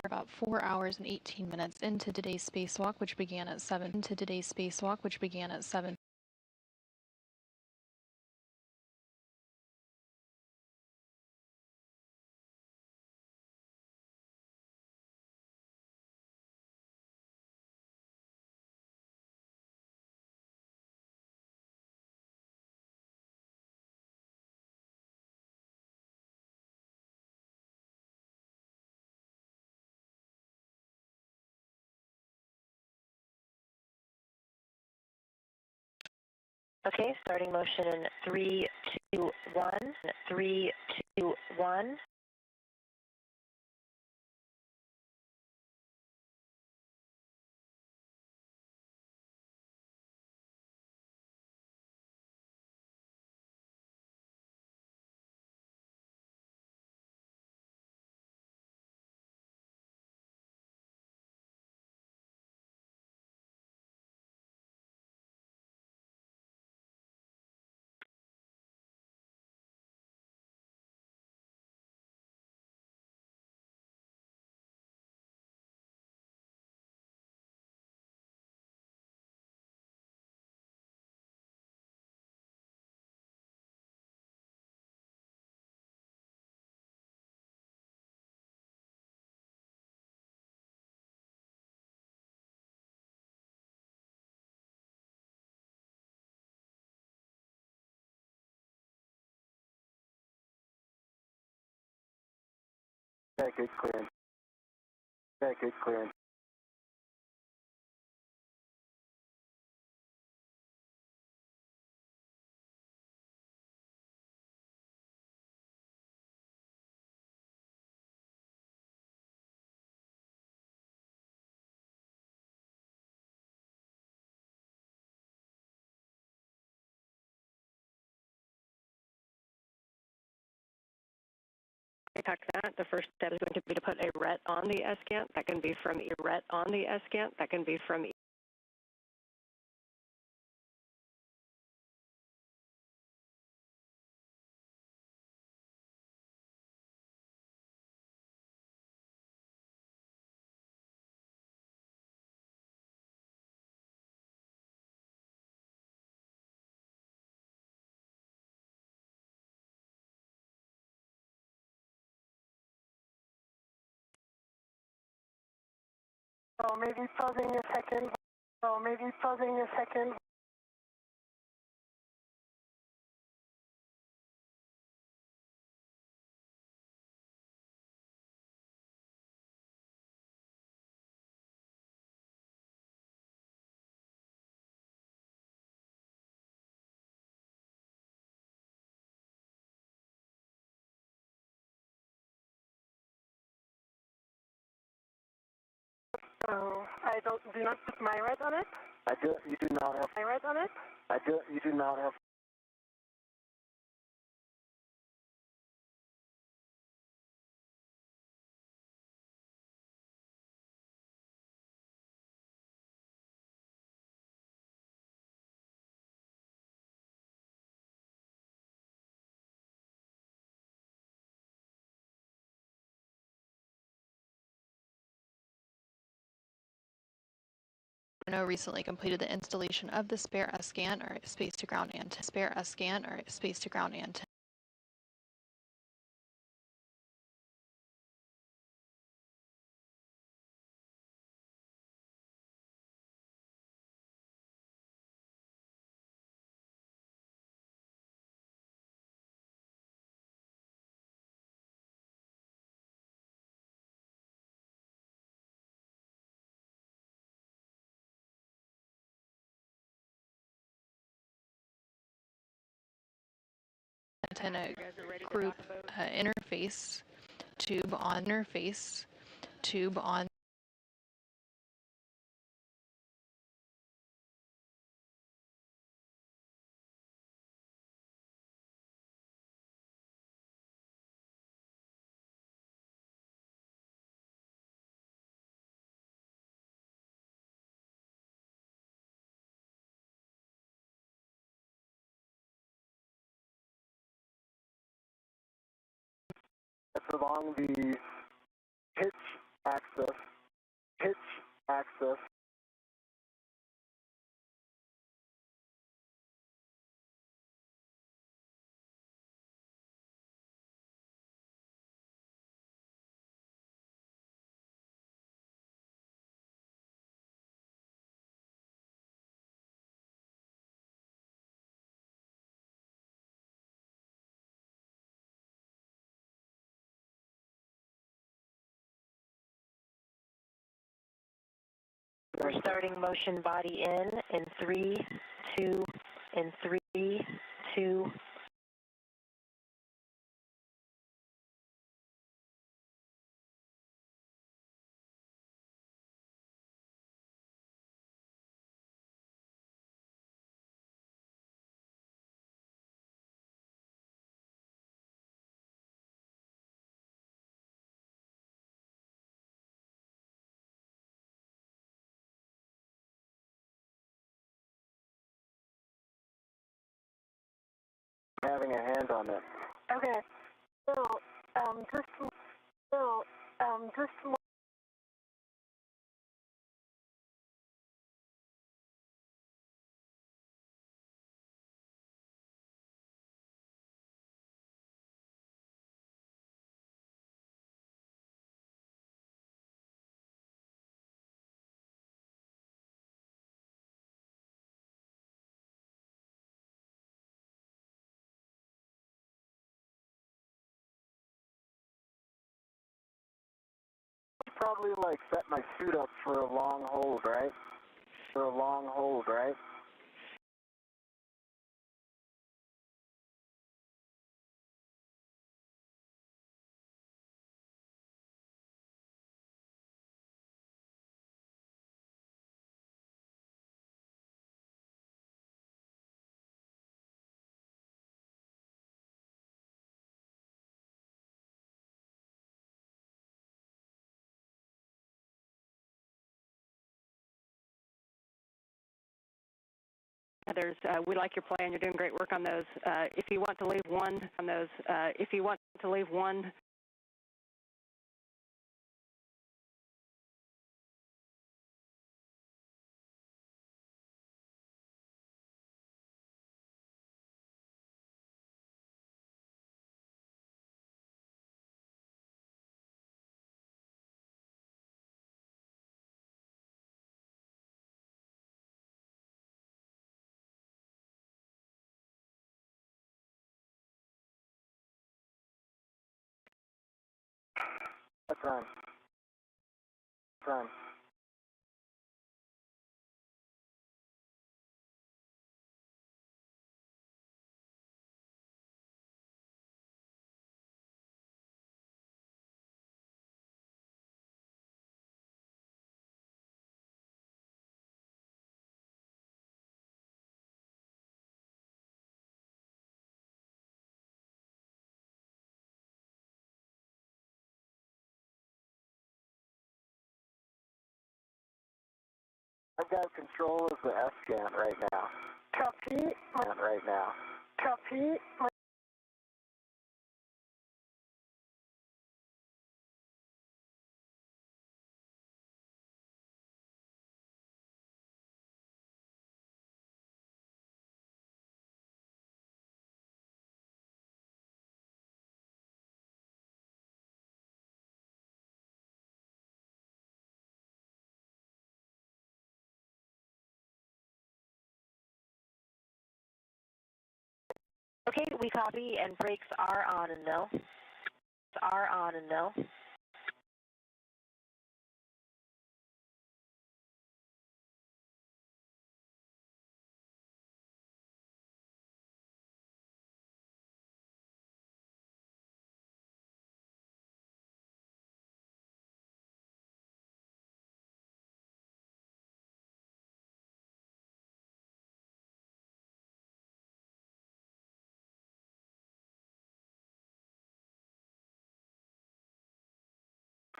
About 4 hours and 18 minutes into today's spacewalk, which began at 7. Into today's spacewalk, which began at 7. Okay, starting motion in 3, 2, 1. 3, 2, 1. Got good clearance. Got good clearance. I talked that. The first step is going to be to put a RET on the SCANT. That can be from a RET on the SCANT. That can be from So maybe pausing a second. So maybe pausing a second. Do not put my red on it. You do not have My red on it. You do not have Renault recently completed the installation of the spare SCAN or space to ground antenna. Spare SCAN or space to ground antenna. antenna group interface tube on It's along the pitch axis. We're starting motion body in 3, 2, in 3, 2. Having a hand on it. Okay. So, just Probably like set my suit up for a long hold, right? Others, we like your plan. You're doing great work on those. If you want to leave one on those, That's right. I've got control of the S scan right now. copy. Copy. Okay, we copy, and brakes are on and no.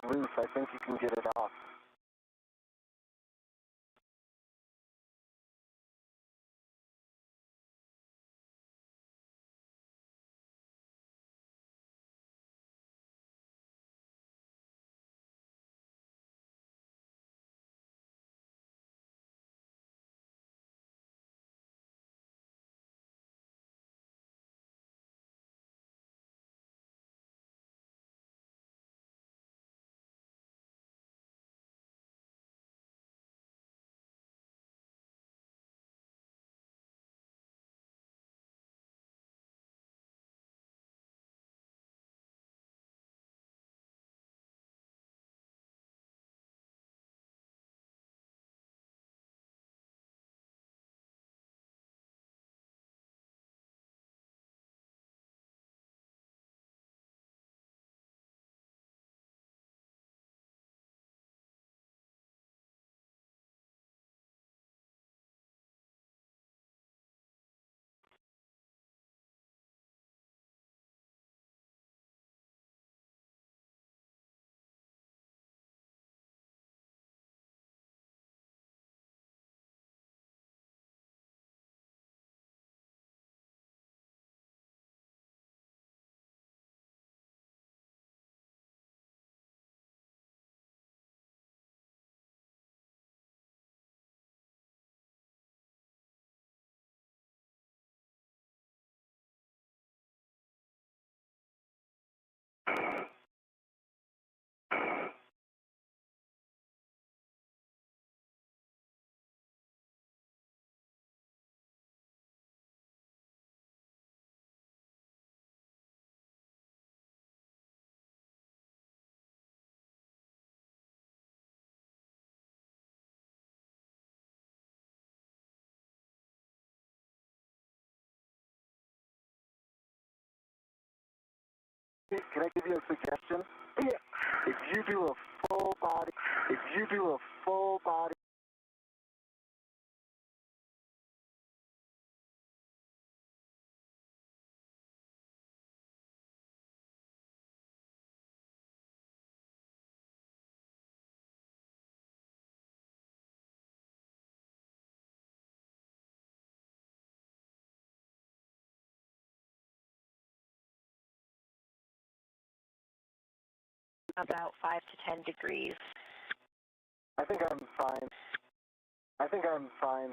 loose. I think you can get it off. Can I give you a suggestion? Yeah. If you do a full body, About 5 to 10 degrees. I think I'm fine.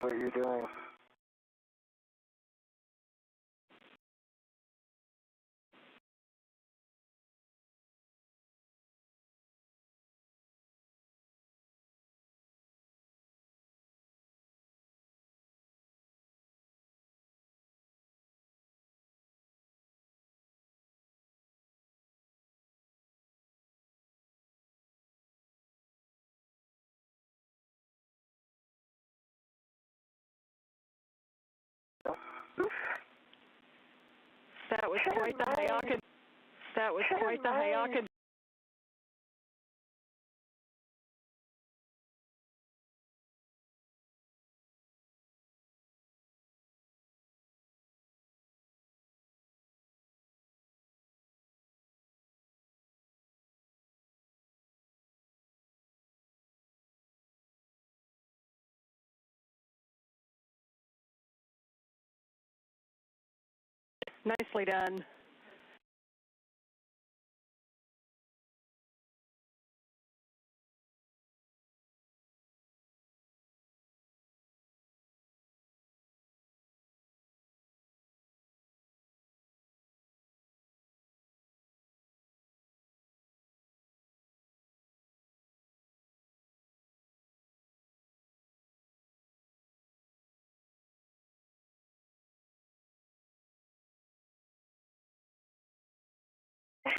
What you're doing. That was quite the Hayakin. Nicely done. Okay.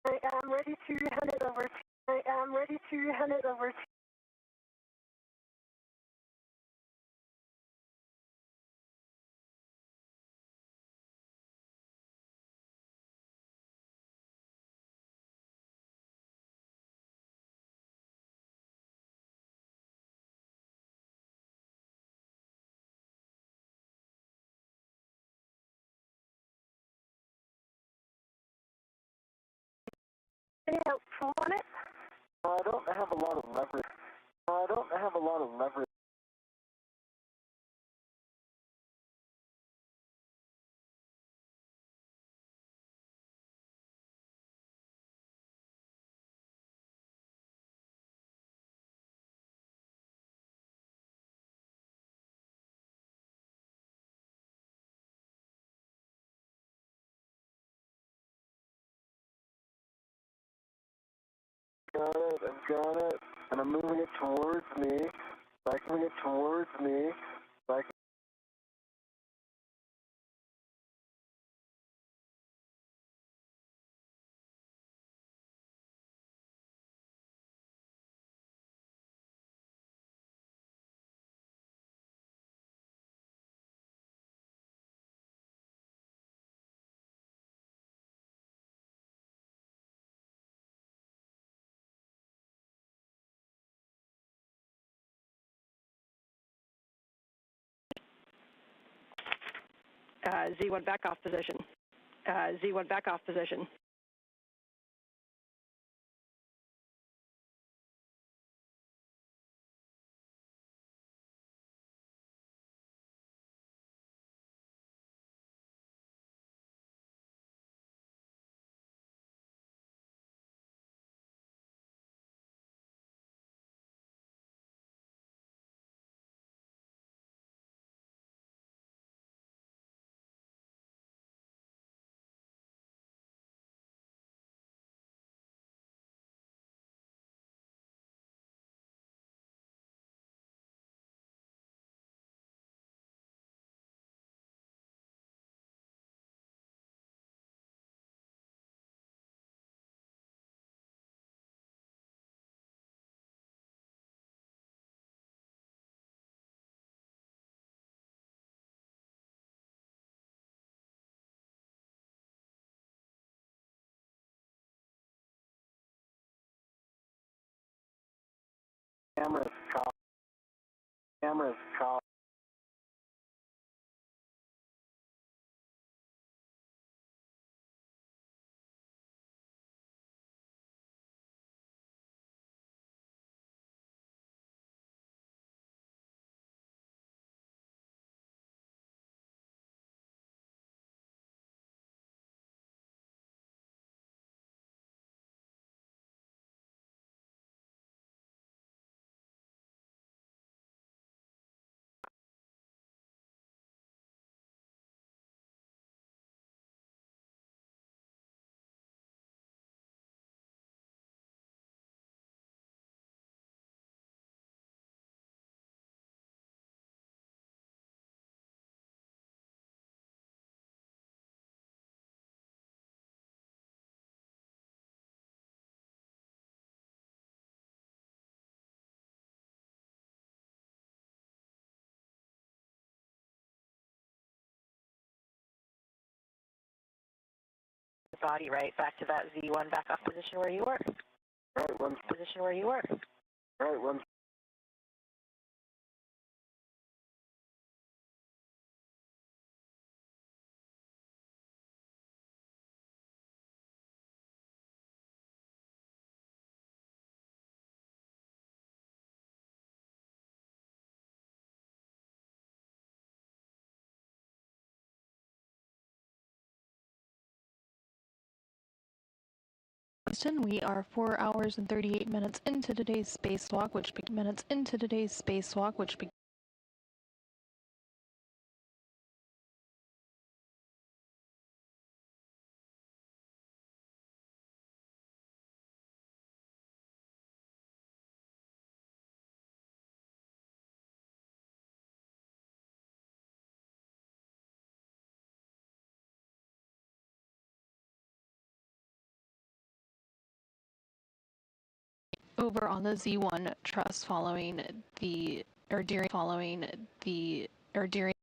I am ready to hand it over. I am ready to hand it over. Any helpful on it? I don't have a lot of leverage. I don't have a lot of leverage. I've got it, and I'm moving it towards me. Moving it towards me. Z1 back off position. Z1 back off position. Cameras caught. Body right back to that Z1 back off position where you were. Right one. Position where you were. Right one. Houston. We are 4 hours and 38 minutes into today's spacewalk, which over on the Z1 truss following the or during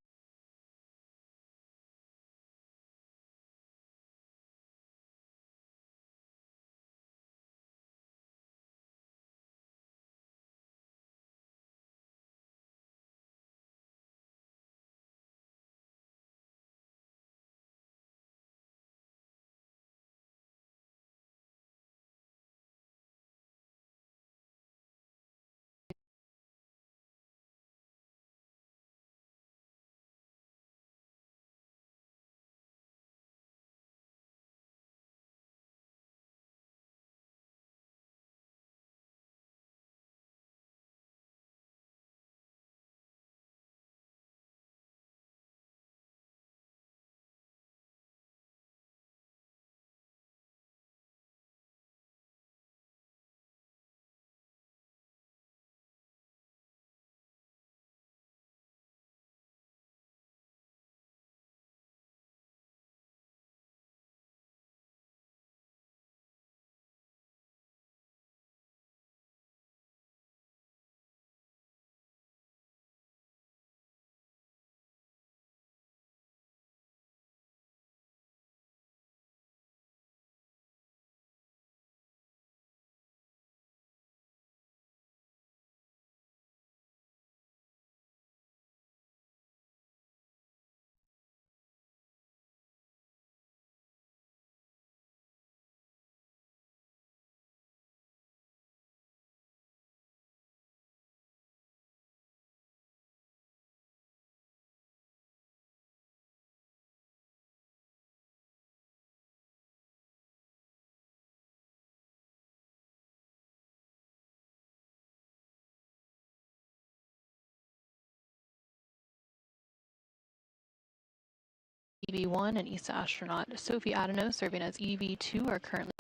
EV1 and ESA astronaut Sophie Adenot serving as EV2 are currently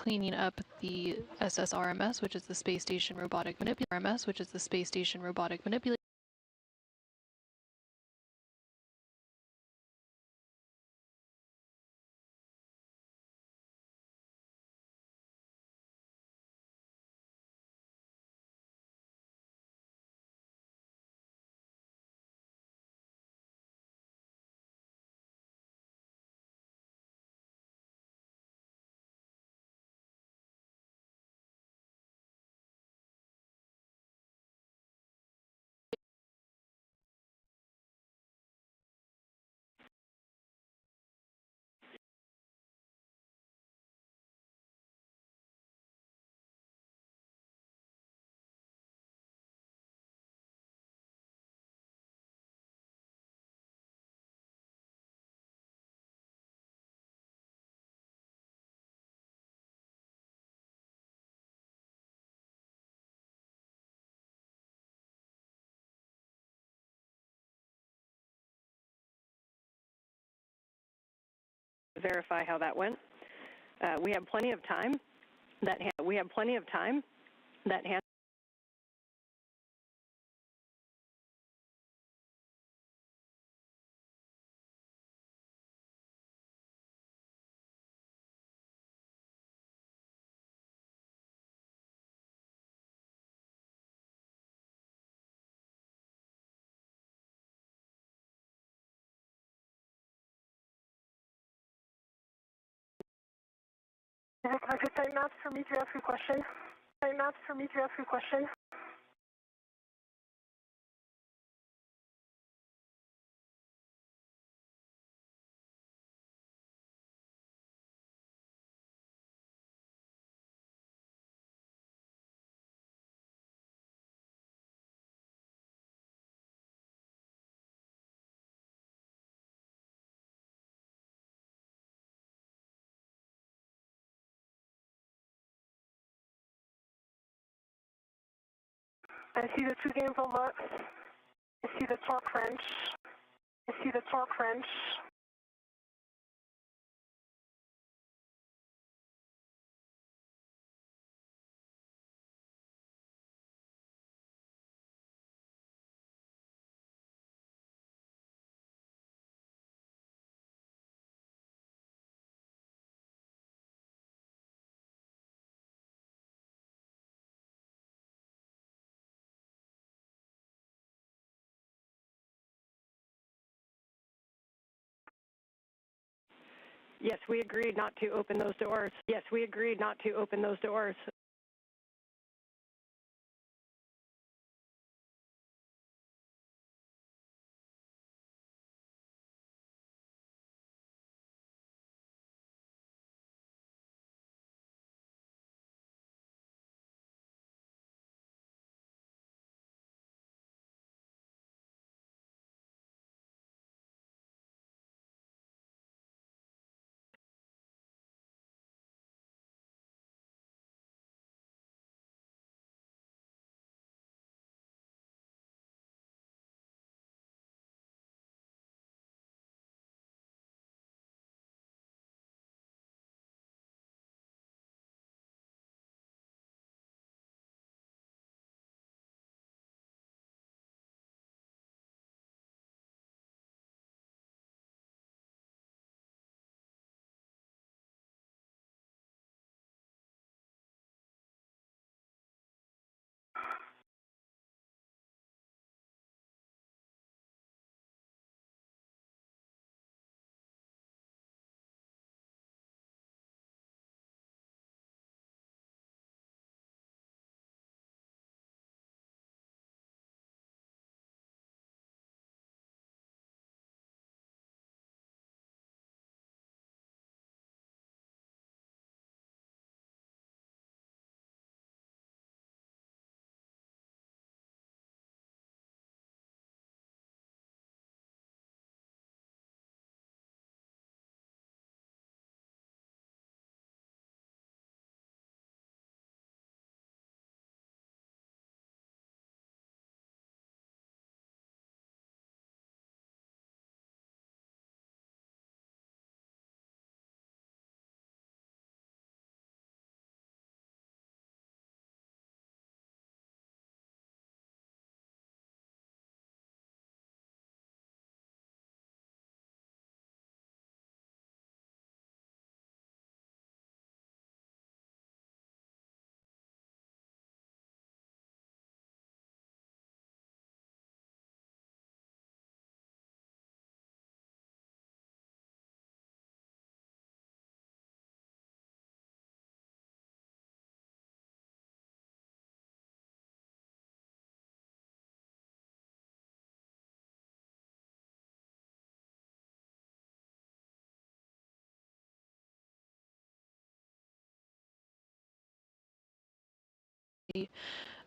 cleaning up the SSRMS, which is the Space Station Robotic Manipulator. verify how that went. We have plenty of time. That hand. Target timeouts for me to ask a question. Timeouts for me to ask a question. I see the two game locks. I see the torque wrench. I see the torque wrench. Yes, we agreed not to open those doors. Yes, we agreed not to open those doors.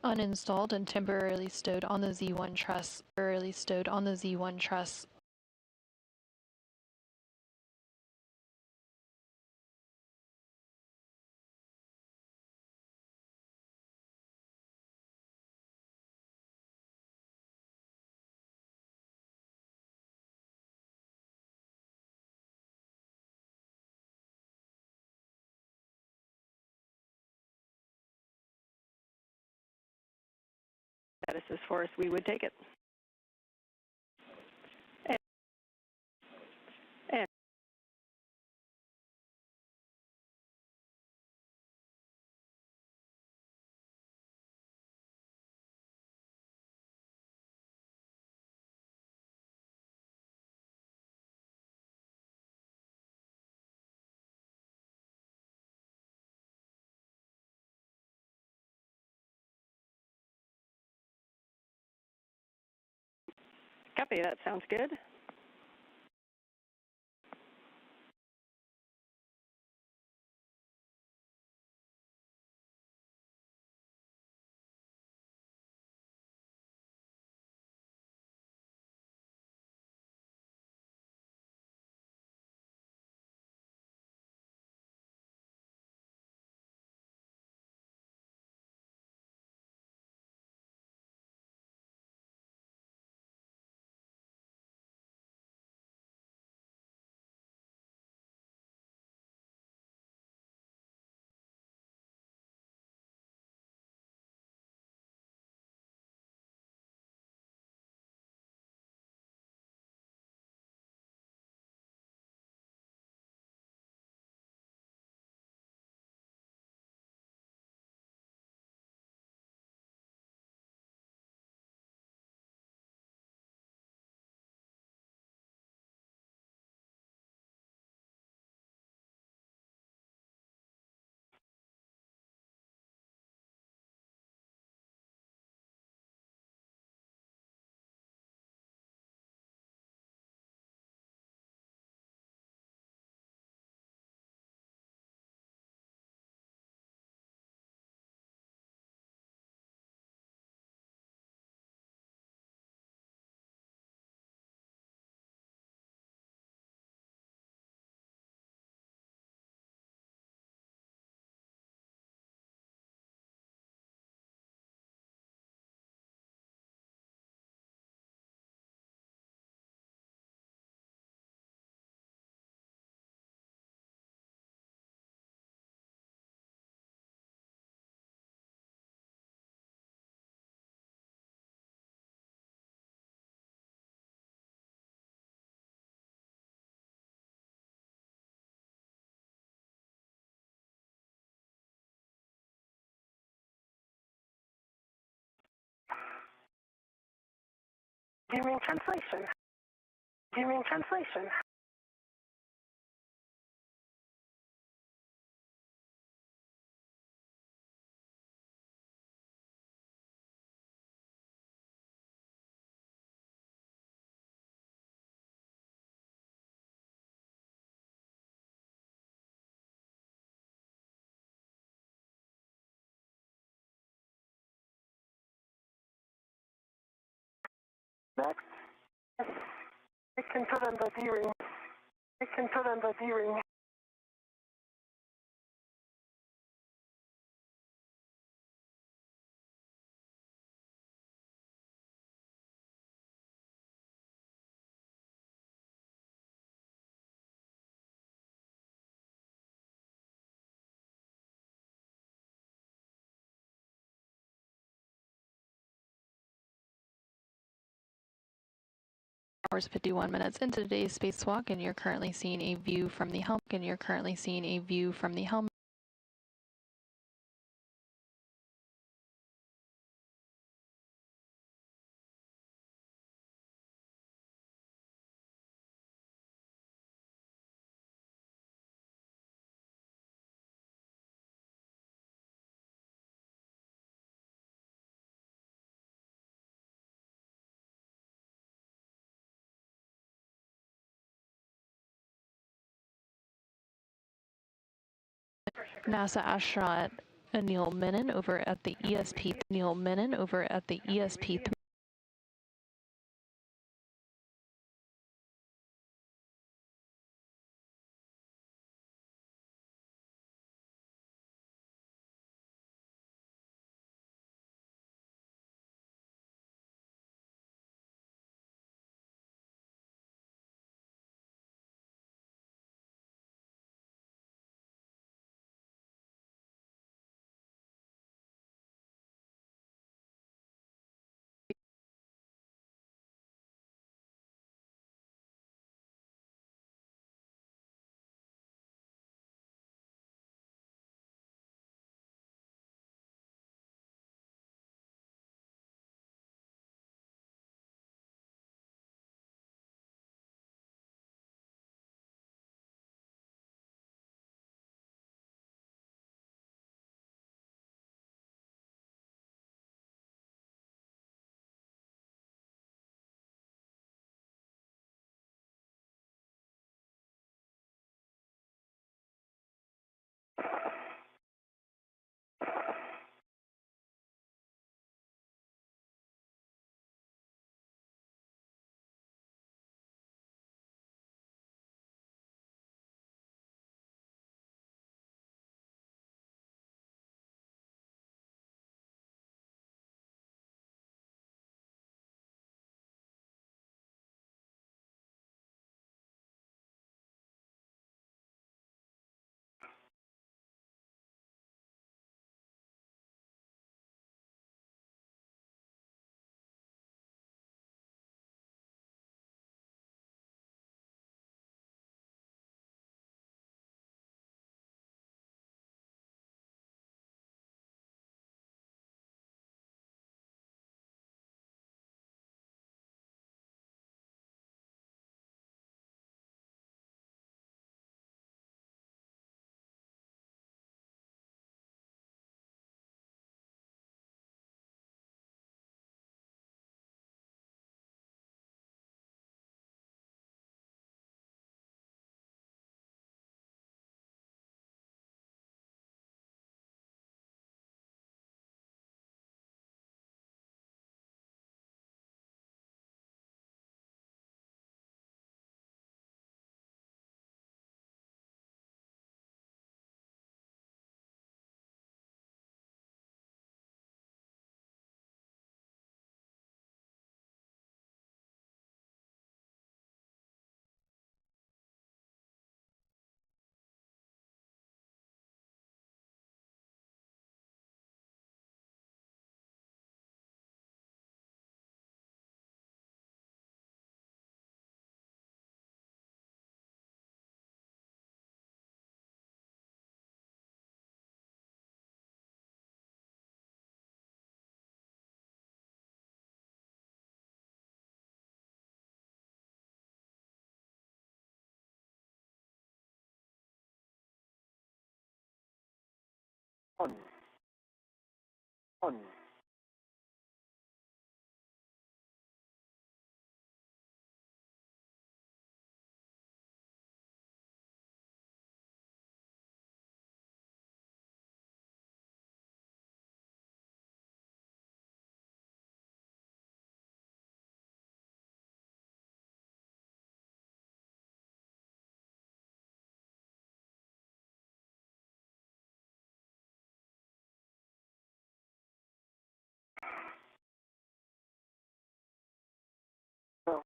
Uninstalled and temporarily stowed on the Z1 truss. This is for us, we would take it. And copy, that sounds good. Viewing translation. Viewing translation. Next. I can put on the D-ring. I can put on the D-ring. Hours 51 minutes into today's spacewalk, and you're currently seeing a view from the helmet. NASA astronaut Anil Menon over at the ESP 1. No.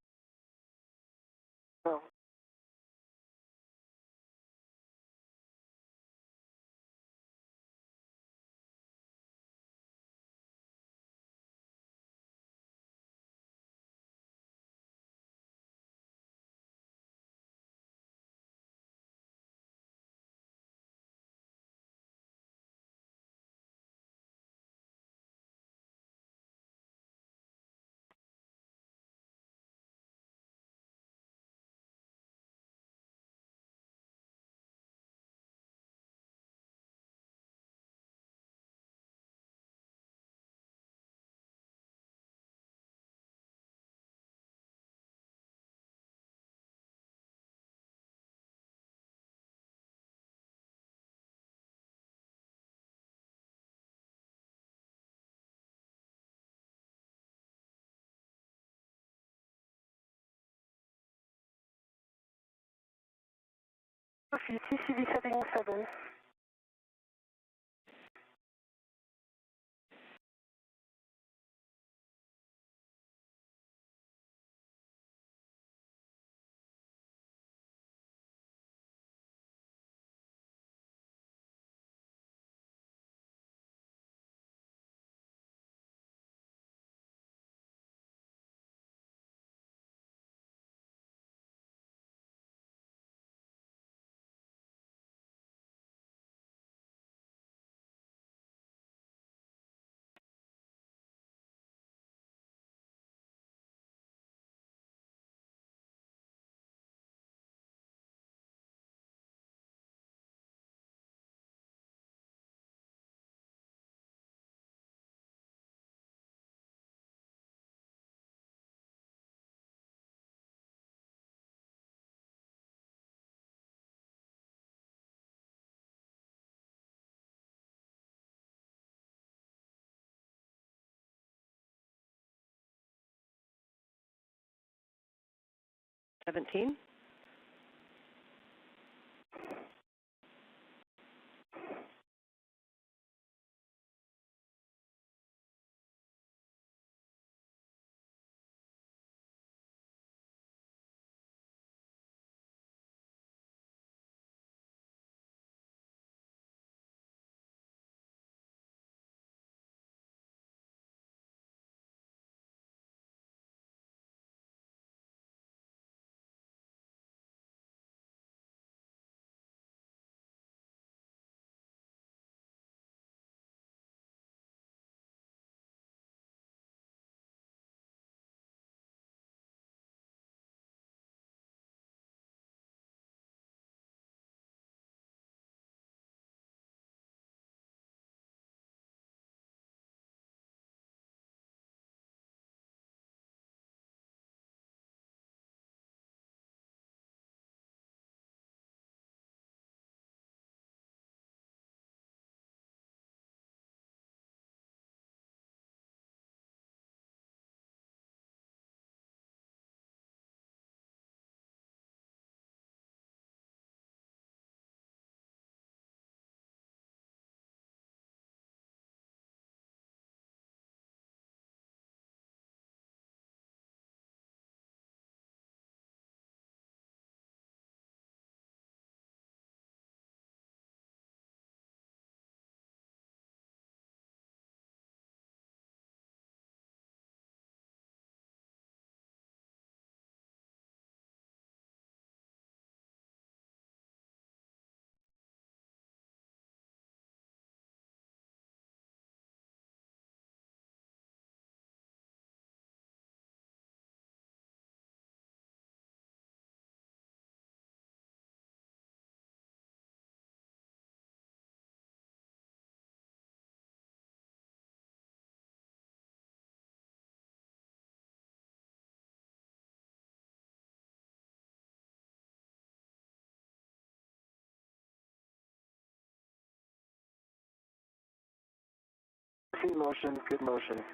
No. Sophie, TCV setting 7. $17. See motion, good motion.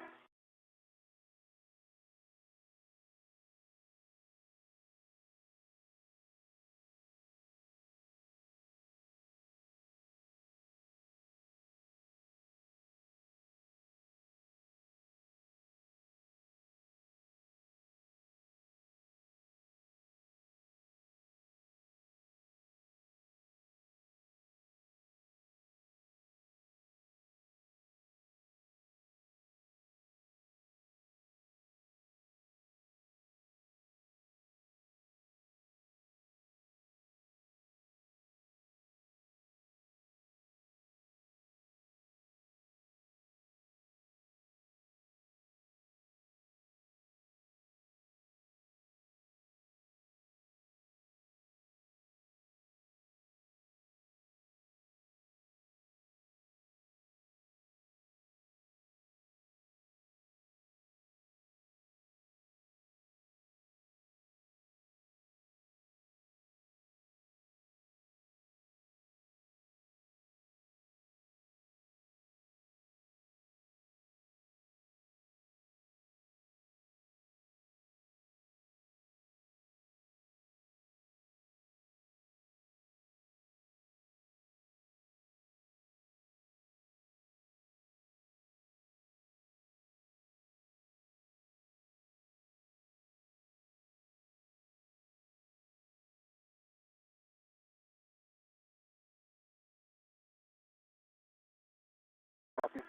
Copy.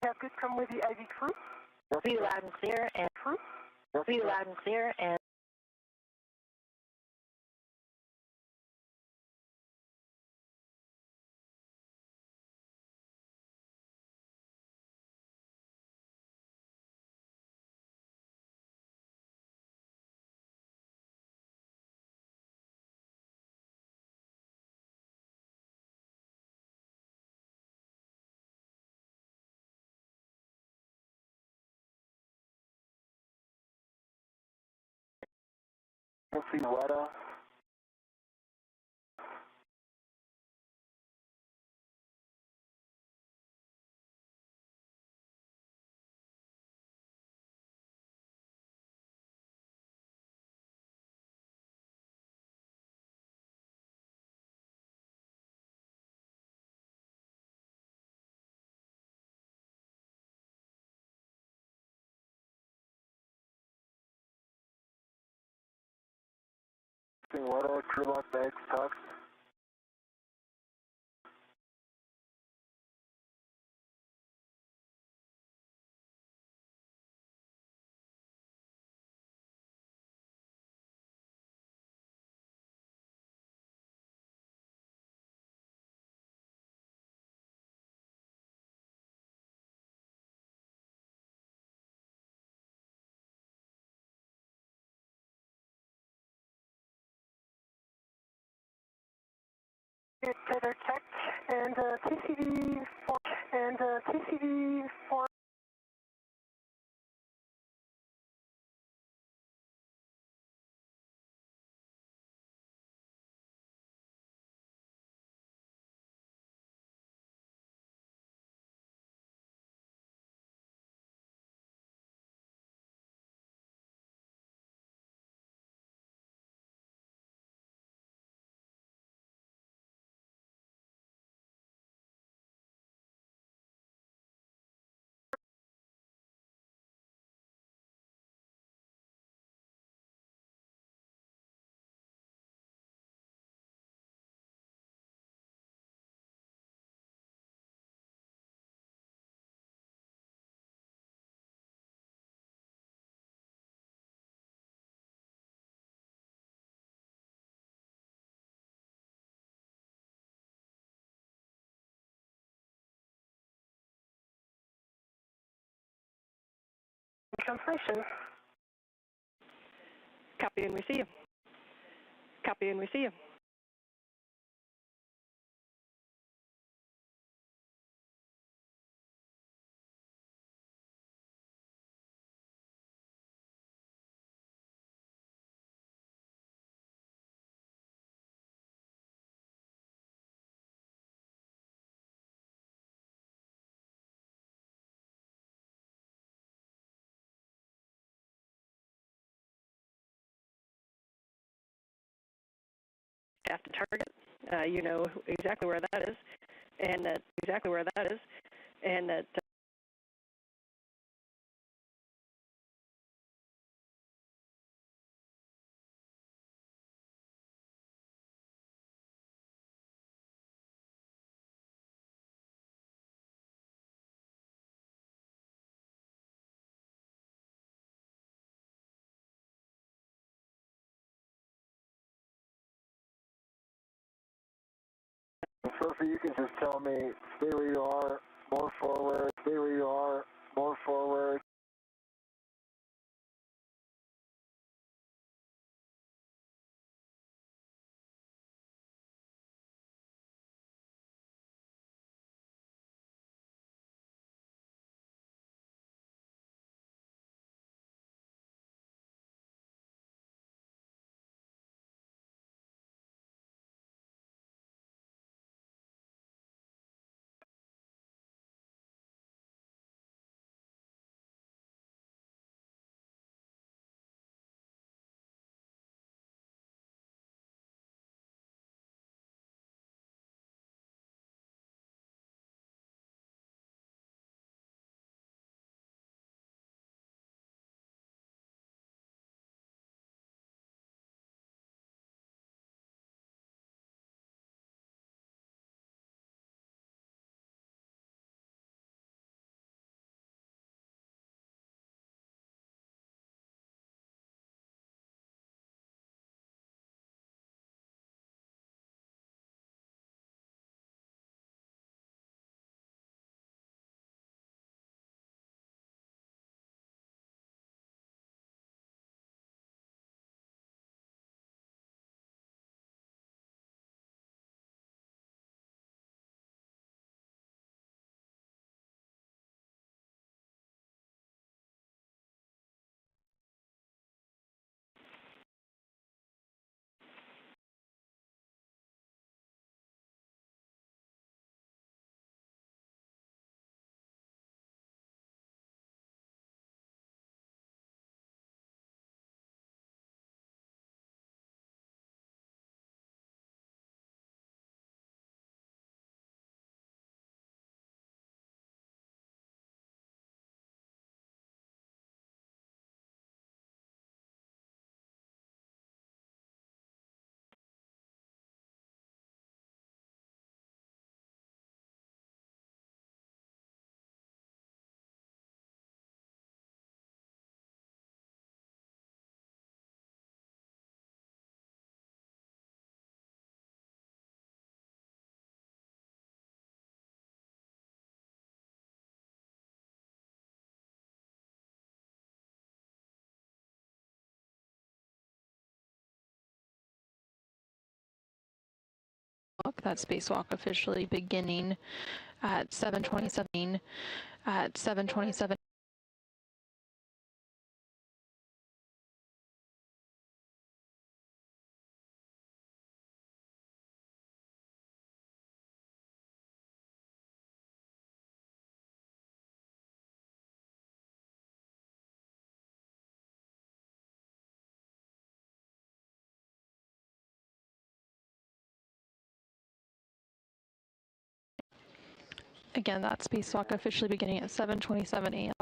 Have good come with the IV crew. We'll see you loud and clear, and Crew. we'll see you loud and clear, and We'll see Weta. Weta, crew lock bags, tucked. Good tether checked, and TCV 4, and TCV 4. translation. Copy and we see you. Copy and we see you. After target, you know exactly where that is, and that Sophie, you can just tell me, stay where you are, more forward, stay where you are, more forward. That spacewalk officially beginning at 7:27. Again, that spacewalk officially beginning at 7:27 a.m.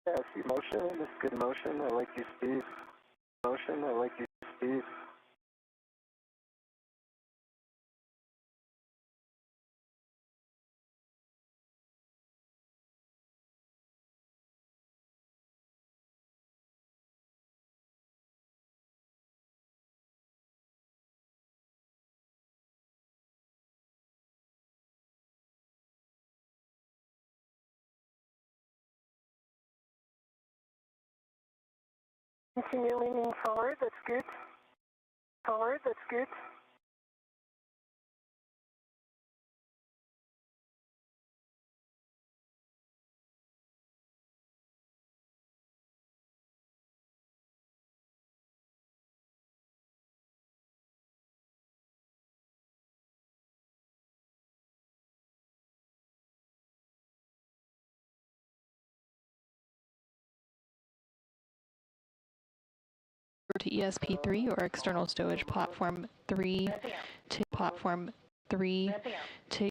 Yeah, I see motion. It's good motion. I like your speed. Motion. I like your speed. Continue leaning forward, that's good. Forward, that's good. To ESP3 or external stowage platform 3 to platform 3 to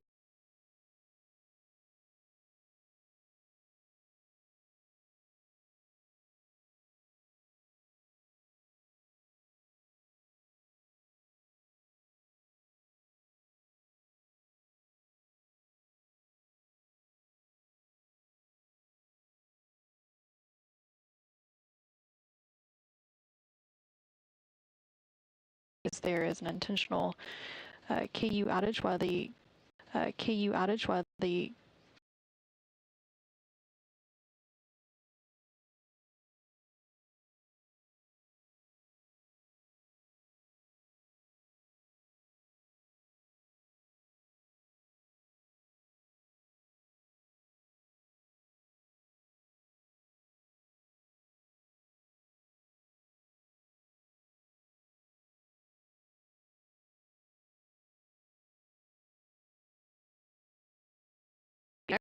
there is an intentional KU outage while the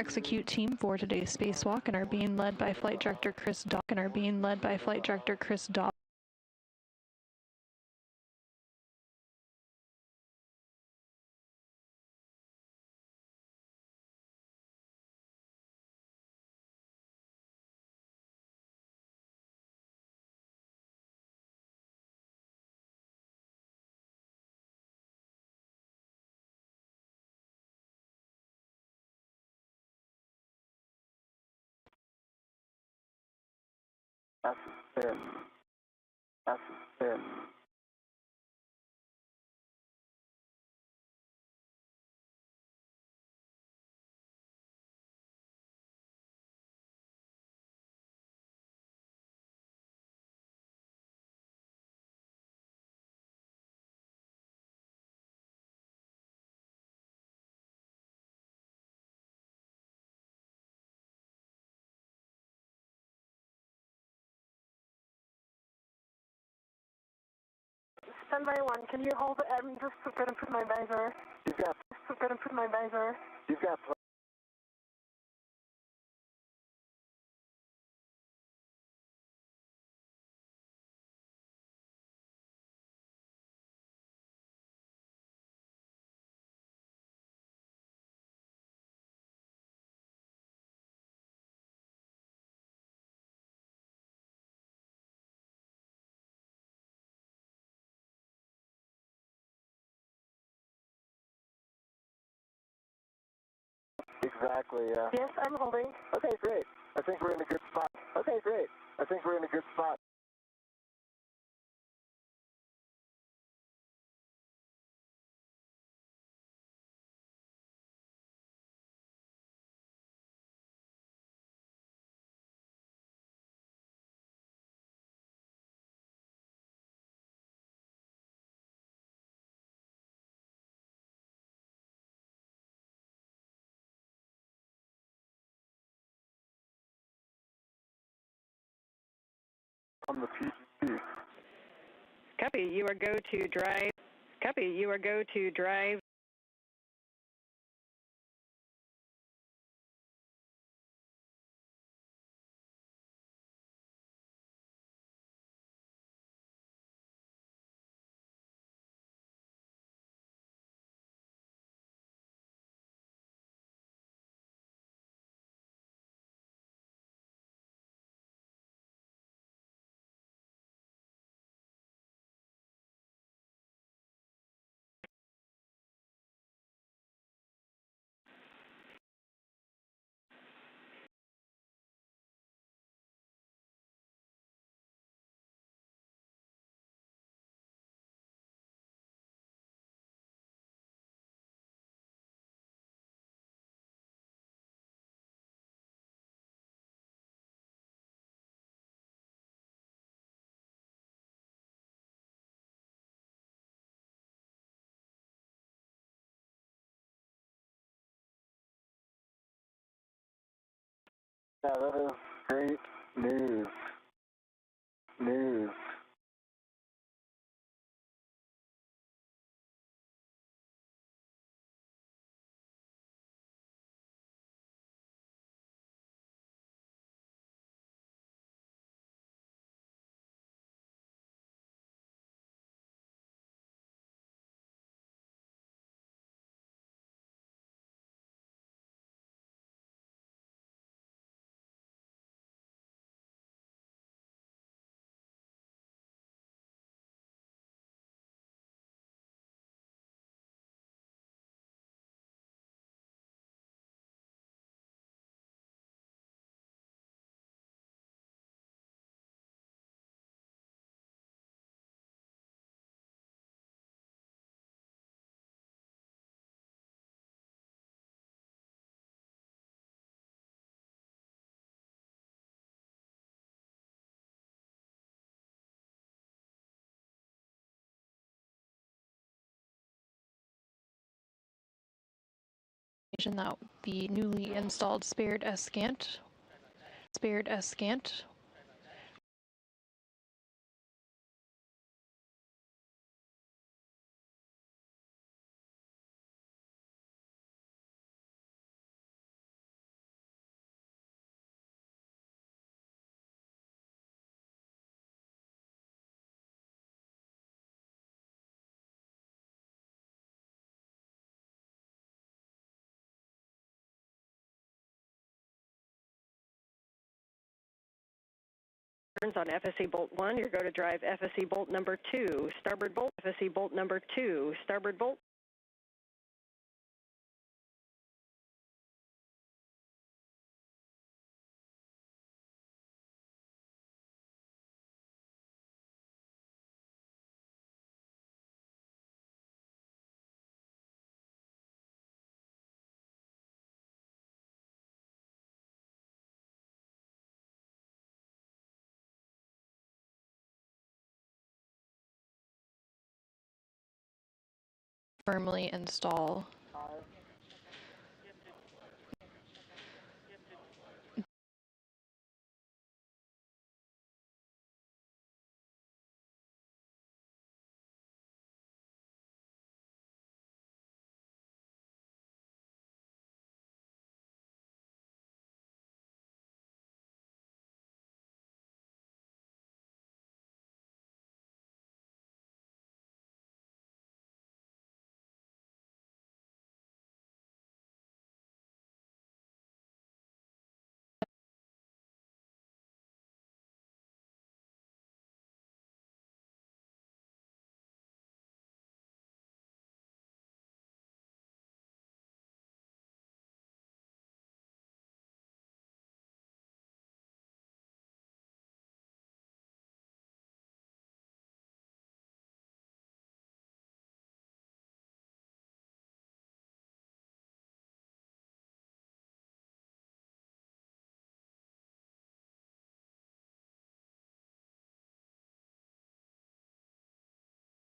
execute team for today's spacewalk and are being led by Flight Director Chris Dock. Ascend. Ascend. Standby 1, can you hold, I'm just going to put my visor. You've got. Just going to put my visor. You've got. Exactly, yeah. Yes, I'm holding. Okay, great. I think we're in a good spot. Okay, great. I think we're in a good spot. On the PGP. Copy, you are go to drive. Copy, you are go to drive. Yeah, that is great news. News. That the newly installed spared scant On FSC bolt 1, you're going to drive FSC bolt number 2, starboard bolt, FSC bolt number 2, starboard bolt. firmly install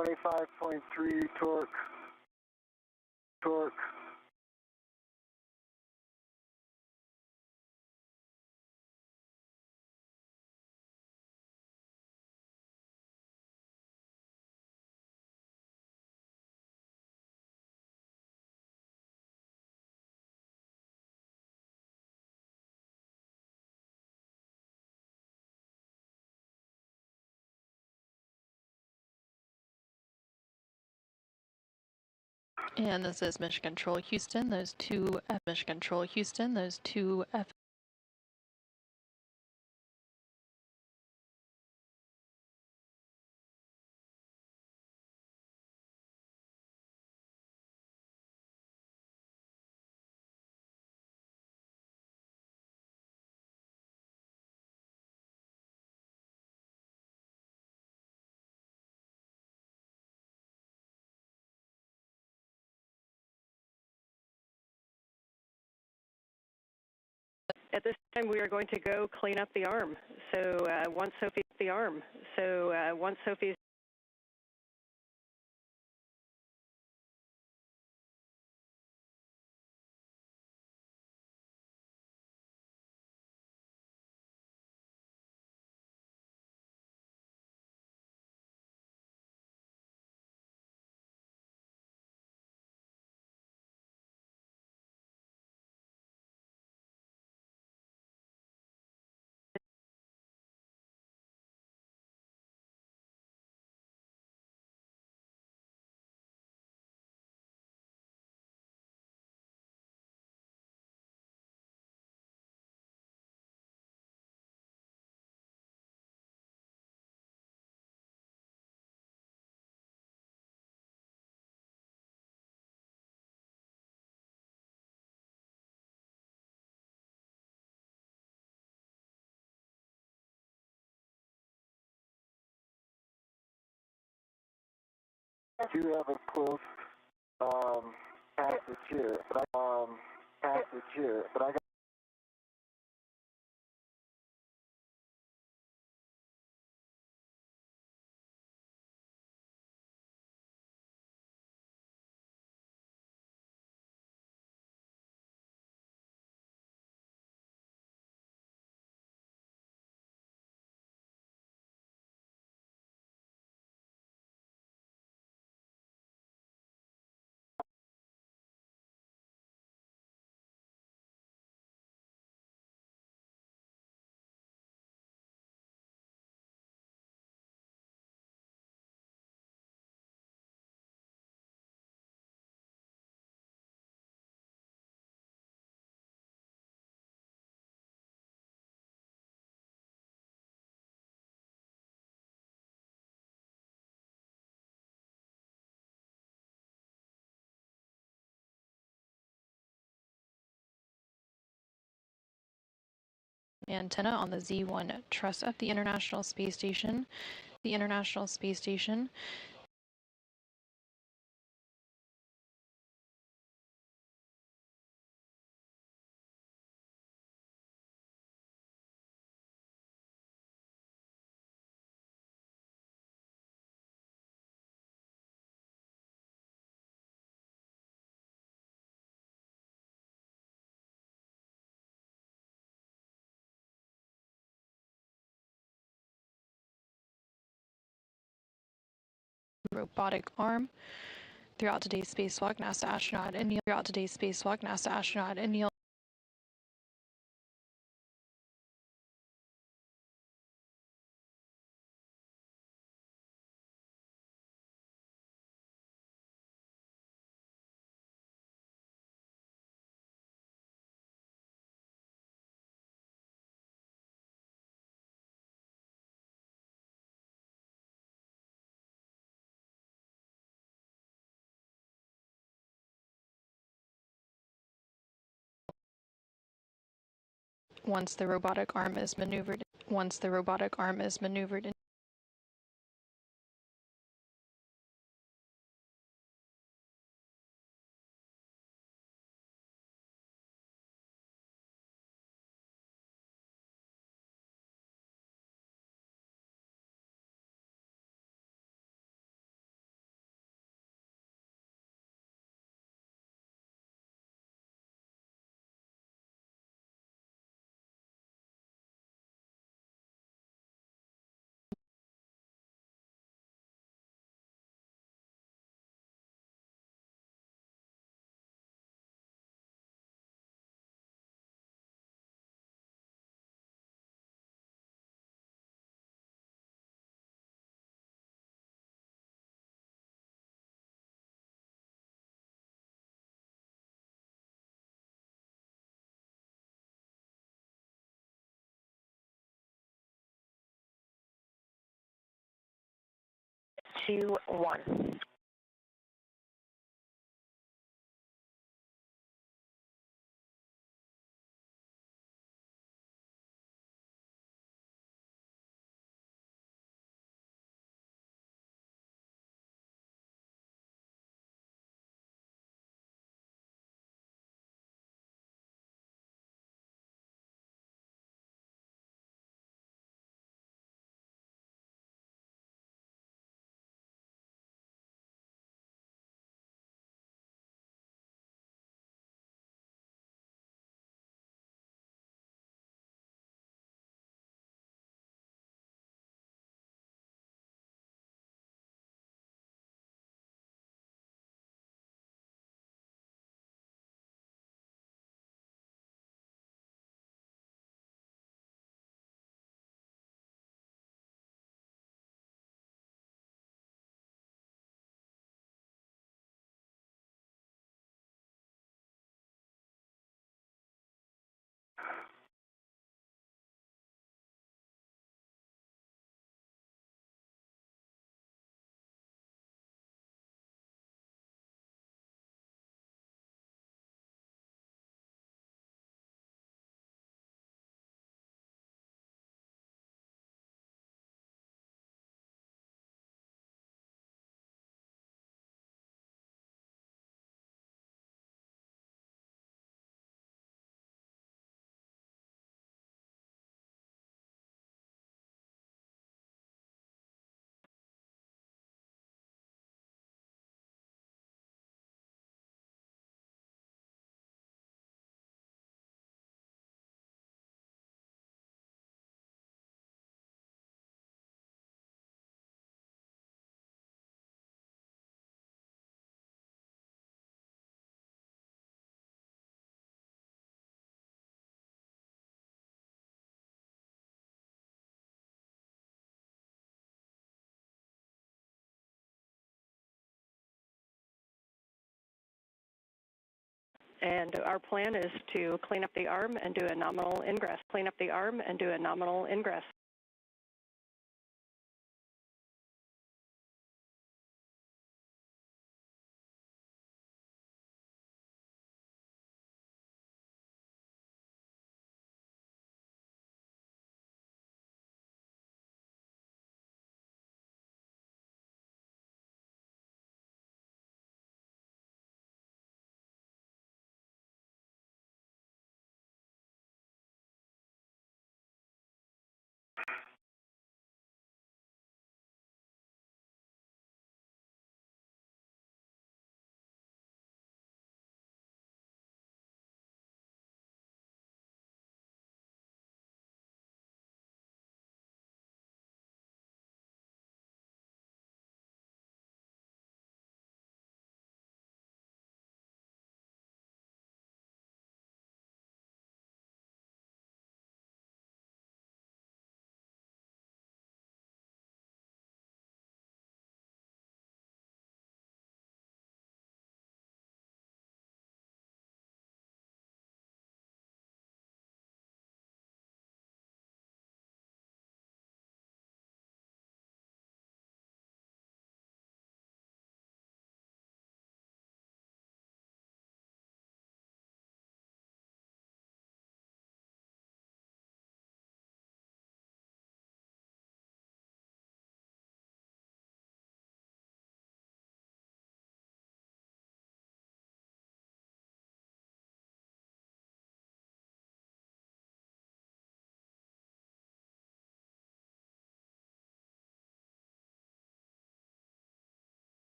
.3 torque. And this is Mission Control Houston. Those two Mission Control Houston. Those two At this time, we are going to go clean up the arm. So once Sophie's I do have a close passage here, but I got antenna on the Z1 truss of the International Space Station. The International Space Station robotic arm. Throughout today's spacewalk, NASA astronaut Anil once the robotic arm is maneuvered two, one. And our plan is to clean up the arm and do a nominal ingress. Clean up the arm and do a nominal ingress.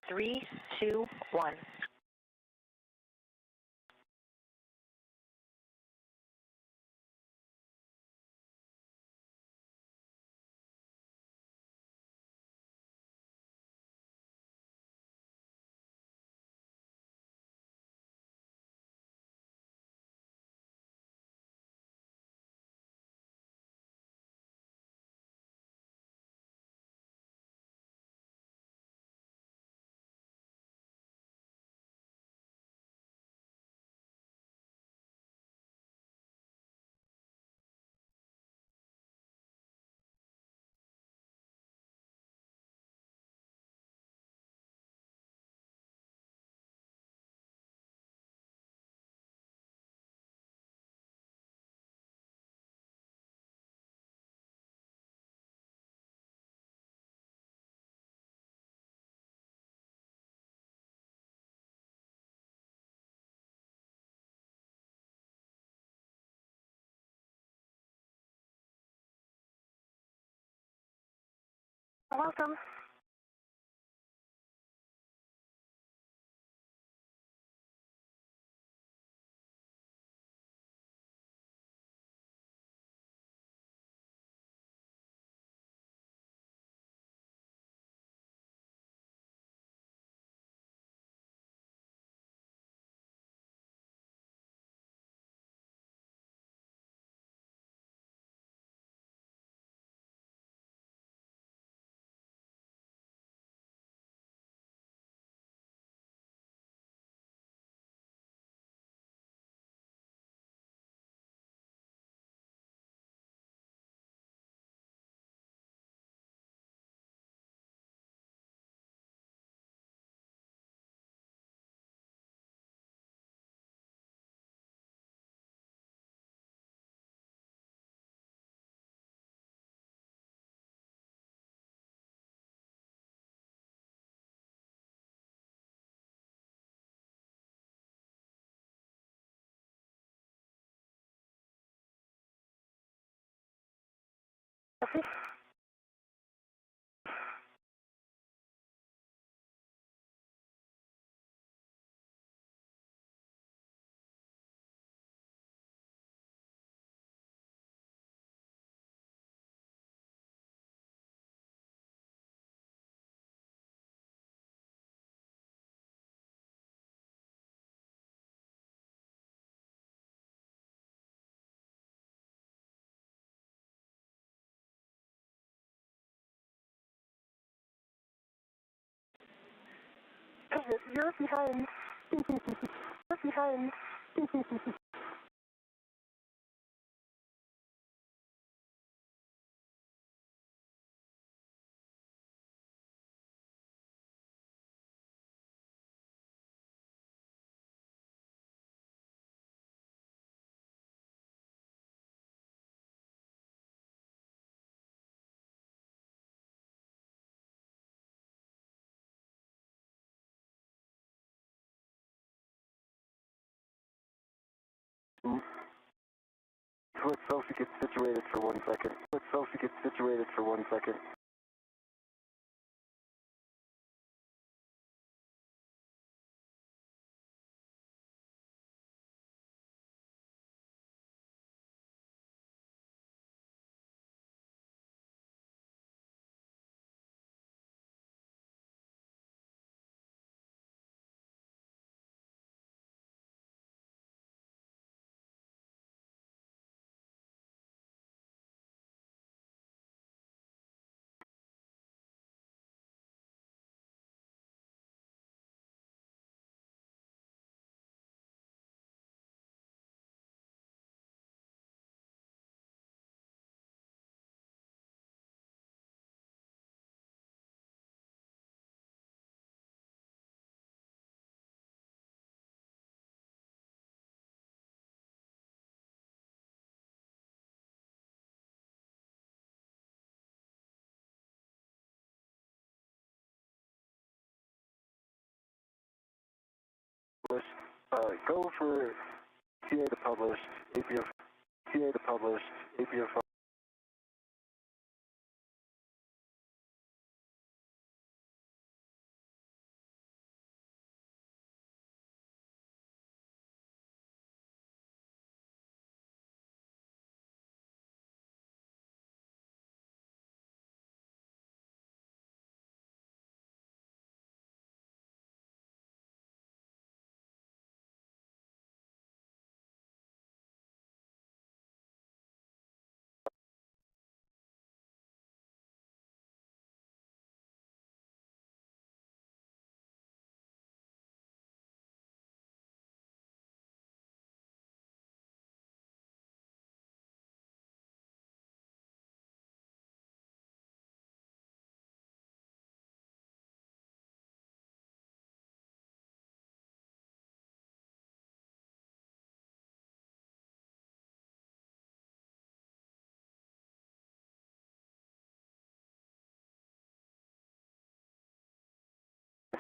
Three, two, one. Welcome. Okay. You're behind. You're behind. Let Sophie get situated for 1 second. Let Sophie get situated for 1 second. Go for TA to publish, APF, TA to publish, APF.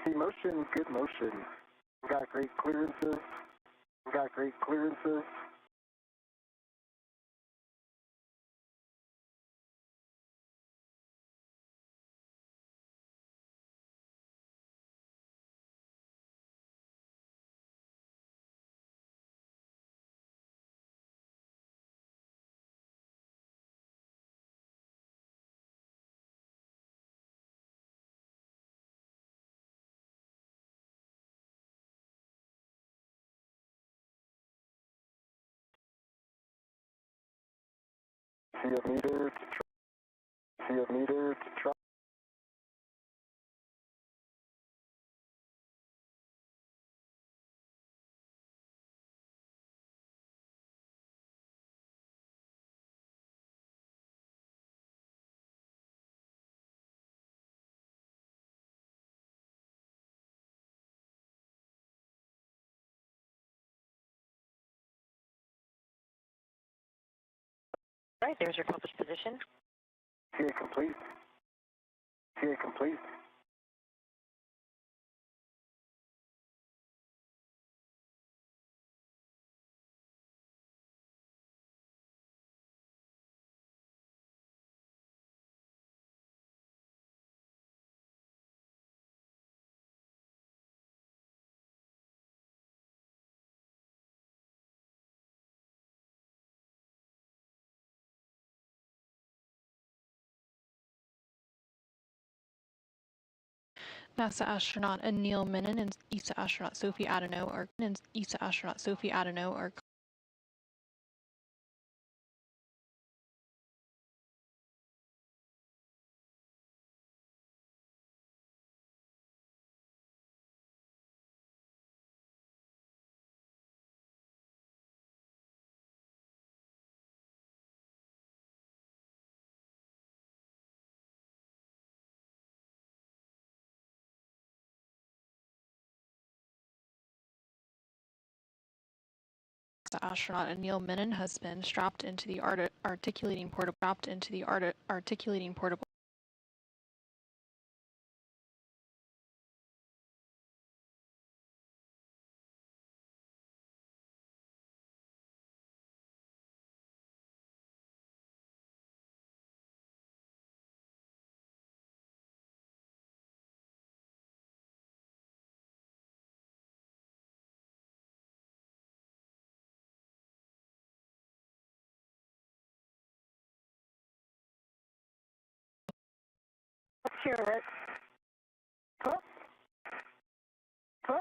See motion, good motion. We got great clearances. We got great clearances. See a meter to try. See a meter to try. All right, there's your published position. TA complete. TA complete. NASA astronaut Anil Menon and ESA astronaut Sophie Adenot are astronaut Anil Menon has been strapped into the articulating portable What's your right? Huh? Huh?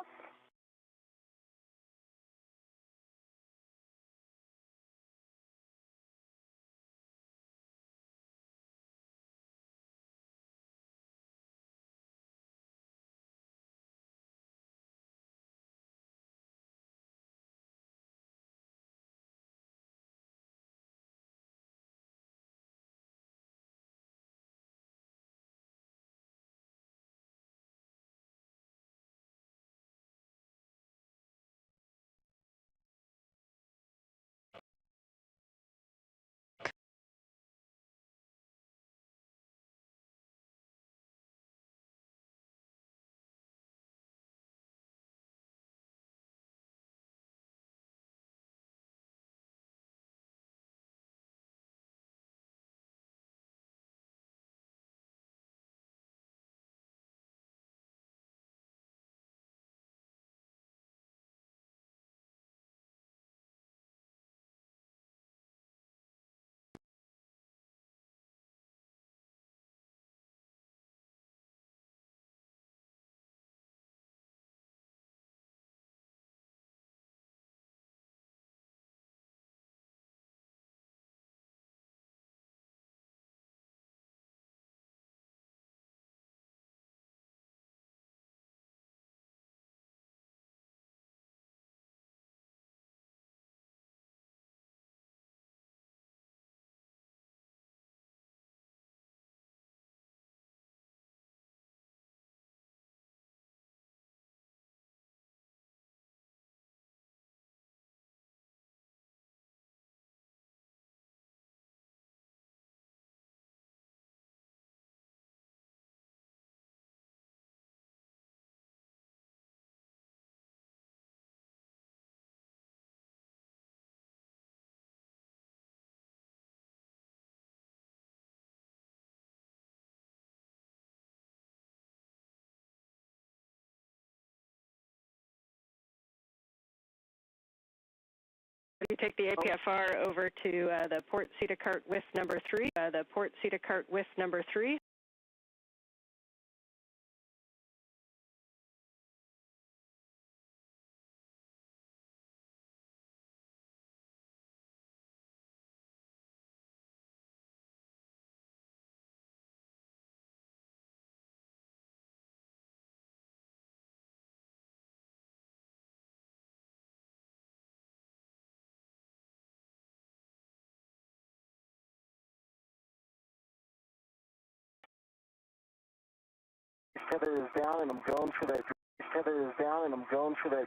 You take the APFR over to the port Cedar cart with number 3. Tether is down, and I'm going for that. Tether is down, and I'm going for that.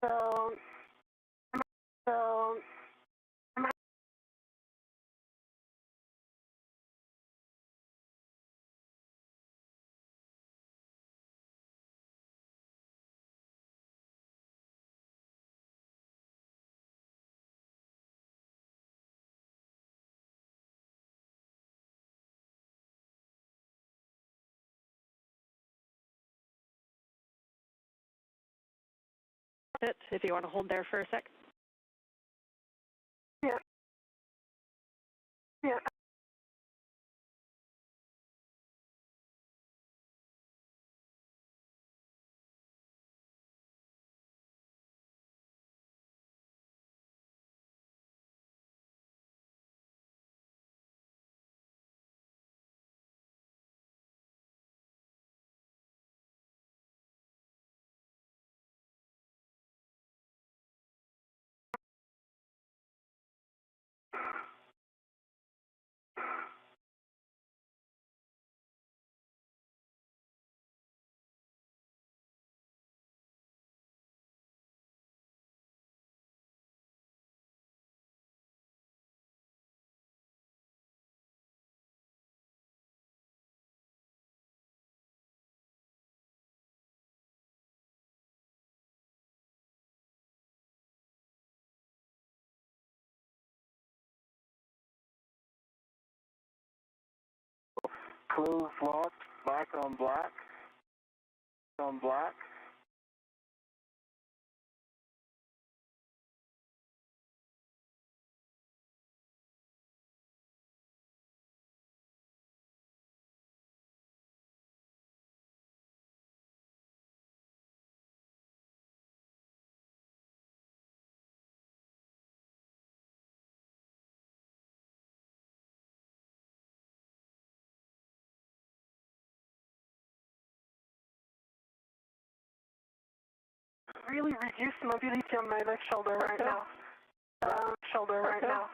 So, so, If you want to hold there for a sec. yeah, yeah. Close lock, black on black, on black. Really reduced mobility on my left shoulder right now. Shoulder right now.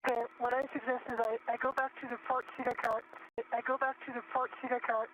Okay, what I suggest is I go back to the port seater cart. I go back to the port seater cart.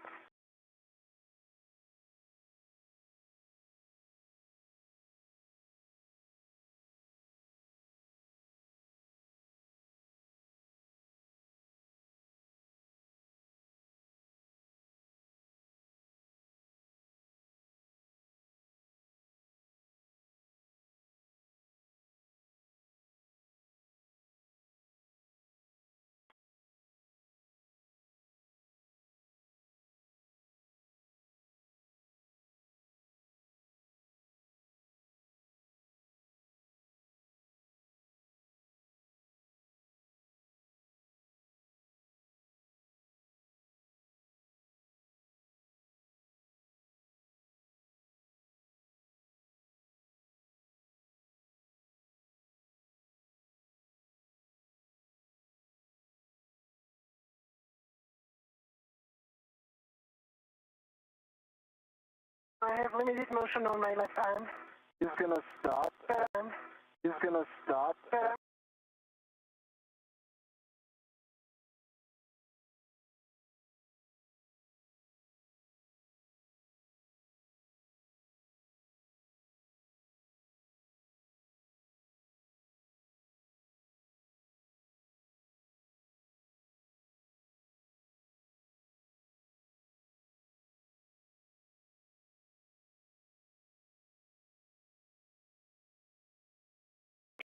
I have limited motion on my left arm. He's gonna stop. He's gonna stop.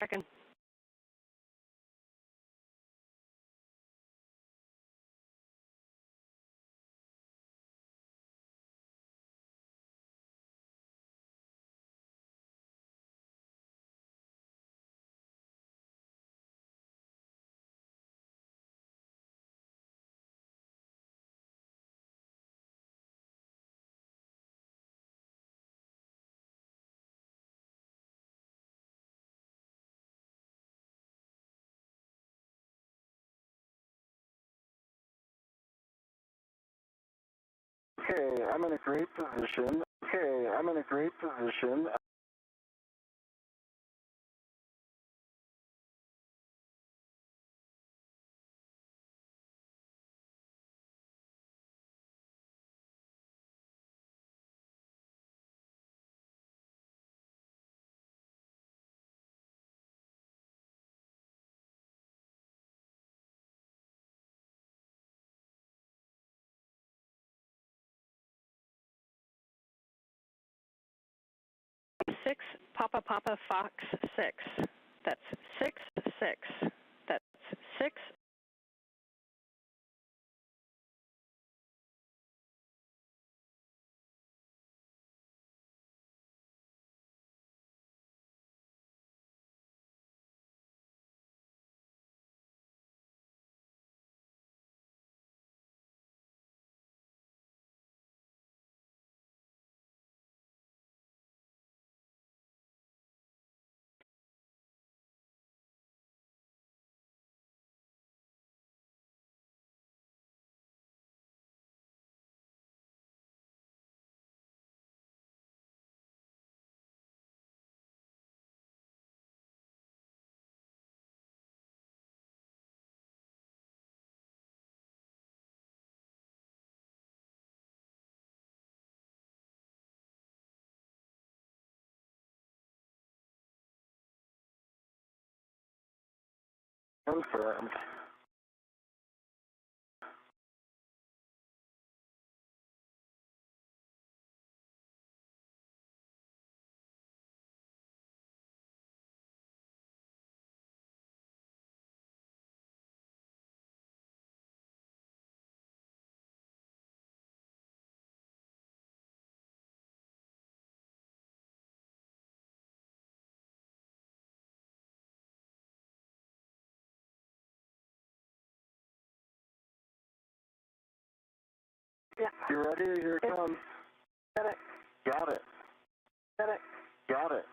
Checking. Okay, I'm in a great position. Okay, I'm in a great position. Six, Papa Fox 6. That's 6. That's 6. Confirmed. Yeah. You ready? Here it comes. Got it. Got it. Got it. Got it.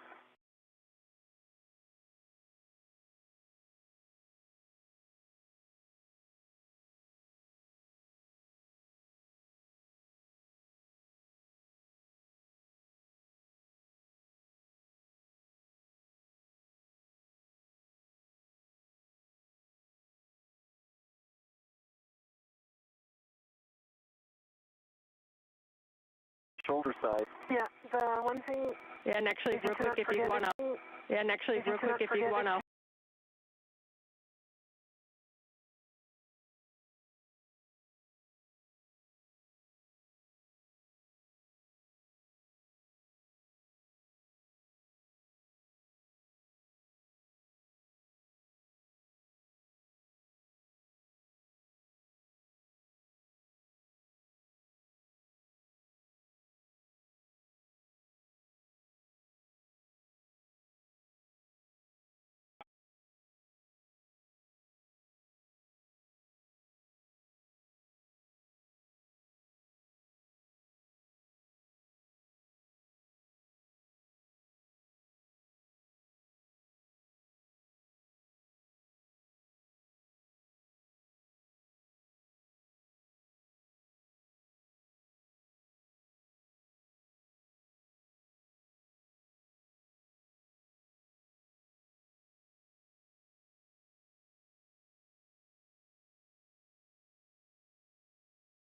Shoulder side. Yeah, the one thing. Yeah, and actually, real quick, if you want to. Yeah, and actually, real quick, if you want to.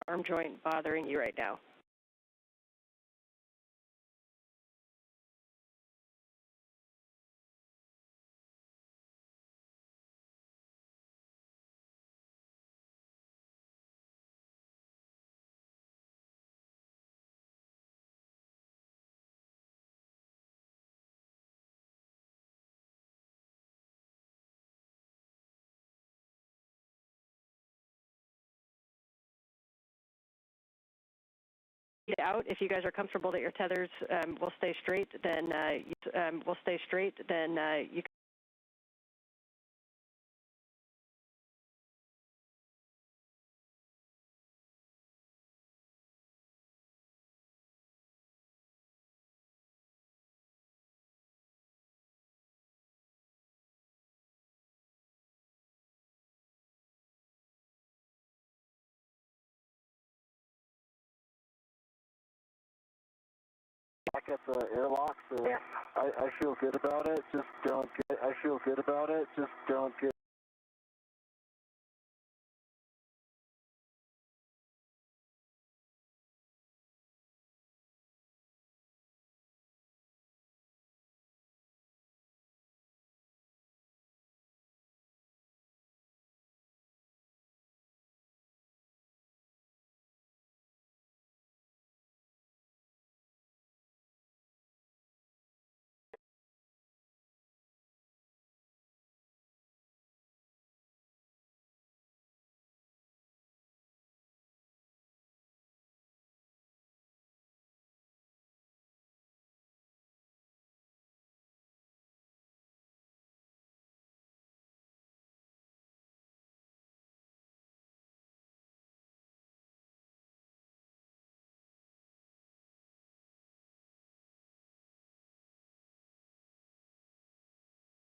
Arm joint bothering you right now. Out. If you guys are comfortable that your tethers will stay straight, then you at the airlock. So yeah. I feel good about it. Just don't get. I feel good about it. Just don't get.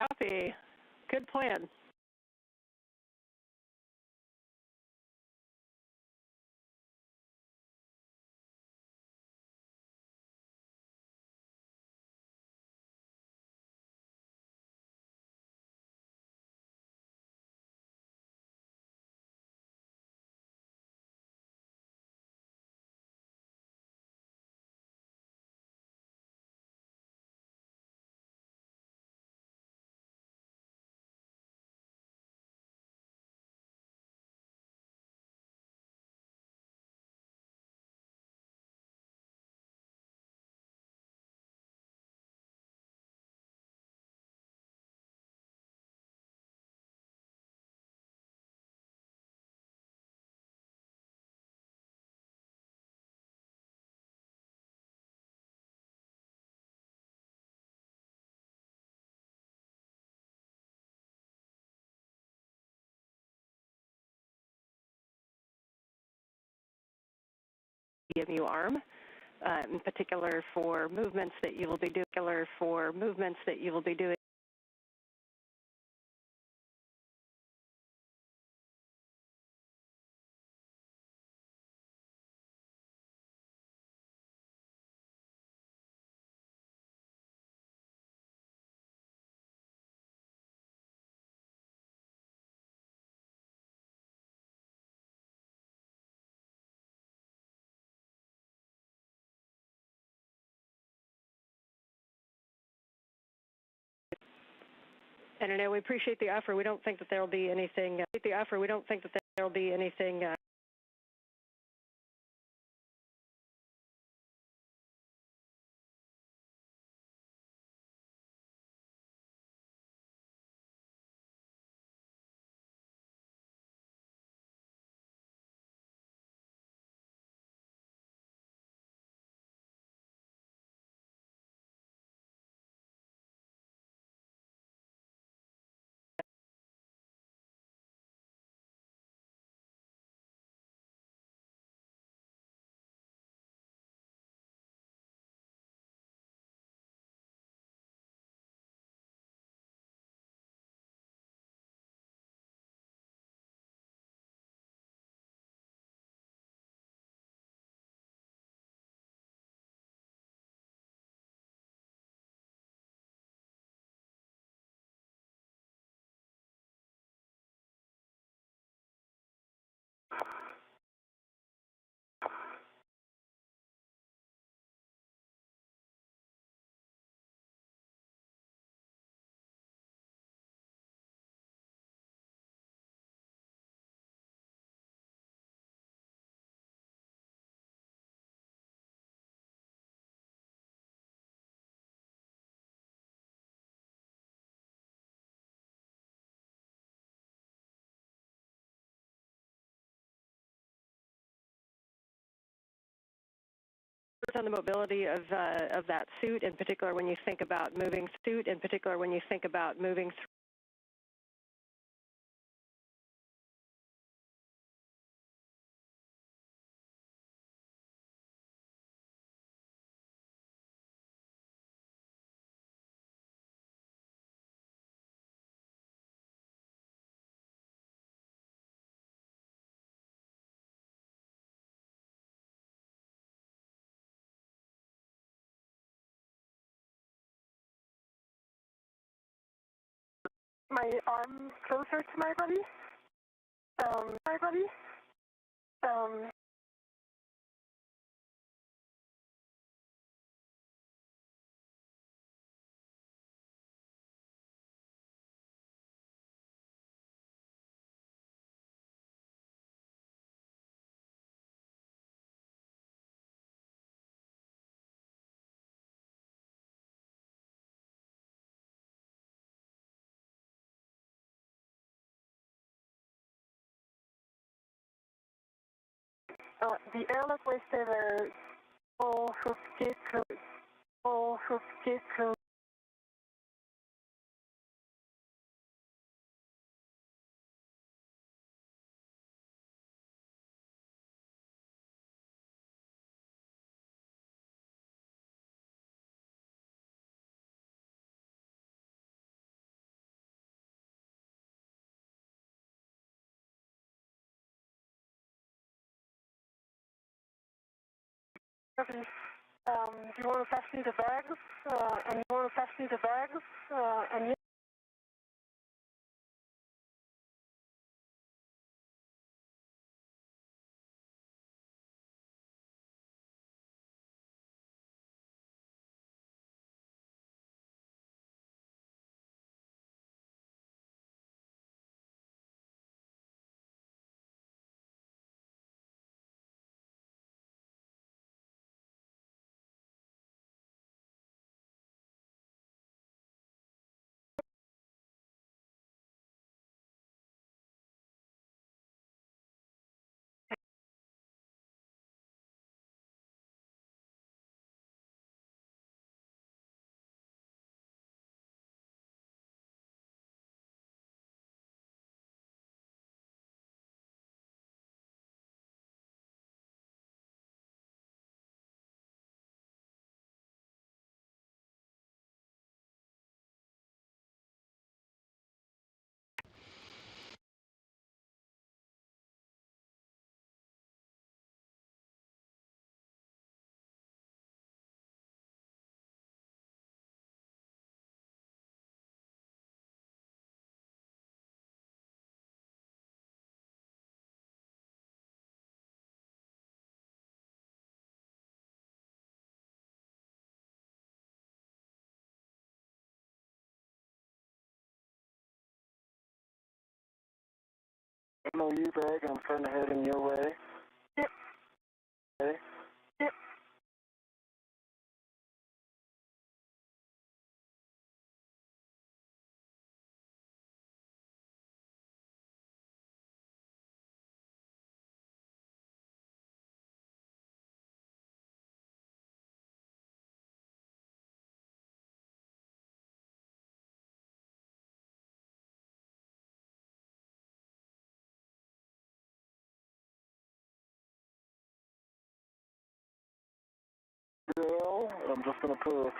Copy. Good plan. EMU arm, in particular for movements that you will be doing. And I know we appreciate the offer. We don't think that there will be anything. On the mobility of that suit, in particular when you think about moving through my arm closer to my body. My body. The airlock waist tether. All hook gate closed. All hook gate closed. Okay. You want to pass me the bags? And you want to pass me the bags? And you MOU bag, I'm trying to head in your way. Yep. Okay. Yep. Girl, I'm just gonna put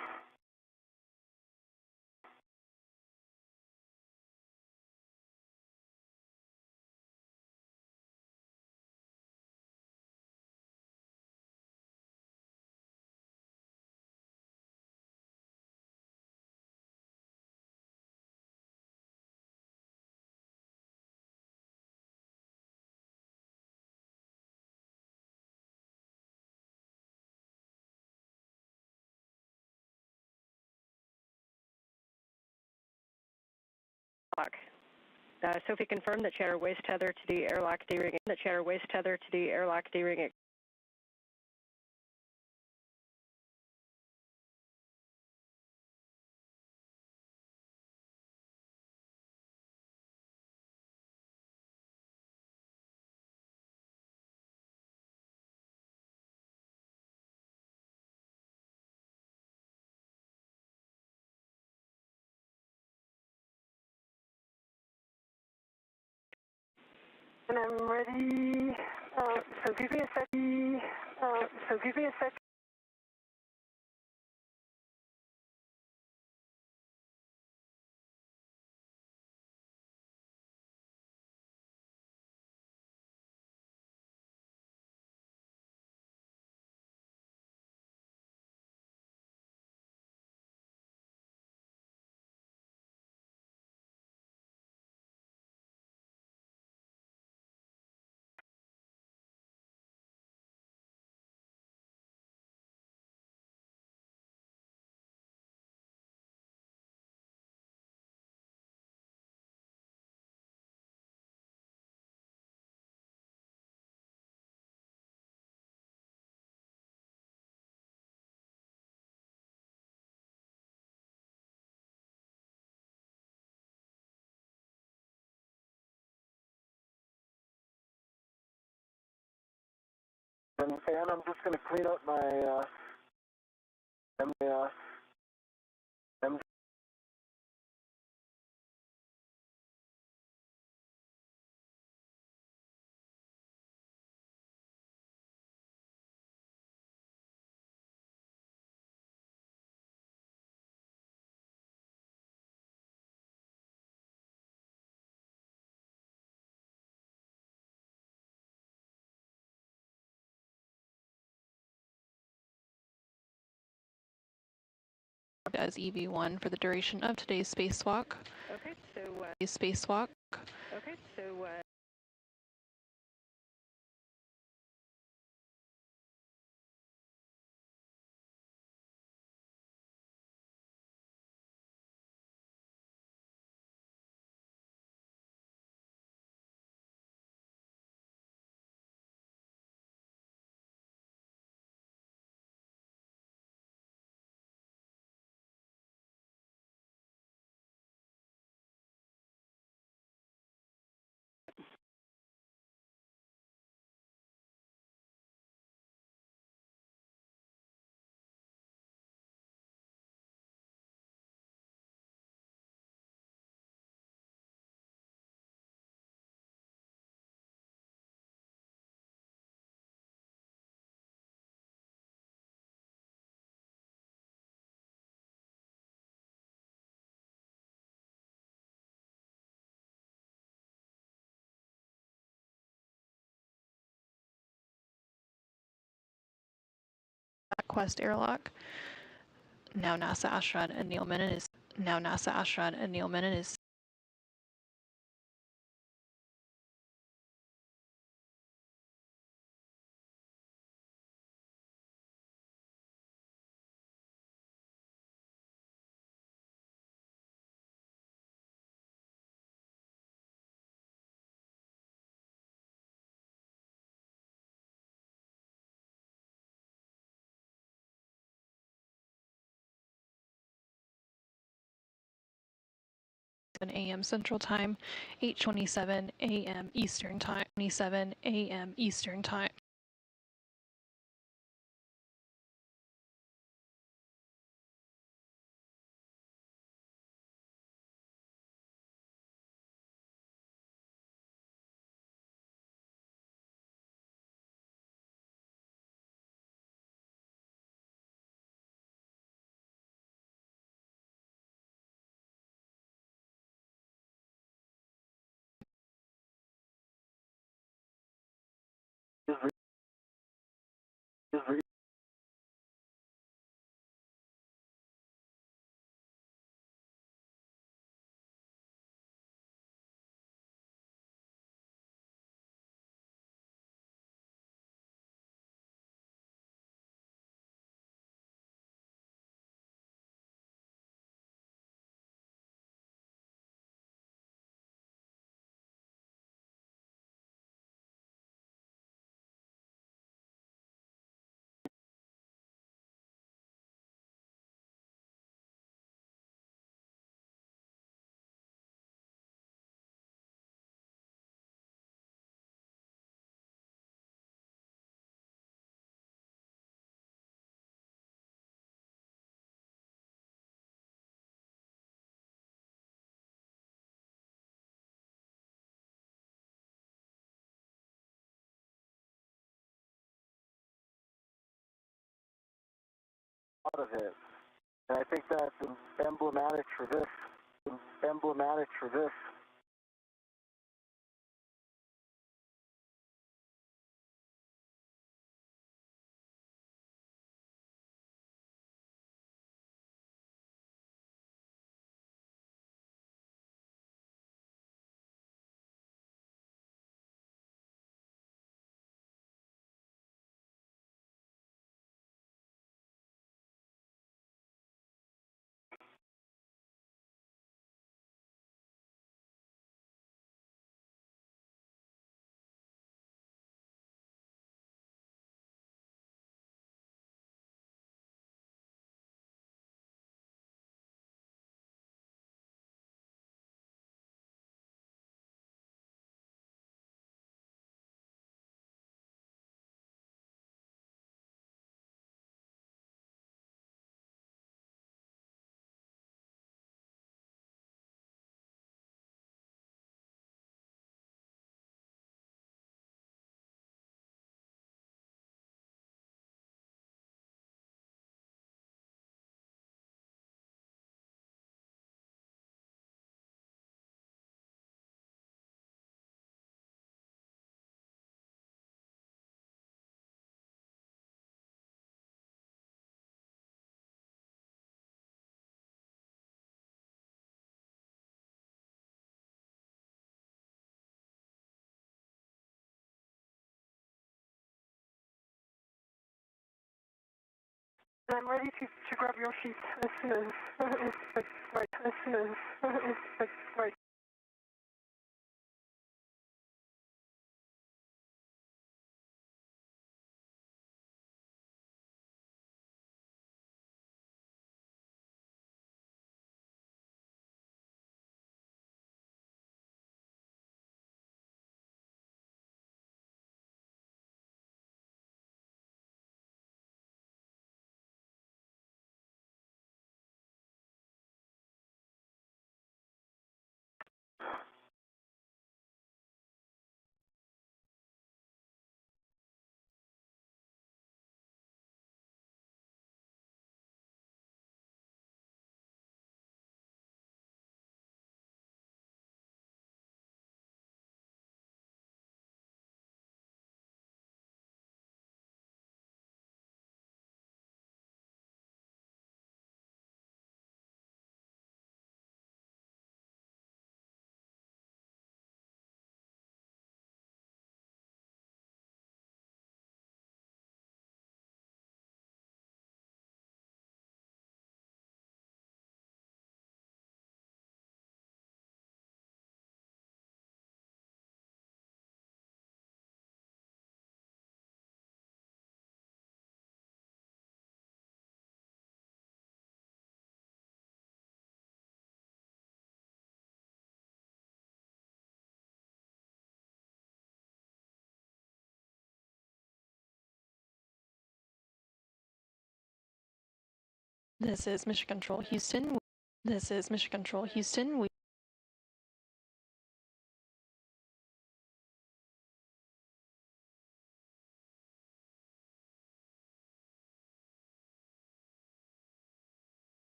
Sophie confirmed that she had her waist tether to the airlock D-ring. That she had her waist tether to the airlock D-ring. and I'm ready. So give me a second. So give me a second. And I'm just going to clean up my as EV1 for the duration of today's spacewalk. Okay, so Spacewalk. okay, so Quest airlock. Now NASA astronaut Anil Menon is a.m. Central Time, 8:27 a.m. Eastern Time, 27 a.m. Eastern Time. out of it. And I think that's emblematic for this. Emblematic for this. I'm ready to grab your sheet as soon as it's right. As soon as it's right. This is Mission Control Houston. This is Mission Control Houston.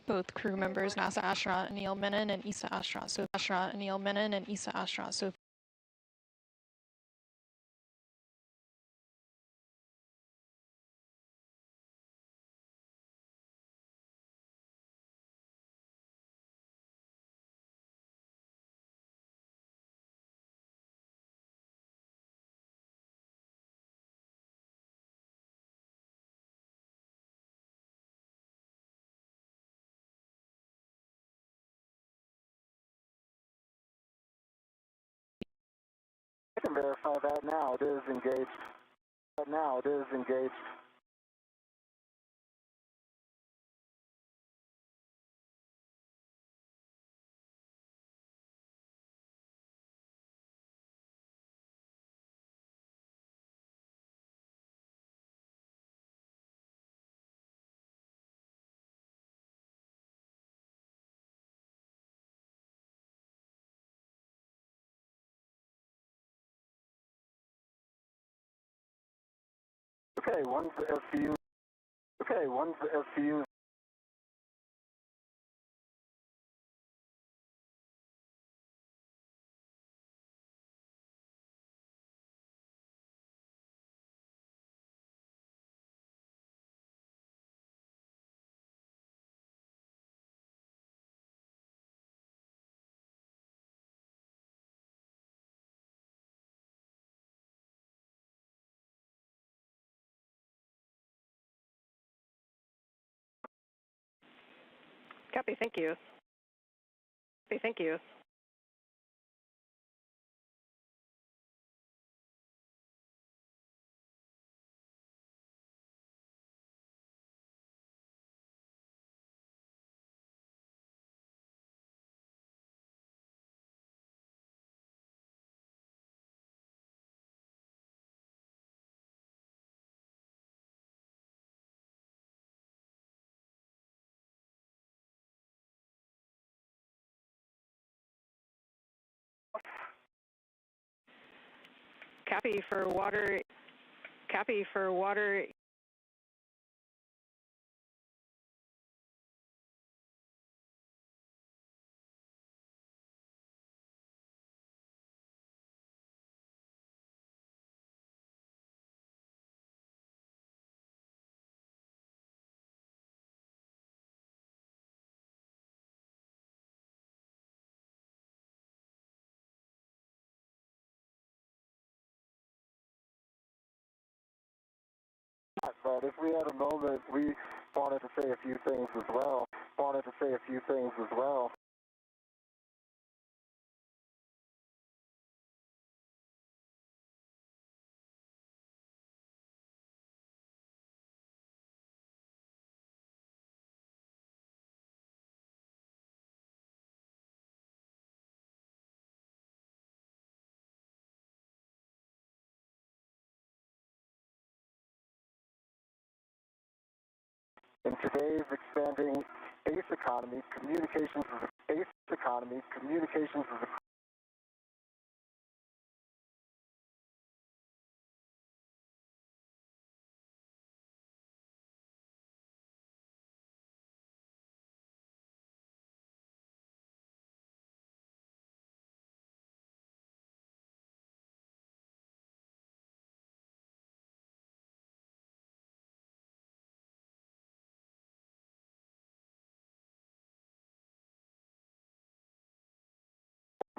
Both crew members, NASA astronaut Anil Menon and ESA astronaut Anil Menon and ESA astronaut Sophie. I can verify that now. It is engaged. Now it is engaged. Okay, one's SCU. Okay, one's SCU. Copy, thank you. Copy, thank you. Copy for water. Copy for water. but if we had a moment, we wanted to say a few things as well. In today's expanding space economy, communications is a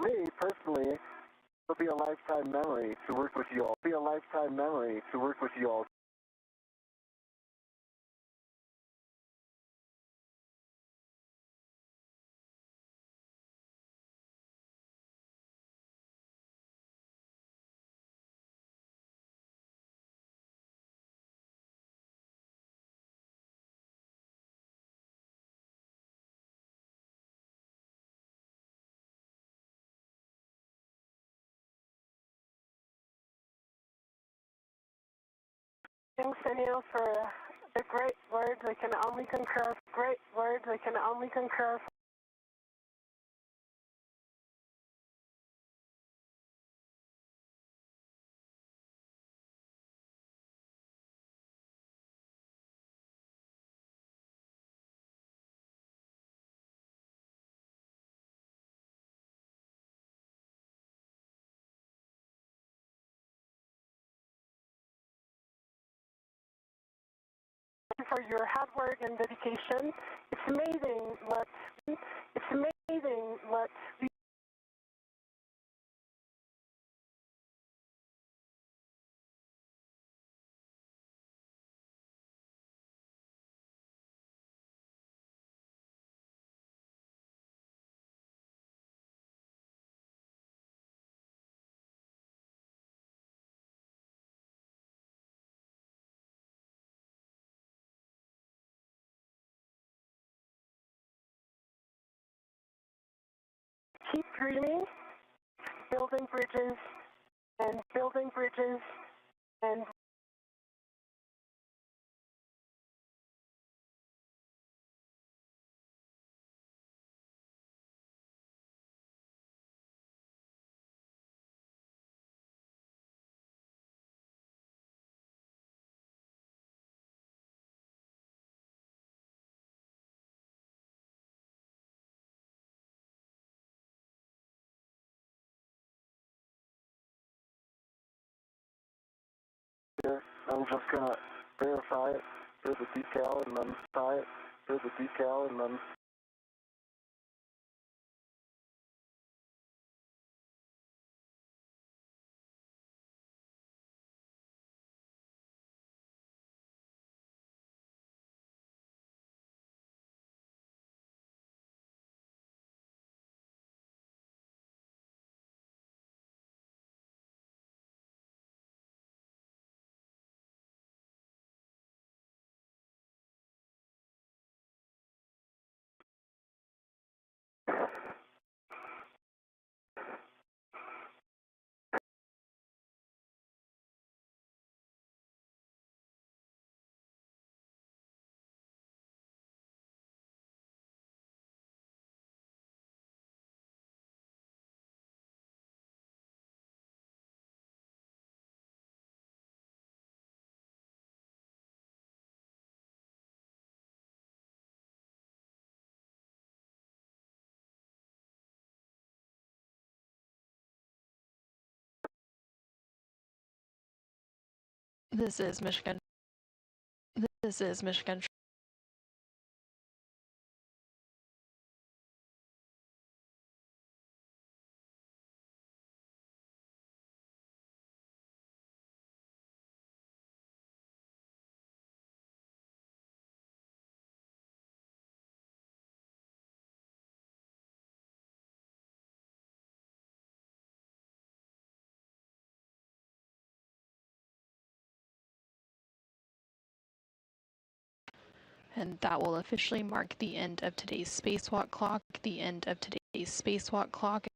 me, personally, it'll be a lifetime memory to work with you all. Thanks, Anil, for the great words. I can only concur. For your hard work and dedication. It's amazing what we keep dreaming, building bridges and here. I'm just gonna verify it. Here's the decal and then This is Michigan. And that will officially mark the end of today's spacewalk clock, the end of today's spacewalk clock.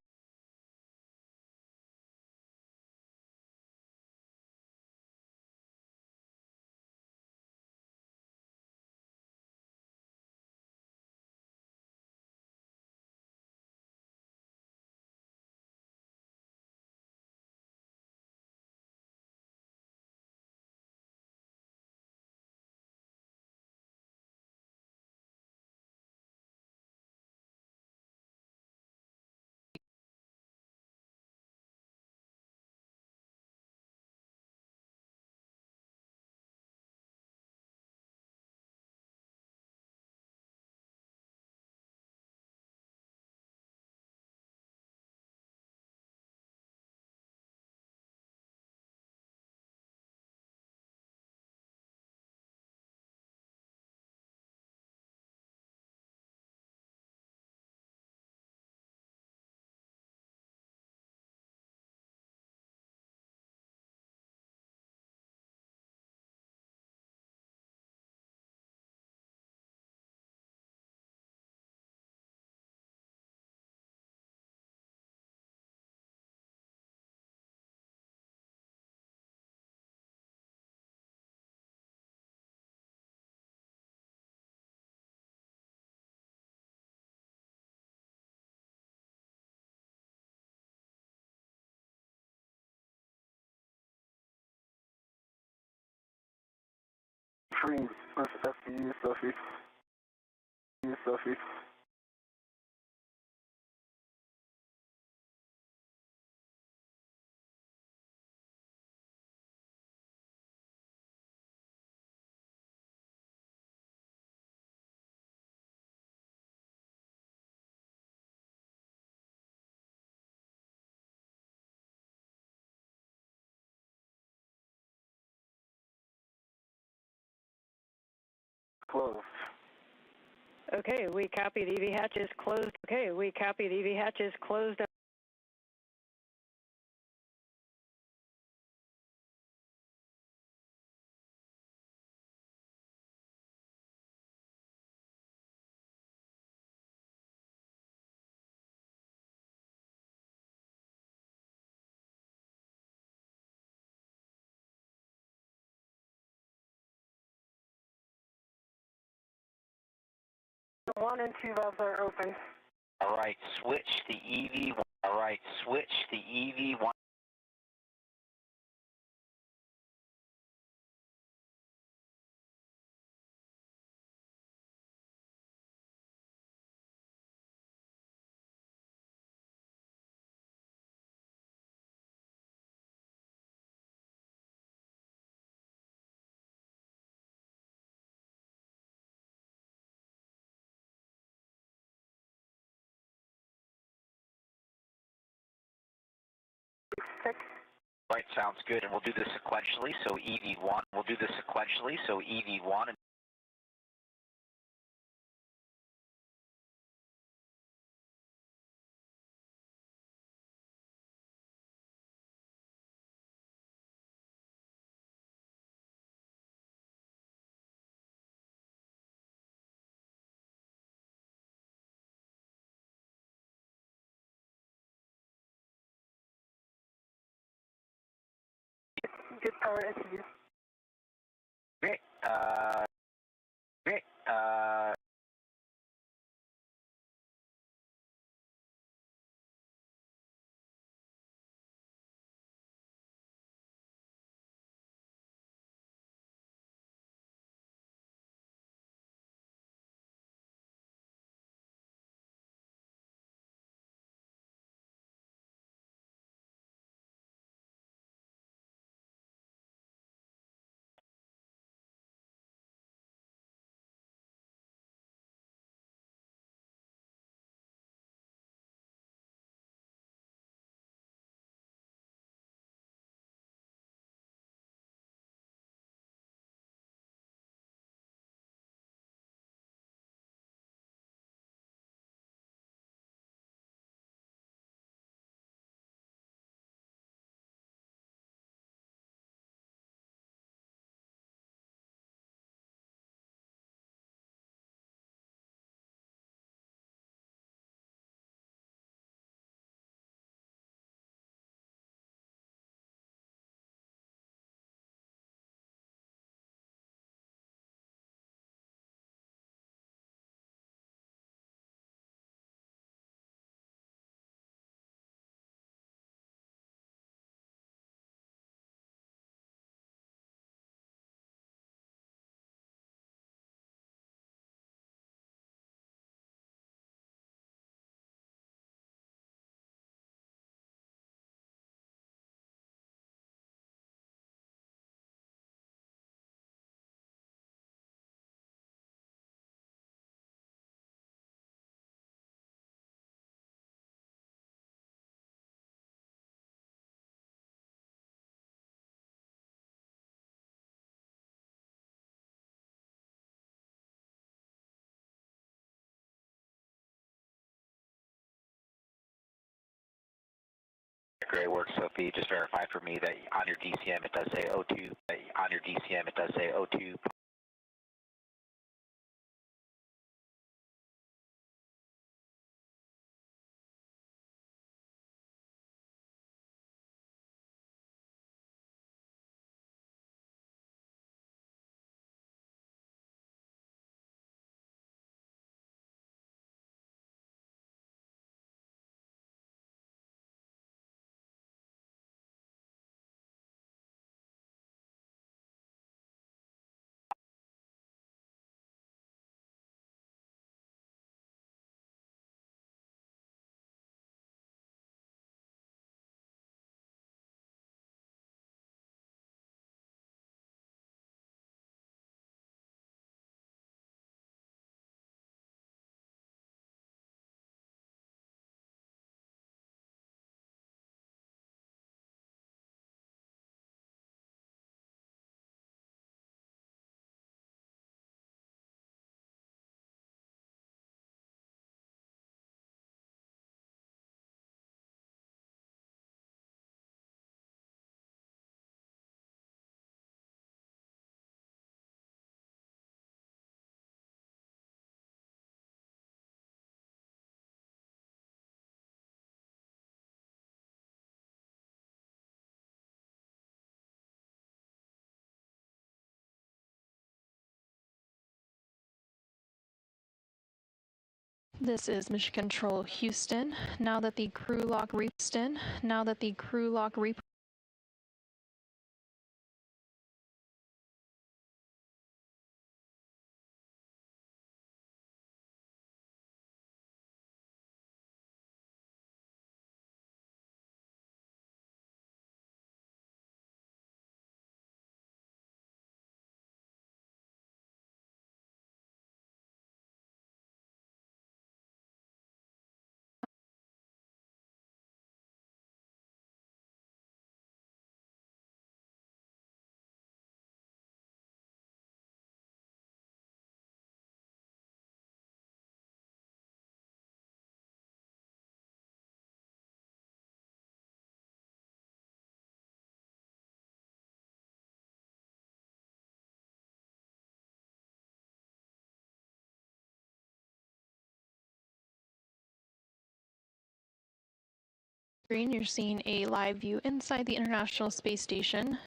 Freeze, let's FU, Sophie. Sophie. Closed. Okay, we copy. The EV hatch is closed. Okay, we copy. The EV hatch is closed. One and two valves are open. All right, switch the EV1. All right, switch the EV1. Six. Right, sounds good, and we'll do this sequentially. So EV1, we'll do this sequentially. So EV1 and Good power SU. great. Great. Great work, Sophie. Just verify for me that on your DCM it does say O2. On your DCM it does say O2. This is Mission Control Houston. Now that the crew lock screen, you're seeing a live view inside the International Space Station.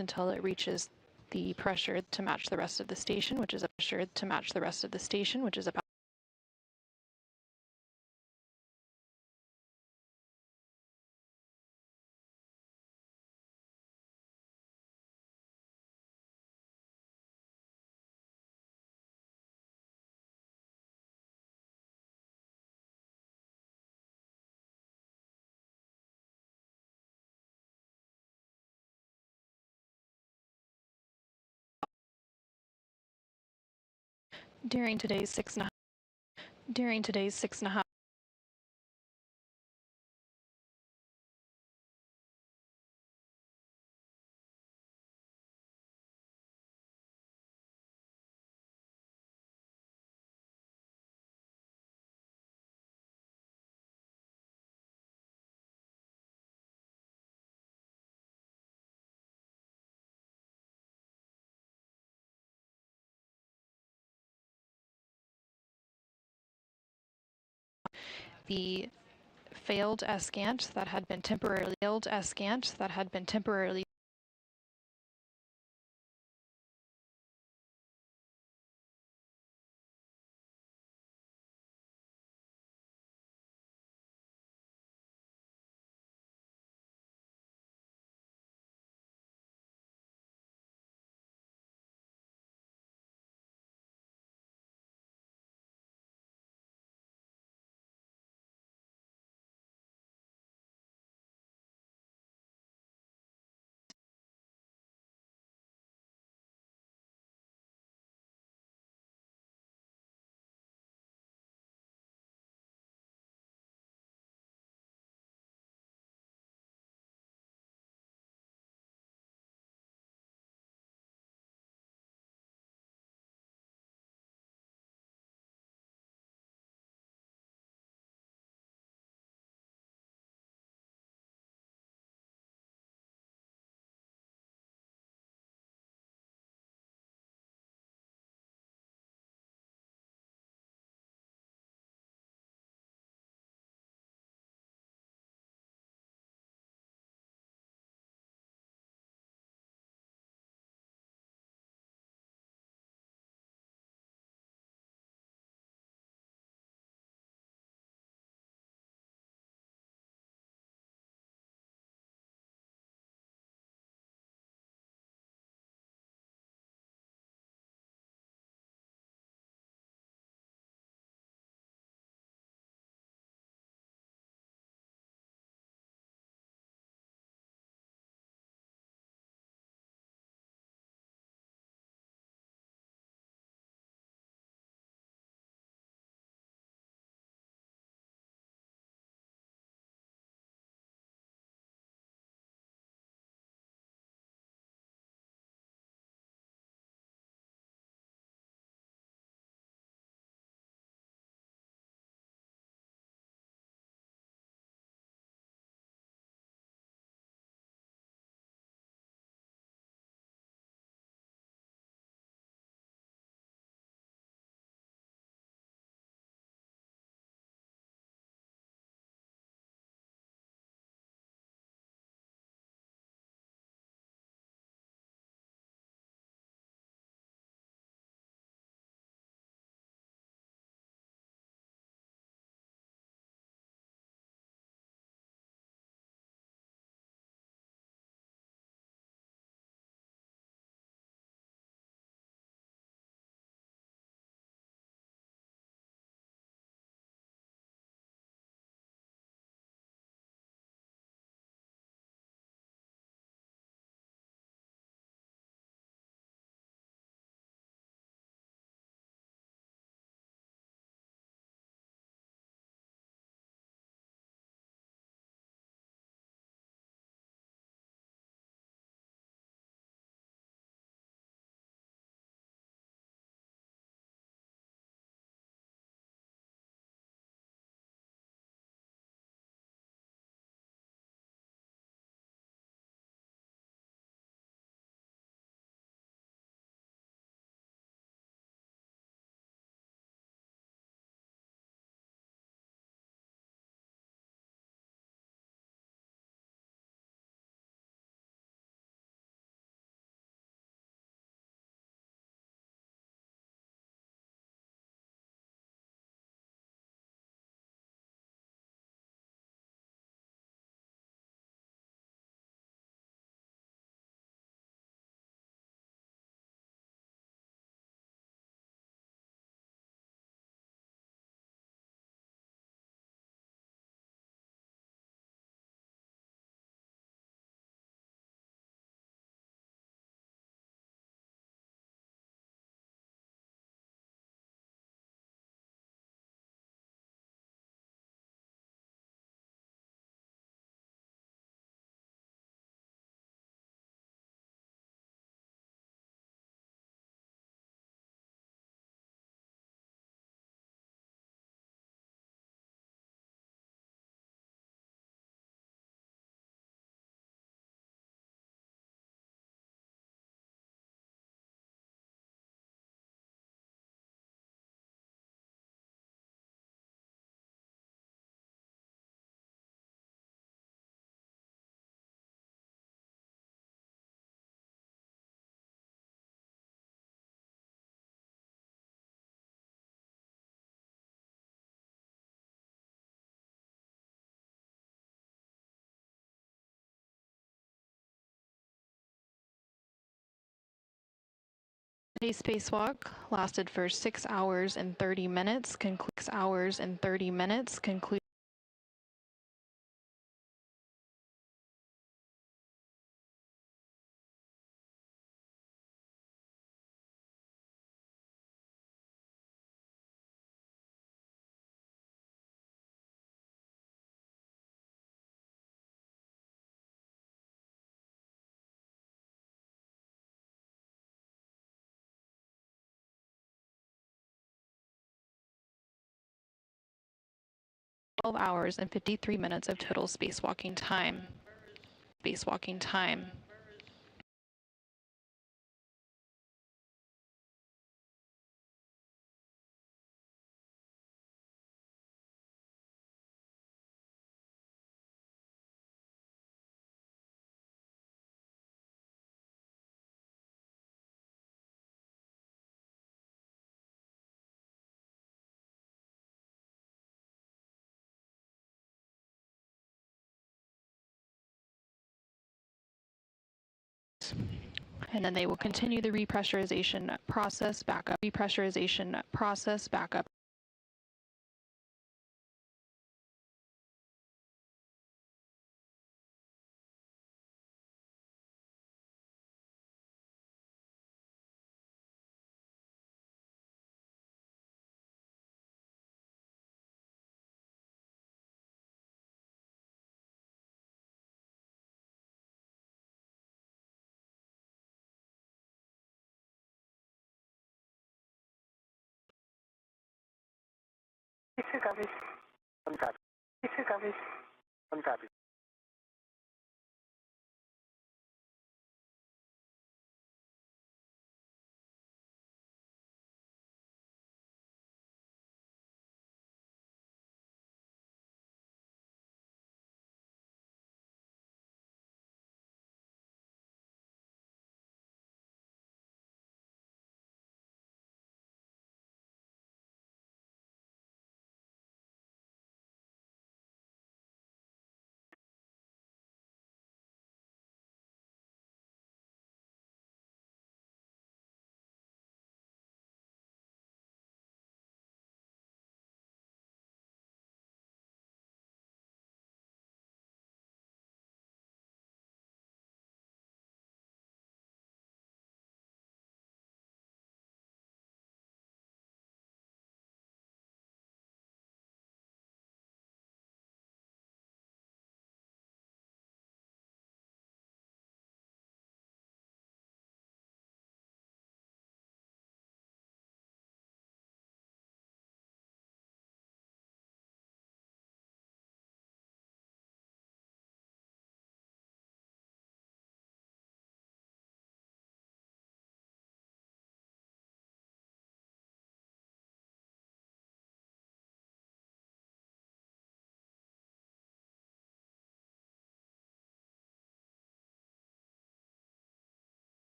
Until it reaches the pressure to match the rest of the station, which is about during today's 6.5the failed escant that had been temporarily Today's spacewalk lasted for 6 hours and 30 minutes, conclude 12 hours and 53 minutes of total spacewalking time. And then they will continue the repressurization process back up. Copy. Uncopy. Copy. Uncopy.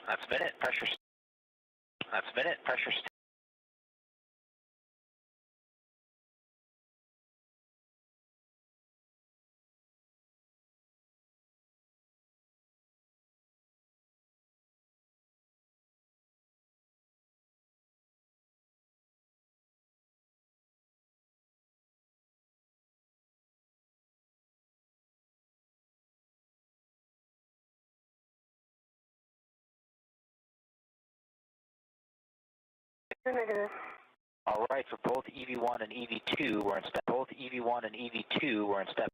That's a minute. Pressure Negative. All right, for both EV1 and EV2, we're in step. Both EV1 and EV2, we're in step.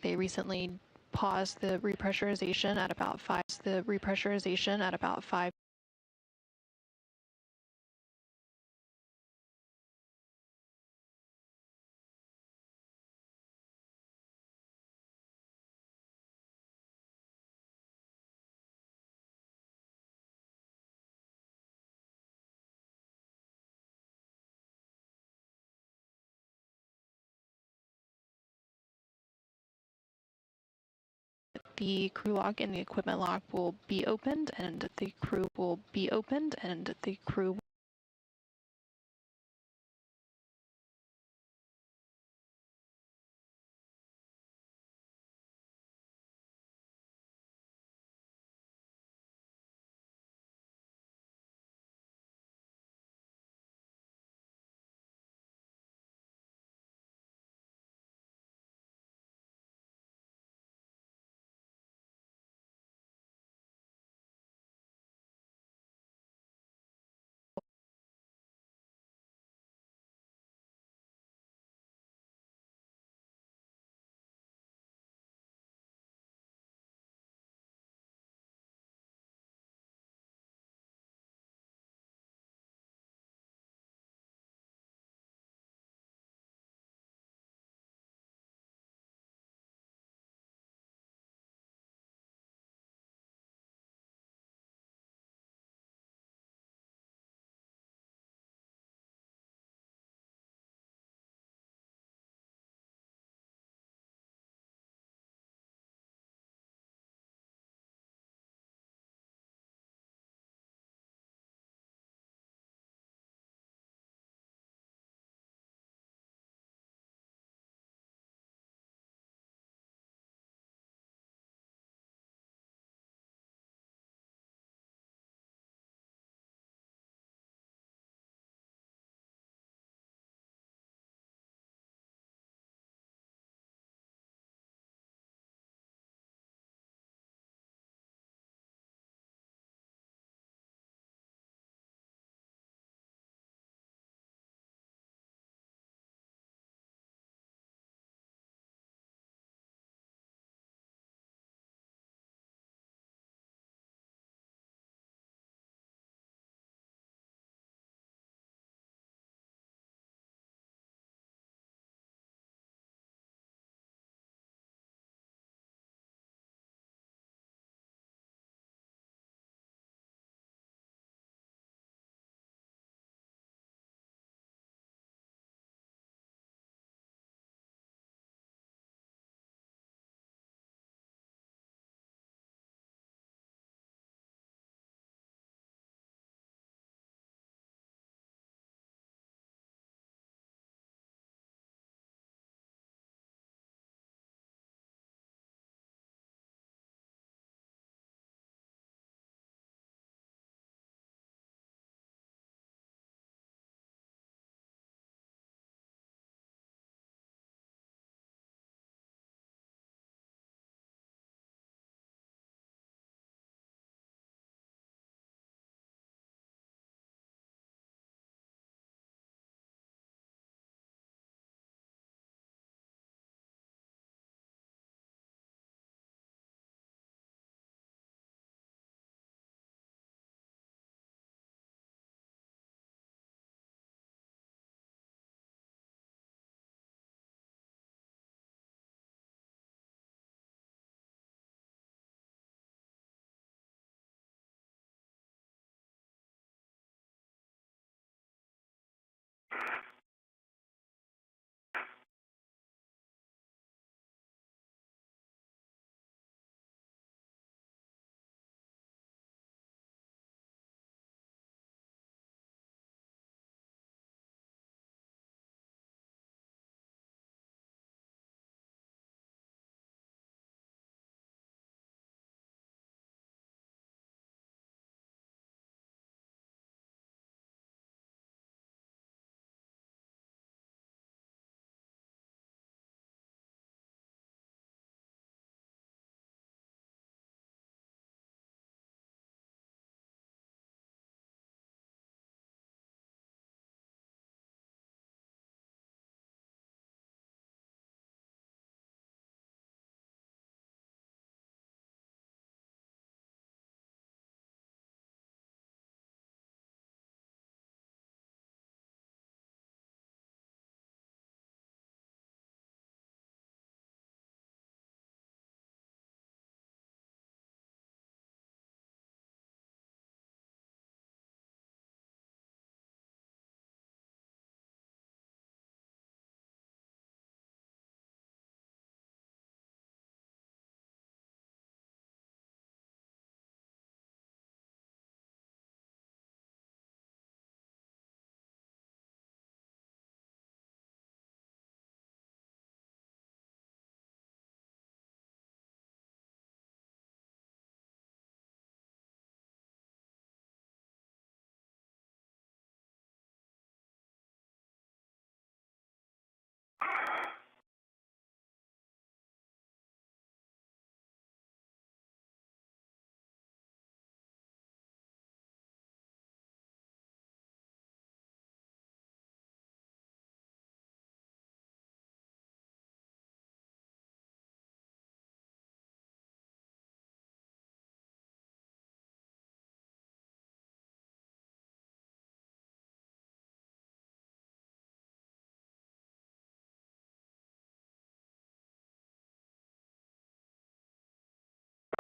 They recently paused the repressurization at about 5. The crew log and the equipment log will be opened, and the crew will be opened, and the crew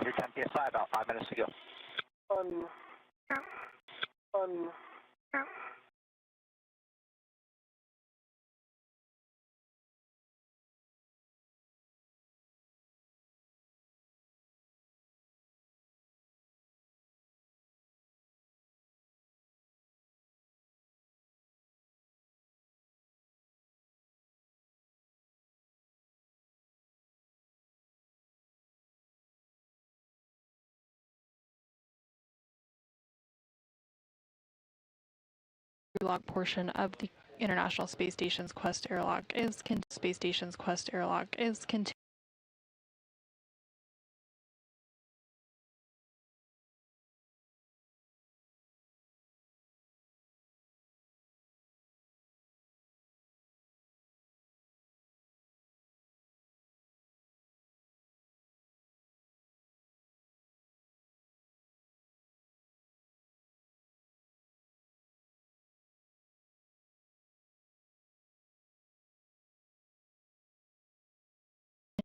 Your 10 PSI about 5 minutes ago. On. Log portion of the International Space Station's Quest airlock is continuing.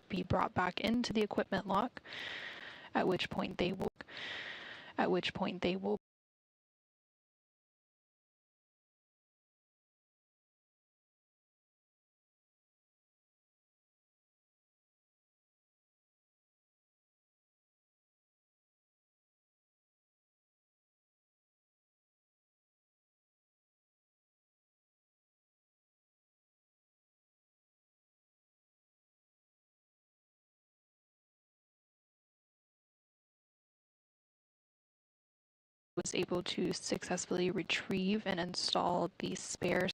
Be brought back into the equipment lock, at which point they will was able to successfully retrieve and install the spare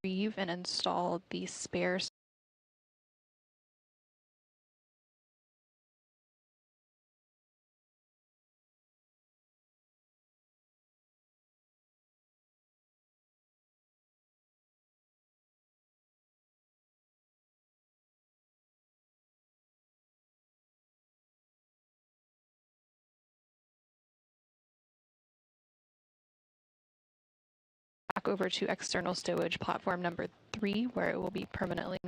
back over to external stowage platform number 3, where it will be permanently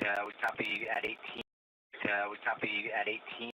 We copy at 18. We copy at 18.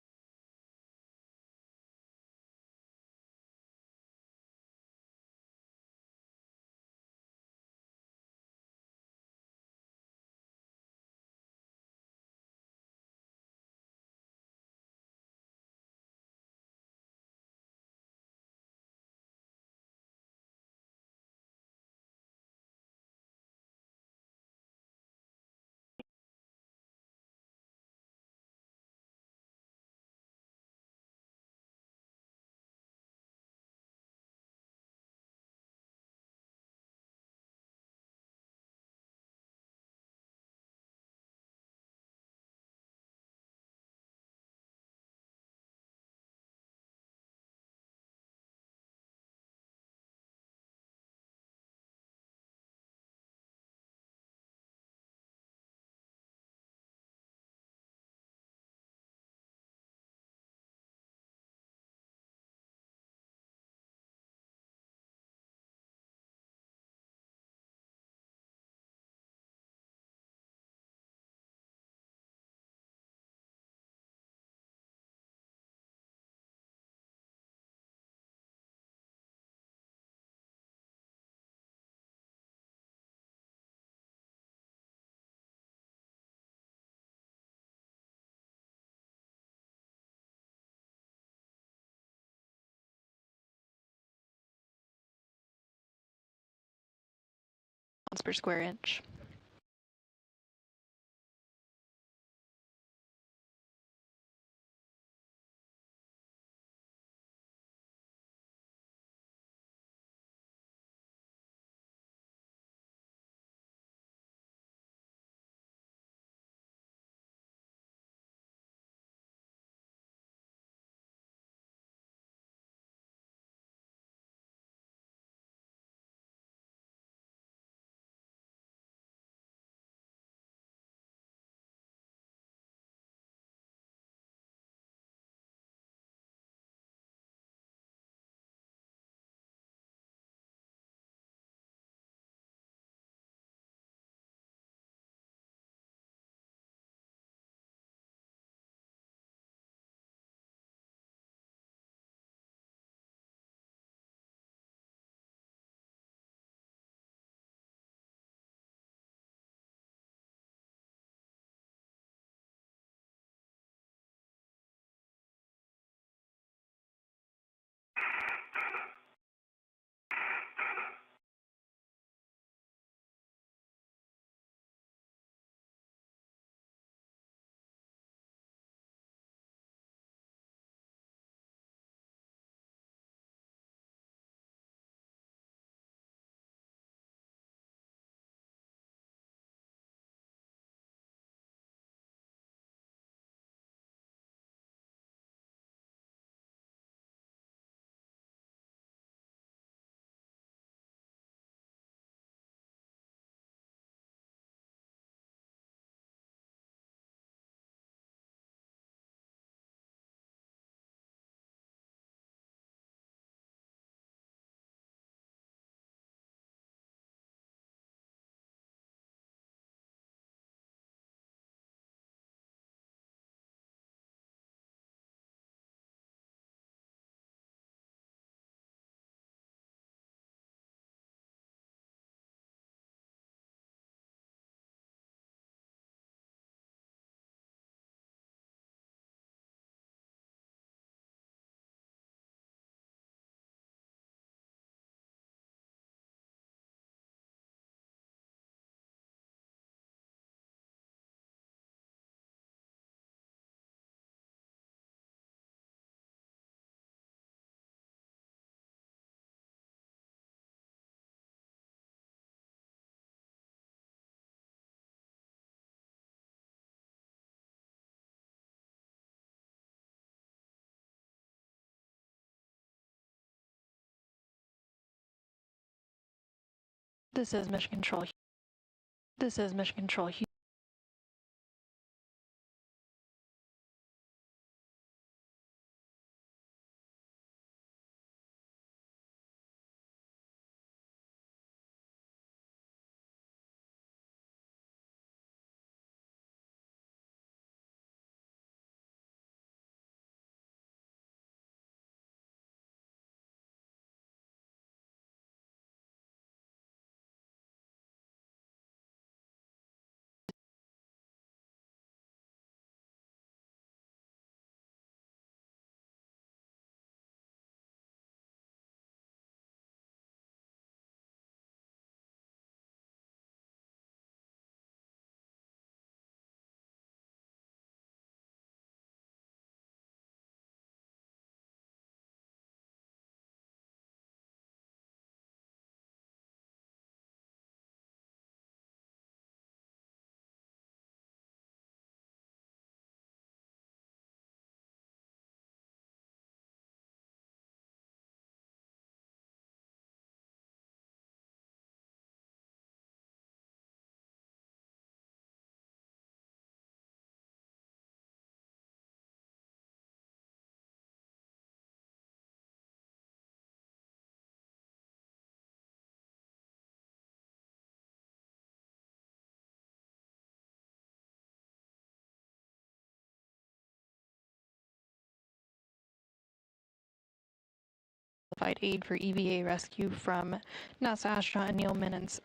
Per square inch. This is Mission Control. This is Mission Control. classified aid for EVA rescue from NASA astronaut Anil Menon's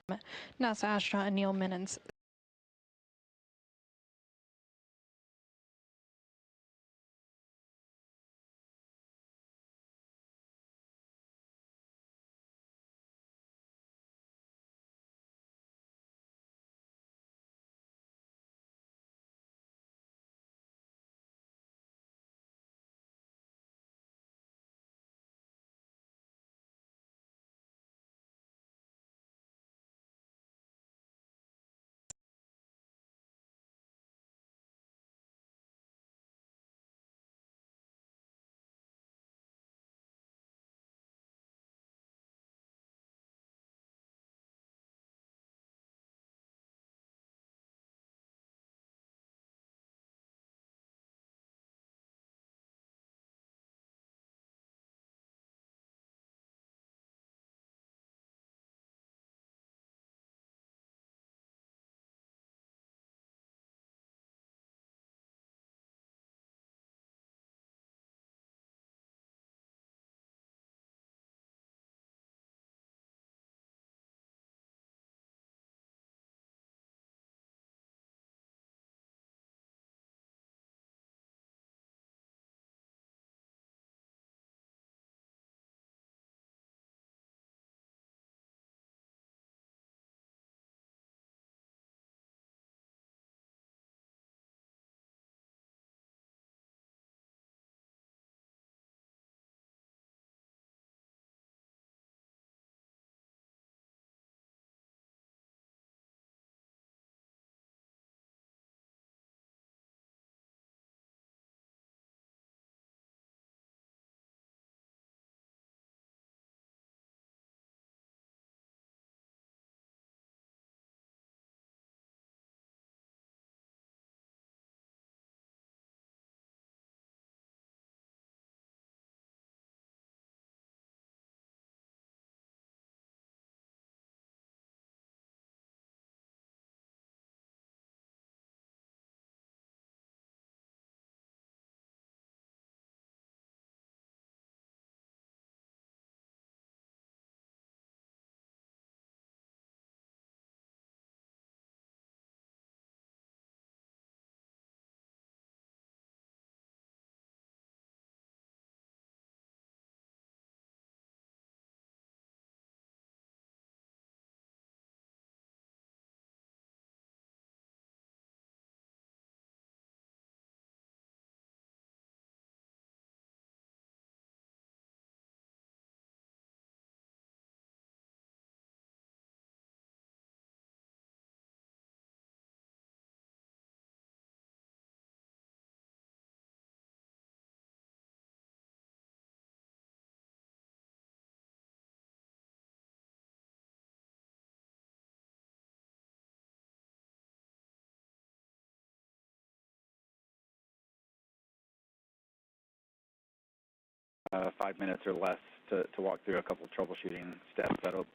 uh, 5 minutes or less to walk through a couple troubleshooting steps. That'll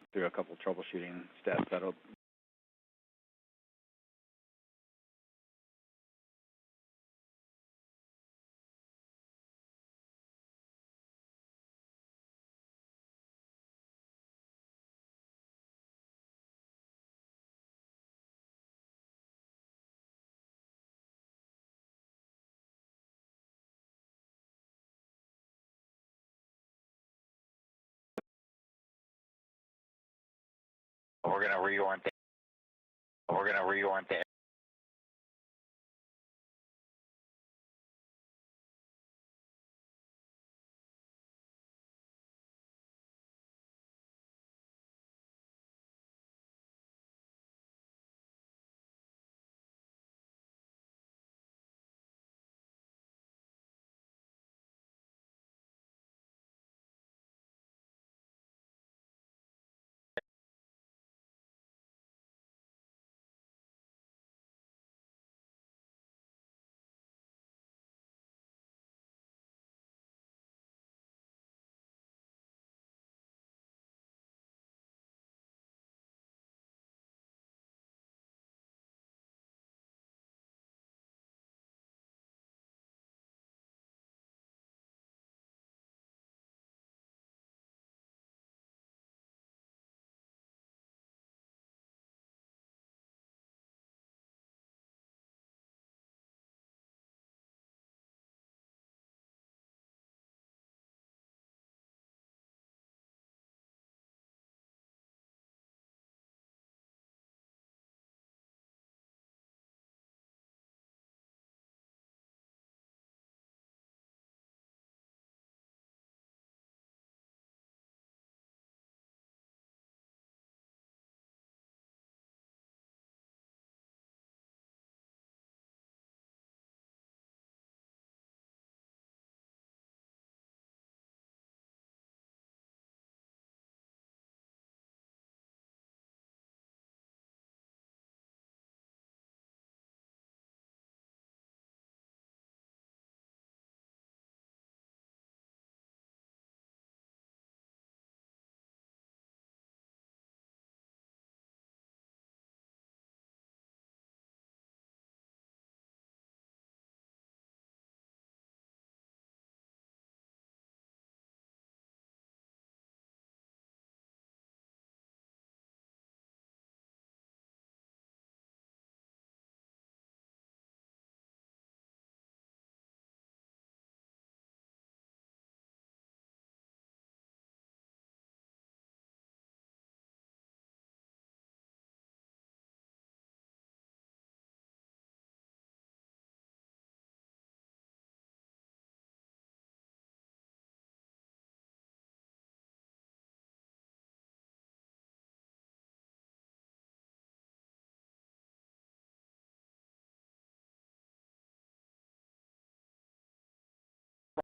We're going to reorient the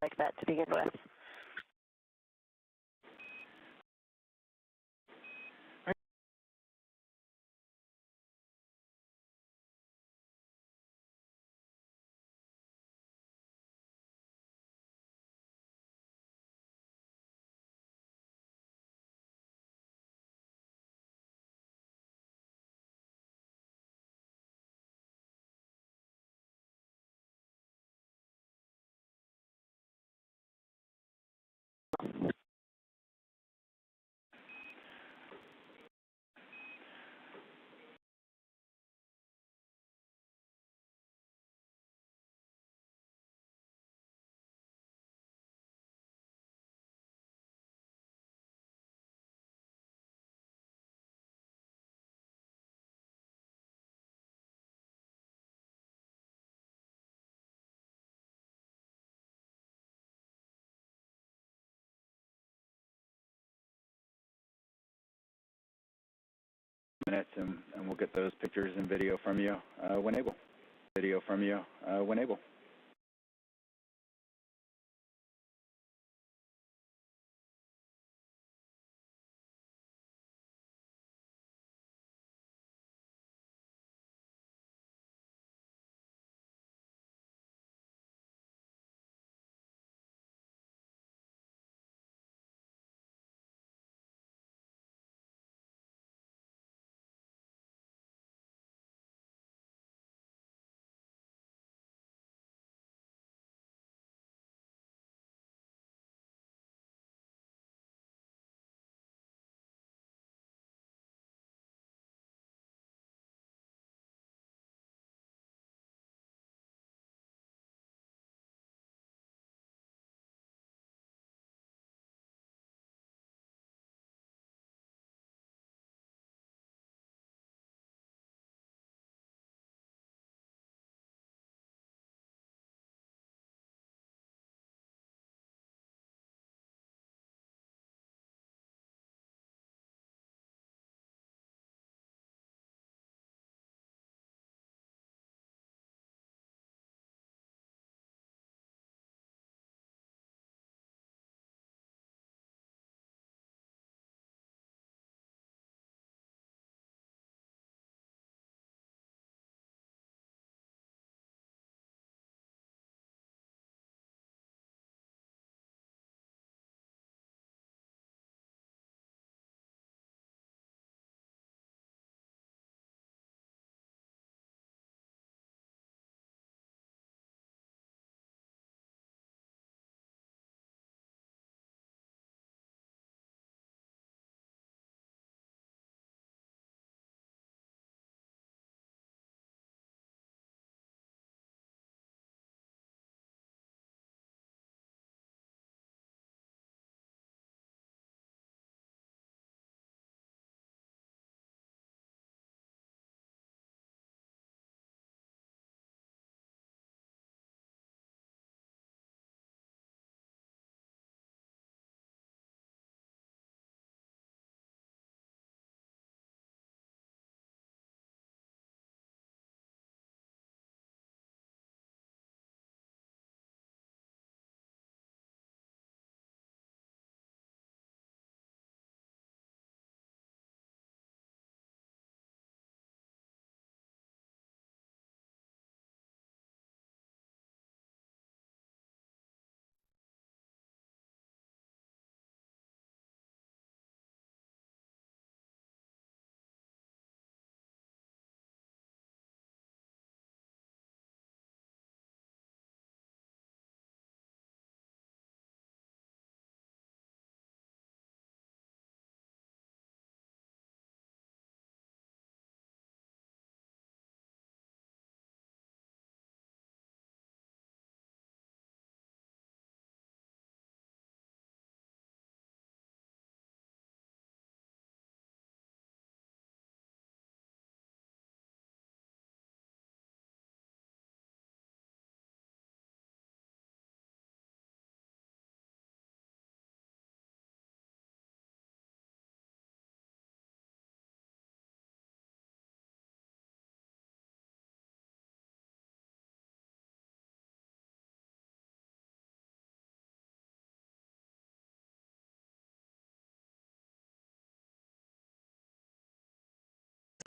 like that to begin with. Minutes, and we'll get those pictures and video from you when able. Video from you when able.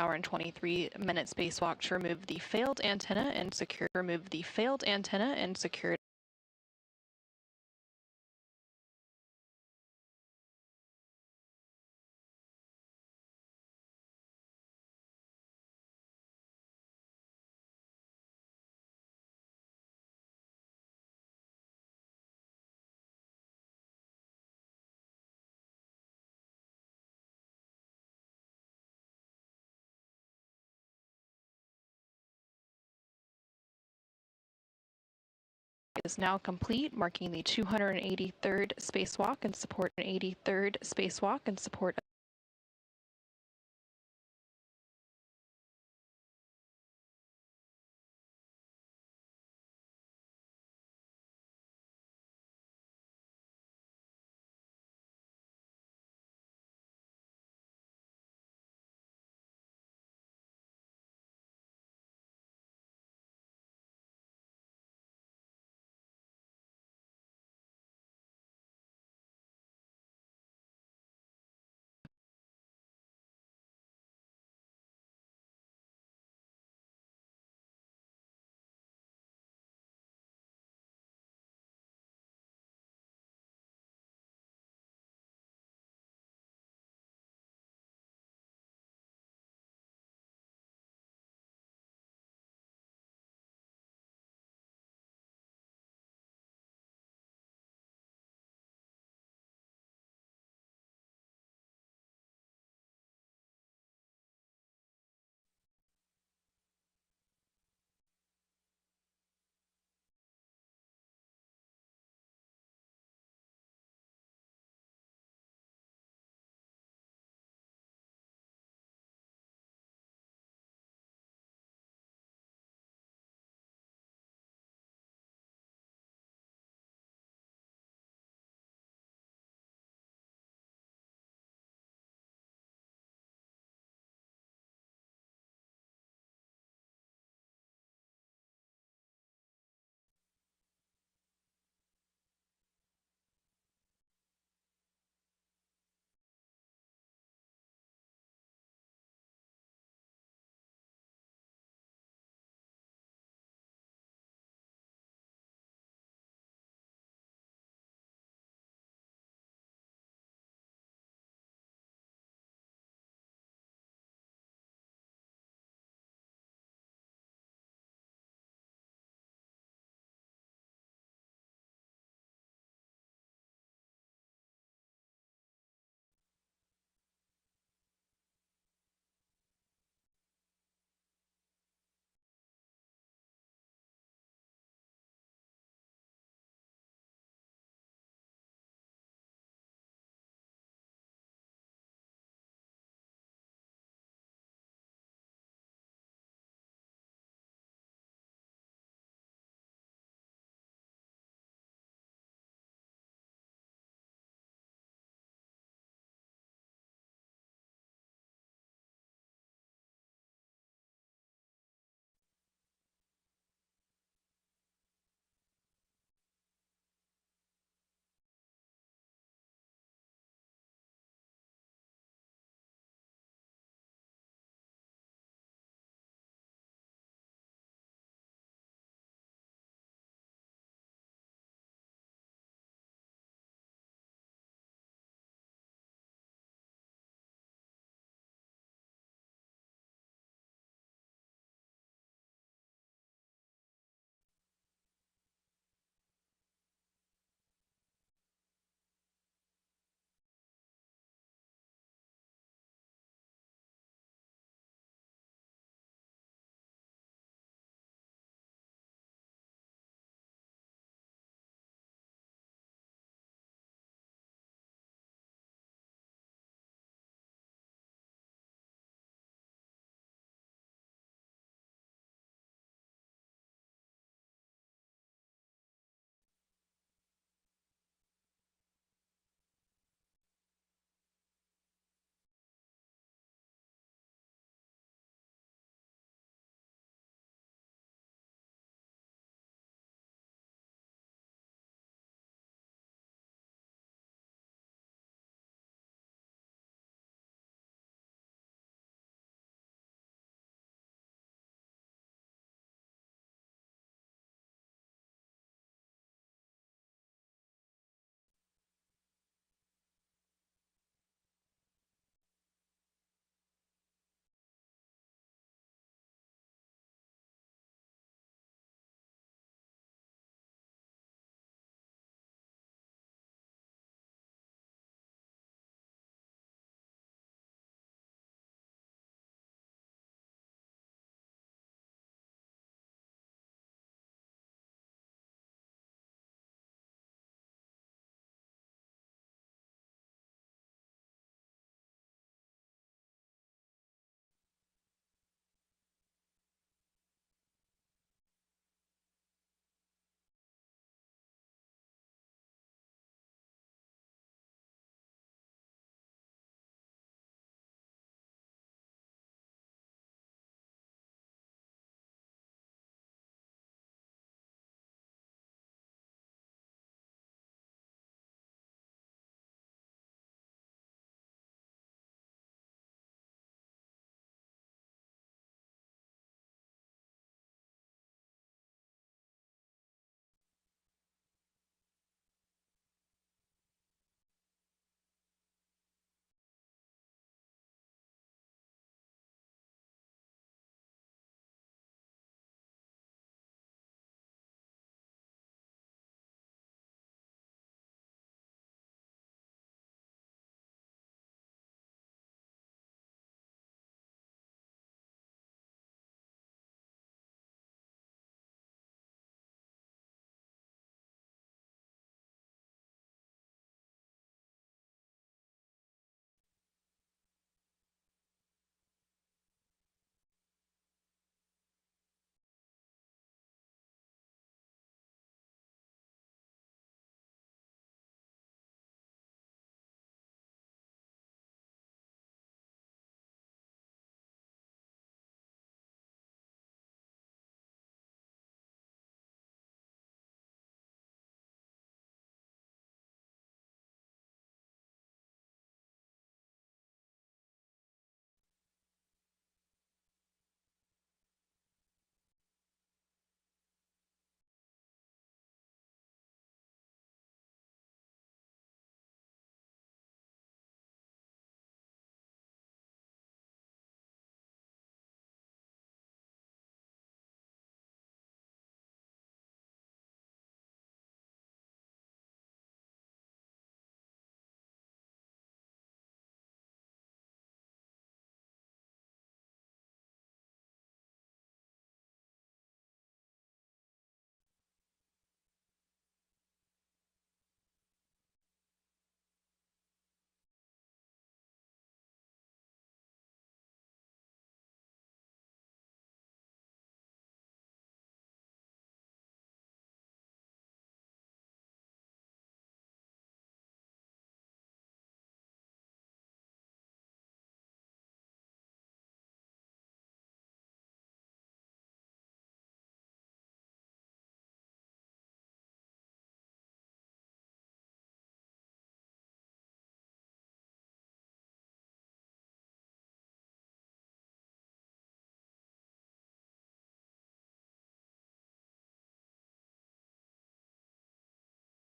6-hour and 23-minute spacewalk to remove the failed antenna and secure is now complete, marking the 283rd spacewalk and support